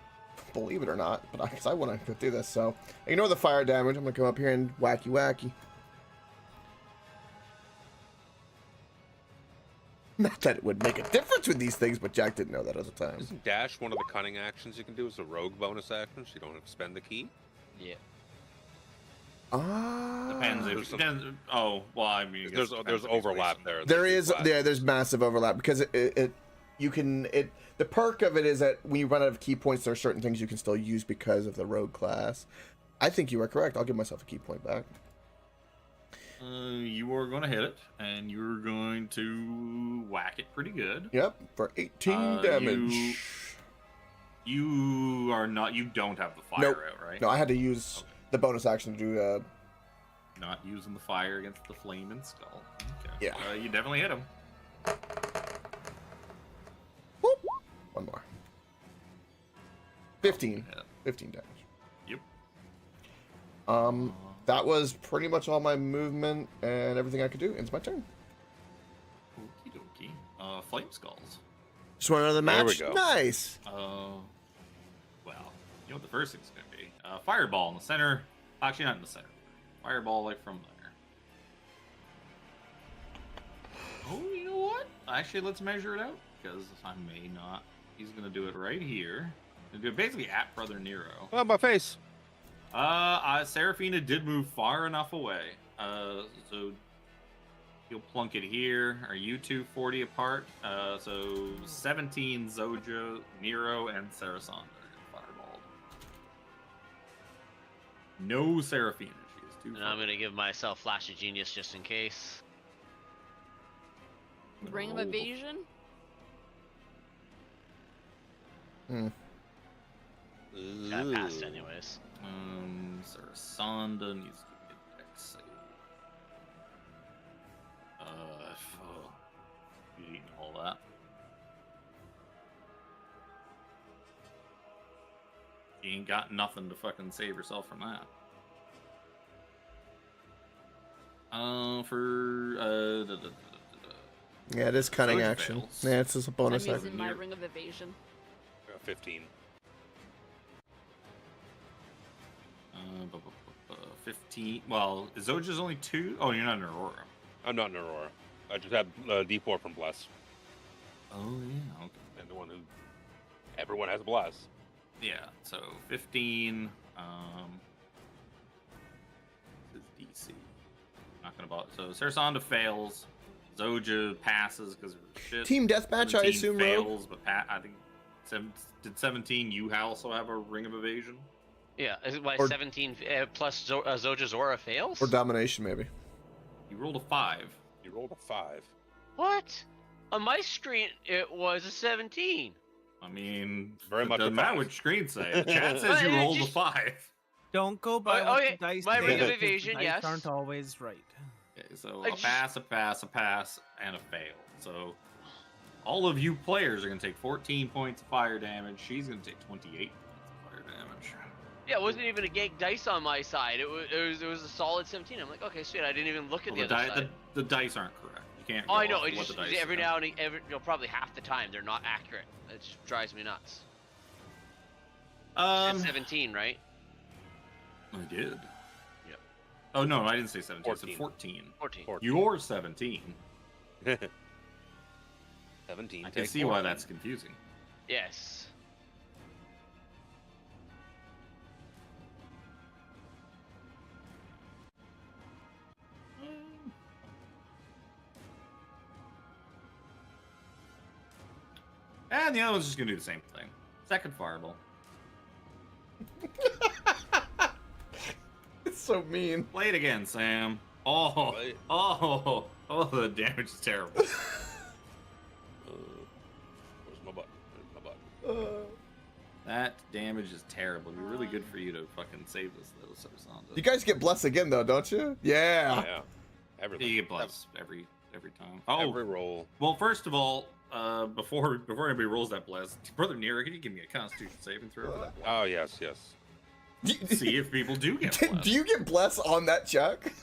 believe it or not, but because I want to go through this, so ignore the fire damage. I'm gonna come up here and wacky. Not that it would make a difference with these things, but Jack didn't know that at the time. Isn't dash one of the cunning actions you can do as a rogue bonus action, so you don't have to spend the key? Yeah. depends There's if some- depends, oh well, I mean, I guess There's it depends if he's overlap racing. there. There There's is, two yeah, there's massive overlap because the perk of it is that when you run out of key points, there are certain things you can still use because of the rogue class. I think you are correct. I'll give myself a key point back. You are going to hit it, and you're going to whack it pretty good. Yep, for 18 damage. You are not. You don't have the fire Nope. out, right? No, I had to use the bonus action to do. Not using the fire against the flame and skull. Okay. Yeah. You definitely hit him. Whoop, one more. 15. Yeah. 15 damage. Yep. That was pretty much all my movement and everything I could do. It's my turn. Okie dokie. Flame skulls. Just want another There we match. go. Nice. Well, you know what the first thing's going to be? Fireball in the center. Actually, not in the center. Fireball like from there. Oh, you know what? Actually, let's measure it out because I may not. He's going to do it right here. He'll do it basically at Brother Nero. Oh, my face. Seraphina did move far enough away. So you'll plunk it here. Are you two 40 apart? So 17 Zoja, Nero, and Sarasanda are fireballed. No Seraphina. She is too. And I'm gonna give myself Flash of Genius just in case. Ring of Evasion? I passed anyways. Sarasanda needs to get dex save. You eating all that? You ain't got nothing to fucking save yourself from that. Yeah, it is cunning Zoja faction. fails. Yeah, it's just a bonus I'm action. using my Ring of Evasion. 15. 15. Well, Zoja's only 2. Oh, you're not in Aurora. I'm not in Aurora. I just have D4 from Bless. Oh yeah. Okay. And the one who everyone has Bless. Yeah. So 15. This is DC. gonna bother. So Sarasonda fails. Zoja passes because of her shit. Team deathmatch, I 17 assume, Rogue? fails, but I think did 17. You also have a ring of evasion. Yeah, is it why Or- 17 plus Zoja Zora fails? Or domination, maybe. You rolled a 5. You rolled a 5. What? On my screen, it was a 17. I mean, Very it much doesn't a matter 5. what screen say. The chat says Well, you it rolled a just- 5. Don't go by Oh, what yeah, the dice my say, ring of because the evasion, dice yes. aren't always right. Okay, so I a just- pass, a pass, a pass, and a fail. So all of you players are going to take 14 points of fire damage. She's going to take 28 points of fire damage. Yeah, it wasn't even a gank dice on my side. It was a solid 17. I'm like, okay, sweet. I didn't even look at Well, the other side. the dice aren't correct. You can't. Oh, go I know. off It what just the dice every say. now and probably half the time they're not accurate. It just drives me nuts. It's 17, right? I did. Yep. Oh no, I didn't say 17. I said 14. 14. 14. You're 17. 17. I can take see why 14. that's confusing. Yes. And the other one's just gonna do the same thing. Second fireball. It's so mean. Play it again, Sam. Oh, Play it. oh, the damage is terrible. Where's my button? Where's my button? That damage is terrible. It'd be really good for you to fucking save this though, Sarasonda. You guys get blessed again, though, don't you? Yeah. Yeah. Everything. You get blessed every time. Oh, Every roll. well, first of all, before anybody rolls that bless, Brother Nero, can you give me a Constitution saving throw for that? Oh, yes, yes. See if people do get blessed. Do you get blessed on that check?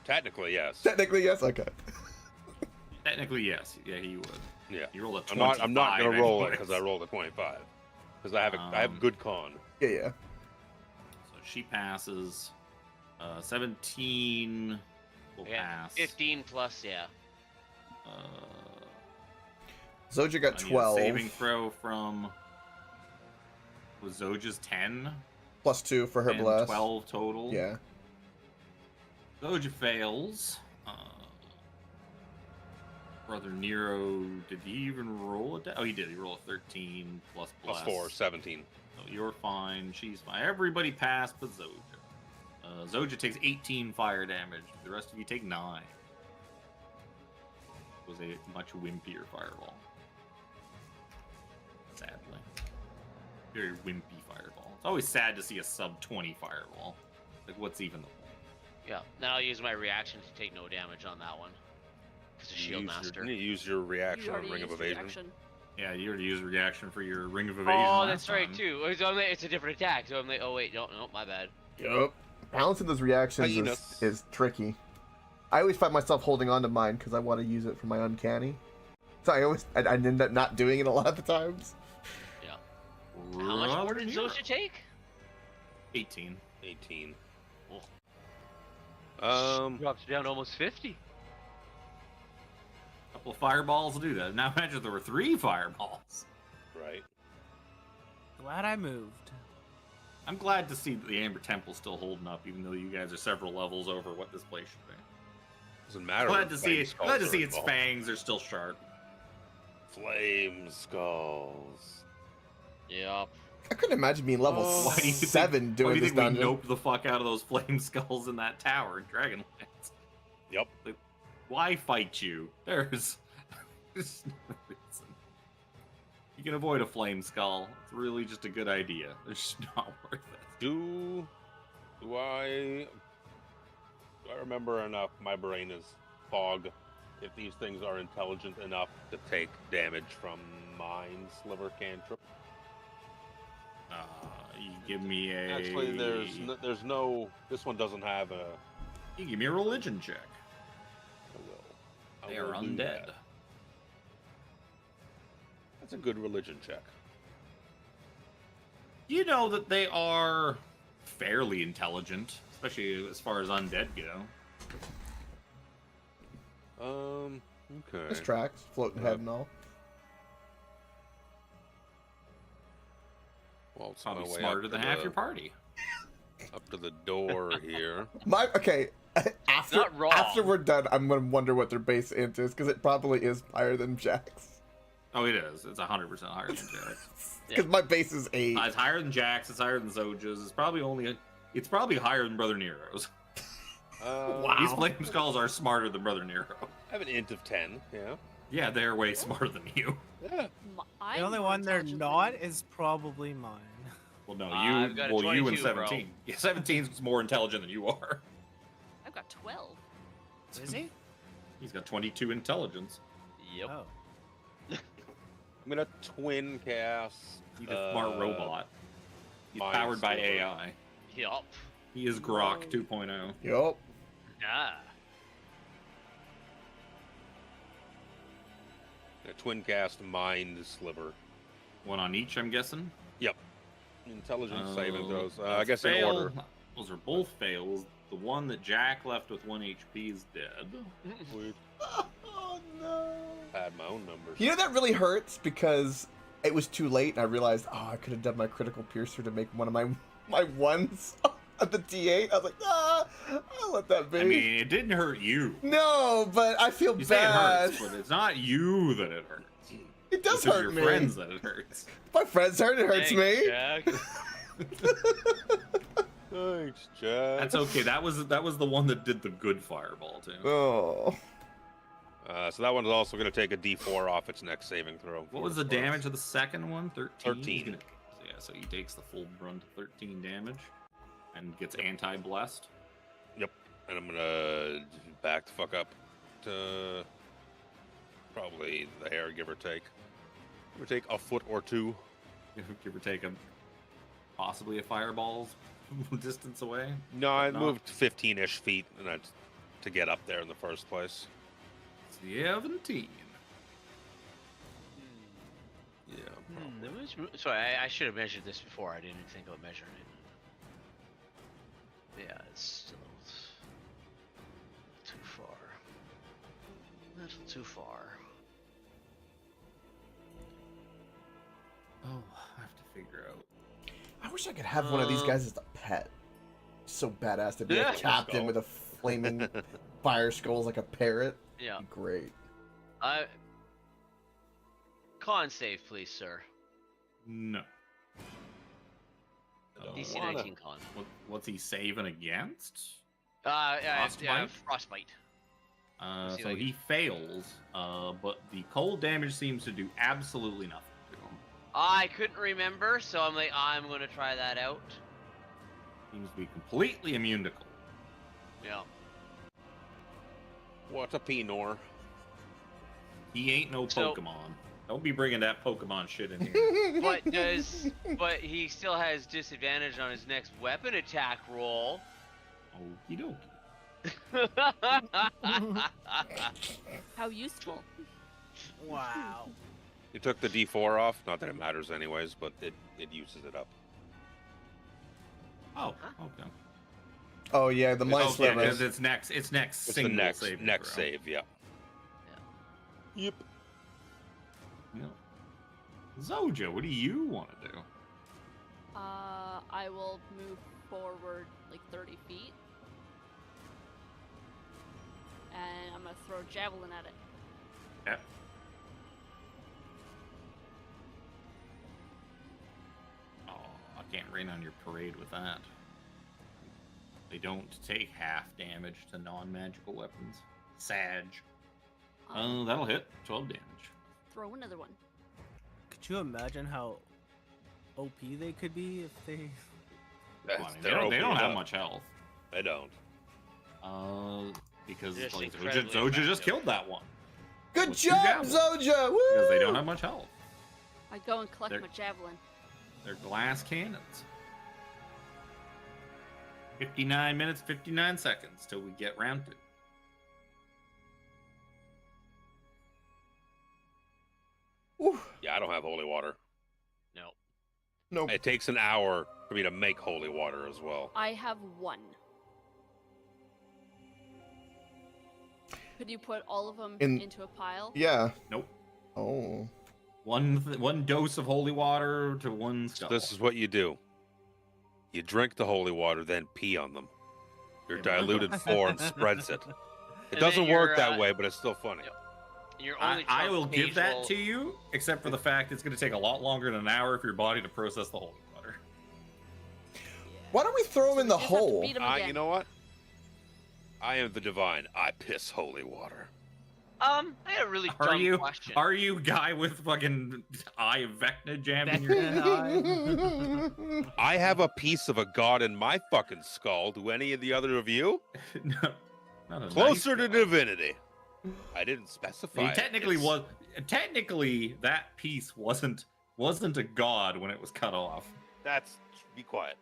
Technically, yes. Technically, yes. Okay. Technically, yes. Yeah, he would. Yeah. You rolled a I'm 25. not. I'm not gonna roll it anyways. because I rolled a 25. Because I have good con. Yeah, yeah. So she passes. 17 will Yeah, pass. 15 plus, yeah. Zoja got I need a 12 saving throw from. Was Zoja's 10? plus 2 for her And bless. 12 total. Yeah. Zoja fails. Brother Nero, did he even roll a Oh, he did. He rolled a 13 plus bless. Plus 4, 17. So you're fine. She's fine. Everybody passed but Zoja. Zoja takes 18 fire damage. The rest of you take 9. It was a much wimpier fireball. Sadly. Very wimpy fireball. It's always sad to see a sub 20 fireball. Like, what's even the point? Yeah. Then I'll use my reaction to take no damage on that one. Because of Shield Master. You use your reaction You on already Ring of used Evasion. reaction. Yeah, you already used reaction for your Ring of Evasion. Oh, last that's right, time. too. It's a different attack. So I'm like, oh, wait, no, my bad. Yep. Balancing those reactions Hyenas. is tricky. I always find myself holding on to mine because I want to use it for my uncanny. So I end up not doing it a lot of the times. How much more Brother did Nero. Zoja take? 18. 18. Oh. Drops down to almost 50. Couple of fireballs will do that. Now imagine if there were 3 fireballs. Right. Glad I moved. I'm glad to see that the Amber Temple's still holding up, even though you guys are several levels over what this place should be. Doesn't matter. Glad when to see flame it. skulls Glad to are see its involved. fangs are still sharp. Flame skulls. Yep. I couldn't imagine being level Oh. Why do you think- 7 Why do doing you this think we dungeon. nope the fuck out of those flame skulls in that tower in Dragonlance? Yep. Why fight you? There's no reason. You can avoid a flame skull. It's really just a good idea. It's just not worth it. Do I remember enough? My brain is fog. If these things are intelligent enough to take damage from Mind Sliver cantrip. You give me a. Actually, there's no. This one doesn't have a. You give me a religion check. I will. I They are will do undead. that. That's a good religion check. You know that they are fairly intelligent, especially as far as undead go. Okay. This tracks, floating head and all. Well, it's on Probably my way smarter up than to half the- your party. Up to the door here. Okay, Not wrong. After we're done, I'm gonna wonder what their base int is because it probably is higher than Jack's. Oh, it is. It's 100% higher than Jack's. Because my base is 8. It's higher than Jack's. It's higher than Zoja's. It's probably higher than Brother Nero's. Wow. These flame skulls are smarter than Brother Nero. I have an int of 10. Yeah. Yeah, they're way smarter than you. Yeah. The only one they're not is probably mine. Well, no, I've got a you and 22, bro. 17. Yeah, 17's more intelligent than you are. I've got 12. Is he? He's got 22 intelligence. Yep. Oh. I'm gonna twin cast. He's a smart robot. He's Mind powered by Sliver. AI. Yup. He is Grok 2.0. Yup. Ah. A twin cast Mind Sliver. One on each, I'm guessing. Intelligence saving throws. I That's guess in fail. order. Those are both fails. The one that Jack left with 1 HP is dead. Weird. Oh no. I had my own numbers. You know that really hurts because it was too late and I realized, oh, I could have done my critical piercer to make one of my ones at the D8. I was like, I'll let that be. I mean, it didn't hurt you. No, but I feel You say it bad. hurts, but it's not you that it hurts. It does It's hurt your me. friends that it hurts. My friends hurt. It hurts Thanks, me. Jack. Thanks, Jack. That's okay. That was the one that did the good fireball too. Oh. So that one's also going to take a D4 off its next saving throw. What was the damage of the second one? 13. 13. Yeah, so he takes the full brunt of 13 damage and gets anti-blessed. Yep. And I'm going to back the fuck up to probably the hair, give or take. Give or take a foot or two. Give or take possibly a fireball's distance away. No, I Not- moved 15-ish feet and that's to get up there in the first place. 17. Yeah. Sorry, I should have measured this before. I didn't think about measuring it. Yeah, it's still too far. A little too far. Oh, I have to figure out. I wish I could have one of these guys as a pet. So badass to be Yeah. a captain with a flaming fire skulls like a parrot. Yeah. Great. Con save, please, sir. No. DC wanna. 19 con. What's he saving against? Frostbite. Frostbite. See, So like- he fails, but the cold damage seems to do absolutely nothing to him. I couldn't remember, so I'm gonna try that out. Seems to be completely immune to cold. Yeah. What a Pinor. He ain't no So- Pokemon. Don't be bringing that Pokemon shit in here. But he still has disadvantage on his next weapon attack roll. Okie dokie. How useful. Wow. You took the D4 off. Not that it matters anyways, but it uses it up. Oh, okay. Oh yeah, the mind Okay, sliver. because it's next It's single the next saving next throw. save, yeah. Yep. Yep. Zoja, what do you want to do? I will move forward like 30 feet. And I'm gonna throw a javelin at it. Yep. Oh, I can't rain on your parade with that. They don't take half damage to non-magical weapons. Sag. Um, That'll hit. 12 damage. throw another one. Could you imagine how OP they could be if they? Well, I mean, they don't have much health. They don't. Because They're just like, incredibly Zoja just effective. killed that one. Good What's your job, javelin? Zoja! Woo! Because they don't have much health. I go and collect They're- my javelin. They're glass cannons. 59 minutes, 59 seconds till we get round 2. Woo. Yeah, I don't have holy water. No. Nope. It takes an hour for me to make holy water as well. I have one. Could you put all of them into a pile? Yeah. Nope. Oh. One dose of holy water to one So skull. this is what you do. You drink the holy water, then pee on them. Your diluted form spreads it. It And doesn't then work your, that way, but it's still funny. Your I, only I will trump give page that will- to you, except for the fact it's going to take a lot longer than an hour for your body to process the holy water. Why don't we throw him So in we the just have to hole? beat him You again. know what? I am the divine. I piss holy water. I got a really Are dumb you question. are you guy with fucking eye of Vecna jammed in your I have a piece of a god in my fucking skull. Do any of the other of you? no, not a Closer nice to guy. divinity. I didn't specify. He it. technically It's- was. Technically, that piece wasn't a god when it was cut off. That's. Be quiet.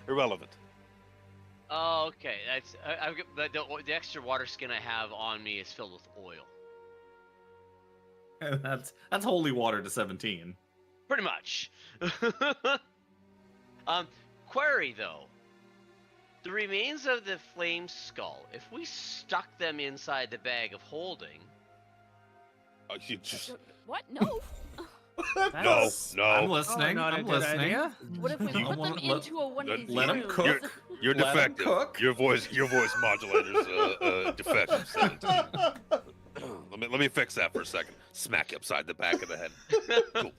Irrelevant. Oh, okay. That's I've got, the extra water skin I have on me is filled with oil. And that's holy water to 17. Pretty much. Query though. The remains of the flame skull, if we stuck them inside the bag of holding, You just What? No. no, That's no. I'm listening. not a I'm good listening. idea. What if we You put them let- into a one of these let 'em rooms? cook. You're Let 'em defective. cook. Your voice modulator's defective. 17. let me fix that for a second. Smack you upside the back of the head. Cool.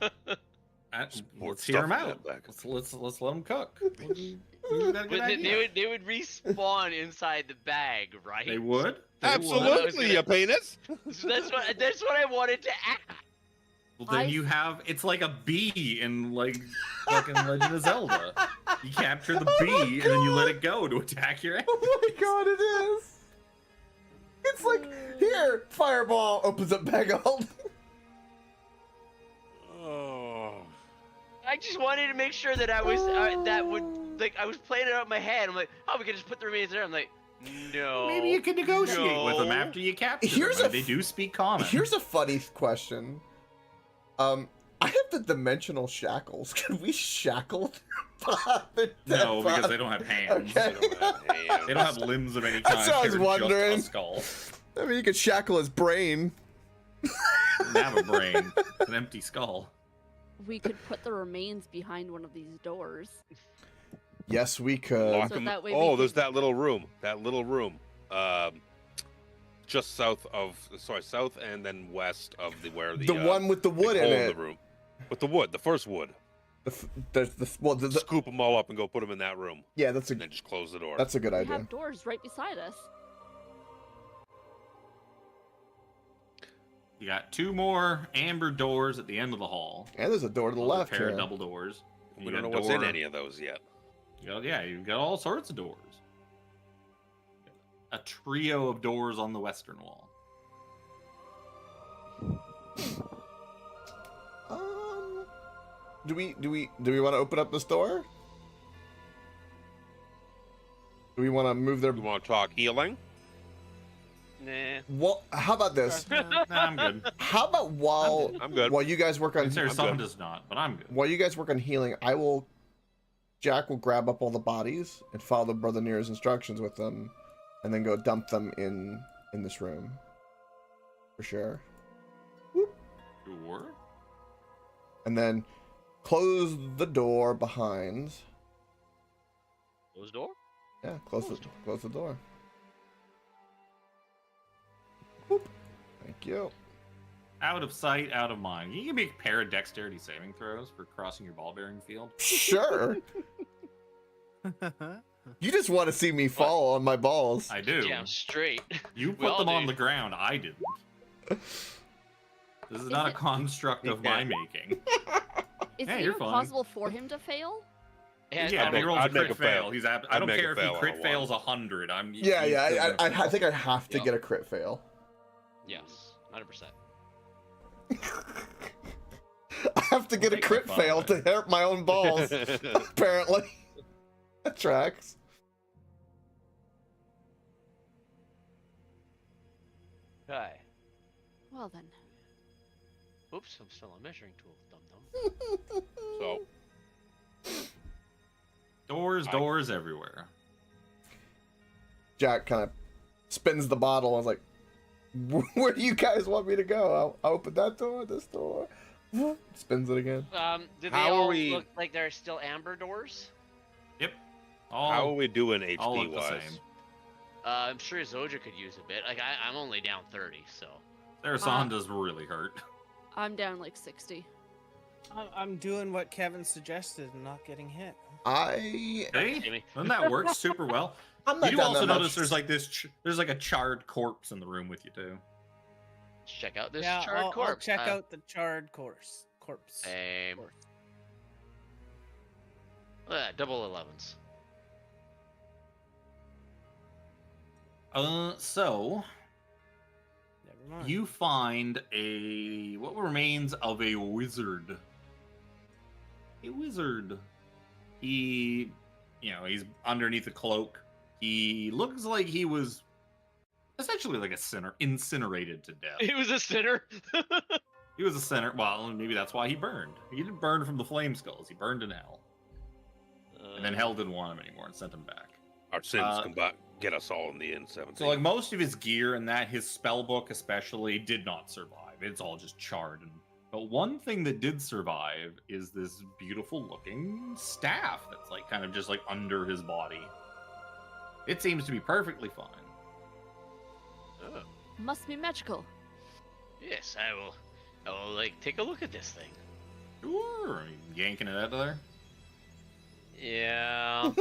More Let's hear stuff him in out. that bag. Let's let him cook. You got a good but idea. they would respawn inside the bag, right? They would. They would. Absolutely, you penis. So that's what I wanted to ask. Well, then I- you have it's like a bee in like fucking Legend of Zelda. You capture the Oh bee my and then you let God. it go to attack your enemy. Oh my god, it is! It's like, here, fireball opens up bag of holding. Oh. I just wanted to make sure that I was that would like I was playing it out in my head. I'm like, oh, we can just put the remains there. I'm like, no. Maybe you can negotiate with them No. after you capture Here's them. a They f- do speak common. Here's a funny question. I have the dimensional shackles. Can we shackle the No, dead because body? they don't have hands. Okay. They don't have hands. They don't have limbs of any kind. That's what I was They're just wondering. a skull. I mean, you could shackle his brain. They don't have a brain. It's an empty skull. We could put the remains behind one of these doors. Yes, we could. Lock So 'em- that way we oh, can- there's that little room. That little room. Just south and then west of where The one with the big wood hole in in it. the room. With the wood, the first wood. There's the Scoop them all up and go put them in that room, yeah, that's and a then just close the door. that's a good We idea. have doors right beside us. You got two more amber doors at the end of the hall. And there's a door to the Another left pair of here. double doors. we You don't know got a what's in door- any of those yet. Yeah, you've got all sorts of doors. A trio of doors on the western wall. Do we want to open up this door? Do we want to move their? You want to talk healing? Nah. Well, how about this? Nah, I'm good. How about while I'm good. while you guys work on Sarah I'm Sun good. does not, but I'm good. while you guys work on healing, Jack will grab up all the bodies and follow Brother Near's instructions with them, and then go dump them in this room. For sure. Sure. And then close the door behind. Closed door? Yeah, close the door. Boop. Thank you. Out of sight, out of mind. You can make a pair of dexterity saving throws for crossing your ball bearing field. Sure. You just want to see me fall on my balls. I do. Damn straight. You We put all them on do. the ground. I didn't. This is not a it- construct of my making. Is Yeah, it you're even fine. possible for him to fail? Yeah, Yeah, I'd if he make- rolls a I'd make crit a fail. fail. I I'd don't make a care if he fail crit on a fails 100. Yeah, he's still yeah. gonna I fail. think I have to Yeah. get a crit fail. Yes, 100%. I have to get a take my crit fun fail away. to hurt my own balls. Apparently, that tracks. Okay. Well then. Oops, I'm still a measuring tool. Dum dum. So Doors everywhere. Jack kind of spins the bottle. I was like, "Where do you guys want me to go? I'll open that door, this door." Spins it again. Do they How are all we- look like they're still amber doors? Yep. How are we doing all HP look the wise? same. I'm sure Zoja could use a bit. Like I'm only down 30, so. Sarasanda's really hurt. I'm down like 60. I'm doing what Kevin suggested and not getting hit. I Hey, Jimmy. doesn't that work super well? I'm not You do down also that much. notice there's like there's like a charred corpse in the room with you too. Let's check out this yeah, charred I'll corpse. check out the charred corpse. Same. Corpse. Double 11s. So Never mind. you find what remains of a wizard. A wizard. He, he's underneath a cloak. He looks like he was essentially like incinerated to death. He was a sinner. He was a sinner. Well, maybe that's why he burned. He didn't burn from the flame skulls. He burned in hell. And then hell didn't want him anymore and sent him back. Our sins come back, get us all in the end. 17. So like most of his gear and his spell book especially did not survive. It's all just charred. But one thing that did survive is this beautiful looking staff that's like kind of just like under his body. It seems to be perfectly fine. Oh, Must be magical. yes, I will like take a look at this thing. Sure. Yanking it out of there. Yeah.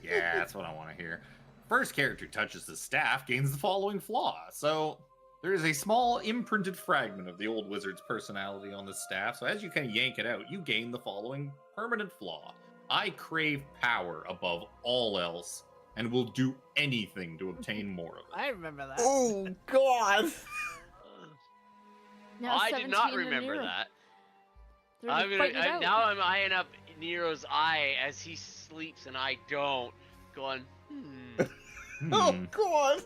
Yeah, that's what I want to hear. First character touches the staff gains the following flaw. So there is a small imprinted fragment of the old wizard's personality on the staff. So as you kind of yank it out, you gain the following permanent flaw. I crave power above all else and will do anything to obtain more of it. I remember that. Oh God! Now I did 17 not and remember Nero. that. They're I'm fighting it out. now I'm eyeing up Nero's eye as he sleeps and I don't. Going, Oh Hmm. God!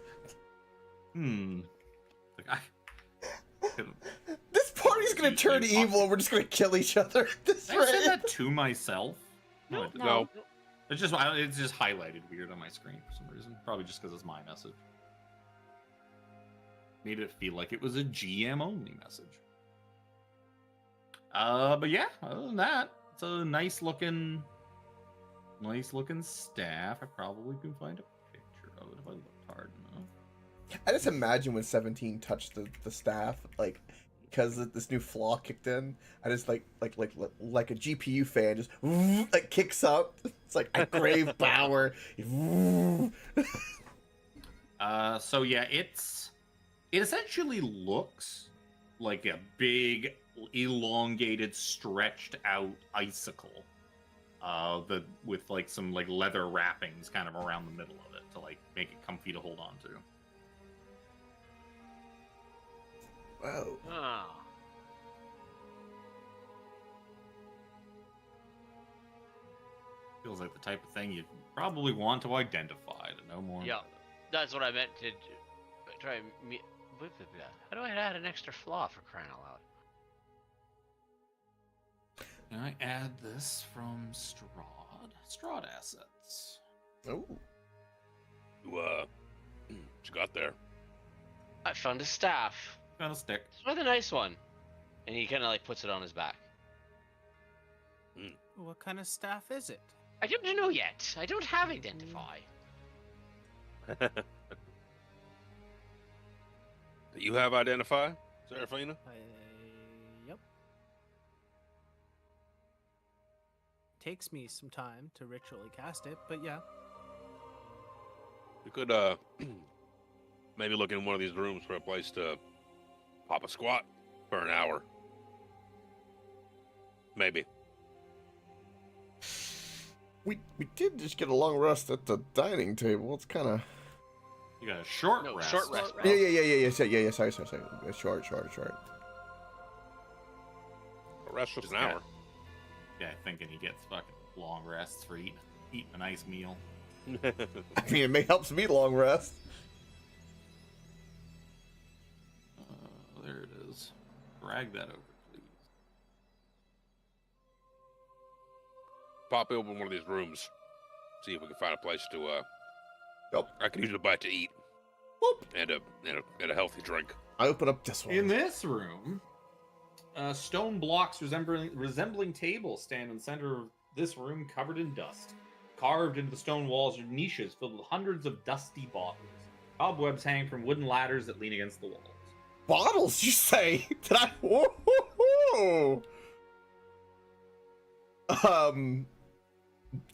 Like, This party's gonna turn You- evil, and we're just gonna kill each other. This I said rate. that to myself. No, I didn't. No. It's just highlighted weird on my screen for some reason. Probably just because it's my message. Made it feel like it was a GM only message. But yeah, other than that, it's a nice looking staff. I probably can find a picture of it if I looked hard enough. I just imagine when 17 touched the staff, like, because this new flaw kicked in. I just like a GPU fan just like kicks up. It's like I crave power. So yeah, it essentially looks like a big, elongated, stretched out icicle. With like some like leather wrappings kind of around the middle of it to like make it comfy to hold on to. Whoa. oh. Feels like the type of thing you'd probably want to identify to know more. Yeah, that's what I meant to try. How do I add an extra flaw for crying out loud? Can I add this from Strahd? Strahd assets. Oh. What you got there? I found a staff. Got a stick. It's rather nice one, and he kind of like puts it on his back. What kind of staff is it? I don't know yet. I don't have identify. Do you have identify, Seraphina? Yep. Takes me some time to ritually cast it, but yeah. You could maybe look in one of these rooms for a place to pop a squat for an hour. Maybe. We did just get a long rest at the dining table. It's kind of You got a short No, rest. short rest. yeah. Sorry. Short. A rest just an Yeah. hour. Yeah, thinking he gets fucking long rests for eating a nice meal. I mean, it helps me long rest. There it is. Drag that over, please. Pop open one of these rooms. See if we can find a place to Yep. I can use a bite to eat. Whoop. And a healthy drink. I open up this one. In this room, stone blocks resembling tables stand in the center of this room covered in dust. carved into the stone walls are niches filled with hundreds of dusty bottles. Cobwebs hang from wooden ladders that lean against the walls. Bottles, you say? Did I? Whoa! Can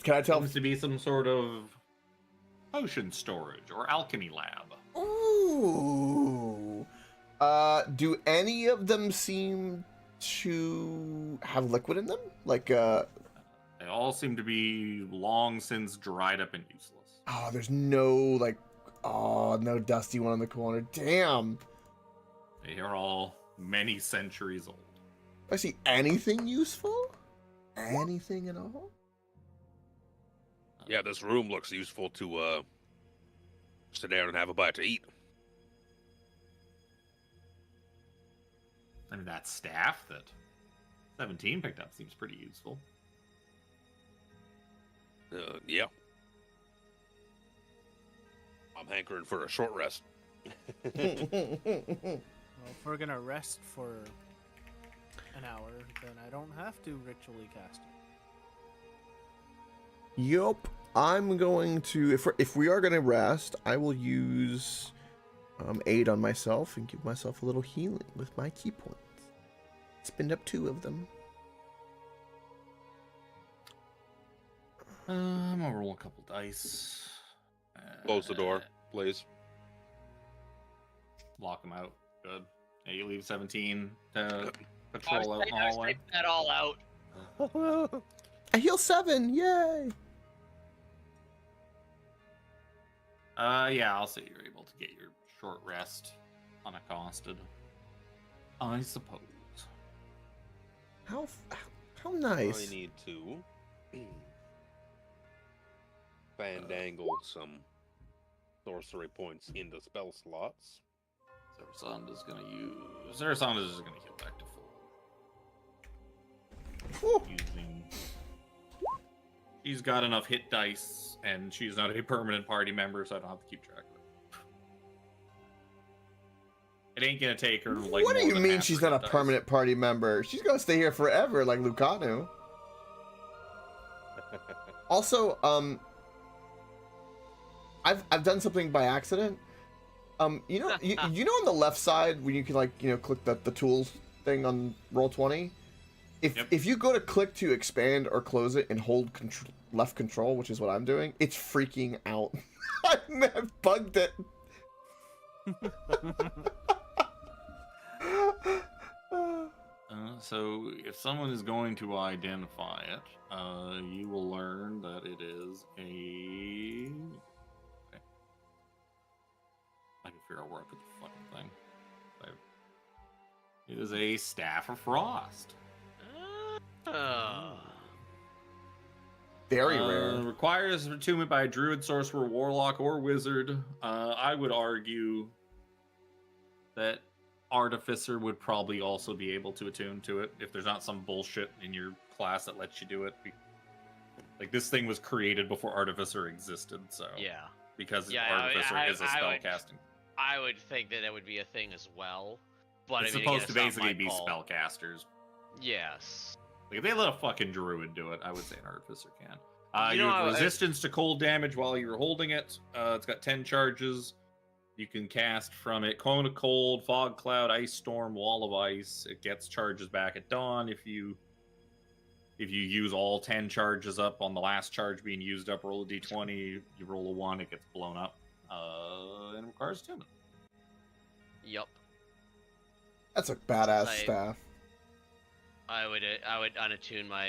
I tell? Seems to be some sort of potion storage or alchemy lab. Ooh. Do any of them seem to have liquid in them? Like, They all seem to be long since dried up and useless. oh, there's no, like, oh, no dusty one in the corner. Damn. They are all many centuries old. Do I see anything useful? Anything at all? Yeah, this room looks useful to sit down and have a bite to eat. I mean, that staff that 17 picked up seems pretty useful. Yeah. I'm hankering for a short rest. Well, if we're gonna rest for an hour, then I don't have to ritually cast it. Yup. I'm going to, if we are going to rest, I will use aid on myself and give myself a little healing with my key points. Spend up 2 of them. I'm gonna roll a couple dice. Close the door, please. Lock them out. Good. Yeah, you leave 17 to patrol out in the I hallway. typed that all out. I heal 7, yay! Yeah, I'll say you're able to get your short rest unaccosted. I suppose. How nice. I need to fandangle some sorcery points into spell slots. Sarasanda's gonna use. Sarasanda's just gonna heal back to full. Whew. Using. She's got enough hit dice, and she's not a permanent party member, so I don't have to keep track of it. It ain't gonna take her like. What do more you than mean half she's her not a hit dice. permanent party member? She's gonna stay here forever, like Lucanu. Also, I've done something by accident. You know, you know on the left side when you can like click the tools thing on Roll20. If you go to click to expand or close it and hold left control, which is what I'm doing, it's freaking out. I've bugged it. So if someone is going to identify it, you will learn that it is a. Okay. I can figure out where I put the fucking thing. It is a Staff of Frost. Very rare. Requires attunement by a druid, sorcerer, warlock, or wizard. I would argue that artificer would probably also be able to attune to it if there's not some bullshit in your class that lets you do it. Like this thing was created before artificer existed, so Yeah. because Yeah, artificer is a spell casting. I would think that would be a thing as well. But It's I mean, supposed again, to it's not basically my be call. spellcasters. Yes. Like if they let a fucking druid do it, I would say an artificer can. You You know, have resistance to cold damage while you're holding it. It's got 10 charges. You can cast from it Cone of Cold, Fog Cloud, Ice Storm, Wall of Ice. It gets charges back at dawn. If you use all 10 charges up on the last charge being used up, roll a d20. You roll a 1, it gets blown up. And it requires attunement. Yup. That's a badass I- staff. I would unattune my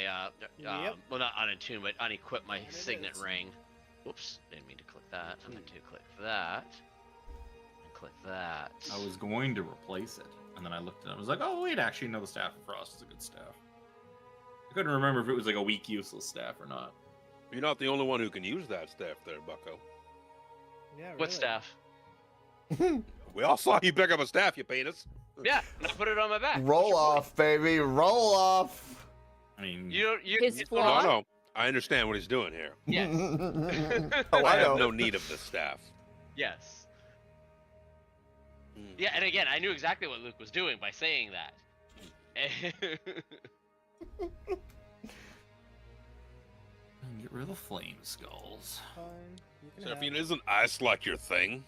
Yep. well, not unattune, but unequip my And it signet is. ring. Oops, didn't mean to click that. I meant to click that. And click that. I was going to replace it, and then I looked at it. I was like, oh wait, actually, no, the Staff of Frost is a good staff. I couldn't remember if it was like a weak, useless staff or not. You're not the only one who can use that staff there, Bucko. Yeah, really. What staff? We all saw you pick up a staff, you penis. Yeah, and I put it on my back. Roll off, baby. Roll off. I mean, You His you- flaw? No, I understand what he's doing here. Yes. Oh, I I have know. no need of this staff. Yes. Mm. Yeah, and again, I knew exactly what Luke was doing by saying that. Get rid of the flame skulls. Fine. You can have Seraphina, it. isn't ice like your thing?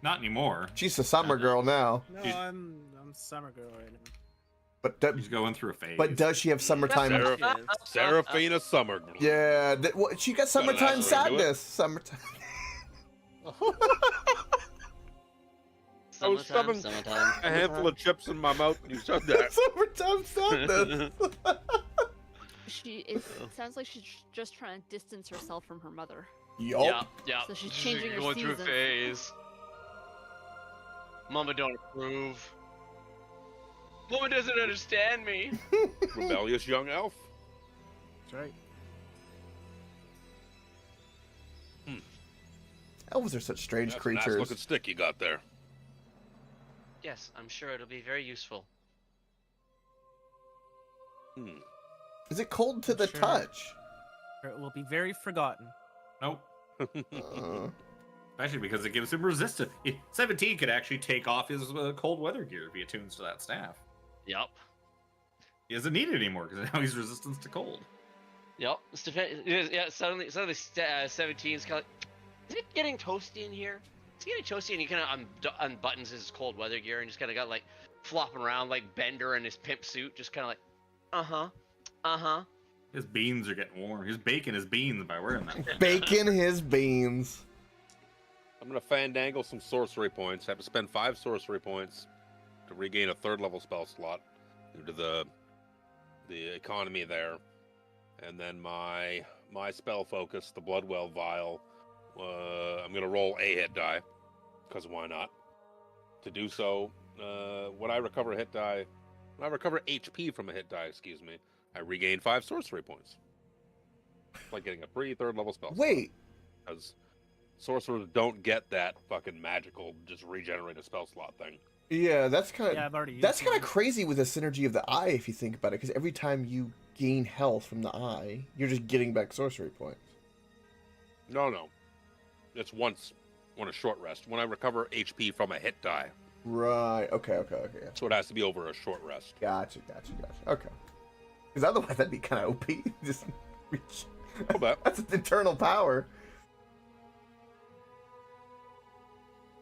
Not anymore. She's a summer girl now. No, She's- I'm summer girl right now. He's going through a phase. But does she have summertime? Sarah- She is. Seraphina Summer. Yeah, she got summertime that's what I do it. sadness. Summertime. I was Summertime, shoving summertime. a handful of chips in my mouth when you said that. Summertime sadness. It sounds like she's just trying to distance herself from her mother. Yup. Yeah. So she's changing her going through a seasons. phase. Mama don't approve. Mama doesn't understand me. Rebellious young elf. That's right. Elves are such strange That's a nice creatures. looking stick you got there. Yes, I'm sure it'll be very useful. Hmm. Is it cold to the Sure. touch? Or it will be very forgotten. Nope. Uh, Especially because it gives him resistance. 17 could actually take off his cold weather gear if he attunes to that staff. Yup. He doesn't need it anymore because now he's resistant to cold. Yup. Yeah, suddenly 17's kind of like, is it getting toasty in here? It's getting toasty, and he kind of unbuttons his cold weather gear and just kind of got like flopping around like Bender in his pimp suit, just kind of like, uh-huh. His beans are getting warm. He's baking his beans by wearing that. Bacon his beans. I'm gonna fandangle some sorcery points. Have to spend 5 sorcery points to regain a 3rd level spell slot due to the economy there. And then my spell focus, the Bloodwell Vial. I'm gonna roll a hit die, because why not? To do so, when I recover a hit die, when I recover HP from a hit die, excuse me, I regain 5 sorcery points. It's like getting a free 3rd level spell. Wait, Because sorcerers don't get that fucking magical just regenerate a spell slot thing. yeah, that's kind of Yeah, I've already used that's kind mine. of crazy with the synergy of the eye if you think about it. Because every time you gain health from the eye, you're just getting back sorcery points. No. It's once on a short rest. When I recover HP from a hit die. Right. Okay. So it has to be over a short rest. Gotcha. Okay. Because otherwise that'd be kind of OP. Just reach. I'll bet. That's an internal power.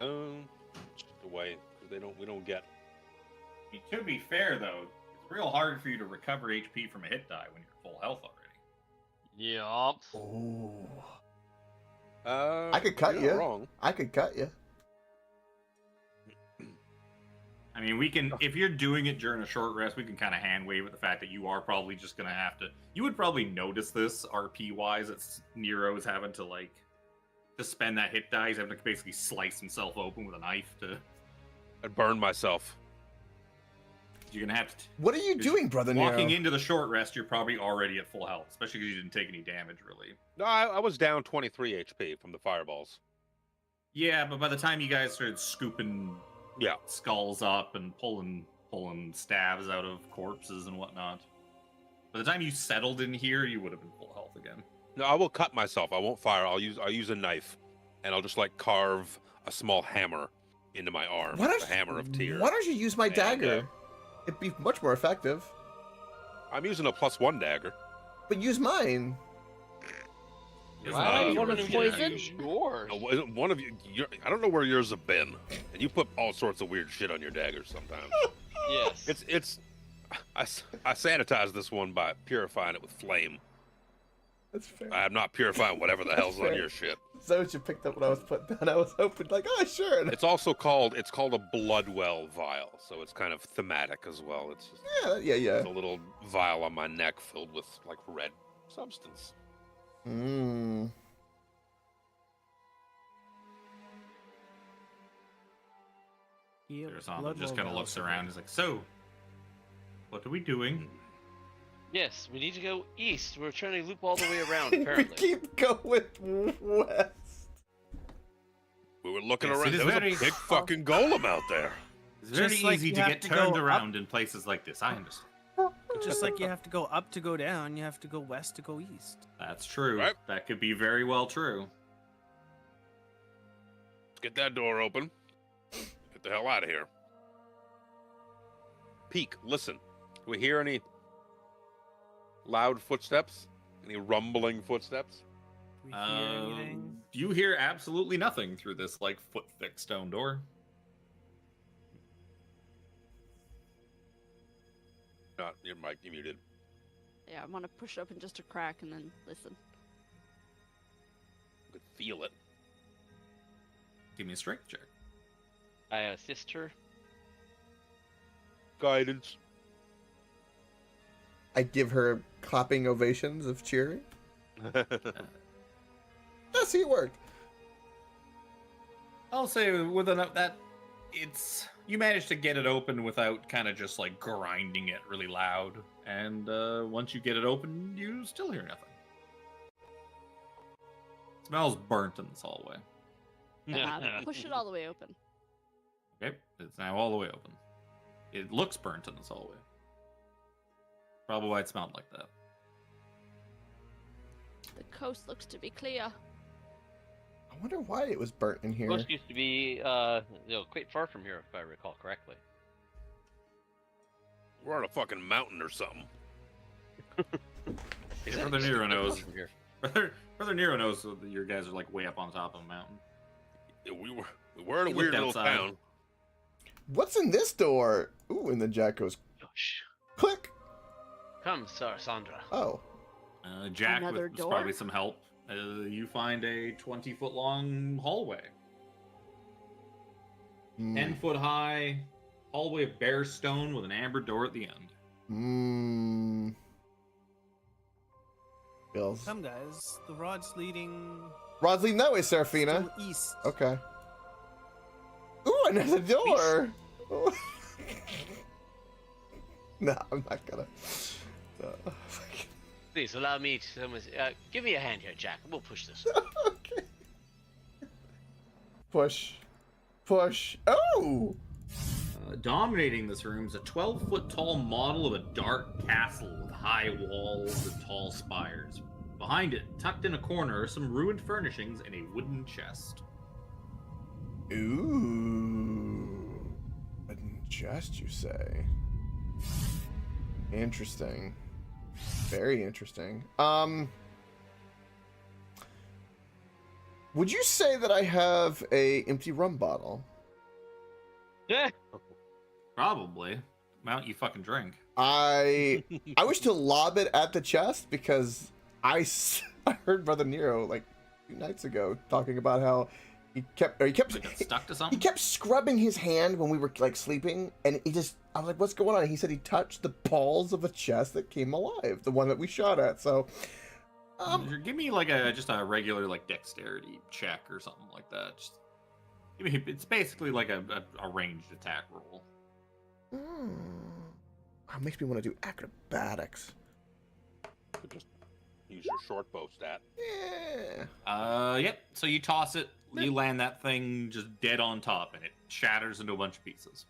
Just away because we don't get. To be fair, though, it's real hard for you to recover HP from a hit die when you're full health already. Yup. Oh. I could cut you're not you. wrong. I could cut you. I mean, we can, if you're doing it during a short rest, we can kind of hand wave at the fact that you are probably just going to have to, you would probably notice this RP-wise, it's Nero's having to, like, to spend that hit die, he's having to basically slice himself open with a knife to, I'd burn myself. you're going to have to, What are you doing, brother walking Nero? into the short rest, you're probably already at full health, especially because you didn't take any damage, really. No, I was down 23 HP from the fireballs. Yeah, but by the time you guys started scooping Yeah. skulls up and pulling stabs out of corpses and whatnot, by the time you settled in here, you would have been full health again. No, I will cut myself. I won't fire. I'll use a knife, and I'll just like carve a small hammer into my arm. Why The don't hammer of tears. Why don't you use my And, dagger? It'd be much more effective. I'm using a +1 dagger. But use mine. Wow, you you wanna wanna poison? use yours. No, one of you, I don't know where yours have been, and you put all sorts of weird shit on your daggers sometimes. Yes. I sanitize this one by purifying it with flame. That's fair. I am not purifying whatever the hell's on fair. your shit. So what you picked up when I was putting down. I was hoping like, oh sure. And It's also called a Bloodwell vial, so it's kind of thematic as well. It's just yeah. a little vial on my neck filled with like red substance. Mmm. Yep, There's just Bloodwell kind of Vial looks for around. me. He's like, so, what are we doing? Yes, we need to go east. We're trying to loop all the way around, we apparently. keep going west. We were looking Yes, it around. is There was very- a big fucking golem out there. It's very Just like easy you to have get to go turned up- around in places like this. I understand. Just like you have to go up to go down, you have to go west to go east. That's true. Right. That could be very well true. Let's get that door open. Get the hell out of here. Peek, listen. Do we hear any loud footsteps? Any rumbling footsteps? Do we hear anything? You hear absolutely nothing through this like foot-thick stone door. Not your mic. You muted. Yeah, I want to push open just a crack and then listen. I could feel it. Give me a strength check. I assist her. Guidance. I give her clapping ovations of cheering. Yeah, see, it worked. I'll say with enough that it's you managed to get it open without kind of just like grinding it really loud, and once you get it open, you still hear nothing. It smells burnt in this hallway. Push it all the way open. Okay, it's now all the way open. It looks burnt in this hallway. Probably why it smelled like that. The coast looks to be clear. I wonder why it was burnt in here. Coast used to be, quite far from here, if I recall correctly. We're on a fucking mountain or something. Brother Nero knows. From here. Brother Nero knows that your guys are like way up on top of a mountain. Yeah, we were in a He weird looked little outside. town. What's in this door? Ooh, and the jack goes Gosh. click. Come, Sir Sandra. Oh, Jack, Another with door? probably some help, you find a 20-foot long hallway. 10-foot high hallway of bare stone with an amber door at the end. Bills. Come, guys. The rod's leading Rod's leading that way, Seraphina. still east. Okay. Ooh, another door. No, I'm not gonna. Please allow me to. Give me a hand here, Jack. We'll push this. Okay. Push. Push. Oh! Dominating this room is a 12-foot tall model of a dark castle with high walls and tall spires. Behind it, tucked in a corner, are some ruined furnishings and a wooden chest. Ooh. Wooden chest, you say? Interesting. Very interesting. Would you say that I have a empty rum bottle? Yeah. Probably. Amount you fucking drink. I wish to lob it at the chest because I heard Brother Nero like 2 nights ago talking about how he kept Like got stuck to he something? kept scrubbing his hand when we were like sleeping, and I was like, what's going on? He said he touched the balls of a chest that came alive, the one that we shot at. So Give me like just a regular like dexterity check or something like that. Just give me, it's basically like a ranged attack roll. It makes me want to do acrobatics. Could just use your short bow stat. Yeah. Yep. So you toss it, you land that thing just dead on top, and it shatters into a bunch of pieces.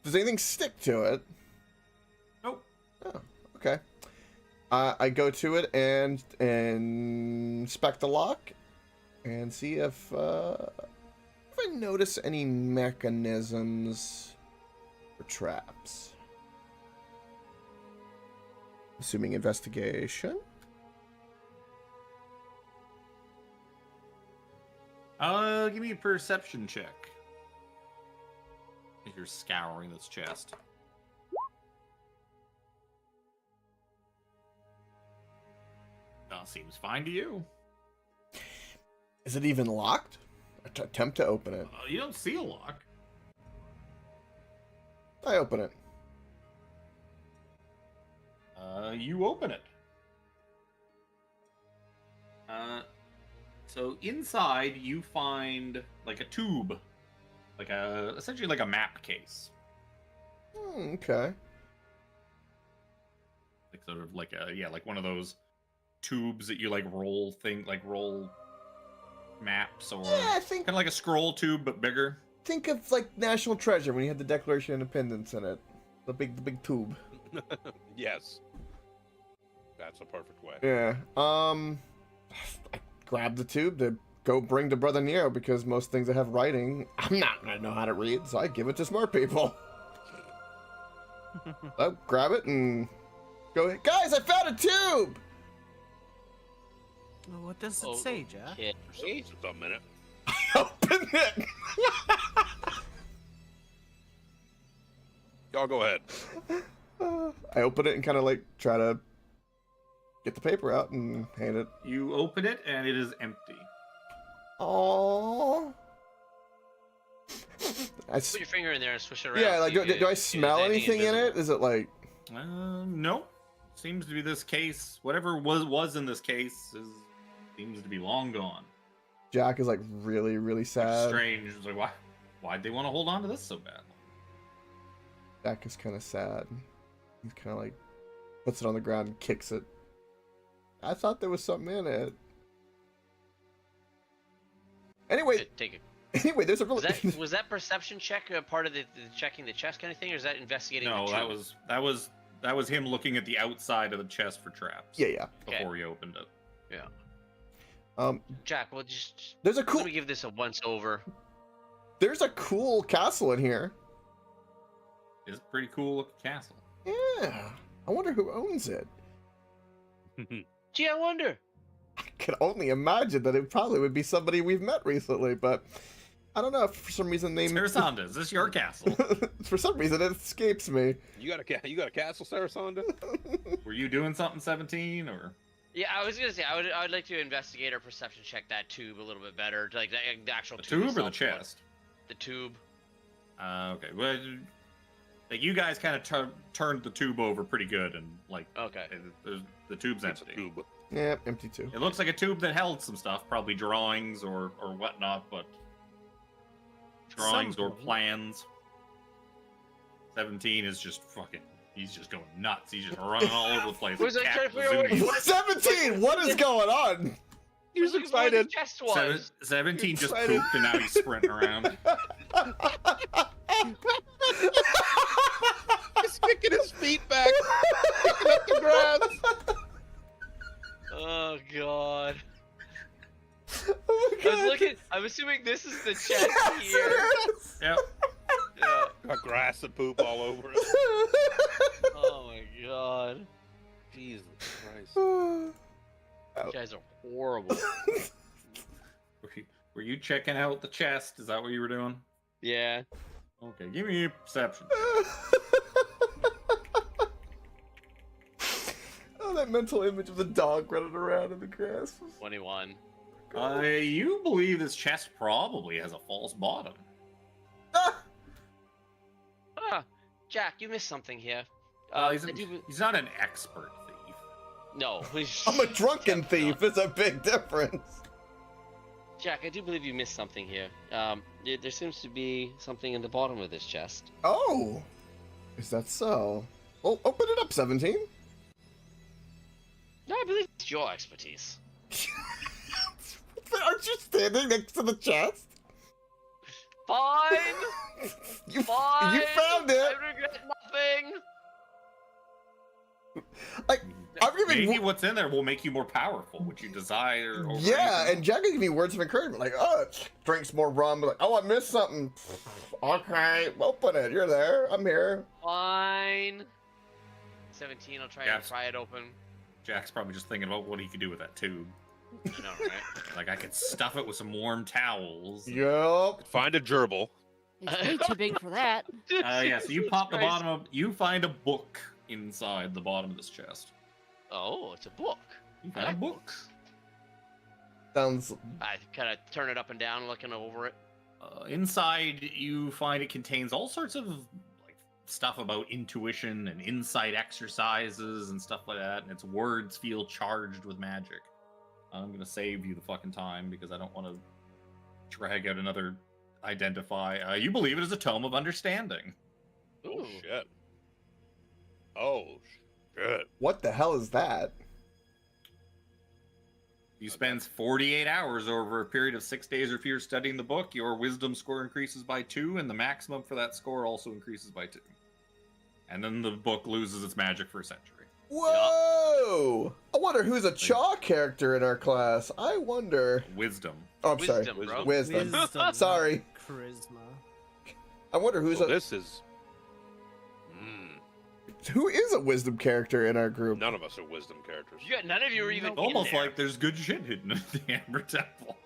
Does anything stick to it? Nope. Oh, okay. I go to it and inspect the lock and see if I notice any mechanisms or traps. Assuming investigation. Give me a perception check. If you're scouring this chest. Seems fine to you. Is it even locked? Attempt to open it. You don't see a lock. I open it. You open it. So inside you find like a tube, like essentially like a map case, Okay. like sort of like like one of those tubes that you like roll maps, or Yeah, I think kind of like a scroll tube but bigger. think of like National Treasure when you had the Declaration of Independence in it. The big tube. Yes. That's a perfect way. Yeah. I grab the tube to go bring to Brother Nero because most things that have writing, I'm not gonna know how to read, so I give it to smart people. I grab it and Go ahead. Guys, I found a tube! Well, what does it Oh, say, Jack? Okay. Just a minute. Open it! Y'all go ahead. I open it and kind of like try to get the paper out and hand it. You open it and it is empty. Aww. Put your finger in there and swish it around. Yeah, like, see if do I if smell there's anything in it? invisible. Is it like... No. Seems to be this case. Whatever was in this case seems to be long gone. Jack is like really, really Which is sad. strange. It's like, why'd they want to hold on to this so badly? Jack is kind of sad. He's kind of like puts it on the ground and kicks it. I thought there was something in it. Anyway, Take it. anyway, there's a really Was that perception check part of the checking the chest kind of thing, or is that investigating? No, the that was him looking at the outside of the chest for traps. yeah. Before he opened it. Jack, well, just There's a cool let me give this a once over. there's a cool castle in here. It's a pretty cool looking castle. Yeah. I wonder who owns it. Gee, I wonder. I can only imagine that it probably would be somebody we've met recently, but I don't know. For some reason, they Sarasanda, is this your castle? for some reason it escapes me. You got a castle, Sarasanda? Were you doing something 17 or? Yeah, I was gonna say I would like to investigate or perception check that tube a little bit better, like the actual The tube. tube or the itself, chest? The tube. Okay. Well, like you guys kind of turned the tube over pretty good, and like Okay. the tube's It's a empty. tube. Yeah, empty too. It looks like a tube that held some stuff, probably drawings or whatnot, but drawings or Something. plans. 17 is just fucking. He's just going nuts. He's just running all over the place. Was like I Cat trying to figure out Bazoonie. what- 17. What is going on? He was Looking for where the excited. chest was. 17 just Excited. pooped and now he's sprinting around. He's kicking his feet back, kicking up the grass. Oh god. Oh my I was God. looking. I'm assuming this is the chest Yes, here. it is. Yep. Yeah. Got grass and poop all over it. Oh my god. Jesus Christ. You guys are horrible. Were you checking out the chest? Is that what you were doing? Yeah. Okay, give me a perception. Oh, that mental image of the dog running around in the grass. 21. You believe this chest probably has a false bottom. Ah, Jack, you missed something here. He's, I do- he's not an expert thief. No, please. I'm a drunken Jack, thief. no. It's a big difference. Jack, I do believe you missed something here. There seems to be something in the bottom of this chest. Oh, is that so? Oh, open it up, 17. No, I believe it's your expertise. Aren't you standing next to the chest? Fine. You Fine. found it. I regret nothing. Like, I'm giving. Maybe what's in there will make you more powerful, which you desire. Over Yeah, anything and Jack gave me words of encouragement, like, oh, drinks more rum. Like, oh, I missed something. Okay, open it. You're there. I'm here. Fine. 17. I'll try Yeah. and pry it open. Jack's probably just thinking about what he could do with that tube. I know, right? Like, I could stuff it with some warm towels. Yup. Find a gerbil. It's way too big for that. Yeah, so you Jesus pop the Christ. bottom of. You find a book inside the bottom of this chest. Oh, it's a book. You I found a like book. books. Sounds. I kind of turn it up and down, looking over it. Inside, you find it contains all sorts of like stuff about intuition and insight exercises and stuff like that, and its words feel charged with magic. I'm gonna save you the fucking time because I don't want to drag out another identify. You believe it is a tome of understanding. Oh Ooh. shit. Oh shit. What the hell is that? You spend 48 hours over a period of 6 days or fewer studying the book. Your wisdom score increases by 2, and the maximum for that score also increases by 2. And then the book loses its magic for a century. Whoa! I wonder who's a Chaw character in our class. I wonder. Wisdom. Oh, I'm sorry. Wisdom, bro. Wisdom. Wisdom, Sorry. Charisma. I wonder who's So a. this is. Who is a wisdom character in our group? None of us are wisdom characters. Yeah, none of you are even It's almost in there. like there's good shit hidden in the Amber Temple.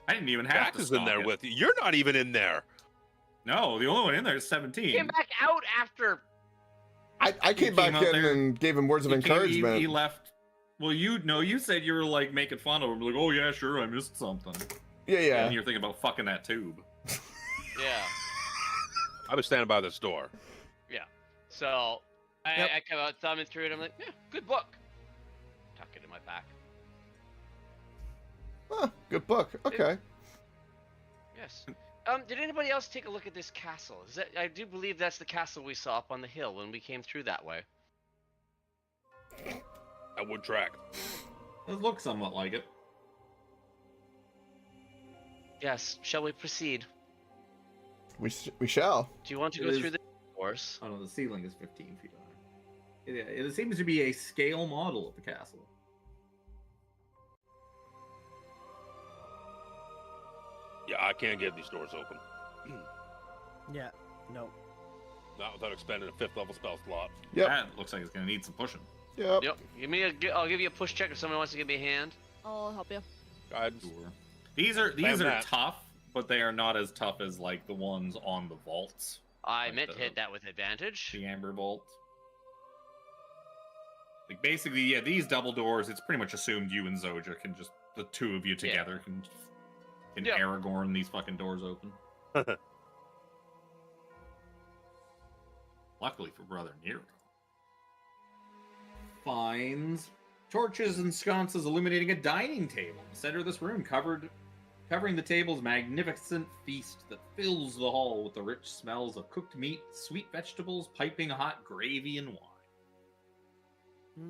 I didn't even have Jack to is in stalk there it. with you. You're not even in there. No, the only one in there is 17. Came back out after. I came came back out in there- and gave him words of He came- encouragement. He left. Well, you said you were like making fun of him, like, oh yeah, sure, I missed something. Yeah. And you're thinking about fucking that tube. Yeah. I was standing by this door. So Yep. I come out thumbing through it. I'm like, yeah, good book. Tuck it in my back. Huh, good book. Okay. Yes. Did anybody else take a look at this castle? Is that I do believe that's the castle we saw up on the hill when we came through that way. I would track. It looks somewhat like it. Yes. Shall we proceed? We shall. Do you want to It go is- through the doors? Oh no, the ceiling is 15 feet high. It seems to be a scale model of the castle. Yeah, I can't get these doors open. Yeah. No. Not without expending a 5th level spell slot. Yep. That looks like it's gonna need some pushing. Yep. Yep. I'll give you a push check if someone wants to give me a hand. I'll help you. Guidance. Sure. These are Bam that. tough, but they are not as tough as like the ones on the vaults. I Like meant to the- hit that with advantage. The Amber Vault. Like basically, yeah, these double doors, it's pretty much assumed you and Zoja can just the two of you together can Yeah. Aragorn these fucking doors open. Luckily for Brother Nero. Finds torches and sconces illuminating a dining table in the center of this room, covering the table's magnificent feast that fills the hall with the rich smells of cooked meat, sweet vegetables, piping hot gravy, and wine.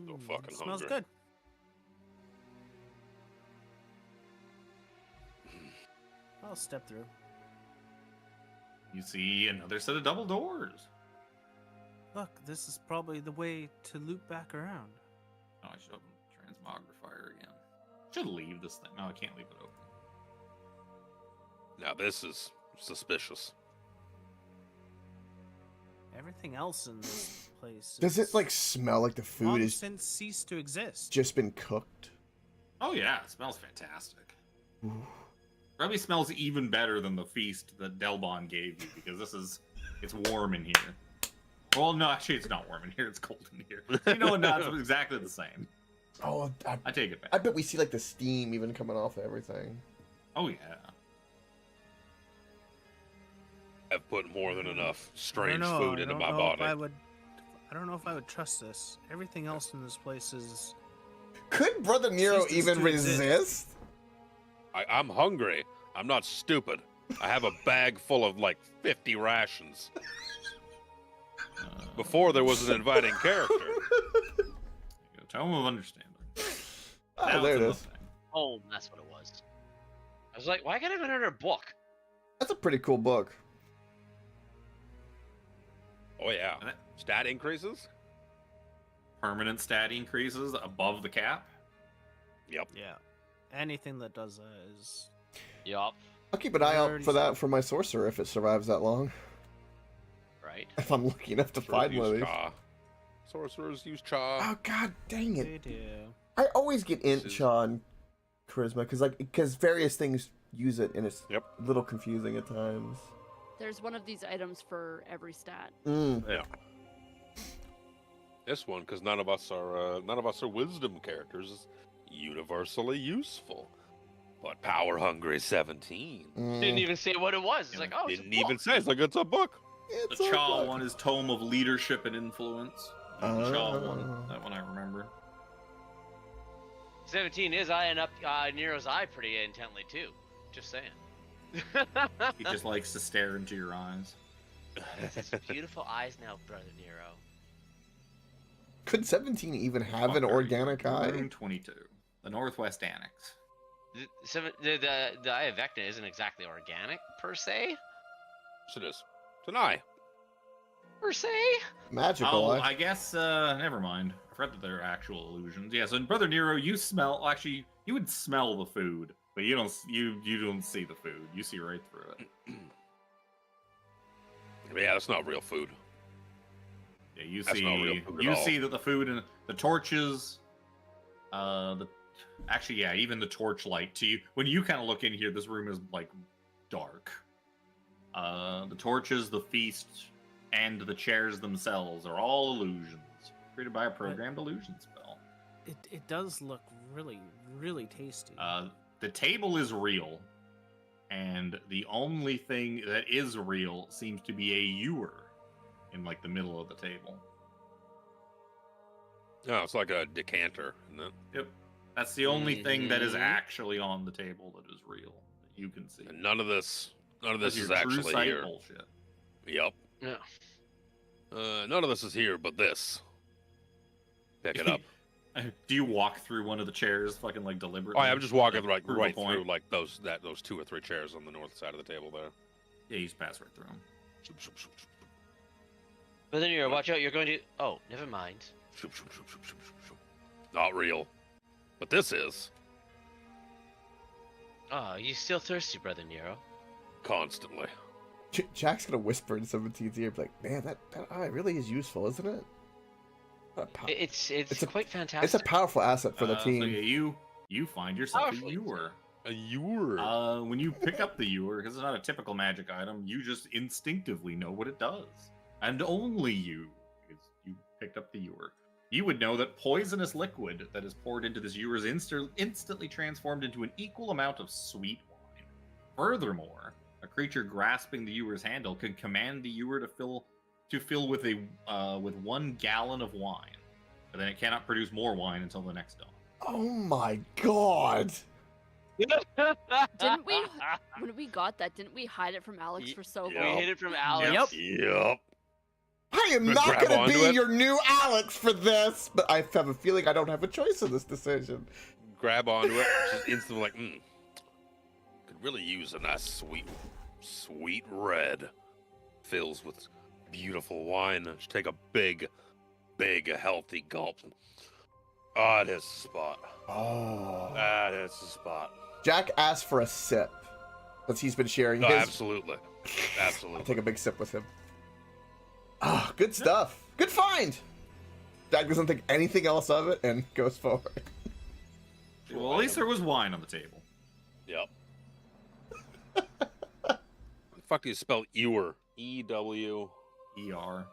So fucking Smells hungry. good. I'll step through. You see another set of double doors. Look, this is probably the way to loop back around. Oh, I should open Transmogrifier again. Should leave this thing. No, I can't leave it open. Now this is suspicious. Everything else in this place Does it is like smell like the food long has since ceased to exist. just been cooked? Oh yeah, it smells fantastic. Probably smells even better than the feast that Delbon gave you because it's warm in here. Well, no, actually, it's not warm in here. It's cold in here. You know what? No, it's exactly the same. Oh, I take it back. I bet we see like the steam even coming off of everything. Oh yeah. I've put more than enough I strange don't know, food I into don't my know body. if I don't know if I would trust this. Everything else in this place is. Could Brother Nero Ceases even to exist. resist? I'm hungry. I'm not stupid. I have a bag full of like 50 rations. Before there was an inviting character. Tome of Understanding. Oh, Now there it's it in the is. thing. Oh, that's what it was. I was like, why can't I have another book? That's a pretty cool book. Oh yeah. And it- Stat increases? Permanent stat increases above the cap. Yep. Yeah. Anything that does that is. Yup. I'll keep an eye out Already for that said. for my sorcerer if it survives that long. Right. If I'm lucky enough to find one of Use these. Cha. Sorcerers use Cha. Oh god dang it! They do. I always get This int is- on charisma because various things use it and it's Yep. a little confusing at times. There's one of these items for every stat. Yeah. This one, because none of us are wisdom characters, is universally useful. But power hungry 17. Didn't even say what it was. It's like, oh, it's a Didn't even book. say. It's like it's a book. It's The a Chaw book. one is Tome of Leadership and Influence. The Chaw one, Oh. that one I remember. 17 is eyeing up Nero's eye pretty intently too. Just saying. He just likes to stare into your eyes. Such beautiful eyes now, Brother Nero. Could 17 even have an Fuck, are you? organic eye? Room 22. The Northwest Annex. The Eye of Vecna isn't exactly organic per se. Yes, it is. It's an eye. Per se. Magical Oh, eye. I guess, never mind. I forgot that they're actual illusions. Yeah, so in Brother Nero, you smell, actually, you would smell the food, but you don't see the food. You see right through it. Yeah, that's not real food. Yeah, you That's not real see, food at you all. see that the food and the torches, actually, yeah, even the torchlight. To you, when you kind of look in here, this room is like dark. The torches, the feast, and the chairs themselves are all illusions created by a programmed illusion spell. It does look really, really tasty. The table is real, and the only thing that is real seems to be a ewer in like the middle of the table. No, it's like a decanter, isn't it? Yep, that's the only thing that is Mhm. actually on the table that is real that you can see. And none of this That's is your true actually sight here. bullshit. Yep. Yeah. None of this is here, but this. Pick it up. Do you walk through one of the chairs, fucking like Oh, deliberately? I'm just walking Like, right, prove a right point? through like those 2 or 3 chairs on the north side of the table there. Yeah, you just pass right through them. Shoop, shoop, shoop, shoop, shoop. But then you're watch out. You're going to. Oh, never mind. Shoop, shoop, shoop, shoop, shoop, shoop, shoop. Not real. But this is Oh, you still thirsty, brother Nero? constantly. Jack's gonna whisper in 17's ear, like, "Man, that eye really is useful, isn't it?" What a pow- It's It's a- quite fantastic. It's a powerful asset for the So team. yeah, you find yourself a Powerful. ewer. A ewer. When you pick up the ewer, because it's not a typical magic item, you just instinctively know what it does, and only you, because you picked up the ewer. You would know that poisonous liquid that is poured into this ewer is instantly transformed into an equal amount of sweet wine. Furthermore, a creature grasping the ewer's handle can command the ewer to fill with 1 gallon of wine, and then it cannot produce more wine until the next dawn. Oh my god! Didn't we? When we got that, didn't we hide it from Alex Ye- for so yeah. We long? hid it from Alex. Yep. Yep. I am Gonna not grab gonna onto be it? your new Alex for this, but I have a feeling I don't have a choice in this decision. Grab onto it. Just instantly like, could really use a nice sweet red. Fills with beautiful wine. Just take a big, healthy gulp. Oh, it is the spot. Oh. That is the spot. Jack asked for a sip, since he's been sharing No, his. absolutely. Absolutely. I'll take a big sip with him. Ah, good stuff. Good find. Jack doesn't think anything else of it and goes forward. Well, at least there was wine on the table. Yep. The fuck do you spell ewer? E-W. ER. E-R.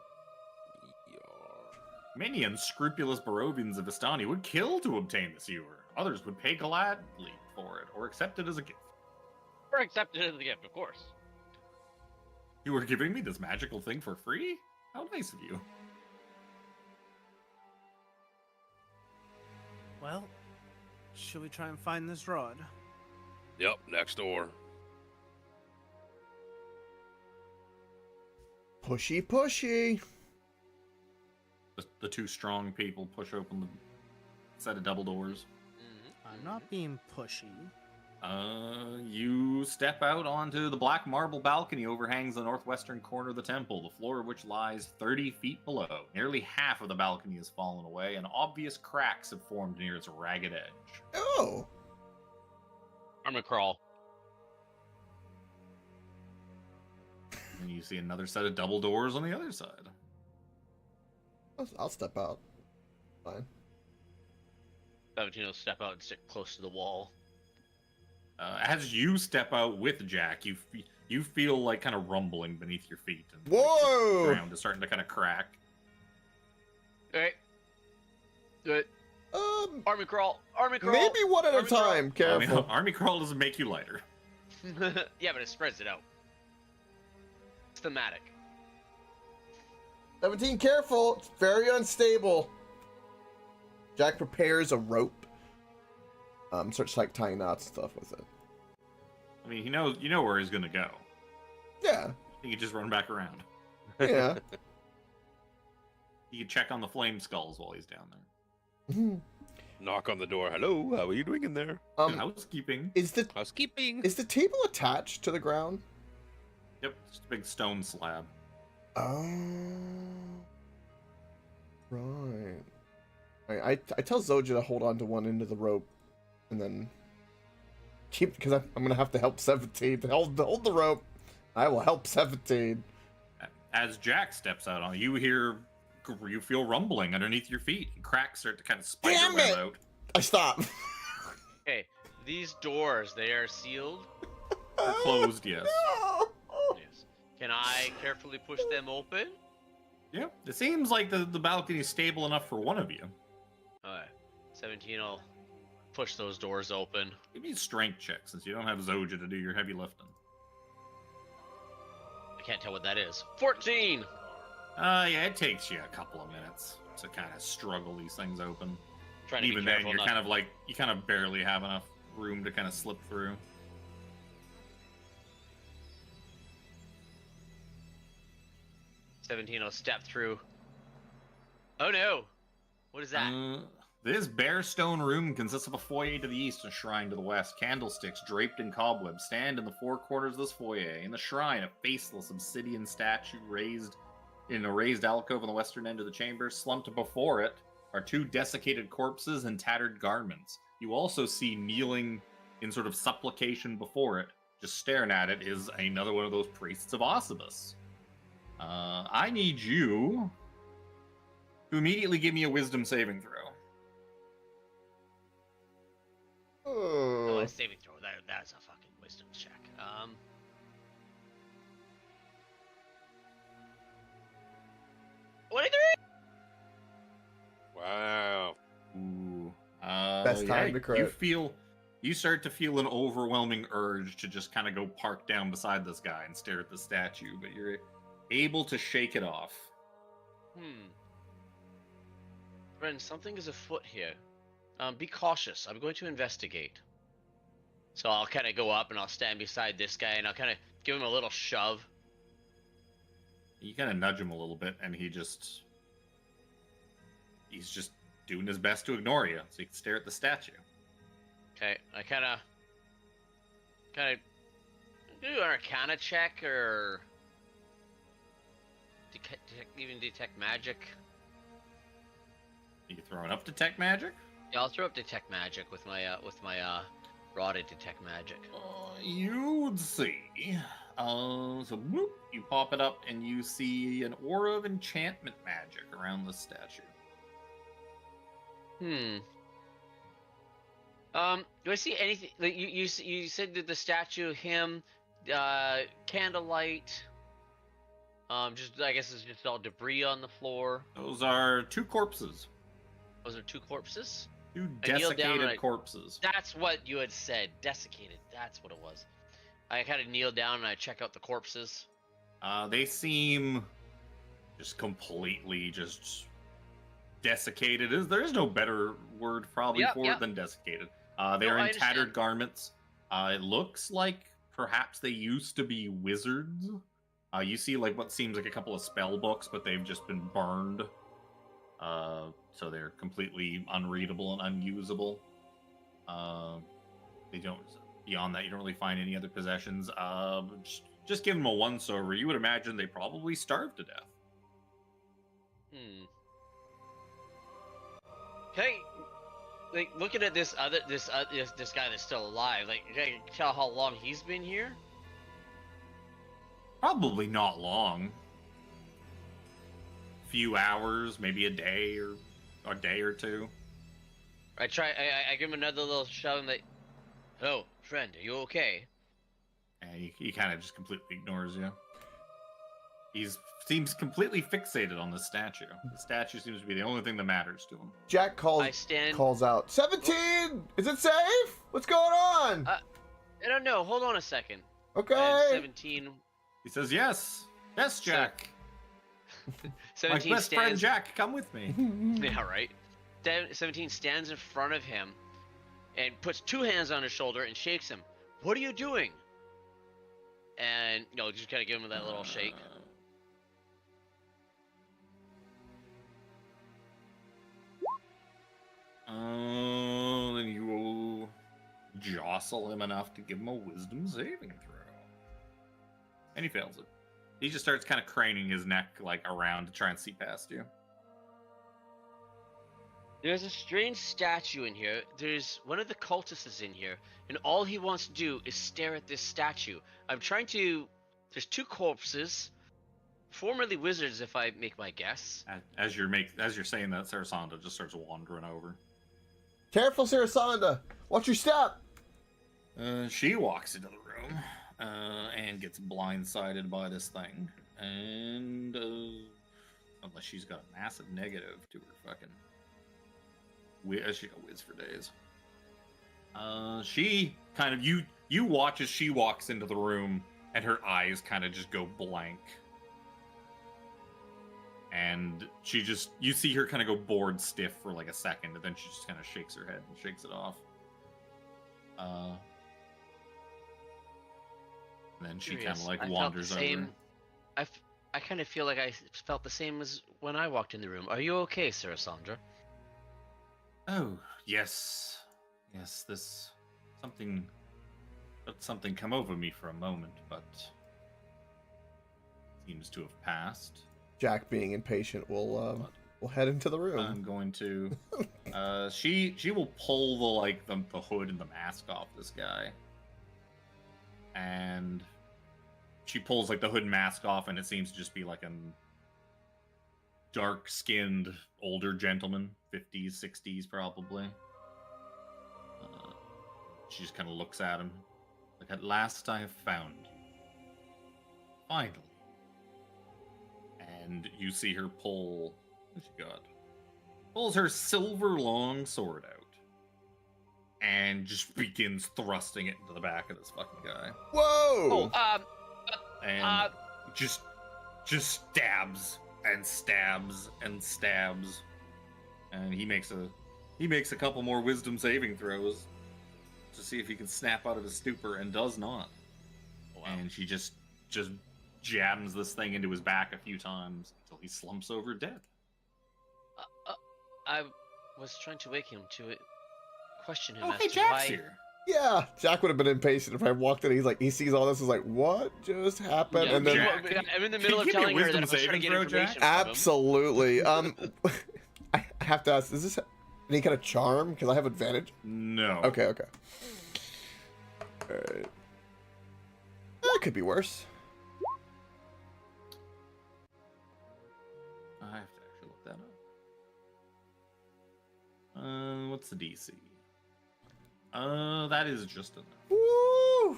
Many unscrupulous Barovians of Vistani would kill to obtain this ewer. Others would pay gladly for it, or accept it as a gift. We're accepted as a gift, of course. You were giving me this magical thing for free? How nice of you. Well, should we try and find this rod? Yep, next door. Pushy, pushy. The 2 strong people push open the set of double doors. I'm not being pushy. You step out onto the black marble balcony overhangs the northwestern corner of the temple, the floor of which lies 30 feet below. Nearly half of the balcony has fallen away, and obvious cracks have formed near its ragged edge. Oh. I'm gonna crawl. And you see another set of double doors on the other side. I'll step out. Fine. 17 will step out and stick close to the wall. As you step out with Jack, you feel like kind of rumbling beneath your feet. And Whoa! the ground is starting to kind of crack. Alright. Good. Army crawl. Army crawl. Maybe one at a Army crawl. time. Careful. Army crawl doesn't make you lighter. Yeah, but it spreads it out. It's thematic. 17, careful. It's very unstable. Jack prepares a rope. Starts like tying knots and stuff with it. I mean, you know where he's gonna go. Yeah. You can just run back around. Yeah. You can check on the flame skulls while he's down there. Knock on the door. Hello, how are you doing in there? Housekeeping. Is the Housekeeping. table attached to the ground? Yep, just a big stone slab. Oh. Right. I tell Zoja to hold on to one end of the rope, and then keep, because I'm gonna have to help 17 to hold the rope. I will help 17. As Jack steps out on, you hear you feel rumbling underneath your feet, and cracks start to kind of spider Damn web it! out. I stop. Okay, these doors, they are sealed. They're closed, yes. Yes. Can I carefully push them open? Yeah, it seems like the balcony is stable enough for one of you. Alright. 17 will push those doors open. Give me a strength check since you don't have Zoja to do your heavy lifting. I can't tell what that is. 14! Yeah, it takes you a couple of minutes to kind of struggle these things open. Trying to Even be then, careful you're not- kind of like, you kind of barely have enough room to kind of slip through. 17 will step through. Oh no! What is that? This bare stone room consists of a foyer to the east and a shrine to the west. Candlesticks draped in cobwebs stand in the four corners of this foyer. In the shrine, a faceless obsidian statue raised in a raised alcove on the western end of the chamber. Slumped before it are two desiccated corpses and tattered garments. You also see kneeling in sort of supplication before it, just staring at it, is another one of those priests of Osibus. I need you to immediately give me a wisdom saving throw. Oh, a saving throw. That's a fucking wisdom check. 23! Wow. Ooh. Best time to crit. You start to feel an overwhelming urge to just kind of go park down beside this guy and stare at the statue, but you're able to shake it off. Friend, something is afoot here. Be cautious. I'm going to investigate. So I'll kind of go up and I'll stand beside this guy and I'll kind of give him a little shove. You kind of nudge him a little bit, and he's just doing his best to ignore you, so you can stare at the statue. Okay, I kind of do an Arcana check or even detect magic. Are you throwing up detect magic? Yeah, I'll throw up detect magic with my rod of detect magic. You would see. So whoop, you pop it up, and you see an aura of enchantment magic around the statue. Do I see anything? Like you said that the statue, him, candlelight. Just I guess it's just all debris on the floor. Those are two corpses. Those are two corpses. Two I kneel down desiccated and I- corpses. That's what you had said. Desiccated. That's what it was. I kind of kneel down and I check out the corpses. They seem just completely just desiccated. There is no better word probably Yep, for yep. it than desiccated. They No, are I in understand. tattered garments. It looks like perhaps they used to be wizards. You see like what seems like a couple of spell books, but they've just been burned. So they're completely unreadable and unusable. They don't. Beyond that, you don't really find any other possessions. Just give them a once over. You would imagine they probably starved to death. Hey, like looking at this guy that's still alive. Like, can you tell how long he's been here? Probably not long. Few hours, maybe a day or two. I give him another little shove and like, hello, friend, are you okay? And he kind of just completely ignores you. He seems completely fixated on the statue. The statue seems to be the only thing that matters to him. Jack I stand. calls out, 17! Is it safe? What's going on? I don't know. Hold on a second. Okay. 17. He says, "Yes, yes, Jack. My 17 best friend stands. Jack, come with me." Yeah, right. 17 stands in front of him and puts two hands on his shoulder and shakes him. What are you doing? And just kind of give him that little shake. Then you will jostle him enough to give him a wisdom saving throw. And he fails it. He just starts kind of craning his neck like around to try and see past you. There's a strange statue in here. There's one of the cultists in here, and all he wants to do is stare at this statue. I'm trying to. There's two corpses. formerly wizards, if I make my guess. As you're saying that, Sarasanda just starts wandering over. Careful, Sarasanda. Watch your step. She walks into the room and gets blindsided by this thing. And unless she's got a massive negative to her fucking... She got whiz for days. She kind of... You watch as she walks into the room and her eyes kind of just go blank. And she just... You see her kind of go bored stiff for like a second, and then she just kind of shakes her head and shakes it off. And then she kind Curious. of like I felt wanders the same. over. I kind of feel like I felt the same as when I walked in the room. Are you okay, Sarasandra? Oh, yes. Yes, something come over me for a moment, but seems to have passed. Jack, being impatient, will head into the room. I'm going to she will pull the hood and the mask off this guy. And she pulls like the hood and mask off, and it seems to just be like a dark-skinned older gentleman, 50s, 60s probably. She just kind of looks at him, like, at last I have found you. Finally. And you see her pull, what's she got? Pulls her silver long sword out. And just begins thrusting it into the back of this fucking guy. Whoa! And just stabs and stabs and stabs. And he makes a couple more wisdom saving throws to see if he can snap out of his stupor, and does not. Wow. And she just jams this thing into his back a few times until he slumps over dead. I was trying to wake him to question him Oh, as hey, to Jack's why. here. Yeah, Jack would have been impatient if I walked in. He sees all this, is like, what just happened? Yeah, and then Jack, I'm in the can middle you of give me a telling her wisdom that I was trying to saving get throw, information Jack? from him. absolutely. I have to ask, is this any kind of charm? Because I have advantage. No. Okay. Alright. That could be worse. I have to actually look that up. What's the DC? That is just enough. Woo!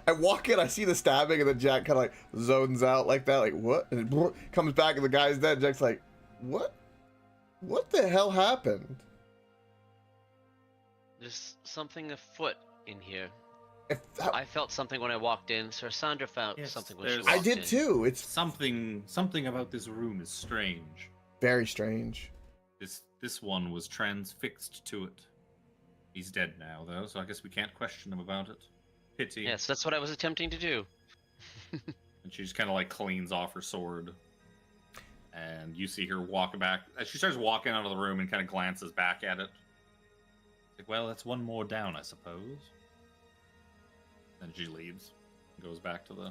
I walk in, I see the stabbing, and then Jack kind of like zones out like that, like, what? And it comes back, and the guy's dead. Jack's like, what? What the hell happened? There's something afoot in here. If I felt something when I walked in. Sandra felt Yes, something when she there's- walked I did in. too. It's Something about this room is strange. very strange. This one was transfixed to it. He's dead now, though, so I guess we can't question him about it. Pity. Yes, that's what I was attempting to do. And she just kind of like cleans off her sword. And you see her walking back. As she starts walking out of the room and kind of glances back at it. Like, well, that's one more down, I suppose. Then she leaves. And goes back to the...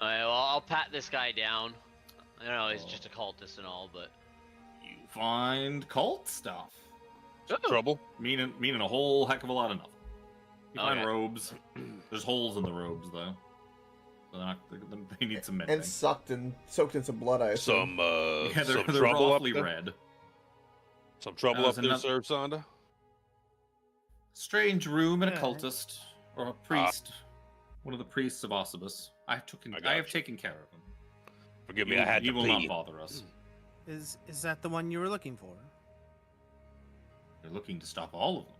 Alright, well, I'll pat this guy down. I know he's Oh. just a cultist and all, but You find cult stuff. Trouble? Meaning a whole heck of a lot of nothing. You Oh, find yeah. robes. There's holes in the robes, though. So they need some mending. And soaked in some blood, I assume. Yeah, Some they're trouble up awfully there? red. Some trouble There's up there, another- Sir Sonda? Strange room and a Yeah. cultist. Or a priest. One of the priests of Osibus. I have gotcha. taken care of him. Forgive me, I had He to will pee. not bother us. Is that the one you were looking for? They're looking to stop all of them.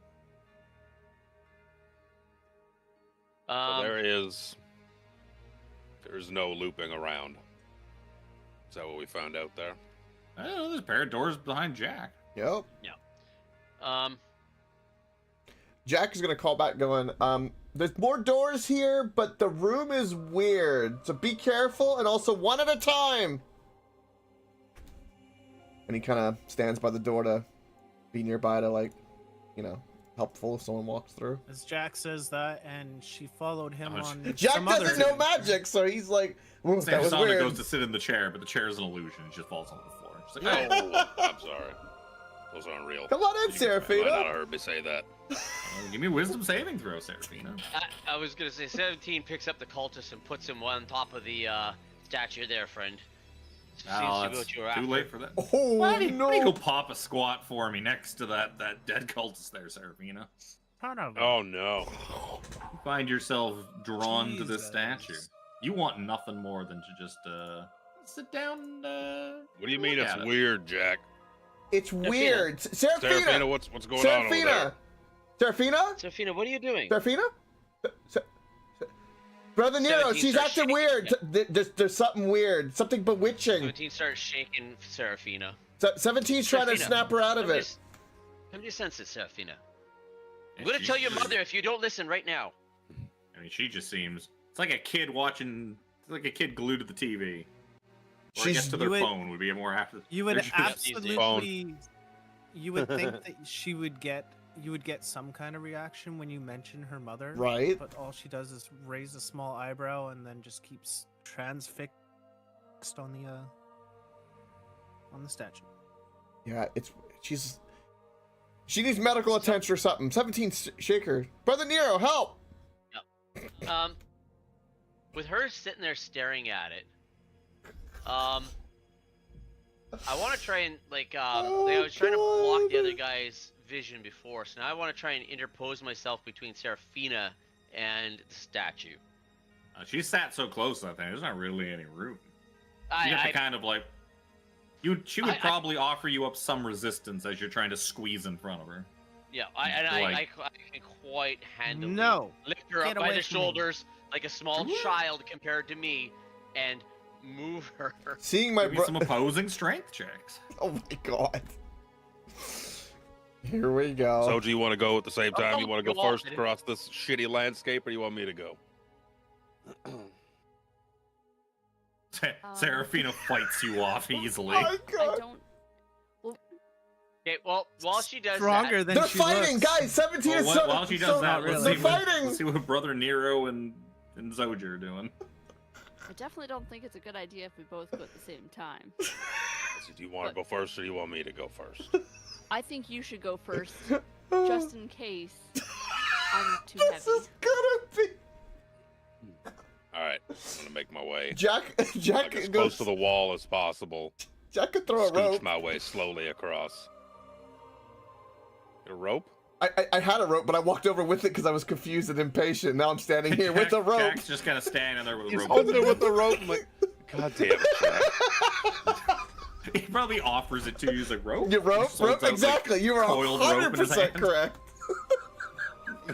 So there's no looping around. Is that what we found out there? I don't know, there's a pair of doors behind Jack. Yep. um, Jack is gonna call back, going, there's more doors here, but the room is weird. So be careful, and also one at a time. And he kind of stands by the door to be nearby to, like, helpful if someone walks through. As Jack says that, and she followed him Oh, on Jack some other doesn't know thing. magic, so he's like, "Ooh, that was Sandra weird." goes to sit in the chair, but the chair is an illusion. It just falls onto the floor. She's like, Oh, I'm sorry. Those aren't real. Come on in, You might not have Seraphina. heard me say that. give me a wisdom saving throw, Seraphina. I was gonna say 17 picks up the cultist and puts him on top of the statue there, friend. Seems Oh, to be it's what you were too after. late for that. Oh Why don't you go no! pop a squat for me next to that dead cultist there, Seraphina? Son of a- Oh no. You find yourself drawn to this statue. Jesus. You want nothing more than to just sit down. What do you mean look it's at it. weird, Jack? It's weird. Seraphina, Seraphina! what's going on over there? Seraphina! Seraphina? Seraphina, what are you doing? Seraphina? Brother Nero, 17 she's starts acting shaking. weird. There's something weird. Something bewitching. 17 starts shaking Seraphina. 17's trying to Seraphina, snap her out of come it. Come to your senses, Seraphina. I'm And gonna she tell your just- mother if you don't listen right now. I mean, she just seems. It's like a kid watching. It's like a kid glued to the TV. Or I guess to their You would- phone would be more after. You would they're just- absolutely. You would think that she would get. You would get some kind of reaction when you mention her mother. Right. But all she does is raise a small eyebrow and then just keeps transfixed on the statue. Yeah, she needs medical attention or something. 17, shake her. Brother Nero, help! With her sitting there staring at it, I want to try and like I was trying to block the other guy's vision before, so now I want to try and interpose myself between Seraphina and the statue. She sat so close. I think there's not really any room. I, You have I, to kind of like. She would I- probably offer you up some resistance as you're trying to squeeze in front of her. yeah, like- I can quite handily No. lift her Get up by away the from me. shoulders like a small child compared to me, and move her. Seeing my Give me bro. some opposing strength checks. Oh my god. Here we go. So do you want to go at the same time? You want to go go first on. across this shitty landscape, or you want me to go? Seraphina fights you off easily. Oh my I god. don't. Okay, well, while she does Stronger that, than They're she fighting, looks. guys. 17 is Well, so. while she does so- that, really. they're let's fighting. see what Brother Nero and Zoja are doing. I definitely don't think it's a good idea if we both go at the same time. So do you want to go first, or do you want me to go first? I think you should go first, just in case I'm too This heavy. is gonna be. All right, I'm gonna make my way Jack like as goes. close to the wall as possible. Jack could throw a rope. Scooch my way slowly across. A rope? I had a rope, but I walked over with it because I was confused and impatient. Now I'm standing here with the rope. Jack's just kind of standing there with a He's rope. holding it with the rope. I'm like, God damn it, Jack. He probably offers it to you. He's like, rope? Your rope, Just holds rope, out, like, exactly. You were coiled rope in his 100% hand. correct.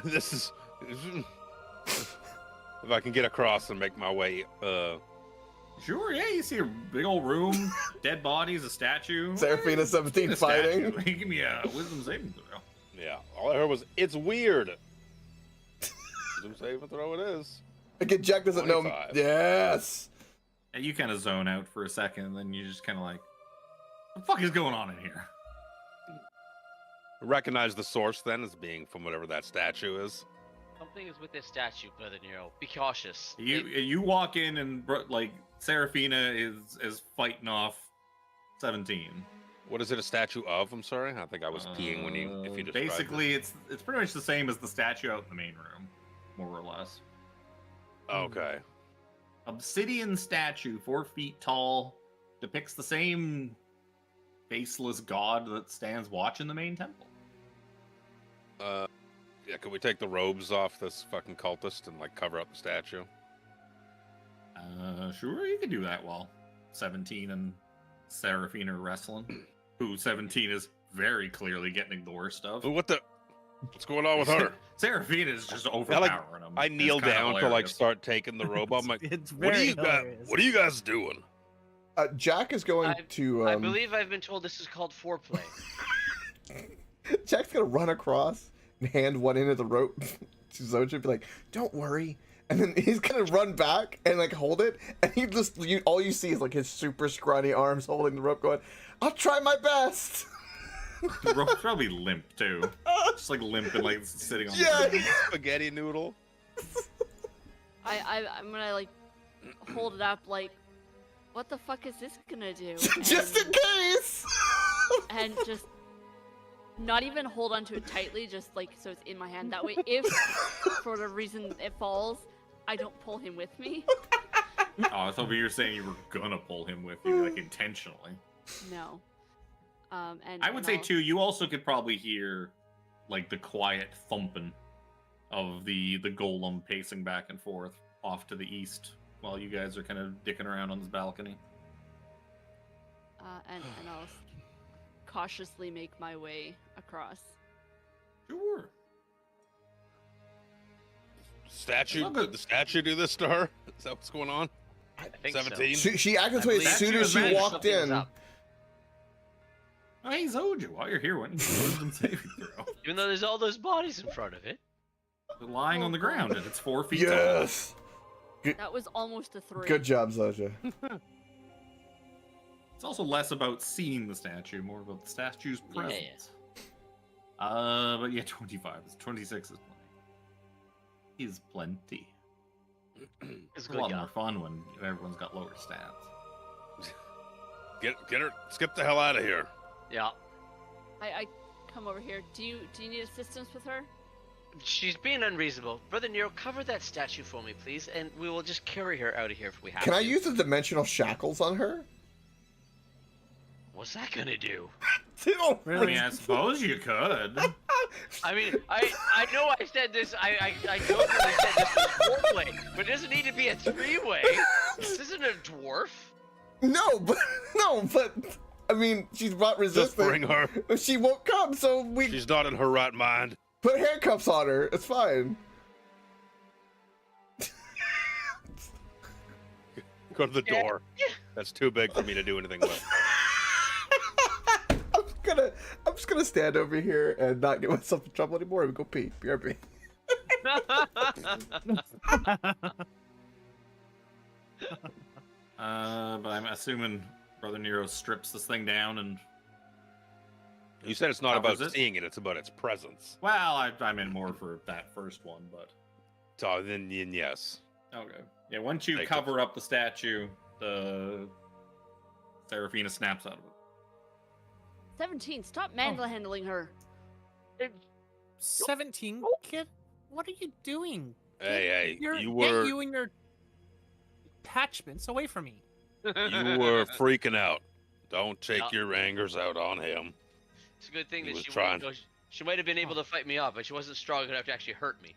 This is. If I can get across and make my way, Sure, yeah, you see a big old room, dead bodies, a statue. Seraphina 17 A fighting. statue. Give me a wisdom saving throw. yeah. All I heard was, it's weird. Wisdom saving throw it is. Again, Jack doesn't know. 25. Yes. And you kind of zone out for a second, and then you just kind of like, what the fuck is going on in here? Recognize the source then as being from whatever that statue is. something is with this statue, Brother Nero. Be cautious. You walk in and like Seraphina is fighting off 17. What is it a statue of? I'm sorry. I think I was peeing when if you described basically it's pretty much the same as the statue out in the main room, more or less. it. Okay. Obsidian statue, 4 feet tall, depicts the same faceless god that stands watch in the main temple. Yeah, could we take the robes off this fucking cultist and like cover up the statue? Sure, you can do that while 17 and Seraphina are wrestling. Who 17 is very clearly getting the worst of. Ooh, what's going on with her? Seraphina is just I, overpowering him. I It's kneel kinda down to like hilarious. start taking the robe. I'm like, It's what are very you guys? hilarious. What are you guys doing? Jack is going to. I believe I've been told this is called foreplay. Jack's gonna run across and hand one end of the rope to Zoja and be like, "Don't worry." And then he's gonna run back and like hold it, and he just all you see is like his super scrawny arms holding the rope, going, "I'll try my best." The rope's probably limp too. Just like limp and like sitting on Yeah. the Spaghetti noodle. I'm gonna like hold it up like, what the fuck is this gonna do? Just in case. And just not even hold onto it tightly, just like so it's in my hand. That way, if for whatever reason it falls, I don't pull him with me. I thought you were saying you were gonna pull him with you, like intentionally. No. And I would and say I'll- too. You also could probably hear, like, the quiet thumping of the golem pacing back and forth off to the east while you guys are kind of dicking around on this balcony. and I'll cautiously make my way across. Sure. Statue? Well, the- Did the statue do this to her? Is that what's going on? I think so. 17? She acted I this way believe as soon as she Statue of walked Something was in. up. Oh, hey, Zoju, while you're here, why don't you wisdom saving throw? Even though there's all those bodies in front of it. They're lying on the ground and it's 4 feet Yes. That was almost a 3. Good job, Zoja. tall. It's also less about seeing the statue, more about the statue's Yeah. presence. But yeah, 25 is 26 is plenty. Is plenty. It's It's a good, lot yeah. more fun when everyone's got lower stats. Get her, skip the hell out of here. Yeah. I come over here. Do you need assistance with her? She's being unreasonable. Brother Nero, cover that statue for me, please, and we will just carry her out of here if we have Can to. I use the dimensional shackles on her? What's that gonna do? They don't I mean, I suppose you could. I mean, I know I said this, I jokingly said this was foreplay, but it doesn't need to be a three-way. This isn't a dwarf. No, but I mean, she's brought Just bring resistance. her. She won't come, so we She's not in her right mind. put handcuffs on her. It's fine. Go to the door. That's too big for me to do anything with. I'm just gonna stand over here and not get myself in trouble anymore and go pee. BRB. But I'm assuming Brother Nero strips this thing down and... You said it's not Covers about it? seeing it, it's about its presence. Well, I'm in more for that first one, but... So then, yes. Okay. Yeah, once you Take cover up the statue, the Seraphina snaps out of it. 17. Stop manhandling her. 17. Kid, what are you doing? Hey, Get you were you and your attachments away from me. you were freaking out. Don't take Yeah. your angers out on him. It's a good thing He that was she trying. she might have been able to fight me off, but she wasn't strong enough to actually hurt me.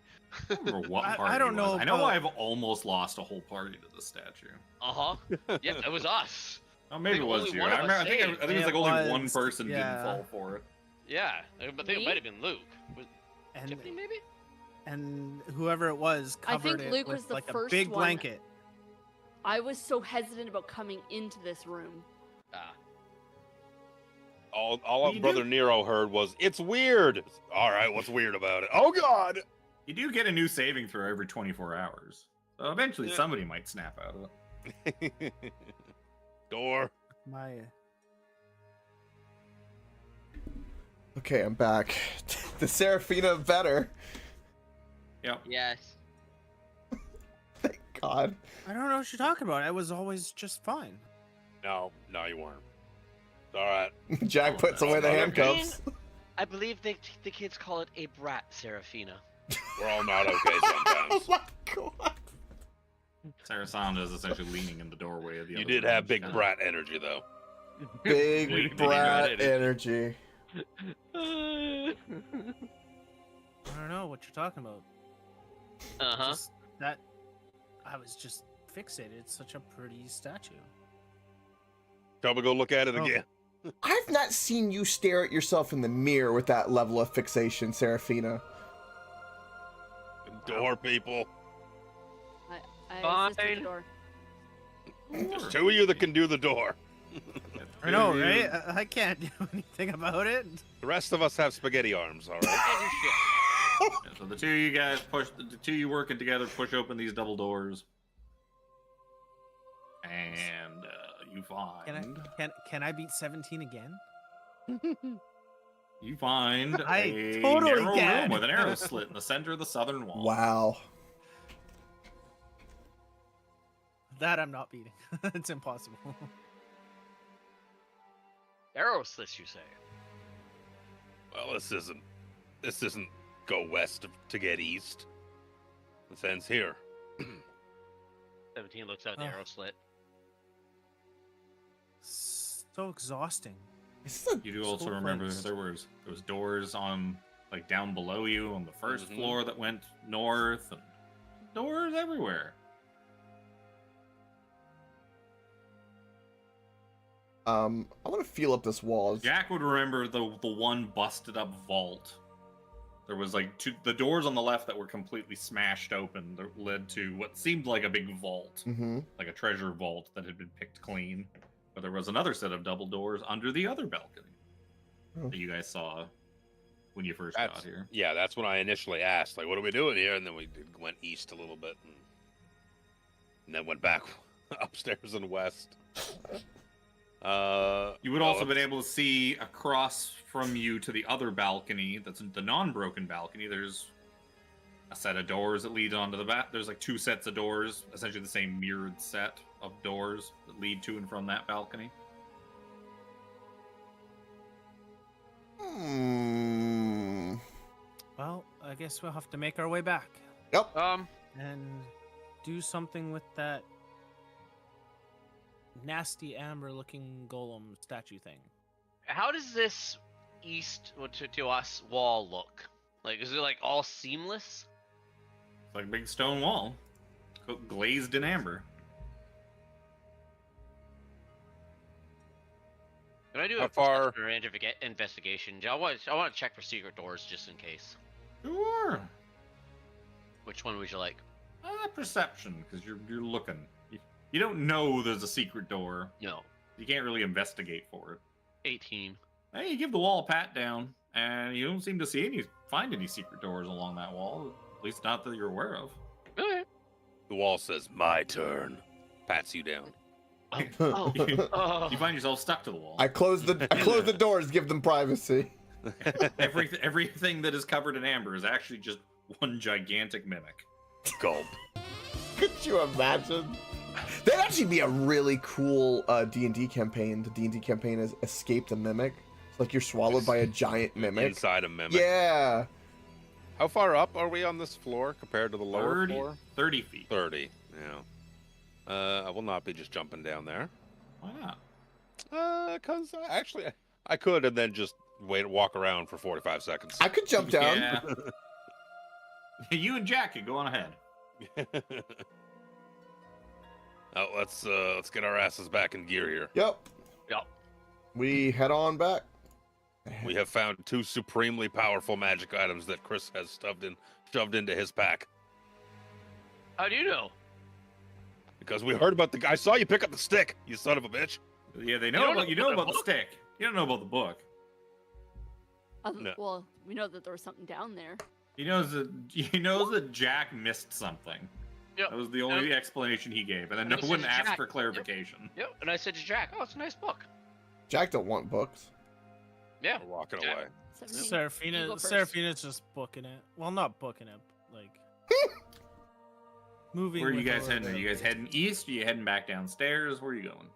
I don't remember what I party don't it was. know I know about- I've almost lost a whole party to the statue. Uh-huh. Yeah, it was us. Oh, maybe think it was only you. one of I, remember, us I think saved. it was like only one was, person yeah. didn't fall for it. Yeah, I think Me? it might have been Luke. Was And Tiffany, maybe? and whoever it was I covered think it Luke with was the like a first big one. blanket. I was so hesitant about coming into this room. Ah. All You Brother do- Nero heard was, "It's weird." All right, what's weird about it? Oh God! You do get a new saving throw every 24 hours. So eventually Yeah. somebody might snap out of it. Door. My Okay, I'm back. The Seraphina better. Yep. Yes. Thank God. I don't know what you're talking about. I was always just fine. No, you weren't. All right. Jack puts away the Okay. handcuffs. I believe the kids call it a brat, Seraphina. We're all not okay Oh sometimes. my God. Sarasanda is essentially leaning in the doorway of the You other did room. have She big kinda- brat energy, though. Big Big brat brat energy. I don't know what you're talking about. Uh-huh. Just that I was just fixated. It's such a pretty statue. Shall we go look at it Oh. again? I've not seen you stare at yourself in the mirror with that level of fixation, Seraphina. Door people. I assisted the Fine. door. There's two of you that can do the door. I know, right? I can't do anything about it. The rest of us have spaghetti arms, all right? Yeah, so the two of you guys the two of you working together push open these double doors. And you find Can I beat 17 again? you find I a totally narrow can. room with an arrow slit in the center of the southern wall. Wow. That I'm not beating. It's impossible. Arrow slits, you say? Well, this isn't go west to get east. This ends here. 17. Valentine looks out the Ugh. arrow slit. So exhausting. This is a You do also School remember place. there was doors on like down below you on the 1st Mhm. floor that went north, and doors everywhere. I want to feel up this wall. Jack would remember the one busted up vault. There was like the doors on the left that were completely smashed open that led to what seemed like a big vault, Mm-hmm. like a treasure vault that had been picked clean. But there was another set of double doors under the other balcony Oh. that you guys saw when you first got here. Yeah, that's when I initially asked, like, what are we doing here? And then we went east a little bit, and then went back upstairs and west. You would also been able to see across from you to the other balcony. That's the non-broken balcony. There's a set of doors that lead onto the back. There's like 2 sets of doors, essentially the same mirrored set of doors that lead to and from that balcony. Hmm. Well, I guess we'll have to make our way back Yep. and do something with that nasty amber-looking golem statue thing. How does this east to us wall look? Like, is it like all seamless? It's like a big stone wall, glazed in amber. Can I do How a far- perception or investigation? I want to check for secret doors just in case. Sure. Which one would you like? Perception, because you're looking. You don't know there's a secret door. No, You can't really investigate for it. 18. Hey, you give the wall a pat down, and you don't seem to find any secret doors along that wall. At least not that you're aware of. Okay. The wall says, "My turn." Pats you down. Oh, oh. You find yourself stuck to the wall. I close the doors, give them privacy. Everything that is covered in amber is actually just one gigantic mimic. Gulp. Could you imagine? That'd actually be a really cool D&D campaign. The D&D campaign is Escape the Mimic. It's like you're swallowed by a giant mimic. Inside a mimic. Yeah. How far up are we on this floor compared to the lower 30, floor? 30 feet. 30. Yeah. I will not be just jumping down there. Why not? Cause actually I could and then just walk around for 45 seconds. I could jump down. Yeah. You and Jack can go on ahead. Oh, let's get our asses back in gear here. Yep. Yep. We head on back. We have found 2 supremely powerful magic items that Chris has shoved into his pack. How do you know? Because we heard about I saw you pick up the stick, you son of a bitch. Yeah, they You know don't about know about the book? stick. You don't know about the book. No. Well, we know that there was something down there. He knows that Jack missed something. Yep. That was the only explanation he gave, and then And no he said one to asked Jack, for yep. clarification. Yep. And I said to Jack, "Oh, it's a nice book." Jack don't want books. Yeah. We're walking Yeah. away. Seraphina, You go first. Seraphina's just booking it. Well, not booking it, like moving. Where are you with guys her heading? Are you guys heading east? Are you heading back downstairs? Where are you going?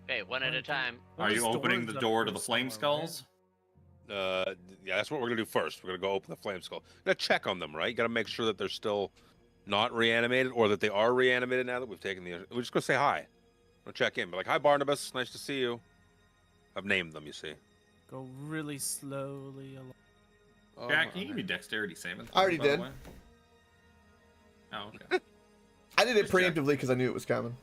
Hey, one at a time. Are you There's opening doors the up door to here the flame somewhere, right? skulls? Yeah, that's what we're gonna do first. We're gonna go open the flame skull. Gotta check on them, right? Gotta make sure that they're still not reanimated, or that they are reanimated now that we've taken the. We're just gonna say hi. We'll check in. Be like, "Hi, Barnabas. Nice to see you." I've named them. You see. Go really slowly along. Jack, can you give me dexterity saving? I already by the did. way? Oh, okay. I did it Just check. preemptively because I knew it was coming.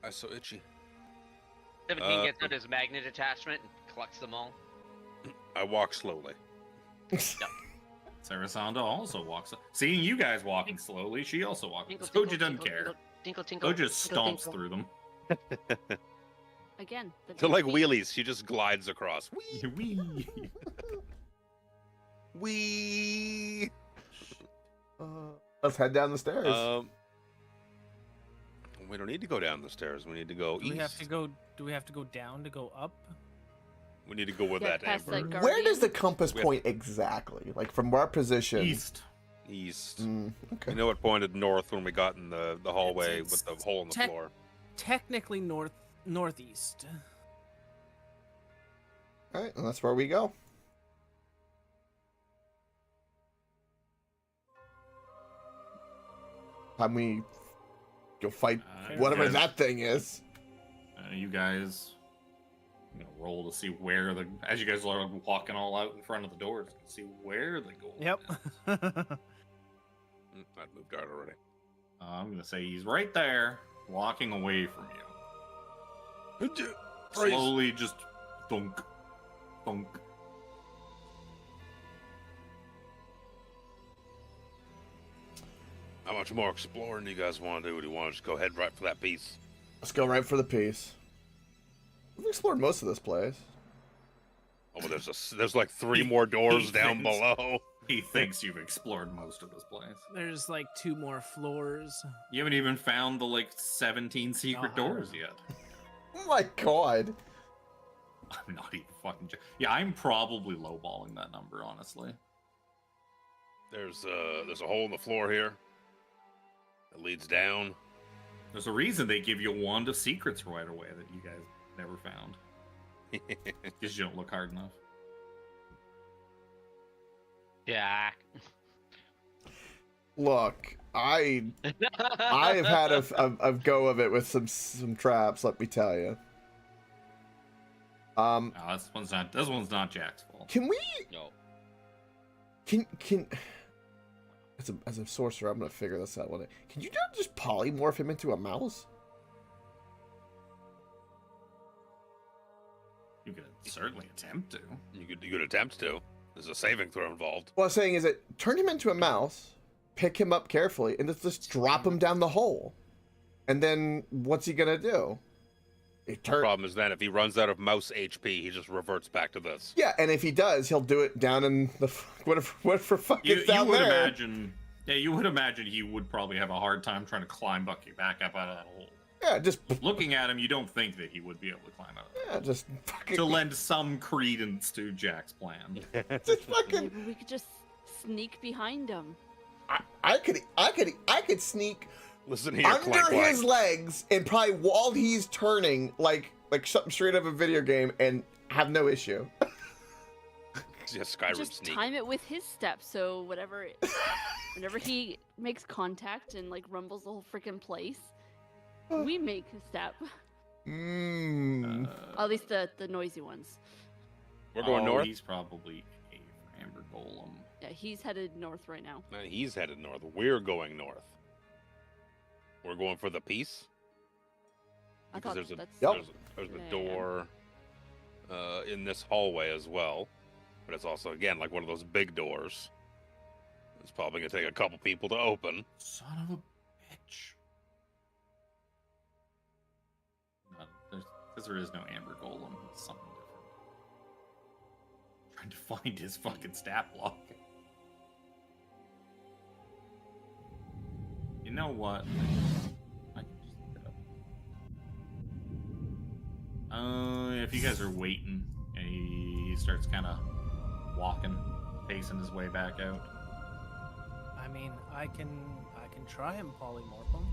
I'm so itchy. 17 gets out his magnet attachment and collects them all. I walk slowly. Sarasanda also walks. Seeing you guys walking slowly, she also walks. Tinkle, Soja tinkle, doesn't tinkle, care. tinkle, tinkle, Soja just tinkle, stomps tinkle. through them. Again, the They're like feet. wheelies. She just glides across. Wee. Wee. Let's head down the stairs. We don't need to go down the stairs. We need to go Do east. we have to go? Do we have to go down to go up? We need to go with Get that past amber. that Where does the guardian. compass We have- point exactly? Like from our position? East. East. Okay. You know it pointed north when we got in the hallway It's- with the hole in the tech- floor. Technically northeast. All right, and that's where we go. Time we go fight You whatever guys- that thing is. You guys, I'm gonna roll to see where as you guys are walking all out in front of the doors, see where the gold Yep. is. I'd moved out already. I'm gonna say he's right there, walking away from you. Freeze. Slowly, just thunk, thunk. How much more exploring do you guys want to do? Or do you want to just go head right for that piece? Let's go right for the piece. We've explored most of this place. Oh, but there's like 3 more doors he down thinks- below. He thinks you've explored most of this place. There's like 2 more floors. You haven't even found the 17 secret Oh, I doors know. yet. Oh my god. I'm not even fucking. Yeah, I'm probably lowballing that number, honestly. There's a hole in the floor here that leads down. There's a reason they give you a wand of secrets right away that you guys never found. Because you don't look hard enough. Jack. Look, I've had a go of it with some traps, let me tell you. No, this one's not Jack's fault. Can we No. can as a sorcerer, I'm gonna figure this out one day. Can you not just polymorph him into a mouse? You could certainly attempt to. You could attempt to. There's a saving throw involved. What I'm saying is that turn him into a mouse, pick him up carefully, and just drop him down the hole. And then what's he gonna do? Problem is then if he runs out of mouse HP, he just reverts back to this. Yeah, and if he does, he'll do it down in the whatever fuck is You down would there. imagine. Yeah, you would imagine he would probably have a hard time trying to climb Bucky back up out of that hole. Yeah, just Looking at him, you don't think that he would be able to climb out. yeah, just fucking To lend some credence to Jack's plan. just fucking. Maybe we could just sneak behind him. I could sneak Listen here, under Clank Clank. his legs and probably while he's turning like something straight out of a video game and have no issue. Yeah, Skyrim Just sneak. time it with his steps, so whenever he makes contact and like rumbles the whole freaking place, we make a step. Mmm. At least the noisy ones. We're going north. He's probably a for Amber Golem. Yeah, he's headed north right now. No, he's headed north. We're going north. We're going for the piece. I Because thought there's a that's Yep. there's a Yeah. door in this hallway as well, but it's also again like one of those big doors. It's probably gonna take a couple people to open. Son of a bitch. No, because there is no Amber Golem. It's something different. Trying to find his fucking stat block. You know what? I can just look it up. If you guys are waiting, and he starts kind of walking, pacing his way back out. I mean, I can try and polymorph him.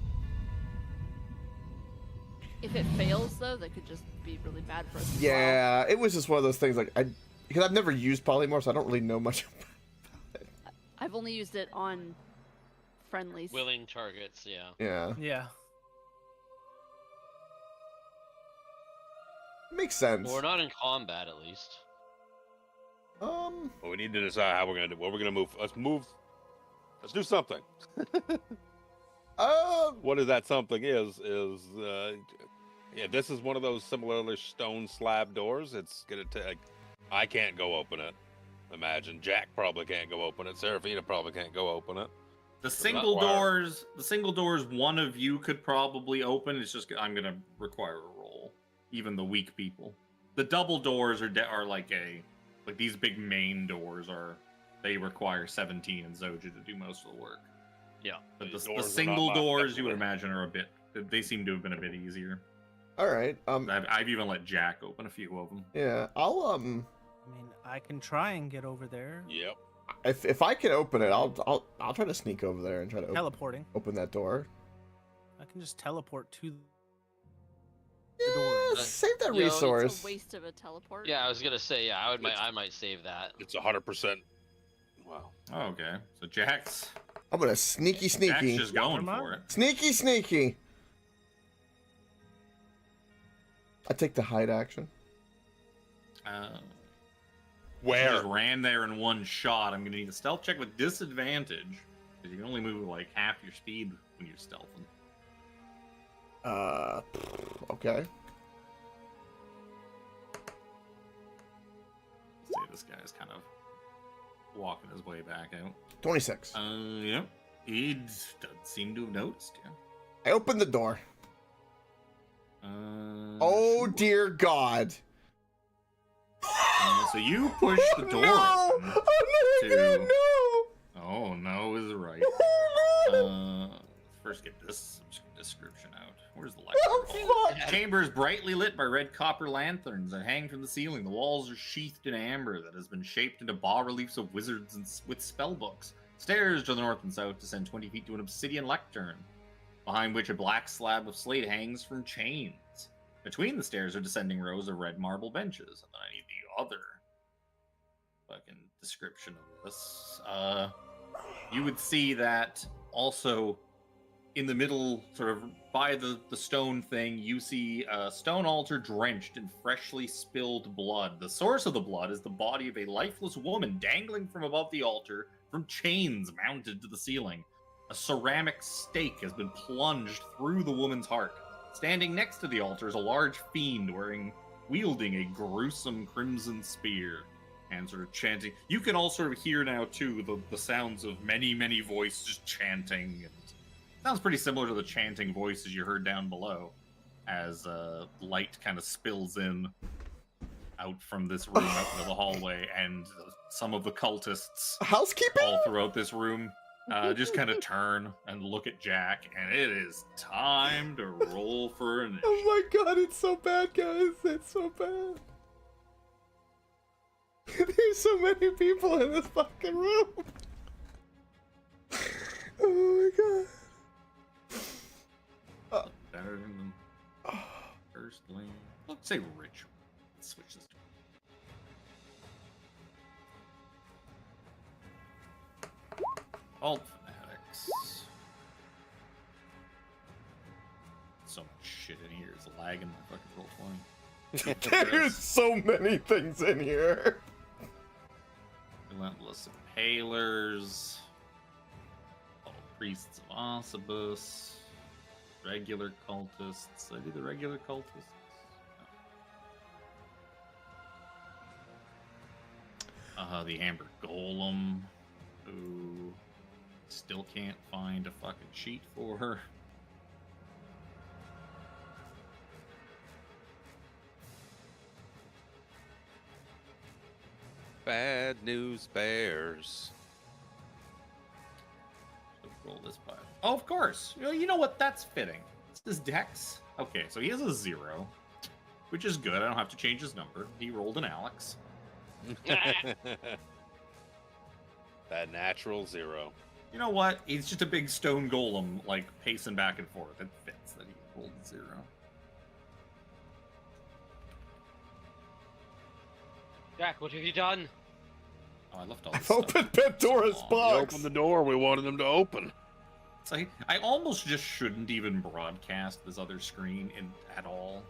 If it fails though, that could just be really bad for us. as well. Yeah, it was just one of those things like because I've never used polymorph, so I don't really know much about it. I've only used it on friendlies. Willing targets, yeah. Yeah, Yeah. makes sense. Well, we're not in combat, at least. But we need to decide how we're gonna do. What we're gonna move. Let's move. Let's do something. What is that something is yeah, this is one of those similarly stone slab doors. It's gonna take. I can't go open it. Imagine Jack probably can't go open it. Serafina probably can't go open it. The not single wired. doors, one of you could probably open. It's just I'm gonna require a roll. Even the weak people. The double doors are like these big main doors are. They require 17 and Zoja to do most of the work. Yeah. But These the doors are single not doors you would effectively- imagine are a bit. They seem to have been a bit easier. All right. I've even let Jack open a few of them. Yeah. I'll I mean, I can try and get over there. Yep. if I can open it, I'll try to sneak over there and try to Teleporting. open that door. I can just teleport to the Yeah, door. save that You know, it's a resource. It's a waste of a teleport. Yeah, I was gonna say, yeah, I might save that. It's 100%. Wow. Oh, okay. So Jack's I'm gonna sneaky, Jack's sneaky, just going Come on. for it. sneaky, sneaky. I take the hide action. You Where? just ran there in one shot. I'm gonna need a stealth check with disadvantage because you can only move like half your speed when you're stealthing. Okay. See, this guy's kind of walking his way back out. 26. Yeah. He doesn't seem to have noticed you. I open the door. Oh Sure. dear God. So you push the door No! open. Oh no, to- no! Oh no, is right. Oh, First get this description out. Where's the light? Oh, fuck. Chamber is brightly lit by red copper lanterns that hang from the ceiling. The walls are sheathed in amber that has been shaped into bas-reliefs of wizards and with spell books. Stairs to the north and south descend 20 feet to an obsidian lectern, behind which a black slab of slate hangs from chains. Between the stairs are descending rows of red marble benches. And then I need the other fucking description of this. You would see that also in the middle, sort of by the stone thing, you see a stone altar drenched in freshly spilled blood. The source of the blood is the body of a lifeless woman dangling from above the altar from chains mounted to the ceiling. A ceramic stake has been plunged through the woman's heart. Standing next to the altar is a large fiend wielding a gruesome crimson spear and sort of chanting. You can all sort of hear now, too, the sounds of many, many voices chanting. And sounds pretty similar to the chanting voices you heard down below as light kind of spills in out from this room out into the hallway, and some of the cultists Housekeeping? all throughout this room just kind of turn and look at Jack, and it is time to roll for initiative. Oh my God, it's so bad, guys. It's so bad. There's so many people in this fucking room. Oh my God. Better than first lane. Let's say ritual. Let's switch this to Alt Fanatics. So much shit in here. It's lagging my fucking roll 20. There's so many things in here. Relentless Impalers. All Priests of Ossibus. Regular cultists. I do the regular cultists. The Amber Golem, who still can't find a fucking sheet for her. Bad news bears. So roll this by. Oh, of course. You know what? That's fitting. It's his dex. Okay, so he has a 0, which is good. I don't have to change his number. He rolled an Alex. That natural 0. You know what? He's just a big stone golem, like, pacing back and forth. It fits that he rolled a 0. Jack, what have you done? Oh, I left all I've this stuff. opened Pandora's Oh, We box. opened the door we wanted them to open. It's like, I almost just shouldn't even broadcast this other screen at all.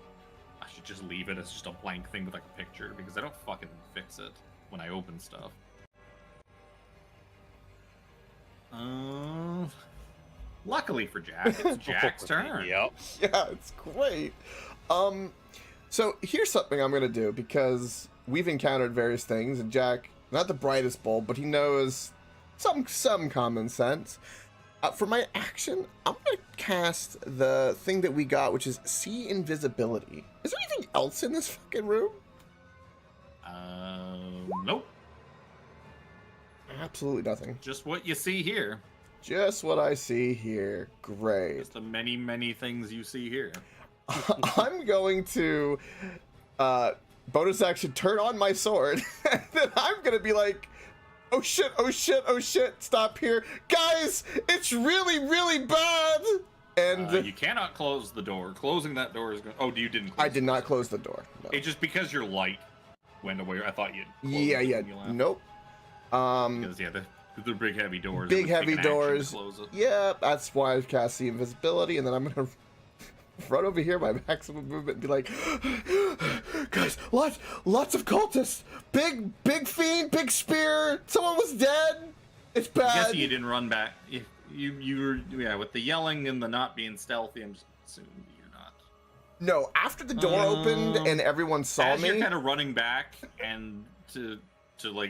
I should just leave it as just a blank thing with like a picture, because I don't fucking fix it when I open stuff. Luckily for Jack, it's Jack's turn. Yep. Yeah, it's great. So here's something I'm gonna do, because we've encountered various things, and Jack, not the brightest bulb, but he knows some common sense. For my action, I'm gonna cast the thing that we got, which is see invisibility. Is there anything else in this fucking room? Nope. Absolutely nothing. Just what you see here. Just what I see here. Great. Just the many, many things you see here. I'm going to bonus action turn on my sword, and then I'm gonna be like, oh shit, oh shit, oh shit, stop here. Guys, it's really, really bad. And You cannot close the door. Closing that door is going. Oh, you didn't. I did not close the door. No. It's just because your light went away. I thought you'd. close Yeah, it yeah, when you left. nope. Because the They're big heavy doors. Big it would take heavy an action to doors. close it. Yeah, that's why I've cast the invisibility, and then I'm gonna run over here by maximum movement and be like, guys, lots of cultists. Big fiend, big spear. Someone was dead. It's I bad. guess you didn't run back. You were, yeah, with the yelling and the not being stealthy, I'm just assuming you're not. No, after the door opened and everyone saw As me. you're kind of running back and to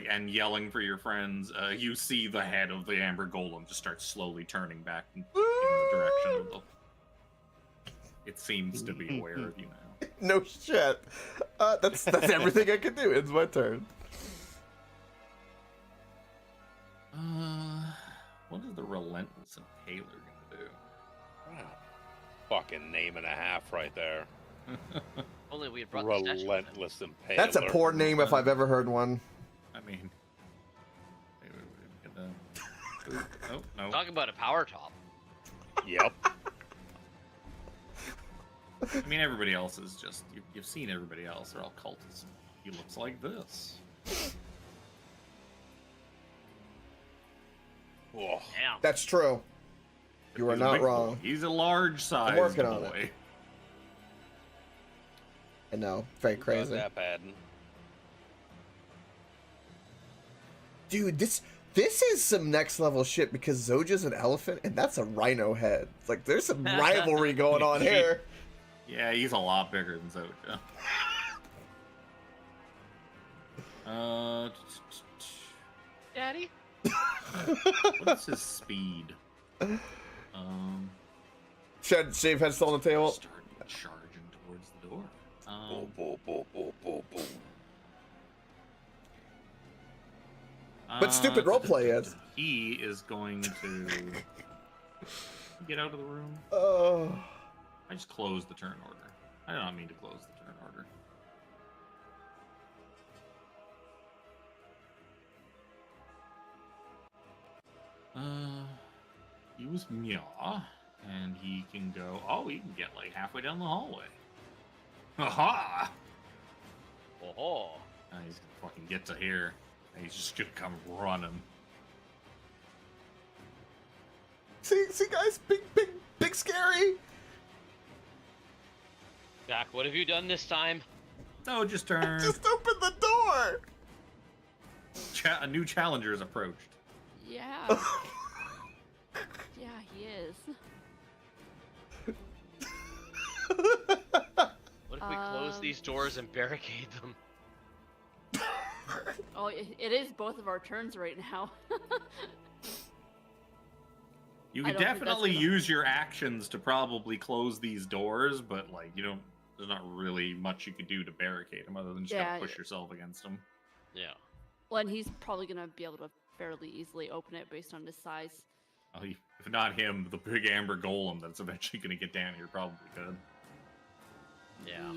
and yelling for your friends, you see the head of the Amber Golem just start slowly turning back in the direction of the. It seems to be aware of you now. No shit. That's everything I can do. It's my turn. What is the Relentless Impaler gonna do? Wow. Fucking name and a half right there. Only we had brought the statue with him. Relentless Impaler. That's a poor name if I've ever heard one. I mean, maybe we could, oh no. Talk about a power top. Yep. I mean, everybody else is just you've seen everybody else. They're all cultists. He looks like this. Oh, Damn. That's true. You are He's a not big boy. wrong. He's a large size working on it. boy. I know, very got crazy. that bad. Dude, this is some next level shit because Zoja's an elephant and that's a rhino head. It's like there's some rivalry going on here. Yeah, he's a lot bigger than Zoja. Daddy? What's his speed? Shave head still on the table. Start charging towards the door. Boom, boom, boom, boom, boom, boom. But stupid roleplay is. He is going to get out of the room. Oh. I just closed the turn order. I did not mean to close the turn order. Use Meow, and he can go. Oh, he can get like halfway down the hallway. Aha! Oh. Now he's gonna fucking get to here. And he's just gonna come running. See guys, big scary. Jack, what have you done this time? So just turn. Just open the door. A new challenger is approached. Yeah. Yeah, he is. What if we close these doors and barricade them? Oh, it is both of our turns right now. You I could don't think that's definitely gonna- use your actions to probably close these doors, but like you don't. There's not really much you could do to barricade them other than just Yeah, gotta push yourself against them. Yeah. Well, and he's probably gonna be able to fairly easily open it based on his size. If not him, the big Amber Golem that's eventually gonna get down here probably could. Yeah.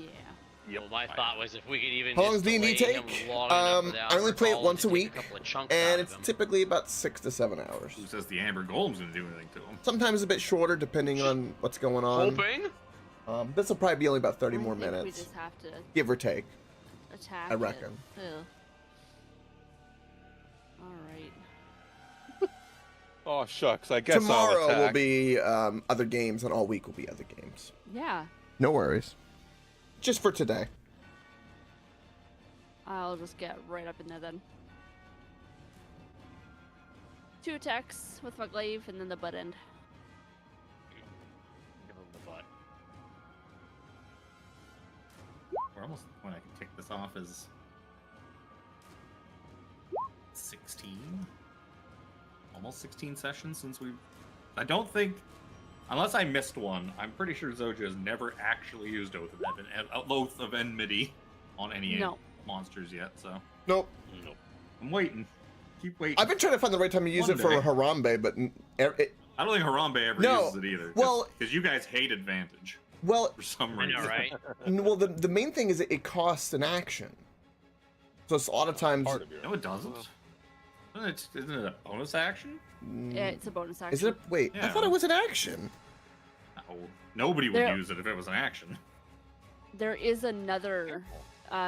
Yeah. Well, my thought was if we could even How long just does D&D delay him take? long enough for the I only play it alcohol once a to take week, couple of chunks and out it's of him. typically about 6 to 7 hours. Who says the Amber Golem's gonna do anything to him? Sometimes a bit shorter depending on what's going on. Hoping? This will probably be only about 30 more I think minutes, We just have to give or take. attack. I reckon. All right. Oh shucks, I guess I'll Tomorrow will attack. be other games, and all week will be other games. Yeah. No worries. Just for today. I'll just get right up in there then. 2 attacks with my glaive and then the butt end. Give him the butt. We're almost at the point I can tick this off as 16. Almost 16 sessions since we've. I don't think, unless I missed one, I'm pretty sure Zoja has never actually used Oath of Enmity on any No. monsters yet. So Nope. Nope. I'm waiting. Keep waiting. I've been trying to find the right time to use One it for day. Harambe, but I don't think Harambe ever No, uses it either. well- because you guys hate advantage well, for some I reason. know, right? well, the main thing is it costs an action. So it's a lot of times. Part of your No, it doesn't. Isn't it a bonus action? Yeah, it's a bonus action. Is it? Wait, I Yeah. thought it was an action. No, nobody would There- use it if it was an action. There is another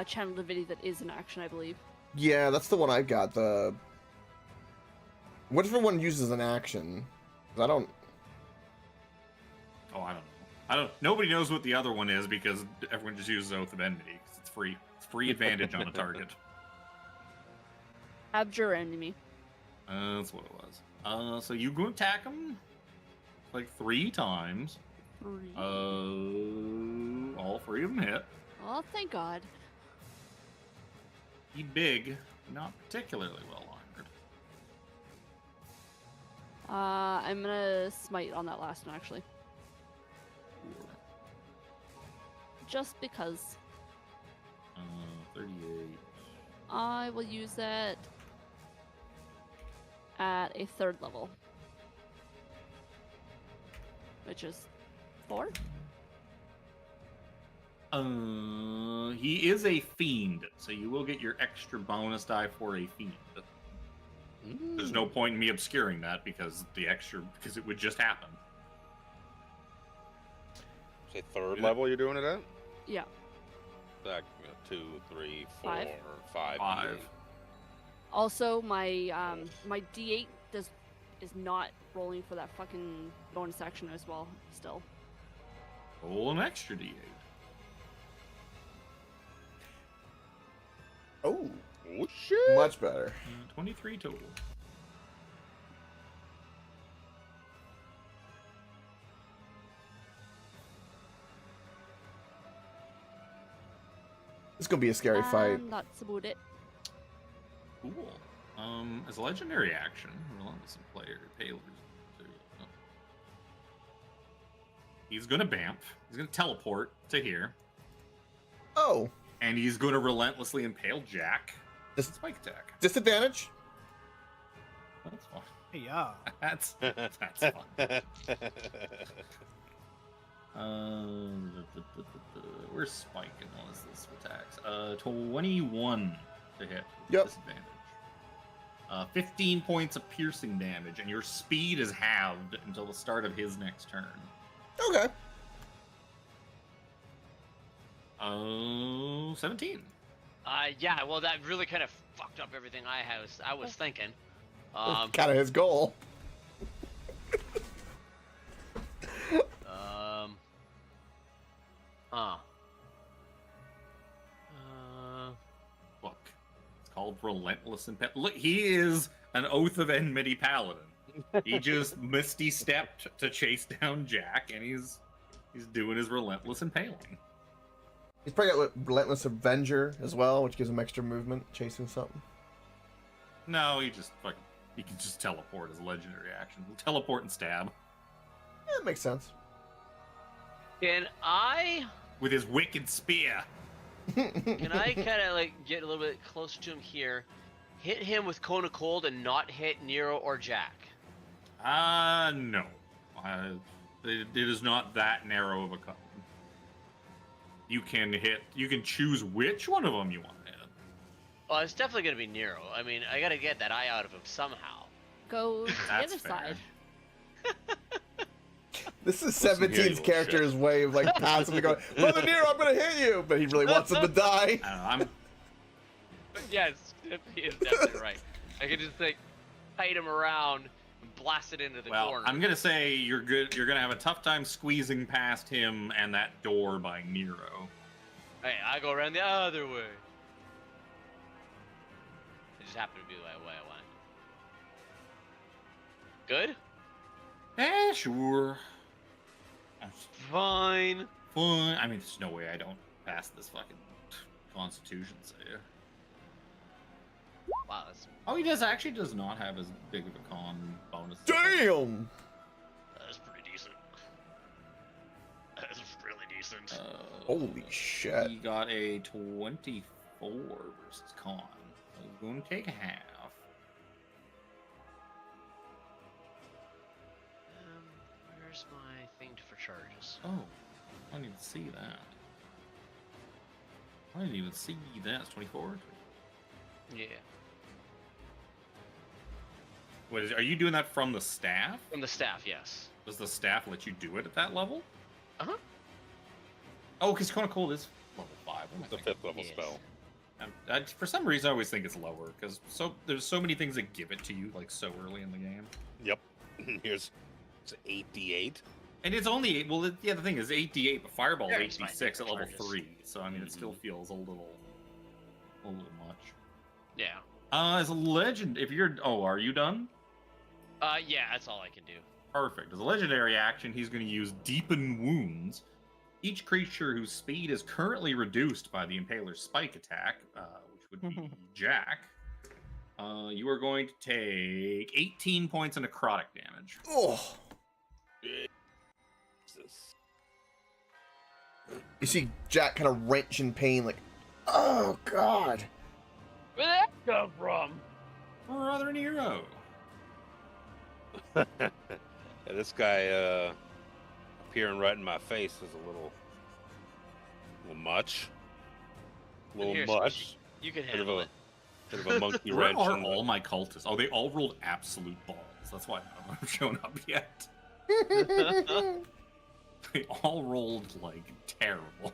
channel divinity that is an action, I believe. Yeah, that's the one I got. What if one uses an action? 'Cause I don't. Oh, I don't know. Nobody knows what the other one is because everyone just uses Oath of Enmity because it's free. It's free advantage on a target. Abjure enemy. That's what it was. So you go attack him like 3 times. 3. All 3 of them hit. Oh, thank God. He big, not particularly well armored. I'm gonna smite on that last one actually, just because. 38. I will use it at a 3rd level, which is 4. He is a fiend, so you will get your extra bonus die for a fiend. There's no point in me obscuring that because it would just happen. Say 3rd level you're doing it at? Yeah. Like 2, 3, 4, 5. 5. 5. Also, my my D8 is not rolling for that fucking bonus action as well. Still. Roll an extra D8. Oh, Oh shit! much better. 23 total. It's gonna be a scary fight. That's about it. Cool. As a legendary action, relentless and player payload. He's gonna bamf. He's gonna teleport to here, Oh, and he's gonna relentlessly impale Jack. This- This spike attack. disadvantage. That's fine. Yeah. That's fine. Where's Spike in all this attacks? 21 to hit. With Yep. Disadvantage. 15 points of piercing damage, and your speed is halved until the start of his next turn. Okay. 17. Yeah, well, that really kind of fucked up everything I was thinking. Kind of his goal. Look, it's called Relentless Impale. Look, he is an Oath of Enmity Paladin. He just misty stepped to chase down Jack, and he's doing his Relentless Impaling. He's probably got Relentless Avenger as well, which gives him extra movement, chasing something. No, he can just teleport as a legendary action. He'll teleport and stab Yeah, that makes sense. Can I with his wicked spear. can I kind of like get a little bit closer to him here, hit him with Cone of Cold and not hit Nero or Jack? No. It is not that narrow of a cut. You can choose which one of them you want to hit. Well, it's definitely gonna be Nero. I mean, I gotta get that eye out of him somehow. Go to the That's other fair. side. This is Listen here, you 17's little character's way of like passively going, Mother Nero, I'm gonna hit you, but he really wants him to die. I don't know, Yes, he is definitely right. I could just like kite him around and blast it into the corner. I'm gonna say you're good. You're gonna have a tough time squeezing past him and that door by Nero. Hey, I go around the other way. It just happened to be the way I went. Good? Sure. Fine. Fine. I mean, there's no way I don't pass this fucking Constitution save. Wow, that's Oh, he actually does not have as big of a con bonus. Damn! pretty decent. That's really decent. Holy shit. He got a 24 versus con. So he's going to take half. Where's my thing for charges? Oh, I didn't even see that. I didn't even see that. It's 24. Yeah. Are you doing that from the staff? From the staff, yes. Does the staff let you do it at that level? Uh-huh. Oh, because Cone of Cold is level 5. What am I It's a thinking? 5th level Yes. spell. For some reason, I always think it's lower because there's so many things that give it to you like so early in the game, Yep. Here's it's 8d8. and it's only the thing is 8d8, but Fireball Very is small 8d6 at level charges. 3, so I mean it still Mhm. feels a little much. Yeah. As a legend, if you're are you done? Yeah, that's all I can do. Perfect. As a legendary action, he's going to use Deepen Wounds. Each creature whose speed is currently reduced by the Impaler's spike attack, which would be Jack, you are going to take 18 points of necrotic damage. Oh, Jesus. you see Jack kind of wrench in pain, like, oh god. Where did that come from? Brother Nero. Yeah, this guy appearing right in my face is a little much. A little Here, much. You can Bit of handle a it. bit of a monkey Where wrench. are in the- all my cultists? Oh, they all rolled absolute balls. That's why none of them have shown up yet. They all rolled, like, terrible.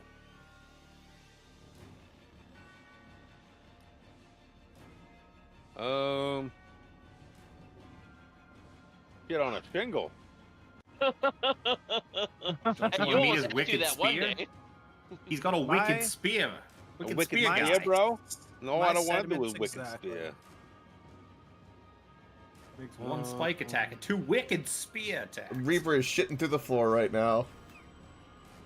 Get on a shingle. Don't And you want to you meet almost his had to do wicked that one spear? day. He's got a My- wicked spear. A Wicked wicked spear spear, guy. bro. No, My I don't want to do a sentiments wicked exactly. spear. Makes one spike attack and 2 wicked spear attacks. Reaper is shitting through the floor right now.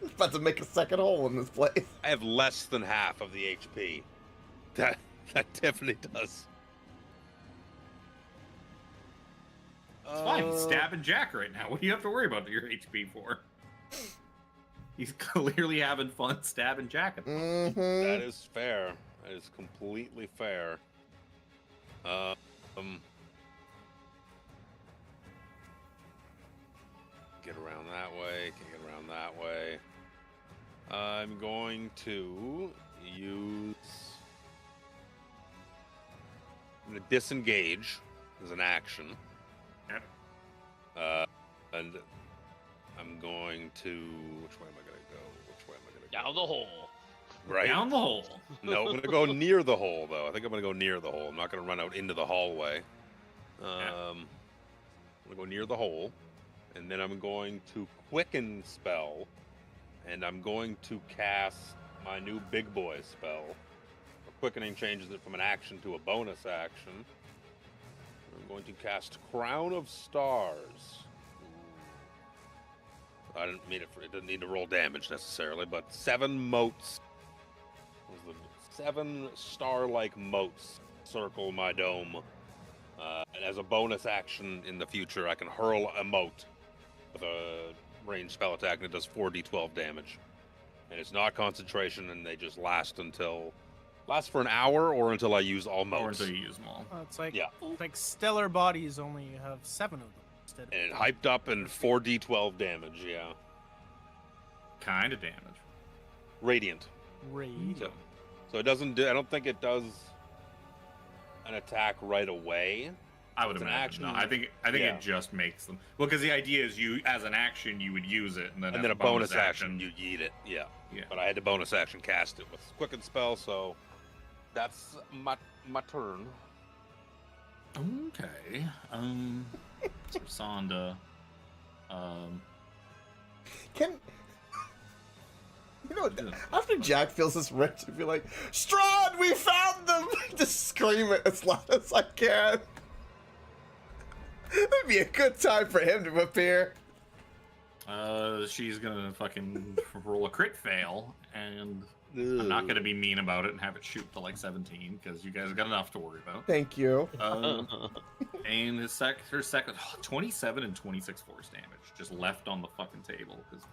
He's about to make a second hole in this place. I have less than half of the HP. That definitely does. It's fine. He's stabbing Jack right now. What do you have to worry about your HP for? He's clearly having fun stabbing Jack. At the moment. That Mm-hmm. is fair. That is completely fair. Get around that way. Can get around that way. I'm going to use. I'm going to disengage as an action. Yep. And I'm going to. Which way am I going to go? Which way am I going to go? Down the hole. Right. Down the hole. No, I'm gonna go near the hole though. I think I'm gonna go near the hole. I'm not gonna run out into the hallway. I'm gonna go near the hole, and then I'm going to quicken spell, and I'm going to cast my new big boy spell. Quickening changes it from an action to a bonus action. I'm going to cast Crown of Stars. Ooh. I didn't mean it. It didn't need to roll damage necessarily, but 7 motes. The 7 star-like motes circle my dome. And as a bonus action in the future, I can hurl a mote with a ranged spell attack, and it does 4d12 damage. And it's not concentration, and they just last for an hour or until I use all Or motes. until you use them all. It's like Yeah. like stellar bodies only have 7 of them instead of And it hyped up and 4d12 damage, yeah. Kind of damage. Radiant. raid. So it doesn't do, I don't think it does an attack right away. I would It's an imagine. action. No, I think Yeah. it just makes them. Well, because the idea is you, as an action, you would use it, and then And as then a bonus action, you eat it. Yeah. Yeah. But I had to bonus action cast it with Quicken Spell, so that's my turn. Okay. So Sonda. Can you know after Jack feels this wrench, he'd be like, Strahd, we found them! Just scream it as loud as I can. It'd be a good time for him to appear. She's gonna fucking roll a crit fail, and I'm not gonna be mean about it and have it shoot to like 17 because you guys have got enough to worry about. Thank you. And her second 27 and 26 force damage just left on the fucking table because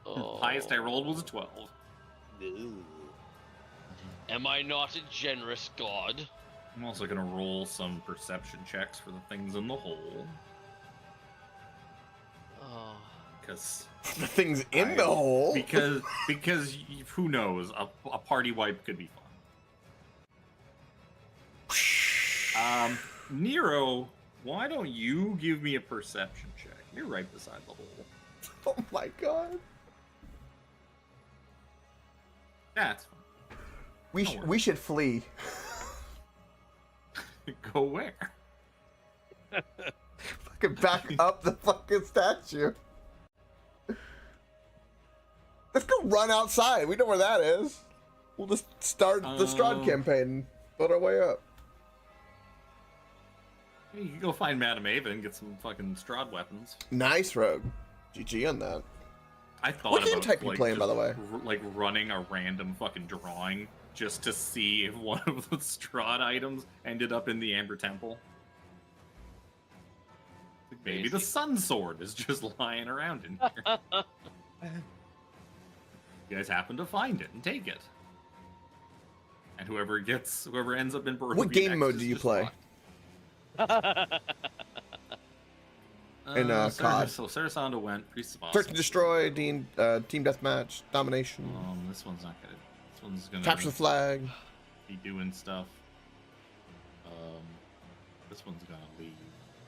Oh. highest I rolled was a 12. Am I not a generous god? I'm also gonna roll some perception checks for the things in the hole Oh. because The thing's in the hole. because who knows, a party wipe could be fun. Nero, why don't you give me a perception check? You're right beside the hole. Oh my god. That's fine. Don't worry. we should flee. Go where? Fucking back up the fucking statue. Let's go run outside. We know where that is. We'll just start the Strahd campaign and build our way up. You can go find Madame Ava and get some fucking Strahd weapons. Nice, Rogue. GG on that. I thought What game about type you playing, by the way? like running a random fucking drawing just to see if one of the Strahd items ended up in the Amber Temple. Like, maybe the Sun Sword is just lying around in here. You guys happen to find it and take it. And whoever ends up in Barovia What game next mode is do you just play? fucked. In, COD. So Sarasanda went Priest of Search and Awesome. destroy, team deathmatch, domination, This one's not gonna. This one's gonna capture the flag. be doing stuff. This one's gonna leave.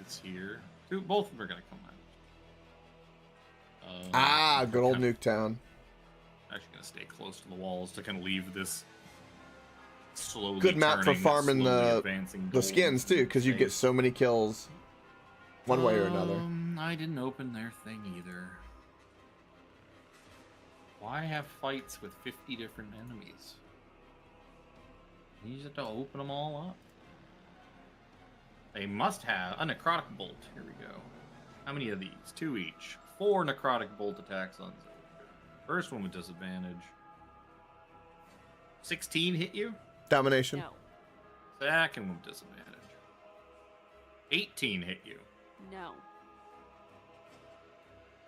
It's here. Both of them are gonna come out. Good old Nuketown. Actually, gonna stay close to the walls to kind of leave this slowly. Good map for turning, farming slowly advancing the gold skins too, because you get safe. so many kills, one way or another. I didn't open their thing either. Why have fights with 50 different enemies? You just have to open them all up. They must have a necrotic bolt. Here we go. How many of these? 2 each. 4 necrotic bolt attacks on Zoldyar. First one with disadvantage. 16 hit you? Domination. No. Second one with disadvantage. 18 hit you. No.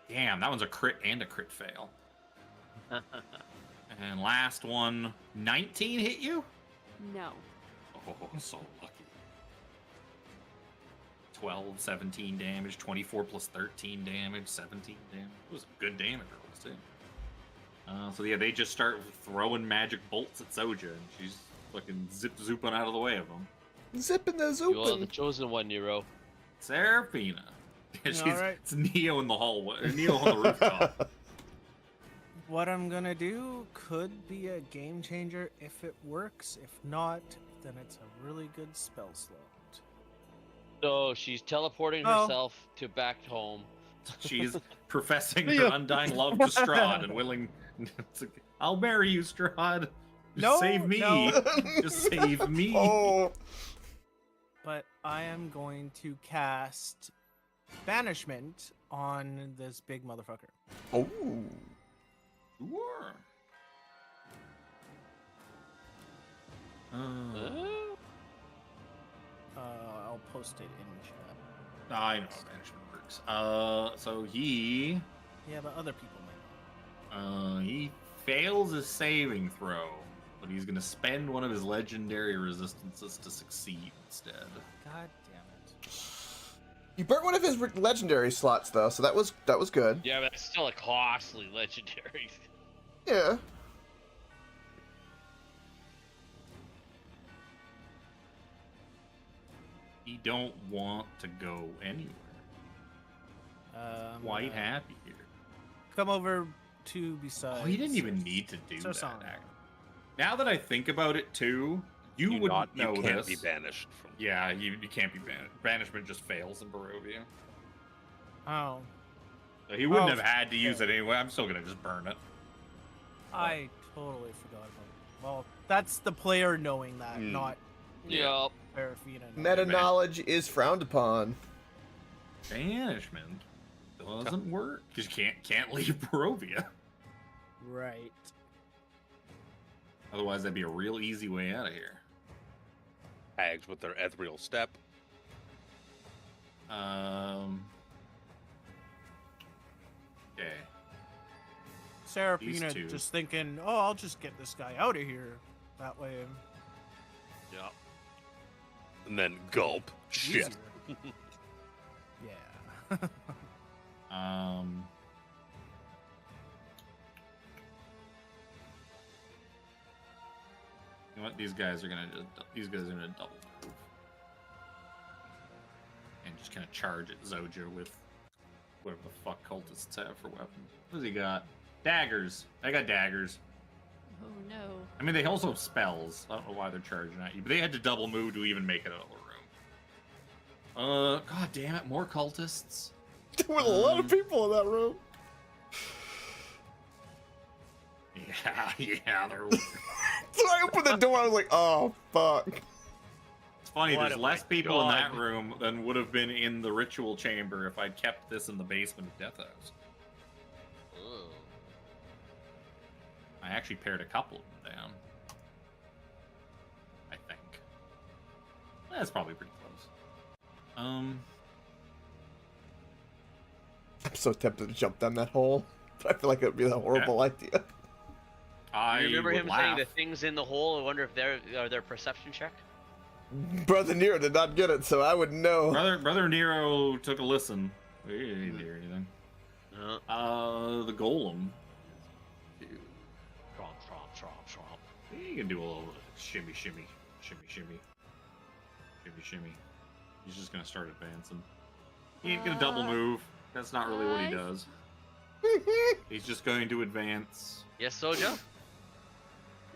Damn, that one's a crit and a crit fail. And last one, 19 hit you? No. Oh, so lucky. 12, 17 damage, 24 plus 13 damage, 17 damage. It was good damage rolls, too. So yeah, they just start throwing magic bolts at Zoja, and she's fucking zip-zooping out of the way of them. Zipping the You are the zooping. chosen one, Nero. Seraphina. She's, Alright. It's Neo in the hallway. Neo on the rooftop. What I'm gonna do could be a game changer if it works. If not, then it's a really good spell slot. So she's teleporting Oh. herself to back home. She's professing her undying love to Strahd and willing. I'll marry you, Strahd. Just No, save me. no. Just save me. Oh, But I am going to cast Banishment on this big motherfucker. oh. Sure. Oh. I'll post it in chat. I know how banishment works. So he Yeah, but other people might not. he fails his saving throw, but he's gonna spend one of his legendary resistances to succeed instead. God damn it. You burnt one of his legendary slots though, so that was good. Yeah, but that's still a costly legendary. Yeah. He don't want to go anywhere. Quite gonna happy here. Come over to beside. Oh, he didn't even need to do that. Sarasana. Now that I think about it too, you wouldn't know you can't this. be banished from. Yeah, you can't be banished. Banishment just fails in Barovia. Oh, So he wouldn't Oh, have had to use yeah. it anyway. I'm still gonna just burn it. I totally forgot about it. Well, that's the player knowing that, Hmm. not Yup. Serafina. Meta knowledge is frowned upon. Banishment doesn't work because you can't leave Barovia. Right. Otherwise, that'd be a real easy way out of here. Hags with their ethereal step. Okay. Serafina two. just thinking, oh, I'll just get this guy out of here. That way, Yep. And then gulp. it's Shit. easier. Yeah. You know what? These guys are gonna double move and just kind of charge at Zoja with whatever the fuck cultists have for weapons. What does he got? Daggers. I got daggers. Oh no. I mean, they also have spells. I don't know why they're charging at you, but they had to double move to even make it out of the room. God damn it, more cultists. There were a lot of people in that room. Yeah, they're. So I opened the door, I was like, oh, fuck. It's funny, What there's a less my people in that God. room than would have been in the ritual chamber if I'd kept this in the basement of Death House. Ooh. I actually pared a couple of them down. I think. That's probably pretty close. I'm so tempted to jump down that hole, but I feel like it would be a horrible idea. I You remember would him laugh. saying the things in the hole? I wonder if are their perception check. Brother Nero did not get it, so I would know. Brother Nero took a listen. He didn't hear anything. The golem. Tromp, tromp, tromp, tromp. He can do a little bit of shimmy, shimmy, shimmy, shimmy, shimmy, shimmy. He's just gonna start advancing. He ain't gonna double move. That's not really what he does. He's just going to advance. Yes, Soja?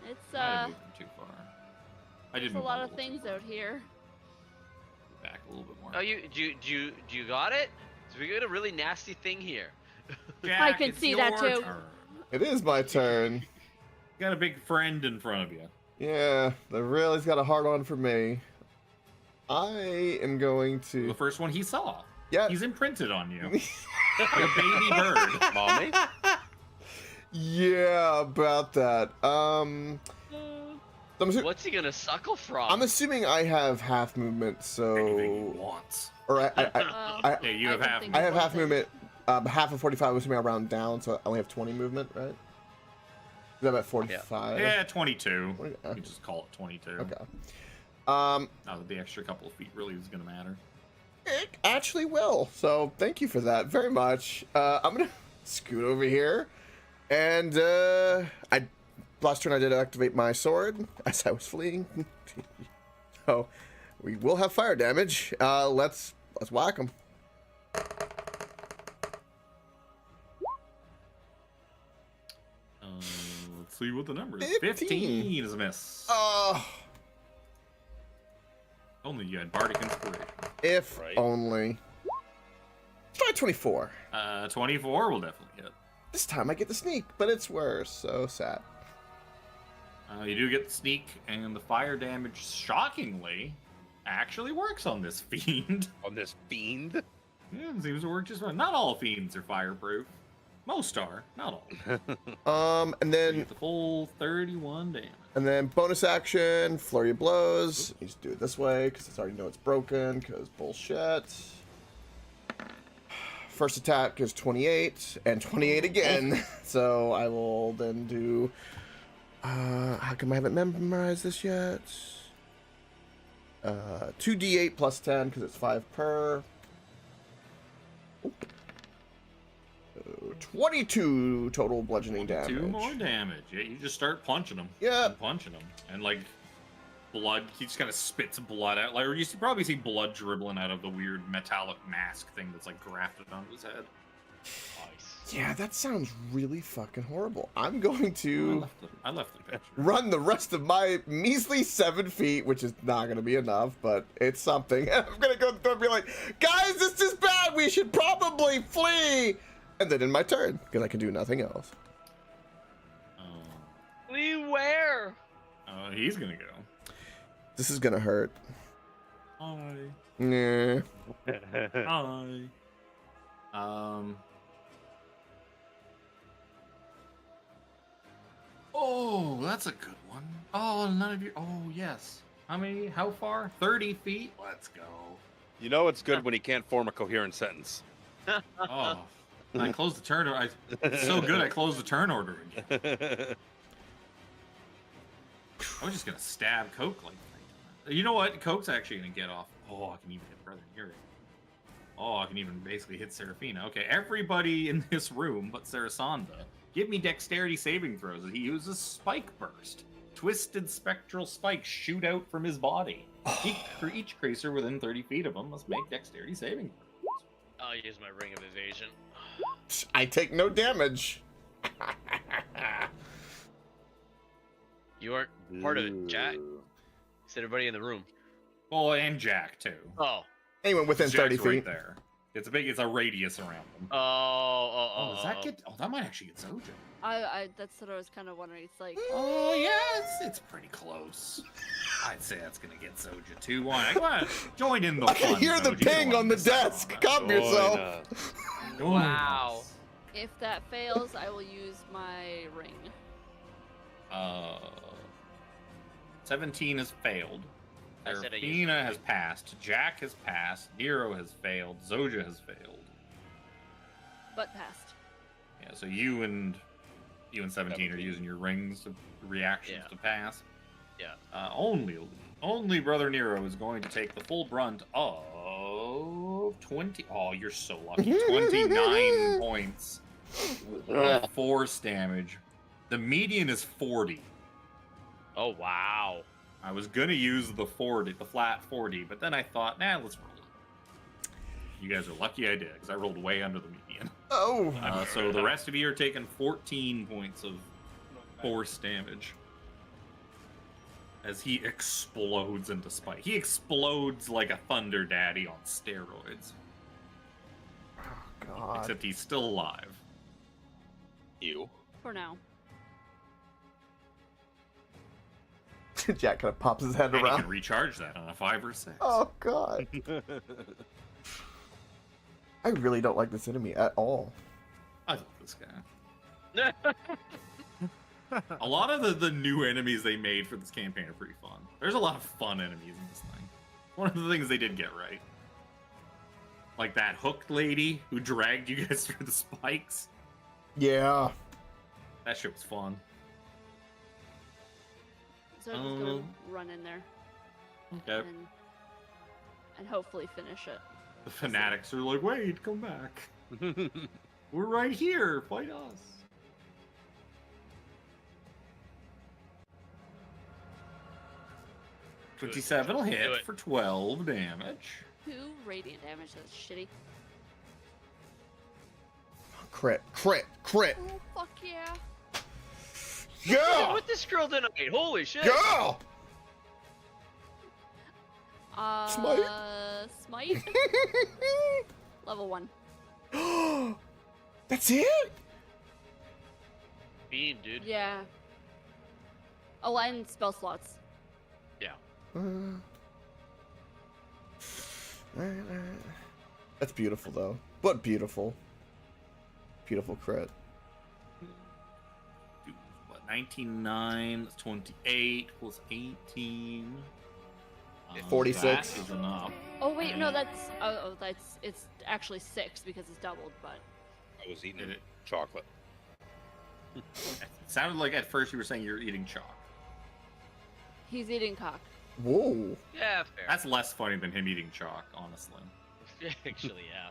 It's I didn't move him too far. I did there's a move lot him of little too things far. out here. Back a little bit more. Oh, you got it? So we got a really nasty thing here. Jack, I can it's see that your too. turn. It is my turn. You got a big friend in front of you. Yeah, they really's got a hard on for me. I am going The to. first one he saw. Yeah. He's imprinted on you. Like a baby bird. Mommy? Yeah, about that. I'm, What's he gonna suckle from? I'm assuming I have half movement, Anything he so. wants. Or I Yeah, you have don't half think I he have wants half it. movement. Half of 45, I'm assuming I round down, so I only have 20 movement, right? I'm at 45. Yeah, 22. Yeah. You can just call it 22. Okay. Not that the extra couple of feet really is going to matter. It actually will. So thank you for that very much. I'm gonna scoot over here, and last turn I did activate my sword as I was fleeing. So we will have fire damage. Let's whack him. Let's see what the number is. 15. 15 is a miss. Only you had Bardic Inspiration. If Right. only. Try 24. 24 will definitely hit. This time I get the sneak, but it's worse. So sad. You do get the sneak, and the fire damage, shockingly, actually works on this fiend. On this fiend? Yeah, it seems to work just fine. Not all fiends are fireproof. Most are, not all. And You then get the full 31 damage. bonus action, flurry of blows. You just do it this way because I already know it's broken. Because bullshit. First attack is 28 and 28 again. So I will then do. How come I haven't memorized this yet? 2d8 plus 10 because it's 5 per. 22 total bludgeoning damage. 2 more damage. Yeah, you just start punching him. Yeah. And punching him. And like blood, he just kind of spits blood out. Like, or you probably see blood dribbling out of the weird metallic mask thing that's like grafted onto his head. Nice. Yeah, that sounds really fucking horrible. I'm going to I left the picture. run the rest of my measly 7 feet, which is not going to be enough, but it's something. I'm going to go through and be like, guys, this is bad. We should probably flee. And then in my turn, because I can do nothing else. Lee, where? He's gonna go. This is going to hurt. Hi. Nah. Hi. Oh, that's a good one. Oh, none of you. Oh, yes. How many? How far? 30 feet? Let's go. You know it's good when he can't form a coherent sentence. Oh, I closed the turn. It's so good I closed the turn order again. I was just going to stab Coke like that. You know what? Coke's actually going to get off. Oh, I can even hit Brother Nero. Oh, I can even basically hit Seraphina. Okay, everybody in this room but Sarasanda, give me dexterity saving throws as he uses Spike Burst. Twisted spectral spikes shoot out from his body. Each creature within 30 feet of him must make dexterity saving throws. I'll use my ring of evasion. I take no damage. You aren't part of it, Jack. Ooh. It's everybody in the room. Oh, and Jack too. Oh. Anyone within Jack's 30 feet. right there. It's a radius around them. Oh, Does that get? Oh, that might actually get Zoja. That's what I was kind of wondering. It's like, Oh yeah, it's pretty close. I'd say that's gonna get Zoja too. Why? Come on, join in the I can fun, hear the Zoja. You don't ping wanna on the miss out on desk. that. Calm Join yourself. us. Join Wow. us. if that fails, I will use my ring. 17 has failed. I said I used Serafina my has ring. passed. Jack has passed. Nero has failed. Zoja has failed. But passed. Yeah, so you and 17 are using your rings of reactions Yeah. to pass. Yeah. Only Brother Nero is going to take the full brunt of 20. Oh, you're so lucky. 29 points. Force damage. The median is 40. Oh, wow. I was gonna use the flat 40, but then I thought, nah, let's roll it. You guys are lucky I did, because I rolled way under the median. Oh. So the rest of you are taking 14 points of force damage. As he explodes into spike. He explodes like a Thunder Daddy on steroids. God. Except he's still alive. You. For now. Jack kind of pops his head And he around. can recharge that on a 5 or 6. Oh, God. I really don't like this enemy at all. I love this guy. A lot of the new enemies they made for this campaign are pretty fun. There's a lot of fun enemies in this thing. One of the things they did get right. Like that hooked lady who dragged you guys through the spikes. Yeah. That shit was fun. So I'm just gonna Um, run in there Okay. and hopefully finish it. The fanatics are like, wait, come back. We're right here. Fight us. Do it. 27 will Do hit it. for 12 damage. 2 radiant damage. That's shitty. Crit. Oh fuck yeah! Yeah. With this girl tonight. Holy shit. Yeah. Smite. Level 1. That's it? Beam, dude. Yeah. Oh, and spell slots. That's beautiful, though. What beautiful. Beautiful crit. What, 19, that's 28 plus 18. 46. That is enough. Oh wait, no, that's it's actually 6 because it's doubled, but I was eating Did it? chocolate. It sounded like at first you were saying you're eating chalk. he's eating cock. Whoa. Yeah, fair. That's less funny than him eating chalk, honestly. Actually, yeah.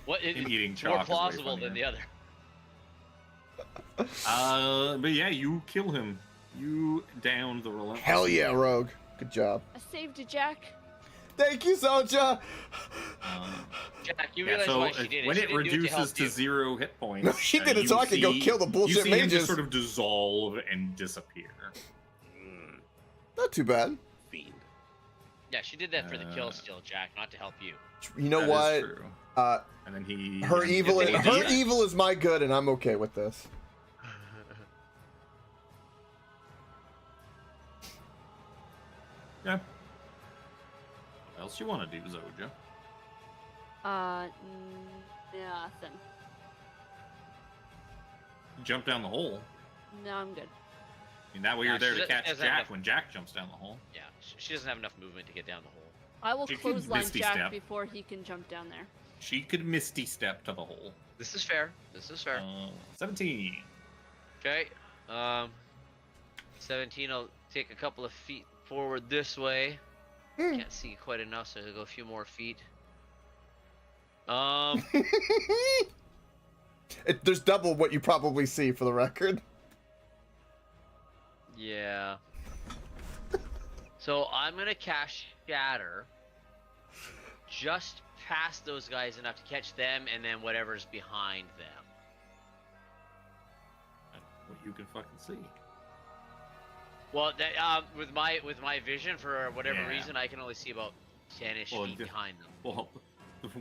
What Him eating it's chalk more is way plausible than the funnier. other. But yeah, you kill him. You downed the relentless. Hell yeah, Rogue. Good job. I saved you, Jack. Thank you, Soja. Jack, you Yeah, realize so why she did it. when She it didn't do it to help reduces to you. 0 hit points, No, she did it so you I could go kill the you bullshit see him mages. just sort of dissolve and disappear. Not too bad. Fiend. Yeah, she did that for the kill steal, Jack, not to help you. You know That is what? true. And then he Her evil is is my good, and I'm okay with this. Yeah. What else you want to do, Zoja? Nothing. Jump down the hole. No, I'm good. And that way Nah, you're there she to catch doesn't Jack have- when Jack jumps down the hole. Yeah, she doesn't have enough movement to get down the hole. I will You can clothesline Misty Jack Step. before he can jump down there. She could Misty Step to the hole. This is fair. This is fair. 17. Okay. 17 will take a couple of feet forward this way. Can't see quite enough, so he'll go a few more feet. There's double what you probably see for the record. Yeah. So I'm gonna cast Shatter just past those guys enough to catch them, and then whatever's behind them. What you can fucking see. Well, that, with my vision, for whatever Yeah. reason, I can only see about 10-ish Well, feet the- behind them. Well,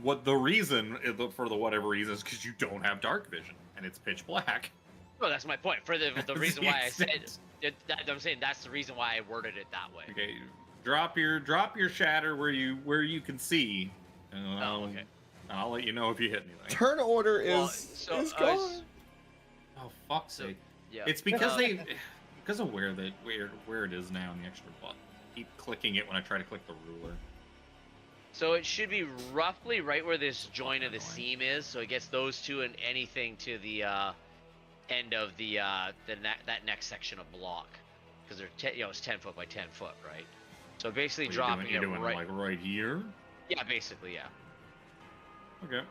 what the reason for the whatever reason is because you don't have dark vision and it's pitch black. No, that's my point. For the That's reason the why I said extent. I'm saying that's the reason why I worded it that way. Okay, drop your shatter where you can see. And Oh, okay. I'll let you know if you hit anything. Turn order Well, is so, is I gone. was- Oh fuck's So- sake! Yeah. It's because Uh, because of where it is now in the extra button. Keep clicking it when I try to click the ruler. So it should be roughly right where this joint of the seam is. So it gets those two and anything to the end of that next section of block, because they're it's 10 foot by 10 foot, right? So basically What dropping you're it doing right. like right here. Yeah, basically, yeah. Okay.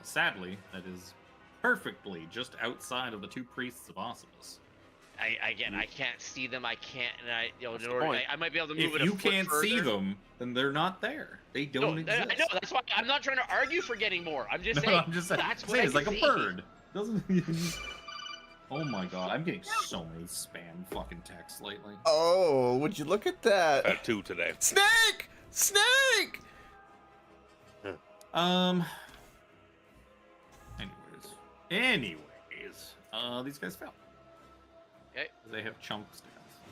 Sadly, that is perfectly just outside of the two priests of Ossimus. I can't see them. I can't, and That's in the order, point. I might be able to move If it. you a foot can't see further. them, then they're not there. They No, don't exist. I know. That's why I'm not trying to argue for getting more. I'm just No, saying. I'm just saying. That's what saying I it's like can a see. bird. Doesn't. Oh my god, I'm getting so many spam fucking texts lately. Oh, would you look at that? Had 2 today. Snake! Snake! Anyways, these guys fell. Okay. They have chunks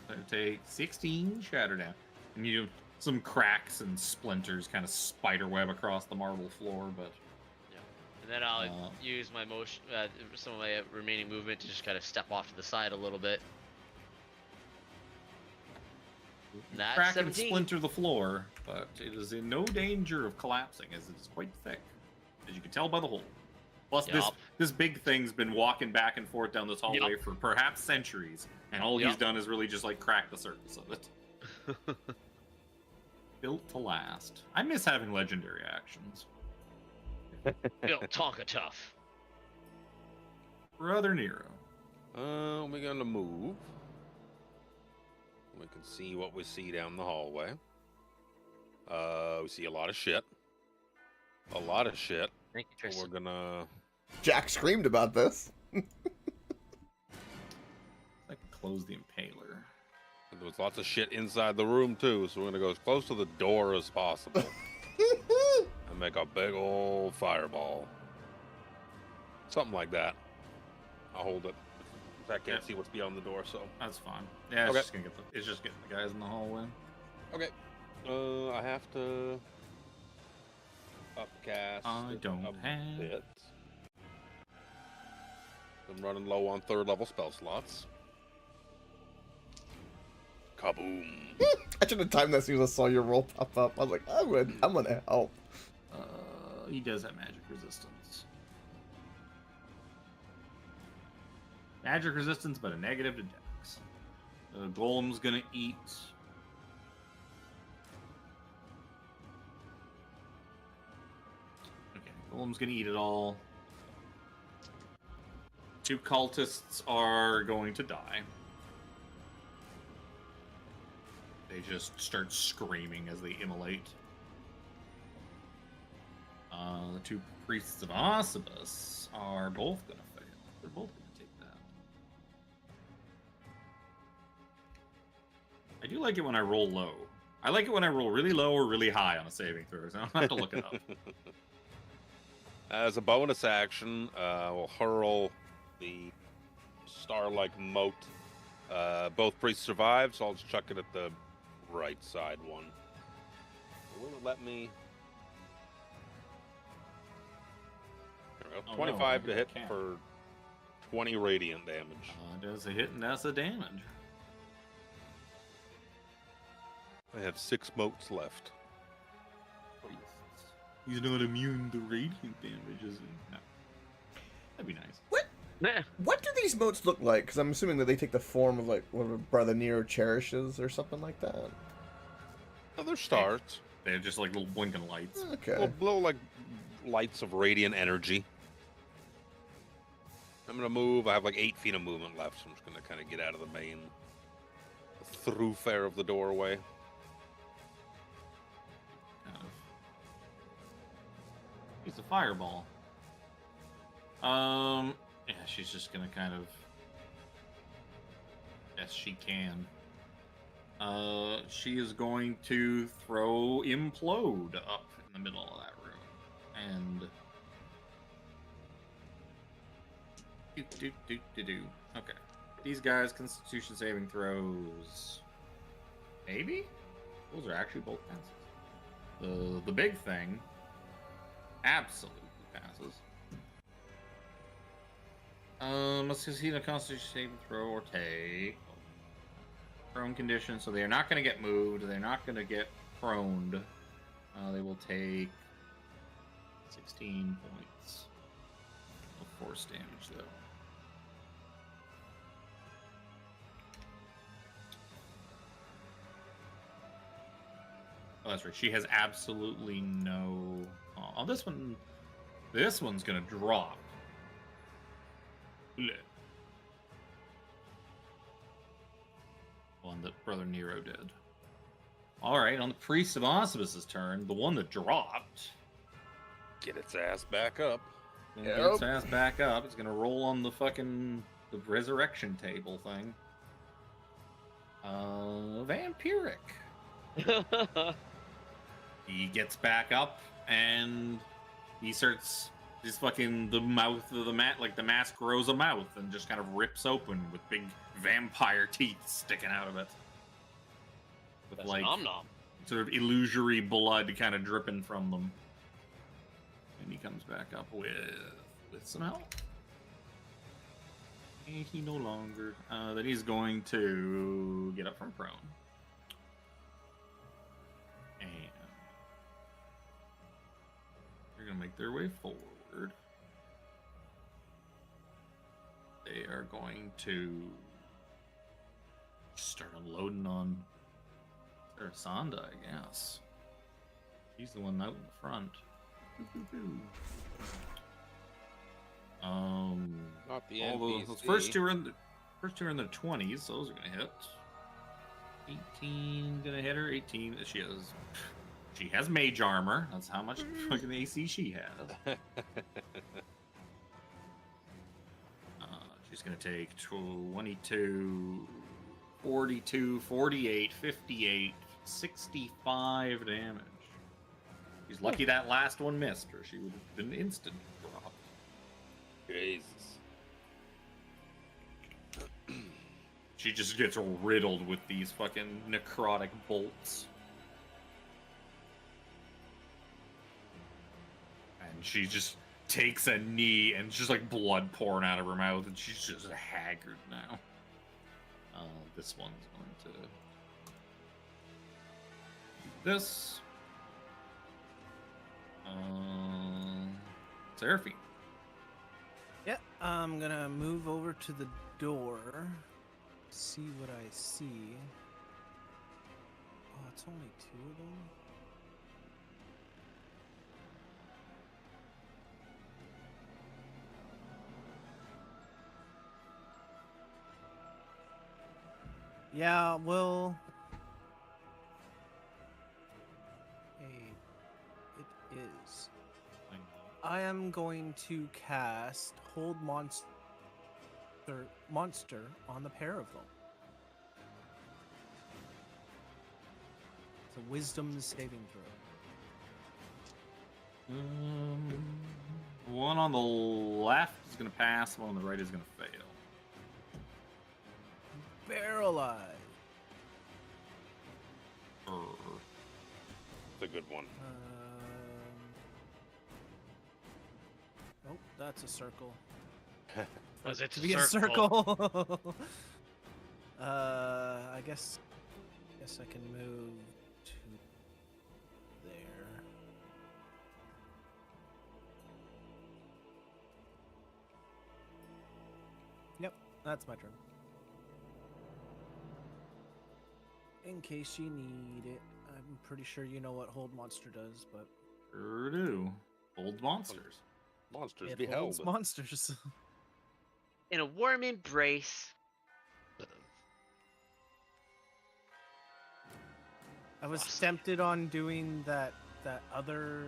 down. They take 16 shatter down, and you some cracks and splinters kind of spiderweb across the marble floor, but And then I'll use my motion, some of my remaining movement to just kind of step off to the side a little bit. That's crack and 17. splinter the floor, but it is in no danger of collapsing, as it is quite thick, as you can tell by the hole. Plus, Yup. this big thing's been walking back and forth down this hallway Yup. for perhaps centuries, and all he's Yup. done is really just like crack the surface of it. Built to last. I miss having legendary actions. Built Tonka tough. Brother Nero. We're gonna move. We can see what we see down the hallway. We see a lot of shit. A lot of shit. Thank you, So we're Tristan. gonna. Jack screamed about this. I can close the impaler. There was lots of shit inside the room too, so we're gonna go as close to the door as possible and make a big old fireball. Something like that. I'll hold it. I can't Yeah. see what's beyond the door, so. That's fine. Yeah, it's Okay. just gonna it's just getting the guys in the hallway. Okay. I have to upcast. I it don't a have- bit. I'm running low on 3rd level spell slots. Kaboom. I should have timed that as soon as I saw your roll pop up. I was like, I'm gonna help. He does have magic resistance. Magic resistance, but a negative to dex. Golem's gonna eat. Okay, Golem's gonna eat it all. 2 cultists are going to die. They just start screaming as they immolate. The 2 priests of Ossibus are both gonna fail. They're both gonna take that. I do like it when I roll low. I like it when I roll really low or really high on a saving throw, so I don't have to look it up. As a bonus action, we'll hurl the star-like mote. Both priests survive, so I'll just chuck it at the right side one. Will it let me? There we go. Oh, no, 25 to I hit can't. for 20 radiant damage. Does a hit and that's a damage. I have 6 motes left. He's not immune to radiant damage, is he? No. That'd be nice. Nah. What do these motes look like? Because I'm assuming that they take the form of like what Brother Nero cherishes or something like that. Oh, they're stars. They have just like little blinking lights. Okay. Little like lights of radiant energy. I'm gonna move. I have like 8 feet of movement left, so I'm just gonna kind of get out of the main thoroughfare of the doorway. Kind of. He's a fireball. Yeah, she's just gonna kind of. Yes, she can. She is going to throw Implode up in the middle of that room. And... Okay. These guys, Constitution saving throws... Maybe? Those are actually both passes. The big thing absolutely passes. Let's succeed a Constitution saving throw or take prone condition, so they are not going to get moved. They're not going to get proned. They will take 16 points of force damage, though. Oh, that's right. She has absolutely no. Oh, this one's gonna drop. Blech. One that Brother Nero did. All right, on the Priest of Osibus's turn, the one that dropped. Get its ass back up. Gonna get its ass back up. It's gonna roll on the resurrection table thing. Vampiric. He gets back up and he starts the mouth of the the mask grows a mouth and just kind of rips open with big vampire teeth sticking out of it. With That's like nom nom. sort of illusory blood kind of dripping from them. And he comes back up with some help. And he no longer then he's going to get up from prone. And they're going to make their way forward. They are going to start unloading on Sarasanda, I guess. He's the one out in the front. Not the all NPC. those first two are in the 20s. So those are gonna hit. 18 gonna hit her. 18. She has mage armor. That's how much fucking AC she has. She's gonna take 22, 42, 48, 58, 65 damage. She's lucky that last one missed, or she would have been instant dropped. Jesus. She just gets riddled with these fucking necrotic bolts. And she just takes a knee and just like blood pouring out of her mouth, and she's just haggard now. This one's going to do this. Seraphine. Yeah, I'm gonna move over to the door. See what I see. Oh, it's only two of them. Yeah, well, it is. I am going to cast Hold Monster on the pair of them. It's a Wisdom saving throw. One on the left is going to pass, one on the right is going to fail. Paralyzed. It's a good one. Oh, that's a circle. Was it To be a circle. I guess I can move to there. Yep, that's my turn. In case you need it, I'm pretty sure you know what Hold Monster does, but Sure do. Old monsters. Monsters it beheld. holds monsters. In a warm embrace. I was Awesome. tempted on doing that other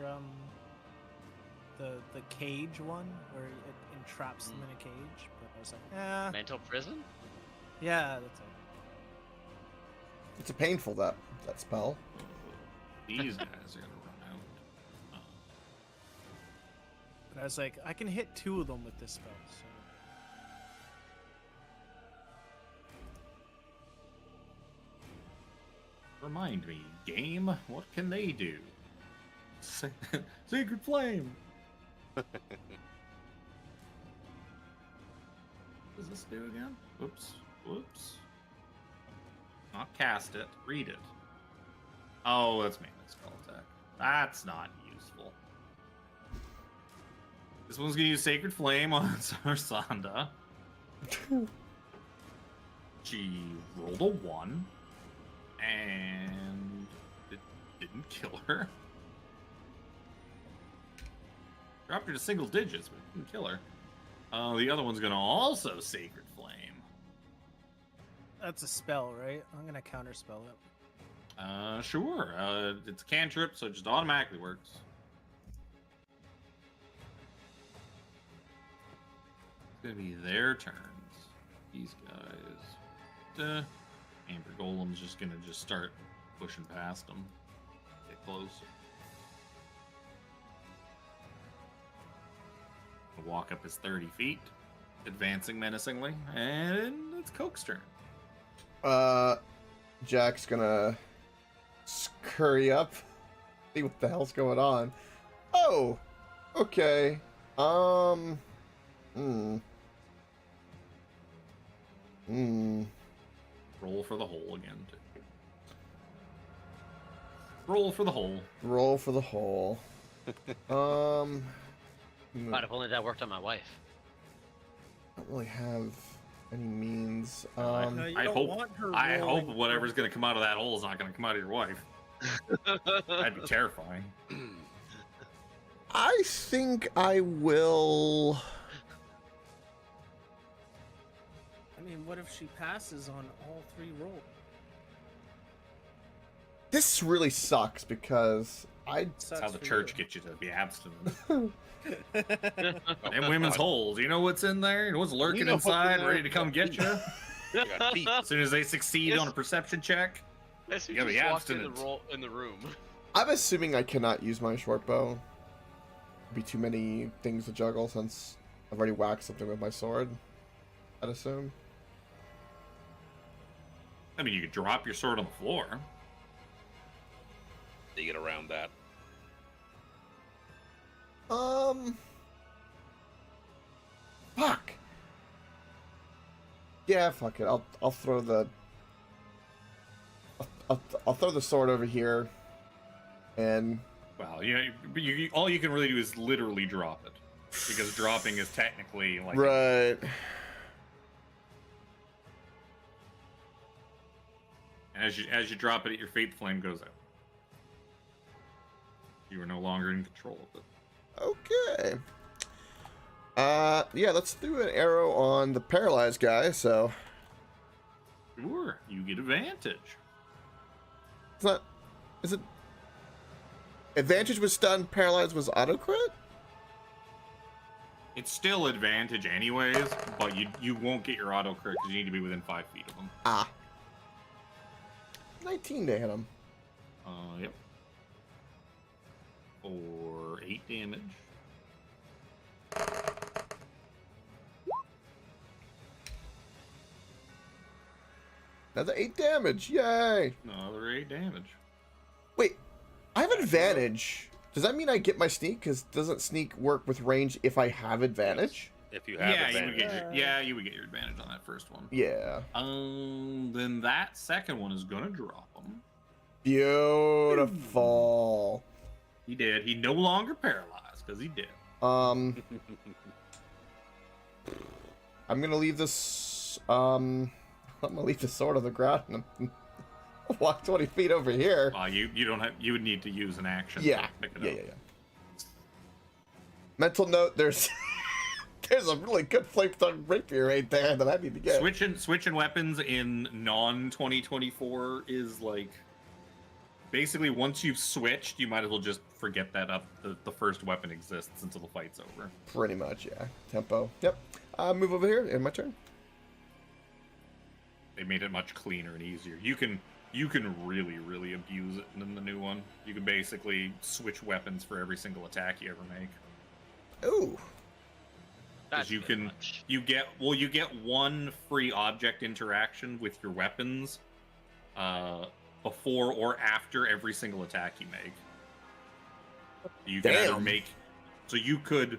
the cage one where it entraps them in a cage, but I was like, Mental prison? yeah, that's it. It's a painful that spell. These guys are gonna run out. But I was like, I can hit 2 of them with this spell. So. Remind me, game, what can they do? Sacred Flame! What does this do again? Whoops. Whoops. Not cast it, read it. Oh, that's mainly spell attack. That's not useful. This one's gonna use Sacred Flame on Sarsanda. She rolled a 1. And it didn't kill her. Dropped her to single digits, but it didn't kill her. The other one's gonna also Sacred Flame. That's a spell, right? I'm gonna counterspell it. Sure. It's a cantrip, so it just automatically works. It's gonna be their turns. These guys. Amber Golem's just gonna start pushing past them. Get close. Walk up his 30 feet, advancing menacingly, and it's Coke's turn. Jack's gonna scurry up, see what the hell's going on. Oh, okay. Roll for the hole again. Roll for the hole. Roll for the hole. God, if only that worked on my wife. I don't really have any means. No, you I don't hope. want her I rolling hope whatever's gonna come out of that hole is not gonna come out of your wife. That'd be terrifying. I think I will. I mean, what if she passes on all 3 rolls? This really sucks because That's how the church gets you to be abstinent. And women's holes. You know what's in there? You know what's lurking You know what's in inside, there. ready to come get you? You got teeth. As soon as they succeed on a perception check, Yes, you You gotta just be walked in abstinent. in the room. I'm assuming I cannot use my short bow. Be too many things to juggle since I've already whacked something with my sword. I'd assume. I mean, you could drop your sword on the floor. To get around that. Fuck. Yeah, fuck it. I'll throw the. I'll throw the sword over here, and Well, all you can really do is literally drop it, because dropping is technically like right. as you drop it, your fate flame goes out. You are no longer in control of it. Okay. Yeah, let's do an arrow on the paralyzed guy. So Sure, you get advantage. it's not. Is it? Advantage was stun. Paralyzed was auto crit. It's still advantage anyways, but you won't get your auto crit because you need to be within 5 feet of them. Ah. 19 to hit him. Yep. For 8 damage. Another 8 damage. Yay. Another 8 damage. Wait, I have advantage. Does that mean I get my sneak? Because doesn't sneak work with range if I have advantage? If you have Yeah, you advantage. would you would get your advantage on that first one. Yeah. Then that second one is gonna drop him. Beautiful. He did. He no longer paralyzed because he did. I'm gonna leave this. I'm gonna leave the sword on the ground and walk 20 feet over here. You don't have. You would need to use an action. Yeah. To pick it Yeah, up. yeah, yeah. Mental note: there's there's a really good flame-tongue rapier right there that I need to get. Switching weapons in non-2024 is like basically once you've switched, you might as well just forget that the first weapon exists until the fight's over. Pretty much, yeah. Tempo. Yep. Move over here. And my turn. They made it much cleaner and easier. You can You can really, really abuse it in the new one. You can basically switch weapons for every single attack you ever make. Ooh. That's you a bit can much. you get one free object interaction with your weapons before or after every single attack you make. You can either Damn. make so you could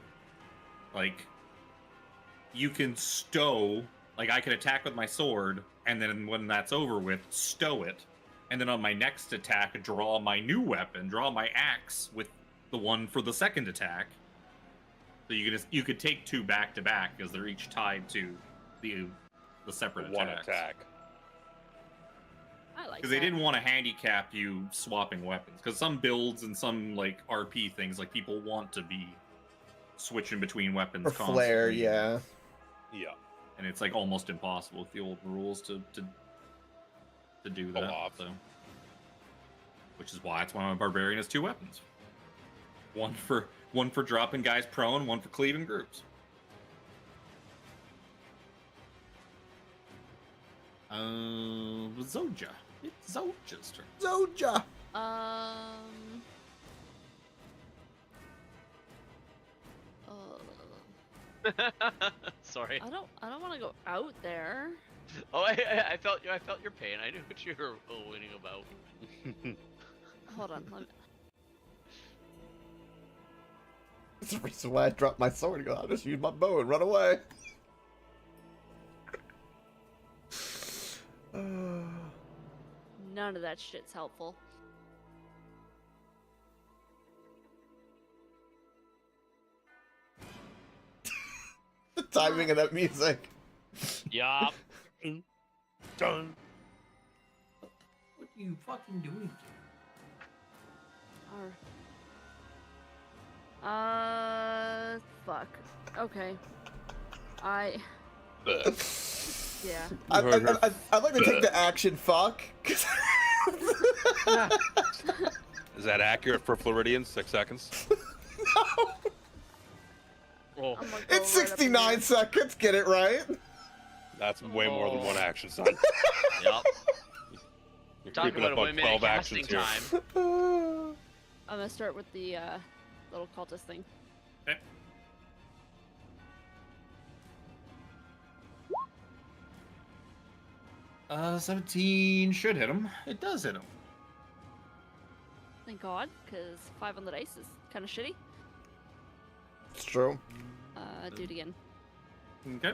you can stow, like I can attack with my sword, and then when that's over with, stow it, and then on my next attack draw my new weapon, draw my axe with the one for the second attack. So you could take two back to back because they're each tied to the separate One attacks. attack. I like Because that. they didn't want to handicap you swapping weapons. Because some builds and some like RP things, like people want to be switching between weapons Or flare, constantly. yeah. Yeah. And it's like almost impossible with the old rules to do Pull that. off. So. Which is why it's why my barbarian has two weapons. One for dropping guys prone, one for cleaving groups. Zoja. It's Zoja's turn. Zoja. Sorry. I don't want to go out there. Oh, I felt your pain. I knew what you were winning about. Hold on. Let me... That's the reason why I dropped my sword and go, I'll just use my bow and run away. None of that shit's helpful. The timing of that music. Yup. Done. What are you fucking doing? Fuck. Okay. Yeah. I'd like to take the action fuck. Is that accurate for Floridians? 6 seconds? No! Oh, I'm gonna go It's right up in 69 there. seconds, get it right? That's way more than one Oh. action, son. yup. You're Talk creeping about up a on 1 minute 12 casting actions here. time. I'm gonna start with the little cultist thing. Okay. Uh, 17 should hit him. It does hit him. Thank God, because 5 on the dice is kind of shitty. It's true. Do it again. Okay.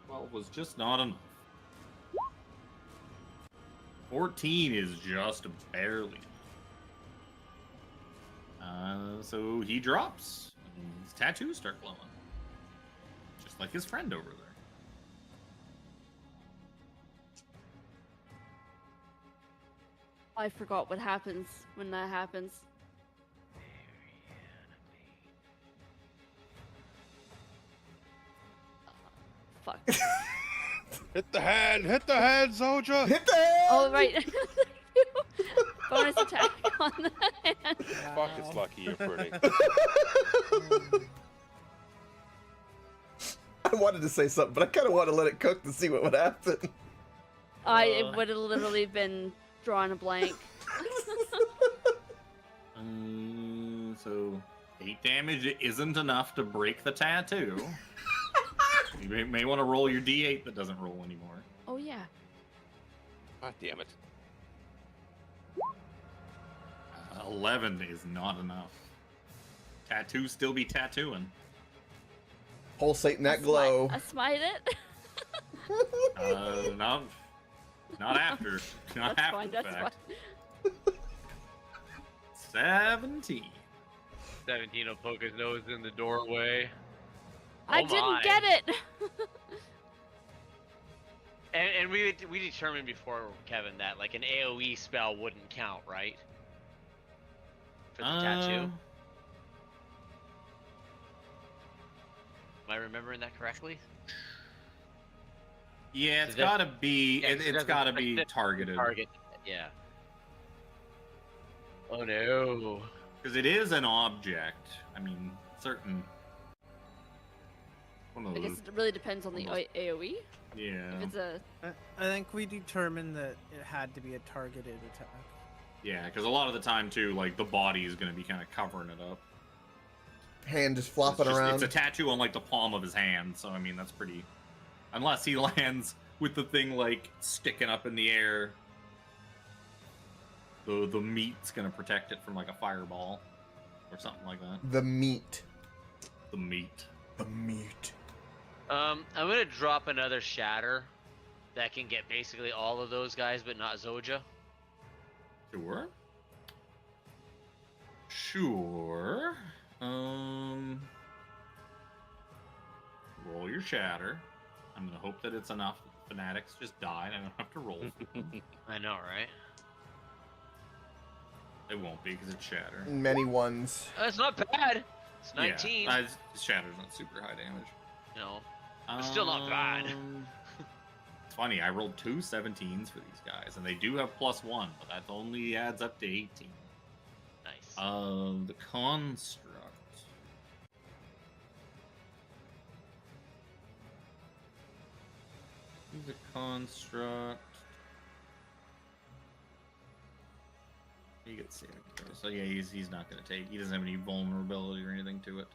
12 was just not enough. 14 is just barely. So he drops. And his tattoos start glowing. Just like his friend over there. I forgot what happens when that happens. Fuck. Hit the hand, Zoja! Hit the hand! Oh, right. Bonus attack on the hand. Fuck, it's lucky you're pretty. I wanted to say something, but I kind of want to let it cook to see what would happen. I would have literally been drawing a blank. So 8 damage isn't enough to break the tattoo. You may want to roll your d8 that doesn't roll anymore. Oh, yeah. God damn it. 11 is not enough. Tattoo still be tattooing. Pulsate in that glow. I smite it. Not after. Not That's after fine, the that's fact. fine. 17. 17 will poke his nose in the doorway. I Oh didn't my. get it. And we determined before, Kevin, that like an AoE spell wouldn't count, right? For the tattoo. Am I remembering that correctly? Yeah, it's So that- gotta be. Yeah, 'cause it It's doesn't gotta like be this targeted. Target. Yeah. Oh no. Because it is an object. I mean, certain. One of I those. guess it really depends on the almost- AoE. Yeah. If it's a I think we determined that it had to be a targeted attack. Yeah, because a lot of the time too, like the body is going to be kind of covering it up. Hand just flopping around. It's a tattoo on like the palm of his hand, so I mean that's pretty. Unless he lands with the thing like sticking up in the air, the meat's gonna protect it from like a fireball or something like that. The meat. The meat. The meat. I'm gonna drop another shatter that can get basically all of those guys, but not Zoja. Sure. Sure. Roll your shatter. I'm gonna hope that it's enough that the fanatics just die and I don't have to roll for them. I know, right? It won't be because it's shatter. Many ones. That's not bad. It's 19. Yeah, shatter's not super high damage. No. It's still not bad. It's funny, I rolled 2 17s for these guys, and they do have +1, but that only adds up to 18. Nice. The construct. The construct. He gets saving throw. So yeah, he's not gonna take. He doesn't have any vulnerability or anything to it.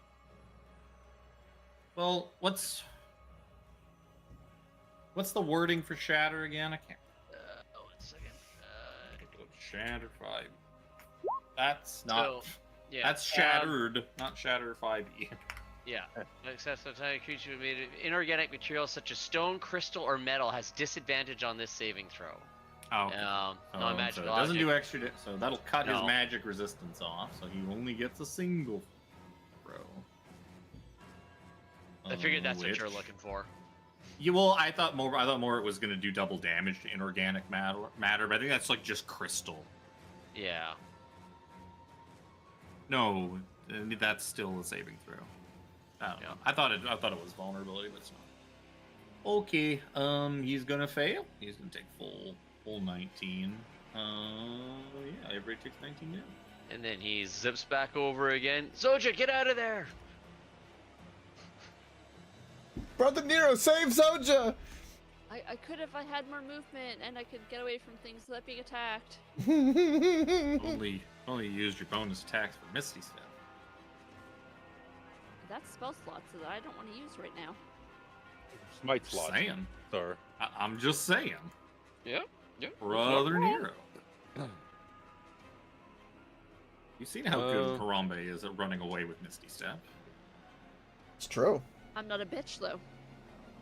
Well, what's the wording for shatter again? I can't. 1 second. Shatter 5. That's not. Yeah. That's shattered, not shatter 5e. Yeah. Access to tiny creature made of inorganic materials such as stone, crystal, or metal has disadvantage on this saving throw. Oh, okay. Non-magical so it doesn't do object. extra. So that'll cut his No. magic resistance off. So he only gets a single throw. I figured that's what you're Which- looking for. Yeah, well, I thought more it was going to do double damage to inorganic matter, but I think that's like just crystal. Yeah. No, that's still a saving throw. I don't know. I thought it was vulnerability, but it's not. Okay, he's gonna fail. He's gonna take full 19. Yeah, everybody takes 19 damage. And then he zips back over again. Zoja, get out of there! Brother Nero, save Zoja! I could if I had more movement and I could get away from things without being attacked. Only used your bonus attacks for Misty Step. That's spell slots that I don't want to use right now. Smite Just slot, saying. sir. I'm just saying. Yep. Yep. Brother Nero. You've seen how good Uh, Harambe is at running away with Misty Step. It's true. I'm not a bitch though.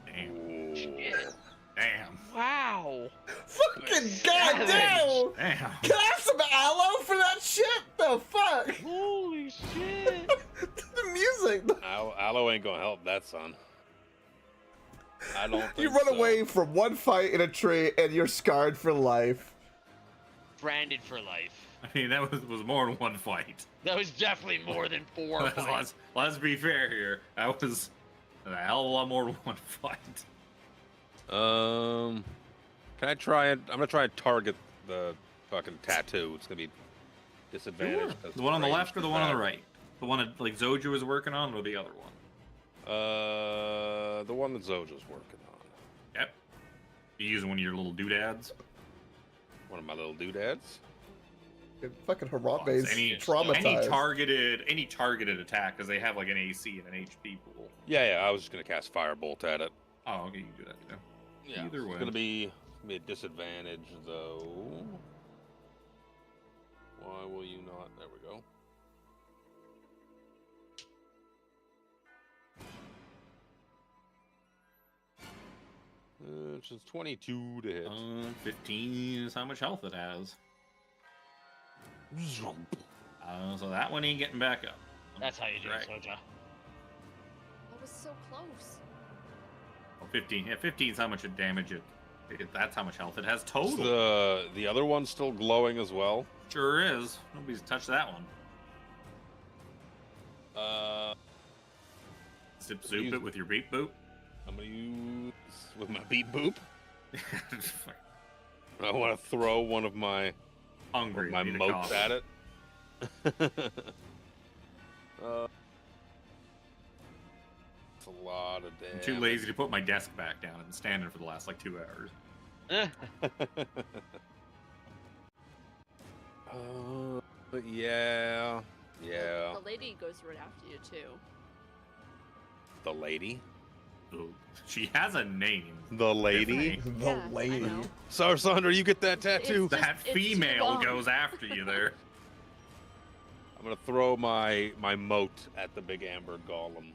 Damn. Shit. Damn. Wow. Fucking goddamn! Damn. Can I have some aloe for that shit? The fuck? Holy shit. The music. Aloe ain't gonna help that, son. I don't think You run so. away from one fight in a tree and you're scarred for life. Branded for life. I mean, that was more than one fight. That was definitely more than 4 fights. Let's be fair here. That was a hell of a lot more than one fight. Can I try it? I'm gonna try and target the fucking tattoo. It's gonna be disadvantage. 'cause The one on the range left or the is one on the bad. right? The one that like Zoja was working on, or the other one? The one that Zoja's working on. Yep. You using one of your little doodads? One of my little doodads. Fucking Harambe's Any traumatized. any targeted attack, because they have like an AC and an HP pool. Yeah, I was just gonna cast Firebolt at it. Oh, okay, you can do that too. Yeah, Either way. It's gonna be a disadvantage though. Why will you not? There we go. Which is 22 to hit. 15 is how much health it has. So that one ain't getting back up. That's how you do Right. it, Zoja. That was so close. Oh, 15. Yeah, 15 is how much damage that's how much health it has total. Is the other one's still glowing as well? Sure is. Nobody's touched that one. Zip zoop use- it with your beep boop. I'm gonna use with my beat boop. I want to throw one of my Hungry. my need a motes coffee. at it. It's a lot of damage. I'm too lazy to put my desk back down. I've been standing for the last like 2 hours. But yeah. The lady goes right after you too. The lady? Oh, she has a name. The lady? Tiffany. The Yeah, I lady. know. So, Sandra, you get that tattoo. It's just- That it's too female long. goes after you there. I'm gonna throw my moat at the big amber golem.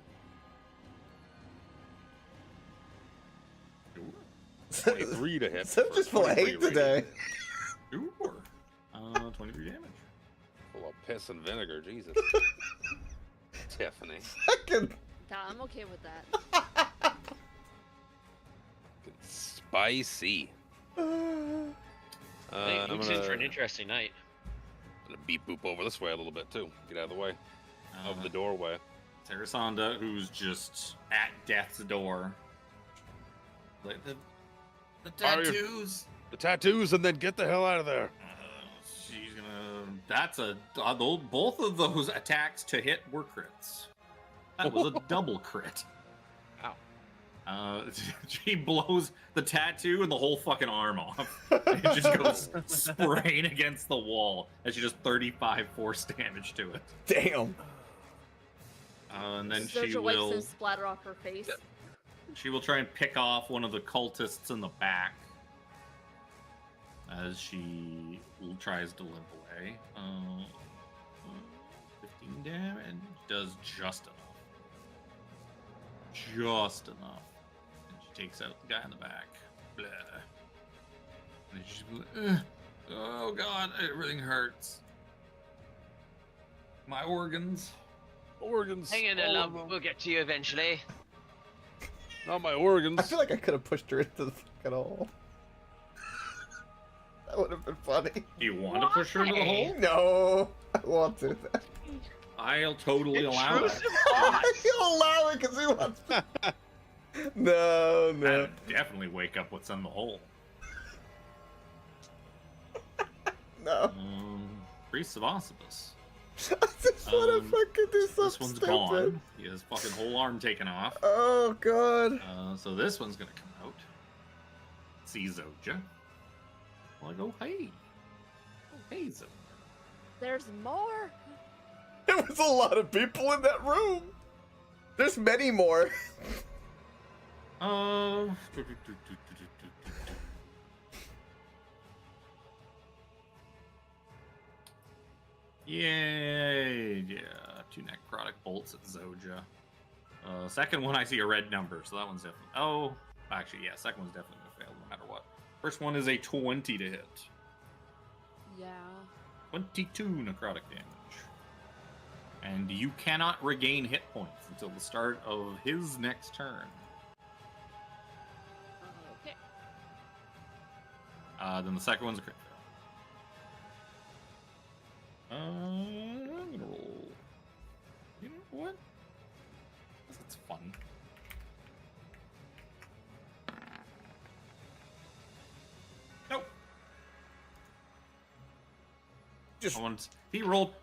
23 to hit. So for just full of 23 hate today. rating. Sure. 23 damage. Full of piss and vinegar, Jesus. Tiffany. Fucking Yeah, I'm okay with that. Spicy. I think I'm Luke's in for an gonna interesting night. beep boop over this way a little bit too. Get out of the way of the Uh, doorway. Terrasonda, who's just at death's door. Like the Are you- tattoos. The tattoos, and then get the hell out of there. She's gonna. That's a. Both of those attacks to hit were crits. That was a double crit. Ow. She blows the tattoo and the whole fucking arm off. It just goes spraying against the wall as she does 35 force damage to it. damn. And then Zoja she wipes will. some splatter off her face. She will try and pick off one of the cultists in the back as she tries to limp away. 15 damage does just enough. Just enough. And she takes out the guy in the back. Blah. And then she's like, oh god, everything hurts. My organs. Organs. Hang in there, all love. of them. We'll get to you eventually. Not my organs. I feel like I could have pushed her into the fucking hole. That would have been funny. Do you want to push her into the hole? No, I won't do that. I'll totally allow it. Intrusive thoughts. He'll allow it because he wants to. No, no. I'd definitely wake up what's in the hole. No. Priests of Ossibus. I just want to Um, fucking do something This one's stupid. gone. He has fucking whole arm taken off. Oh, God. So this one's gonna come out. See Zoja. Like, oh hey. Oh hey Zoja. There's more. There was a lot of people in that room. There's many more. Uh, Yay, yeah. 2 necrotic bolts at Zoja. Second one, I see a red number, so that one's definitely. Oh, actually, yeah, second one's definitely gonna fail no matter what. First one is a 20 to hit. Yeah. 22 necrotic damage. And you cannot regain hit points until the start of his next turn. Okay. Then the second one's a crit fail. I'm gonna roll. You know what? That's fun. Nope. Just He rolled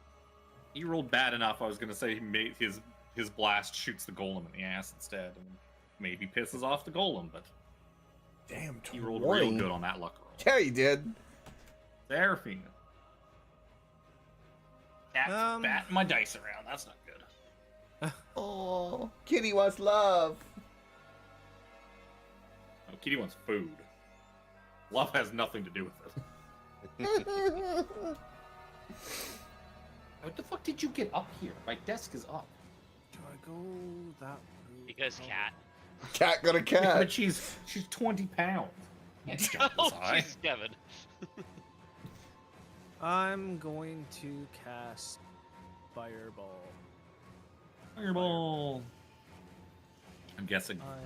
bad enough. I was gonna say he made his blast shoots the golem in the ass instead, and maybe pisses off the golem. But damn, 20. he rolled real good on that luck roll. Yeah, he did. Seraphina. Cat's batting my dice around. That's not good. Oh, Kitty wants love. Oh, Kitty wants food. Love has nothing to do with it. What the fuck did you get up here? My desk is up. Do I go that route? Because cat. Cat got a But cat. she's 20 pounds. Can't jump this Oh, high. Jesus, Kevin. I'm going to cast Fireball. Fireball. I'm guessing. I'm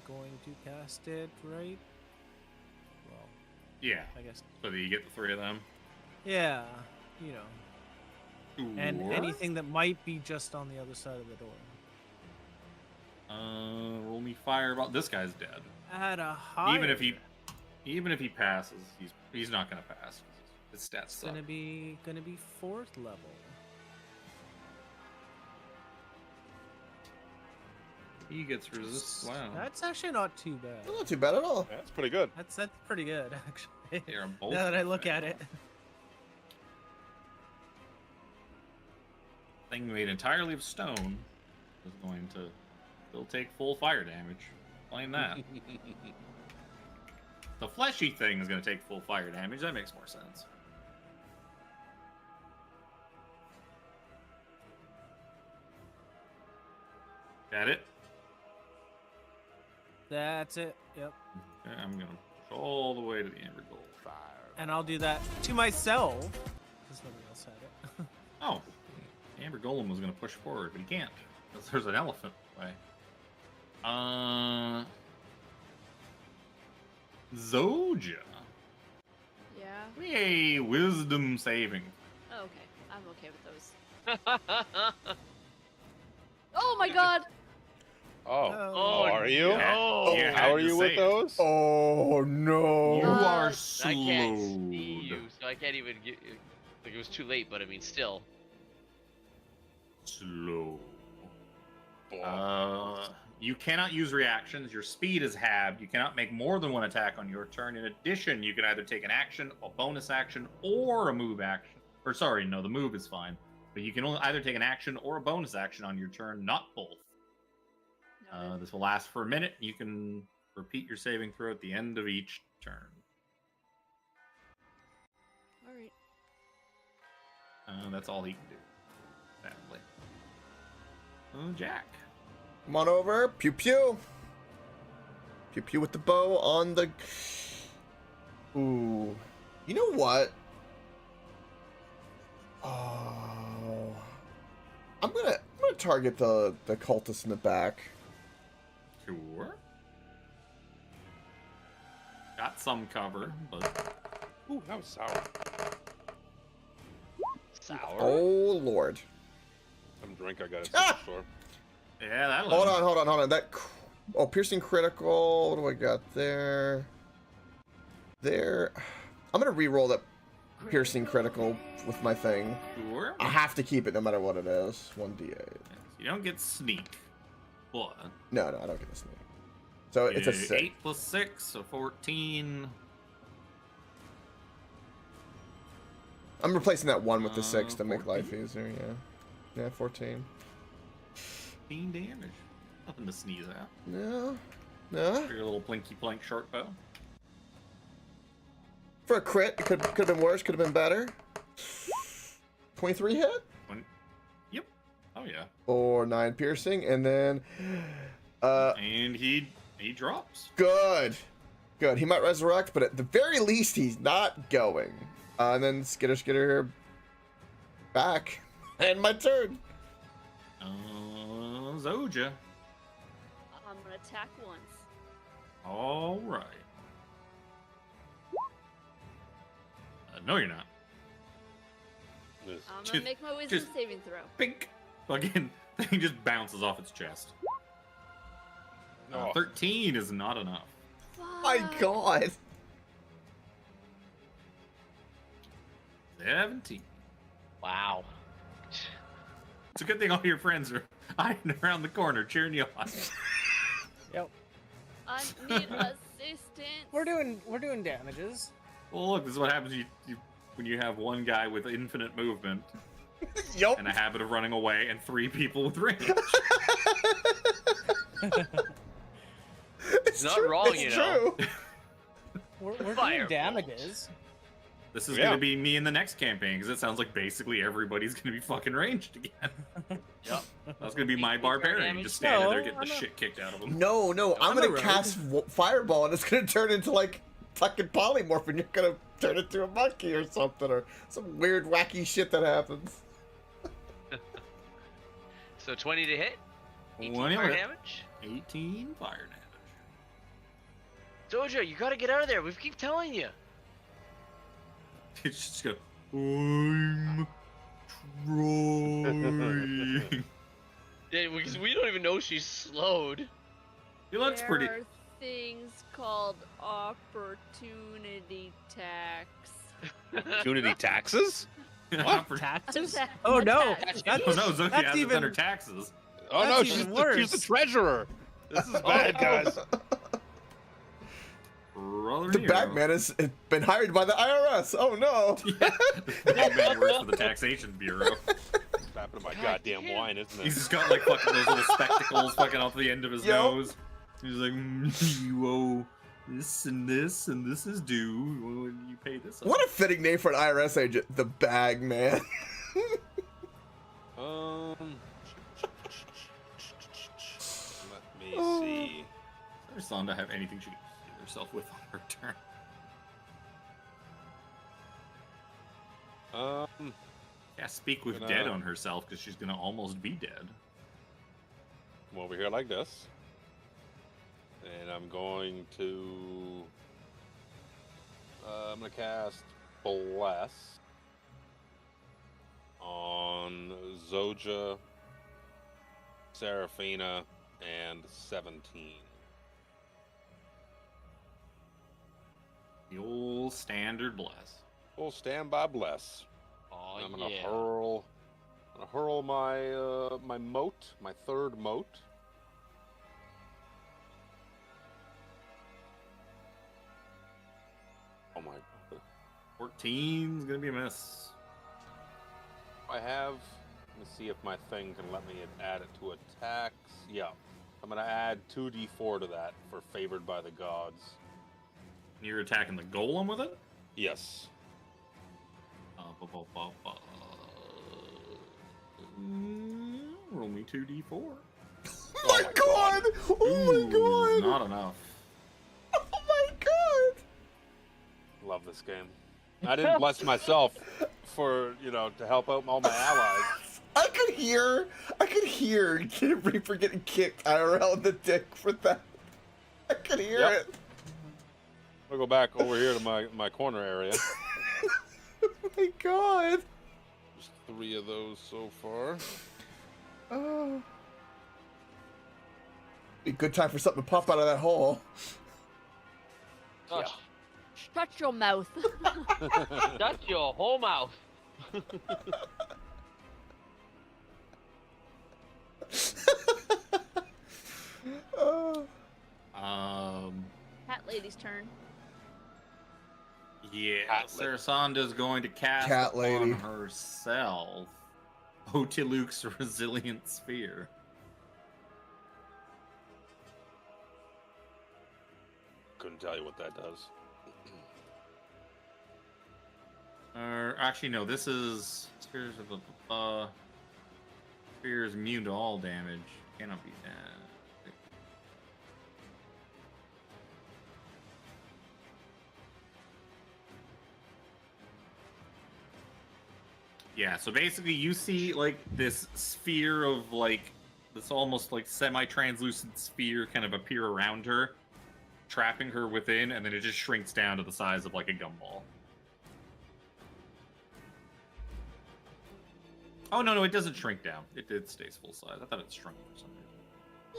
going to cast it right. Well, Yeah. I guess. So that you get the 3 of them. Yeah, you know. And Or, anything that might be just on the other side of the door. roll me fireball. This guy's dead. At a higher. Even if he passes, he's not gonna pass. His stats It's suck. gonna be 4th level. He gets resist. Wow. That's actually not too bad. Not too bad at all. That's pretty good. That's pretty good, actually. They're both Now that I look at it. Thing made entirely of stone is going to still take full fire damage. Explain that. The fleshy thing is going to take full fire damage. That makes more sense. Got it? That's it. Yep. Okay, I'm going to push all the way to the Amber Gold. And I'll do that to myself. Because nobody else had it. Oh, Amber Golem was going to push forward, but he can't. Because there's an elephant in the way. Zoja. Yeah. A wisdom saving. Oh, okay. I'm okay with those. Oh my god! Oh, Oh, are you? no. You had How are to you with say it. those? Oh no. You are I can't see slowed. you, so I can't even get. Like it was too late, but I mean, still. Slow. You cannot use reactions. Your speed is halved. You cannot make more than one attack on your turn. In addition, you can either take an action, a bonus action, or a move action. Or sorry, no, the move is fine. But you can only either take an action or a bonus action on your turn, not both. This will last for a minute. You can repeat your saving throw at the end of each turn. Alright. That's all he can do. Sadly. Oh, Jack. Come on over. Pew pew. Pew pew with the bow on the. Ooh. You know what? Oh. I'm gonna target the cultist in the back. Sure. Got some cover, but Ooh, that was sour. Sour. Oh lord. Some drink I got at Ah! the store. yeah, that Hold on. That. Oh, piercing critical. What do I got there? There. I'm gonna re-roll that piercing critical with my thing. Sure. I have to keep it no matter what it is. 1d8. You don't get sneak, but No, I don't get a sneak. So it's a 6. 8 plus 6, so 14. I'm replacing that 1 with the 6 to make 14. life easier, yeah. Yeah, 14. 15 damage. Nothing to sneeze at. No. For your little plinky plank short bow. For a crit, it could have been worse, could have been better. 23 hit? Yep. Oh yeah. Or 9 piercing, and then And he drops. good. He might resurrect, but at the very least he's not going. And then skitter back. And my turn. Zoja. I'm gonna attack once. All right. No, you're not. This- I'm gonna Just- make my wisdom just- saving throw. Pink. Fucking thing just bounces off its chest. Oh. 13 is not enough. My Fuck. god. 17. Wow. It's a good thing all your friends are hiding around the corner cheering you on. Yep. I need assistance. We're doing damages. Well, look, this is what happens when you have one guy with infinite movement Yup. and a habit of running away, and 3 people with range. It's Not true, wrong, it's you know. true. We're doing Fireballs. damages. This is Yeah. gonna be me in the next campaign because it sounds like basically everybody's gonna be fucking ranged again. Yep. That's gonna be my Equal fire barbarian damage. just standing there No, getting the I'm not- shit kicked out of him. No, I'm I'm a gonna rogue. cast fireball and it's gonna turn into like fucking polymorph and you're gonna turn into a monkey or something or some weird wacky shit that happens. So 20 to hit. 18 20 fire hit. damage. 18 fire damage. Doja, you gotta get out of there. We keep telling you. It's just go. I'm trying. Yeah, because we don't even know she's slowed. He looks pretty. There are things called opportunity tax. Opportunity taxes? For- Taxes? Attack- Oh no, attack. that's, Oh no, Zoki that's has it even under taxes. Oh no, That's she's even the worse. treasurer. This is bad, guys. Brother The Nero. Batman has been hired by the IRS. Oh no. Yeah, the Batman works for the Taxation Bureau. It's happening to my God goddamn damn. wine, isn't He's it? just got like fucking those little spectacles fucking off the end of his Yo. nose. He's like, you owe this and this and this is due when you pay this. What a fitting name for an IRS agent. The Bag Man. Let me Oh. see. Does Sonda have anything she can do herself with on her turn? Yeah, speak with Gonna- dead on herself because she's gonna almost be dead. Come over here like this. And I'm going to... I'm going to cast Bless on Zoja, Seraphina, and 17. The old standard bless. We'll stand by Bless. Oh, I'm gonna yeah. hurl my my moat, my third moat. Oh my! 14's gonna be a miss. I have. Let me see if my thing can let me add it to attacks. Yeah, I'm gonna add 2d4 to that for favored by the gods. You're attacking the golem with it? Yes. Roll me 2d4. Oh my my god! Oh my god! Not enough. Oh my god! Love this game. I didn't bless myself for, to help out all my allies. I could hear Kid Reaper getting kicked IRL in the dick for that. I could hear Yep. it. I'll go back over here to my corner area. Oh my god. There's 3 of those so far. Oh. Be a good time for something to pop out of that hole. Gosh, Shut your mouth. shut your whole mouth. Oh. Cat lady's turn. Yeah, Cat lady. Sarasanda's going to cast Cat upon lady. herself Otiluk's Resilient Sphere. Couldn't tell you what that does. Actually, no, this is Sphere is immune to all damage. Cannot be that. Yeah, so basically you see like this sphere of like this almost like semi-translucent sphere kind of appear around her, trapping her within, and then it just shrinks down to the size of like a gumball. Oh no, it doesn't shrink down. It stays full size. I thought it shrunk for some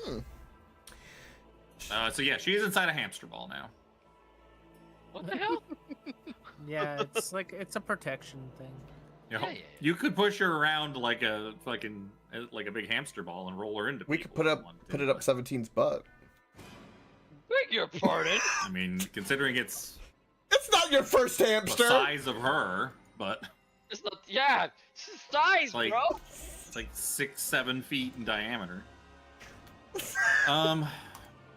reason. So yeah, she's inside a hamster ball now. What the hell? Yeah, it's a protection thing. You know, Yeah, yeah. you could push her around like a big hamster ball and roll her into. We could people put if you wanted to, it up but, 17's butt. Beg your pardon. I mean, considering it's It's not your first the hamster. size of her, but It's not. Yeah, it's the size, It's like- bro. it's like 6-7 feet in diameter.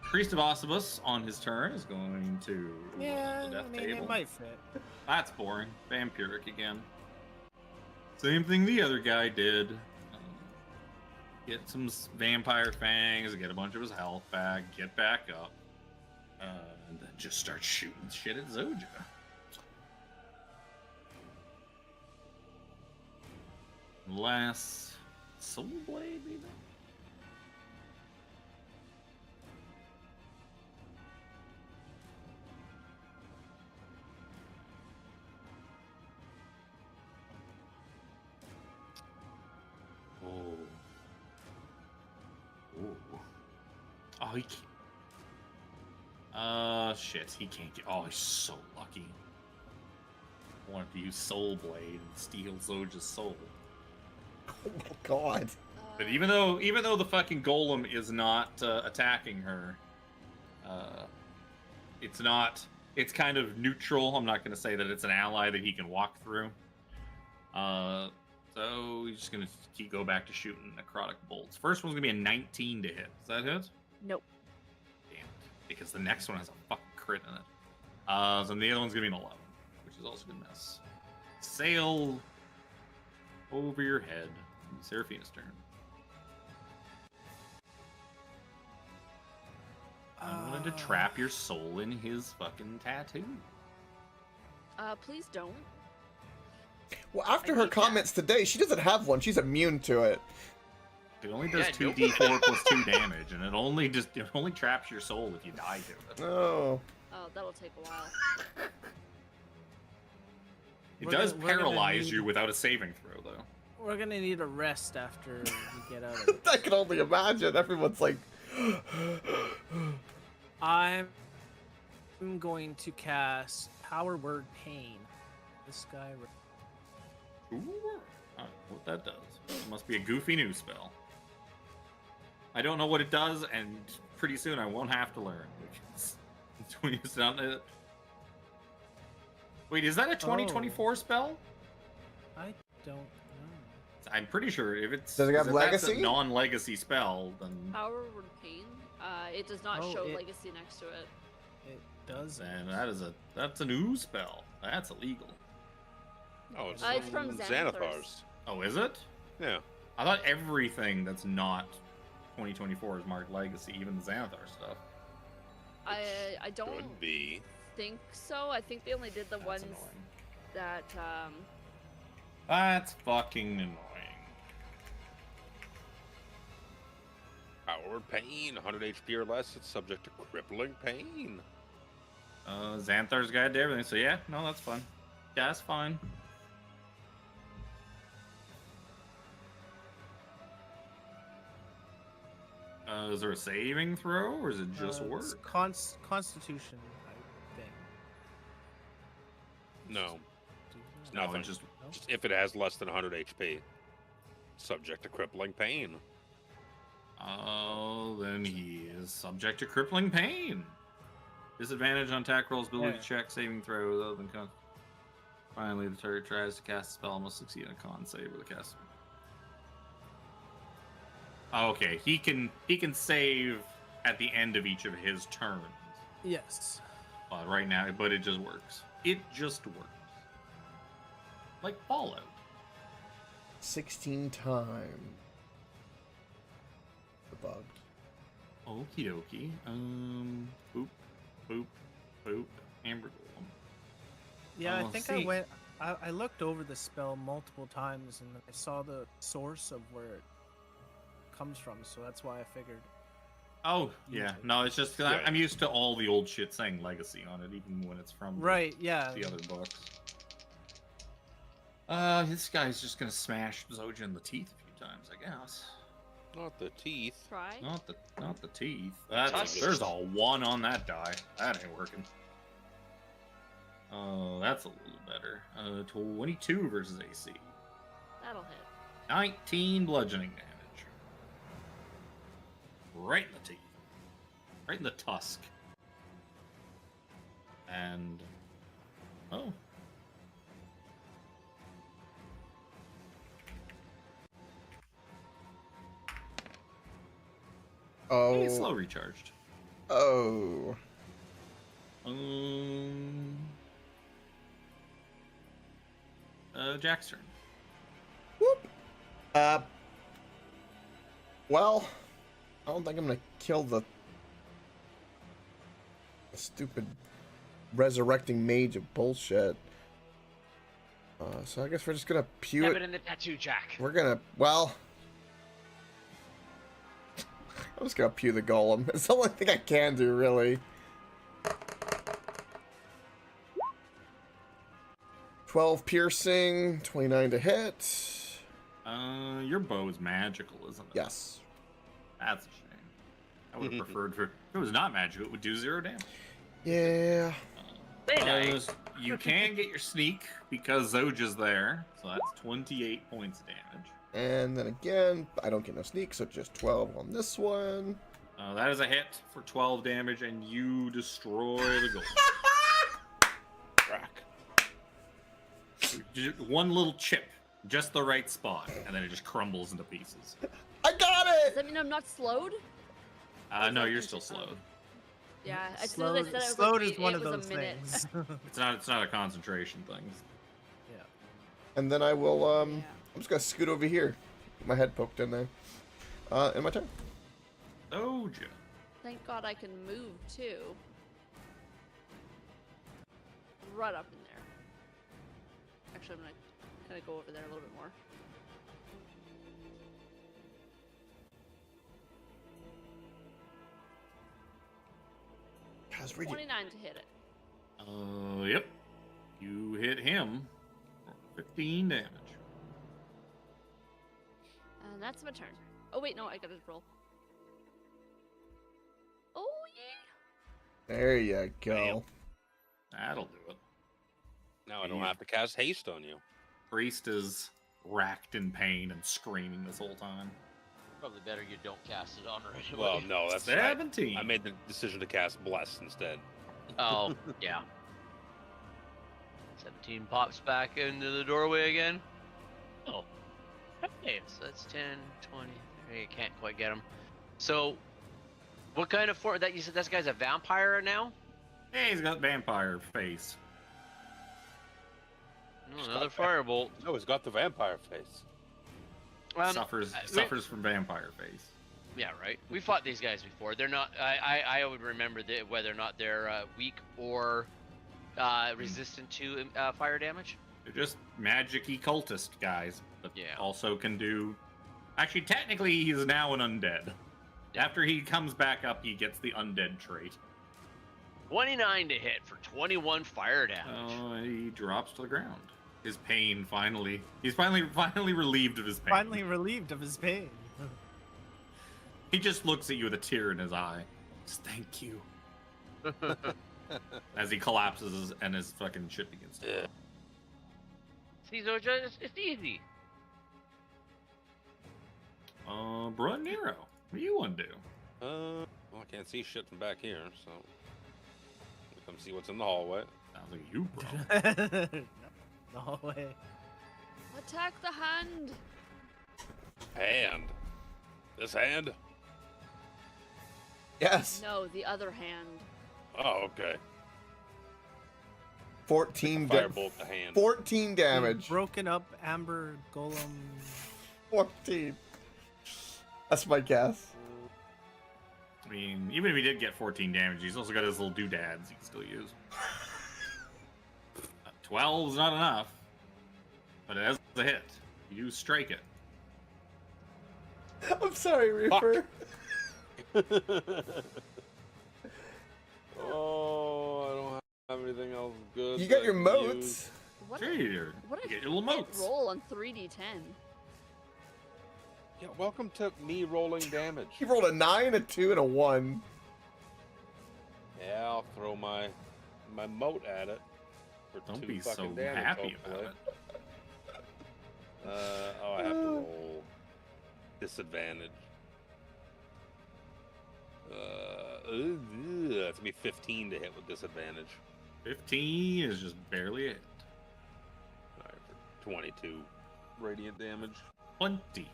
Priest of Ossibus on his turn is going to roll Yeah, the death I mean, table. it might fit. That's boring. Vampiric again. Same thing the other guy did. Get some vampire fangs, get a bunch of his health back, get back up, and then just start shooting shit at Zoja. Last Soul Blade, maybe? Oh. Oh, he can't. Shit, he can't get. Oh, he's so lucky. I wanted to use Soul Blade and steal Zoja's soul. Oh my god. But even though the fucking golem is not attacking her, it's not. It's kind of neutral. I'm not going to say that it's an ally that he can walk through. So he's just going to go back to shooting necrotic bolts. First one's going to be a 19 to hit. Is that hit? Nope. Damn it. Because the next one has a fucking crit in it. So the other one's going to be an 11, which is also going to miss. Sail over your head. Seraphina's turn. I'm going to trap your soul in his fucking tattoo. Please don't. Well, after her comments today, she doesn't have one. She's immune to it. It only does Yeah, 2d4 plus 2 damage, and it only traps your soul if you die to it. Oh. Oh, that'll take a while. It We're does gonna- we're gonna paralyze need- you without a saving throw, though. We're gonna need a rest after we get out of it. I can only imagine. Everyone's like, I'm going to cast Power Word Pain. This guy. Ooh, I don't know what that does. It must be a goofy new spell. I don't know what it does, and pretty soon I won't have to learn. Wait, is that a 2024 spell? I don't know. I'm pretty sure if it's Does it have if that's legacy? a non-legacy spell, then Power Word Pain. It does not Oh, show it- legacy next to it. It does. then that's a new spell. That's illegal. Oh, it's, It's from Xanathar's. Oh, is it? Yeah. I thought everything that's not 2024 is marked legacy, even the Xanathar stuff. I don't Could be. think so. I think they only did the That's ones annoying. that That's fucking annoying. Power pain, 100 HP or less. It's subject to crippling pain. Xanthar's guide to everything. So yeah, no, that's fine. Yeah, that's fine. Is there a saving throw, or is it just it's work? Constitution, I think. No, No, nothing. it's just No? Just if it has less than 100 HP, subject to crippling pain. oh, then he is subject to crippling pain. Disadvantage on attack rolls, ability Yeah. check, saving throws, other than con. Finally, the target tries to cast a spell and must succeed in a con save with a cast. Okay, he can save at the end of each of his turns. Yes. Right now, but it just works. It just works. Like Fallout. 16 times. The bug. Okie dokie. Boop, boop, boop. Amber Golem. Yeah, I Oh, think see. I looked over the spell multiple times and I saw the source of where it comes from, so that's why I figured. Oh, yeah. No, it's just 'cause I'm used to all the old shit saying legacy on it, even when it's from Right, yeah. the other books. This guy's just gonna smash Zoja in the teeth a few times, I guess. Not the teeth. try. Not the teeth. Tusks. There's a 1 on that die. That ain't working. Oh, that's a little better. 22 versus AC. That'll hit. 19 bludgeoning damage. Right in the teeth. Right in the tusk. And... oh. Oh. Hey, slow recharged. Oh. Jack's turn. Whoop. Well, I don't think I'm gonna kill the stupid resurrecting mage of bullshit. So I guess we're just gonna pew Stab it. it in the tattoo, Jack. We're gonna, well, I'm just gonna pew the golem. It's the only thing I can do, really. 12 piercing, 29 to hit. Your bow is magical, isn't it? Yes. That's a shame. I would have preferred for... if it was not magical, it would do 0 damage. Yeah. Very nice. You can get your sneak because Zoja's there, so that's 28 points of damage. And then again, I don't get no sneak, so just 12 on this one. That is a hit for 12 damage, and you destroy the gold. Crack. Just one little chip, just the right spot, and then it just crumbles into pieces. I got Does it! that mean I'm not slowed? No, you're still slowed. Yeah, as soon as I said I was Slowed like, is wait, one it of was those a minute. things. It's not a concentration thing. And then I will, Yeah. I'm just gonna scoot over here. Get my head poked in there. And my turn. Doja. Thank God I can move too. Right up in there. Actually, I'm gonna kind of go over there a little bit more. How's reading? 29 to hit it. Yep. You hit him. 15 damage. And that's my turn. Oh wait, no, I gotta roll. Oh yeah. There you go. Bam. That'll do it. Now I don't have to cast haste on you. Priest is racked in pain and screaming this whole time. Probably better you don't cast it on right away. Well, no, that's 17. I made the decision to cast Bless instead. Oh, yeah. 17 pops back into the doorway again. Oh. Okay, so that's 10, 20, 30. Can't quite get him. So, what kind of form? That you said this guy's a vampire now? Hey, he's got vampire face. Oh, another firebolt. No, he's got the vampire face. Suffers from vampire face. Yeah, right. We fought these guys before. They're not. I would remember whether or not they're weak or resistant to fire damage. They're just magic-y cultist guys that Yeah. also can do... Actually, technically, he's now an undead. After he comes back up, he gets the undead trait. 29 to hit for 21 fire damage. He drops to the ground. His pain finally... He's finally relieved of his pain. Finally relieved of his pain. He just looks at you with a tear in his eye. Just, thank you. As he collapses and his fucking shit begins to Yeah. See, so it's easy. Bruh Nero, what do you want to do? Well, I can't see shit from back here, so come see what's in the hallway. Sounds like you, bro. The hallway. Attack the hand. Hand. This hand? Yes. No, the other hand. Oh, okay. 14 Firebolt the hand. 14 damage. Broken up amber golem. 14. That's my guess. I mean, even if he did get 14 damage, he's also got his little doodads he can still use. 12's not enough, but it has a hit. You do strike it. I'm sorry, Reaper. Oh, I don't have anything else good. You got that your I can use. moats. What Sure a, you do. what You a get your little hit moats. roll on 3d10. Yeah, welcome to me rolling damage. He rolled a 9, a 2, and a 1. Yeah, I'll throw my moat at it. For Don't 2 be so fucking damage, happy hopefully. about it. Oh, I have to roll disadvantage. That's gonna be 15 to hit with disadvantage. 15 is just barely a hit. Alright, for 22 radiant damage. Plenty.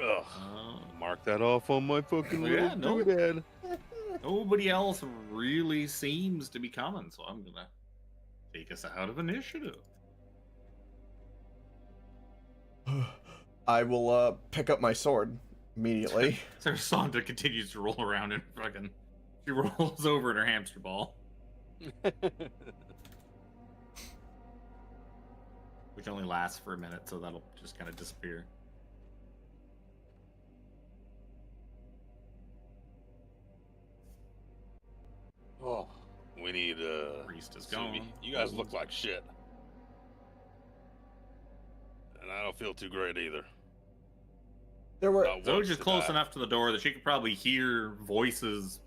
Ugh. Mark that off on my fucking Yeah, little no. doodad. Nobody else really seems to be coming, so I'm gonna take us out of initiative. I will pick up my sword immediately. So Sonda continues to roll around and fucking... She rolls over in her hamster ball, which only lasts for a minute, so that'll just kind of disappear. Oh, we need Priest is Subi. gone. You guys look like shit. And I don't feel too great either. There were. Not Zoe's once just to close die. enough to the door that she could probably hear voices,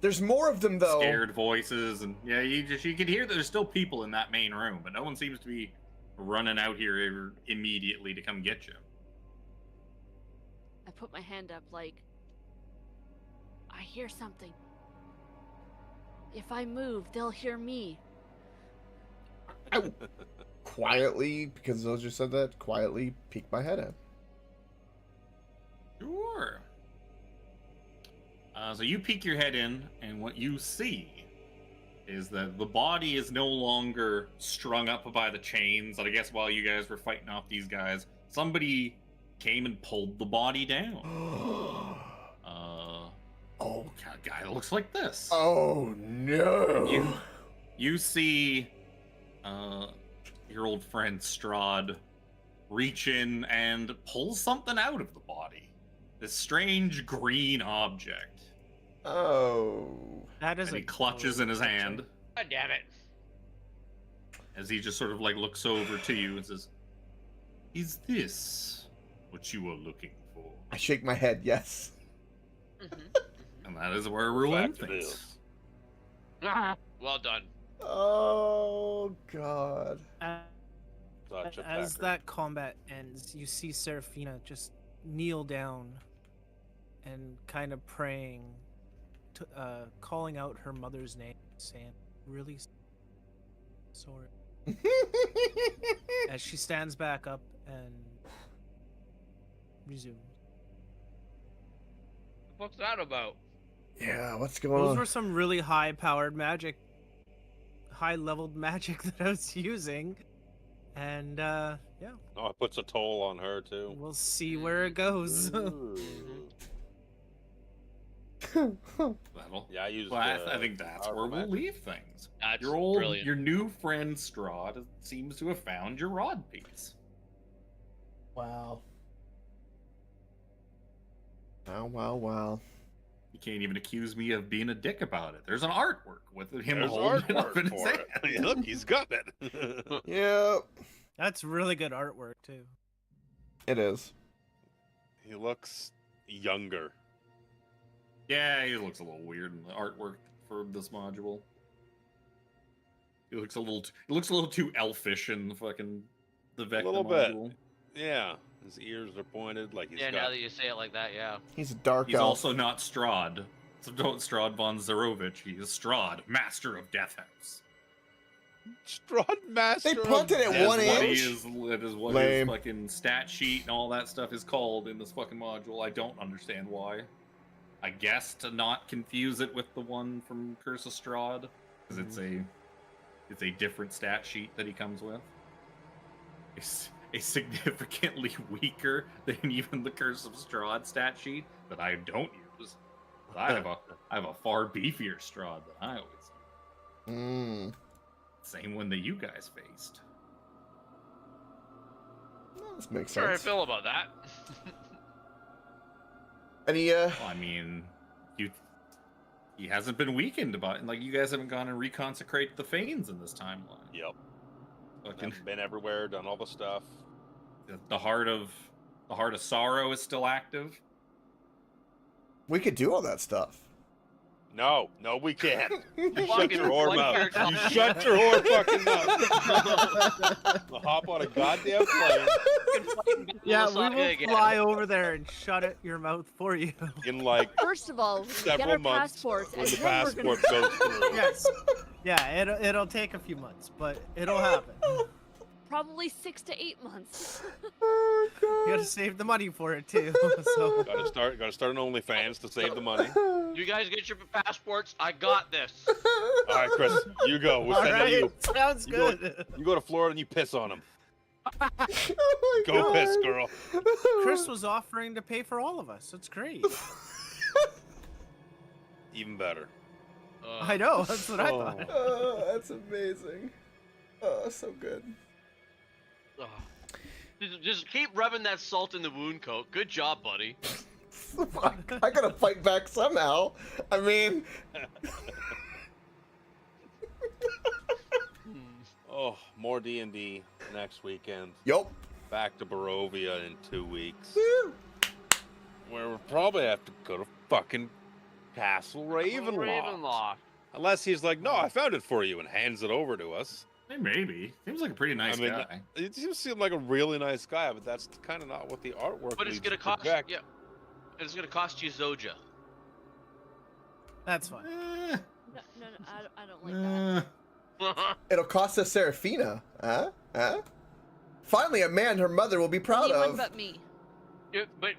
There's more of them though. scared voices, and yeah, you could hear that there's still people in that main room, but no one seems to be running out here immediately to come get you. I put my hand up like, I hear something. If I move, they'll hear me. I quietly, because those just said that, quietly peek my head in. Sure. So you peek your head in, and what you see is that the body is no longer strung up by the chains. And I guess while you guys were fighting off these guys, somebody came and pulled the body down. Oh, A guy that looks like this. oh no! You see your old friend Strahd reach in and pull something out of the body. This strange green object. Oh. That is And a he clutches in his picture. hand God damn it. as he just sort of like looks over to you and says, "Is this what you were looking for?" I shake my head, yes. And that is where we'll end Fact it things. is. Well done. Oh god. Such a As pecker. that combat ends, you see Seraphina just kneel down and kind of praying, calling out her mother's name, saying, "Really sorry." As she stands back up and resumes. What's that about? Yeah, what's going Those on? were some really high-powered magic, high-leveled magic that I was using, and yeah, Oh, it puts a toll on her too. we'll see where it goes. That'll. Yeah, I used. Well, I think that's power where we'll magic. leave things. That's Your brilliant. new friend Strahd seems to have found your rod piece. Wow. Wow. You can't even accuse me of being a dick about it. There's an artwork with him There's holding it up artwork in his for hand. it. Look, he's got it. Yeah, That's really good artwork too. it is. He looks younger. Yeah, he looks a little weird in the artwork for this module. He looks a little too elfish in the fucking the Vecna little bit. module. Yeah, his ears are pointed like he's Yeah, got. now that you say it like that, yeah. He's a dark He's elf. also not Strahd. So don't Strahd von Zarovich. He is Strahd, Master of Death House. Strahd Master. They punted of it Death one What House. he inch? is, it is what Lame. his fucking stat sheet and all that stuff is called in this fucking module. I don't understand why. I guess to not confuse it with the one from Curse of Strahd, because it's a different stat sheet that he comes with. It's a significantly weaker than even the Curse of Strahd stat sheet that I don't use. I have a far beefier Strahd than I always use. Same one that you guys faced. This makes Sorry, I sense. feel about that. Any Well, I mean, he hasn't been weakened by like you guys haven't gone and reconsecrated the Fanes in this timeline. Yep. Fucking I've been everywhere, done all the stuff. the heart of sorrow is still active. we could do all that stuff. No, we can't. You shut Fucking your whore flight mouth. your You company. shut your whore fucking mouth. I'll hop on a goddamn plane Yeah, we Messiah will again. fly over there and shut it your mouth for you. in like First of all, we get several our months passports, when and the then we're gonna. passport goes through. Yes. Yeah, it'll take a few months, but it'll happen. Probably 6 to 8 months. Oh, You gotta save the money for it too. So Gotta start an OnlyFans to save the money. You guys get your passports. I got this. All right, Chris, you go. We'll all send right, you. sounds You go- good. You go to Florida and you piss on him. Oh my Go God. piss, girl. Chris was offering to pay for all of us. It's great. Even better. I know. That's what I Oh. thought. Oh, that's amazing. Oh, so good. Ugh. Just keep rubbing that salt in the wound, Coke. Good job, buddy. Fuck, I gotta fight back somehow. I mean, Oh, more D&D next weekend. yup. Back to Barovia in 2 weeks. Woo. Where we'll probably have to go to fucking Castle Ravenloft. Ravenloft. Unless he's like, no, I found it for you and hands it over to us. Maybe. Seems like a pretty nice mean, guy. It seems like a really nice guy, but that's kind of not what the artwork. But it's leads gonna to cost. project. Yeah, it's gonna cost you Zoja. That's fine. Eh, No, I don't like that. It'll cost us Seraphina. Huh? Finally, a man her mother will be proud Anyone of. but me. Yeah, but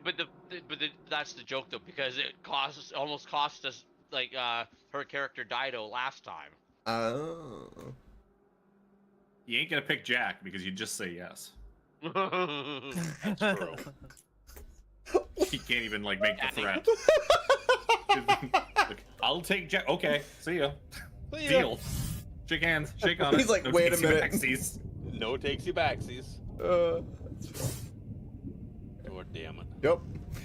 that's the joke though, because it almost cost us like her character Dido last time. Oh. you ain't gonna pick Jack because you just say yes. That's true. He can't even like make the threat. Look, I'll take Jack. Okay, see ya. See ya. Deal. Shake hands. Shake on it. He's like, No wait a takesy minute. backsies. No takes you backsies. God damn it. Yep.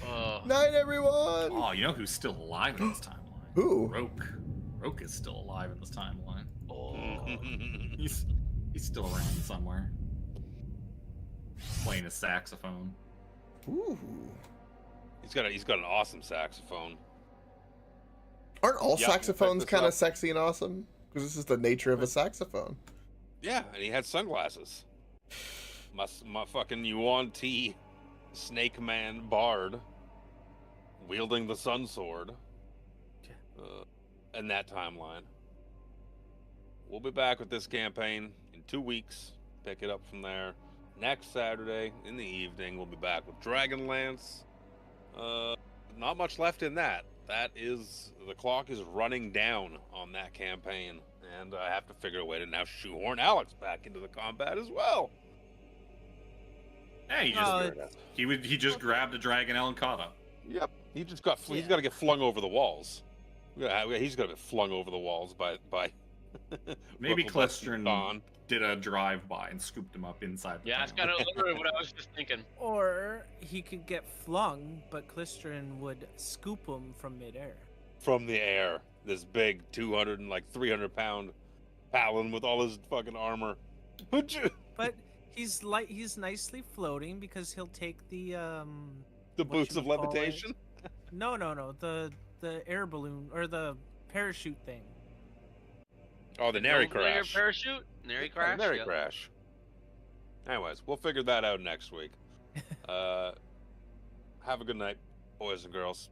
Oh. Night, everyone. Oh, you know who's still alive in this timeline? Who? Roke. Roke is still alive in this timeline. Oh. He's still around somewhere. Playing his saxophone. Ooh. He's got an awesome saxophone. Aren't all Yeah, saxophones check this kind of out. sexy and awesome? Because this is the nature of a saxophone. Yeah, and he had sunglasses. My fucking Yuan Ti Snake Man Bard wielding the Sun Sword. In that timeline. We'll be back with this campaign in 2 weeks. Pick it up from there. Next Saturday in the evening, we'll be back with Dragonlance. Not much left in that. The clock is running down on that campaign, and I have to figure a way to now shoehorn Alex back into the combat as well. Hey, he just grabbed a dragonelle and caught up. Yep, he's got to get flung over the walls. He's got to get flung over the walls by Maybe Rucklebuster Klistron Dawn. did a drive-by and scooped him up inside. The Yeah, that's town. kind of literally what I was just thinking. Or he could get flung, but Klistron would scoop him from midair. From the air. This big 200 and 300 pound Palin with all his fucking armor. But he's nicely floating because he'll take the The boots of whatchamacallit. levitation. No, the air balloon or the parachute thing. Oh, the Nary Don't wear your crash. parachute. Nary crash. Nary yeah. crash. Anyways, we'll figure that out next week. Have a good night, boys and girls.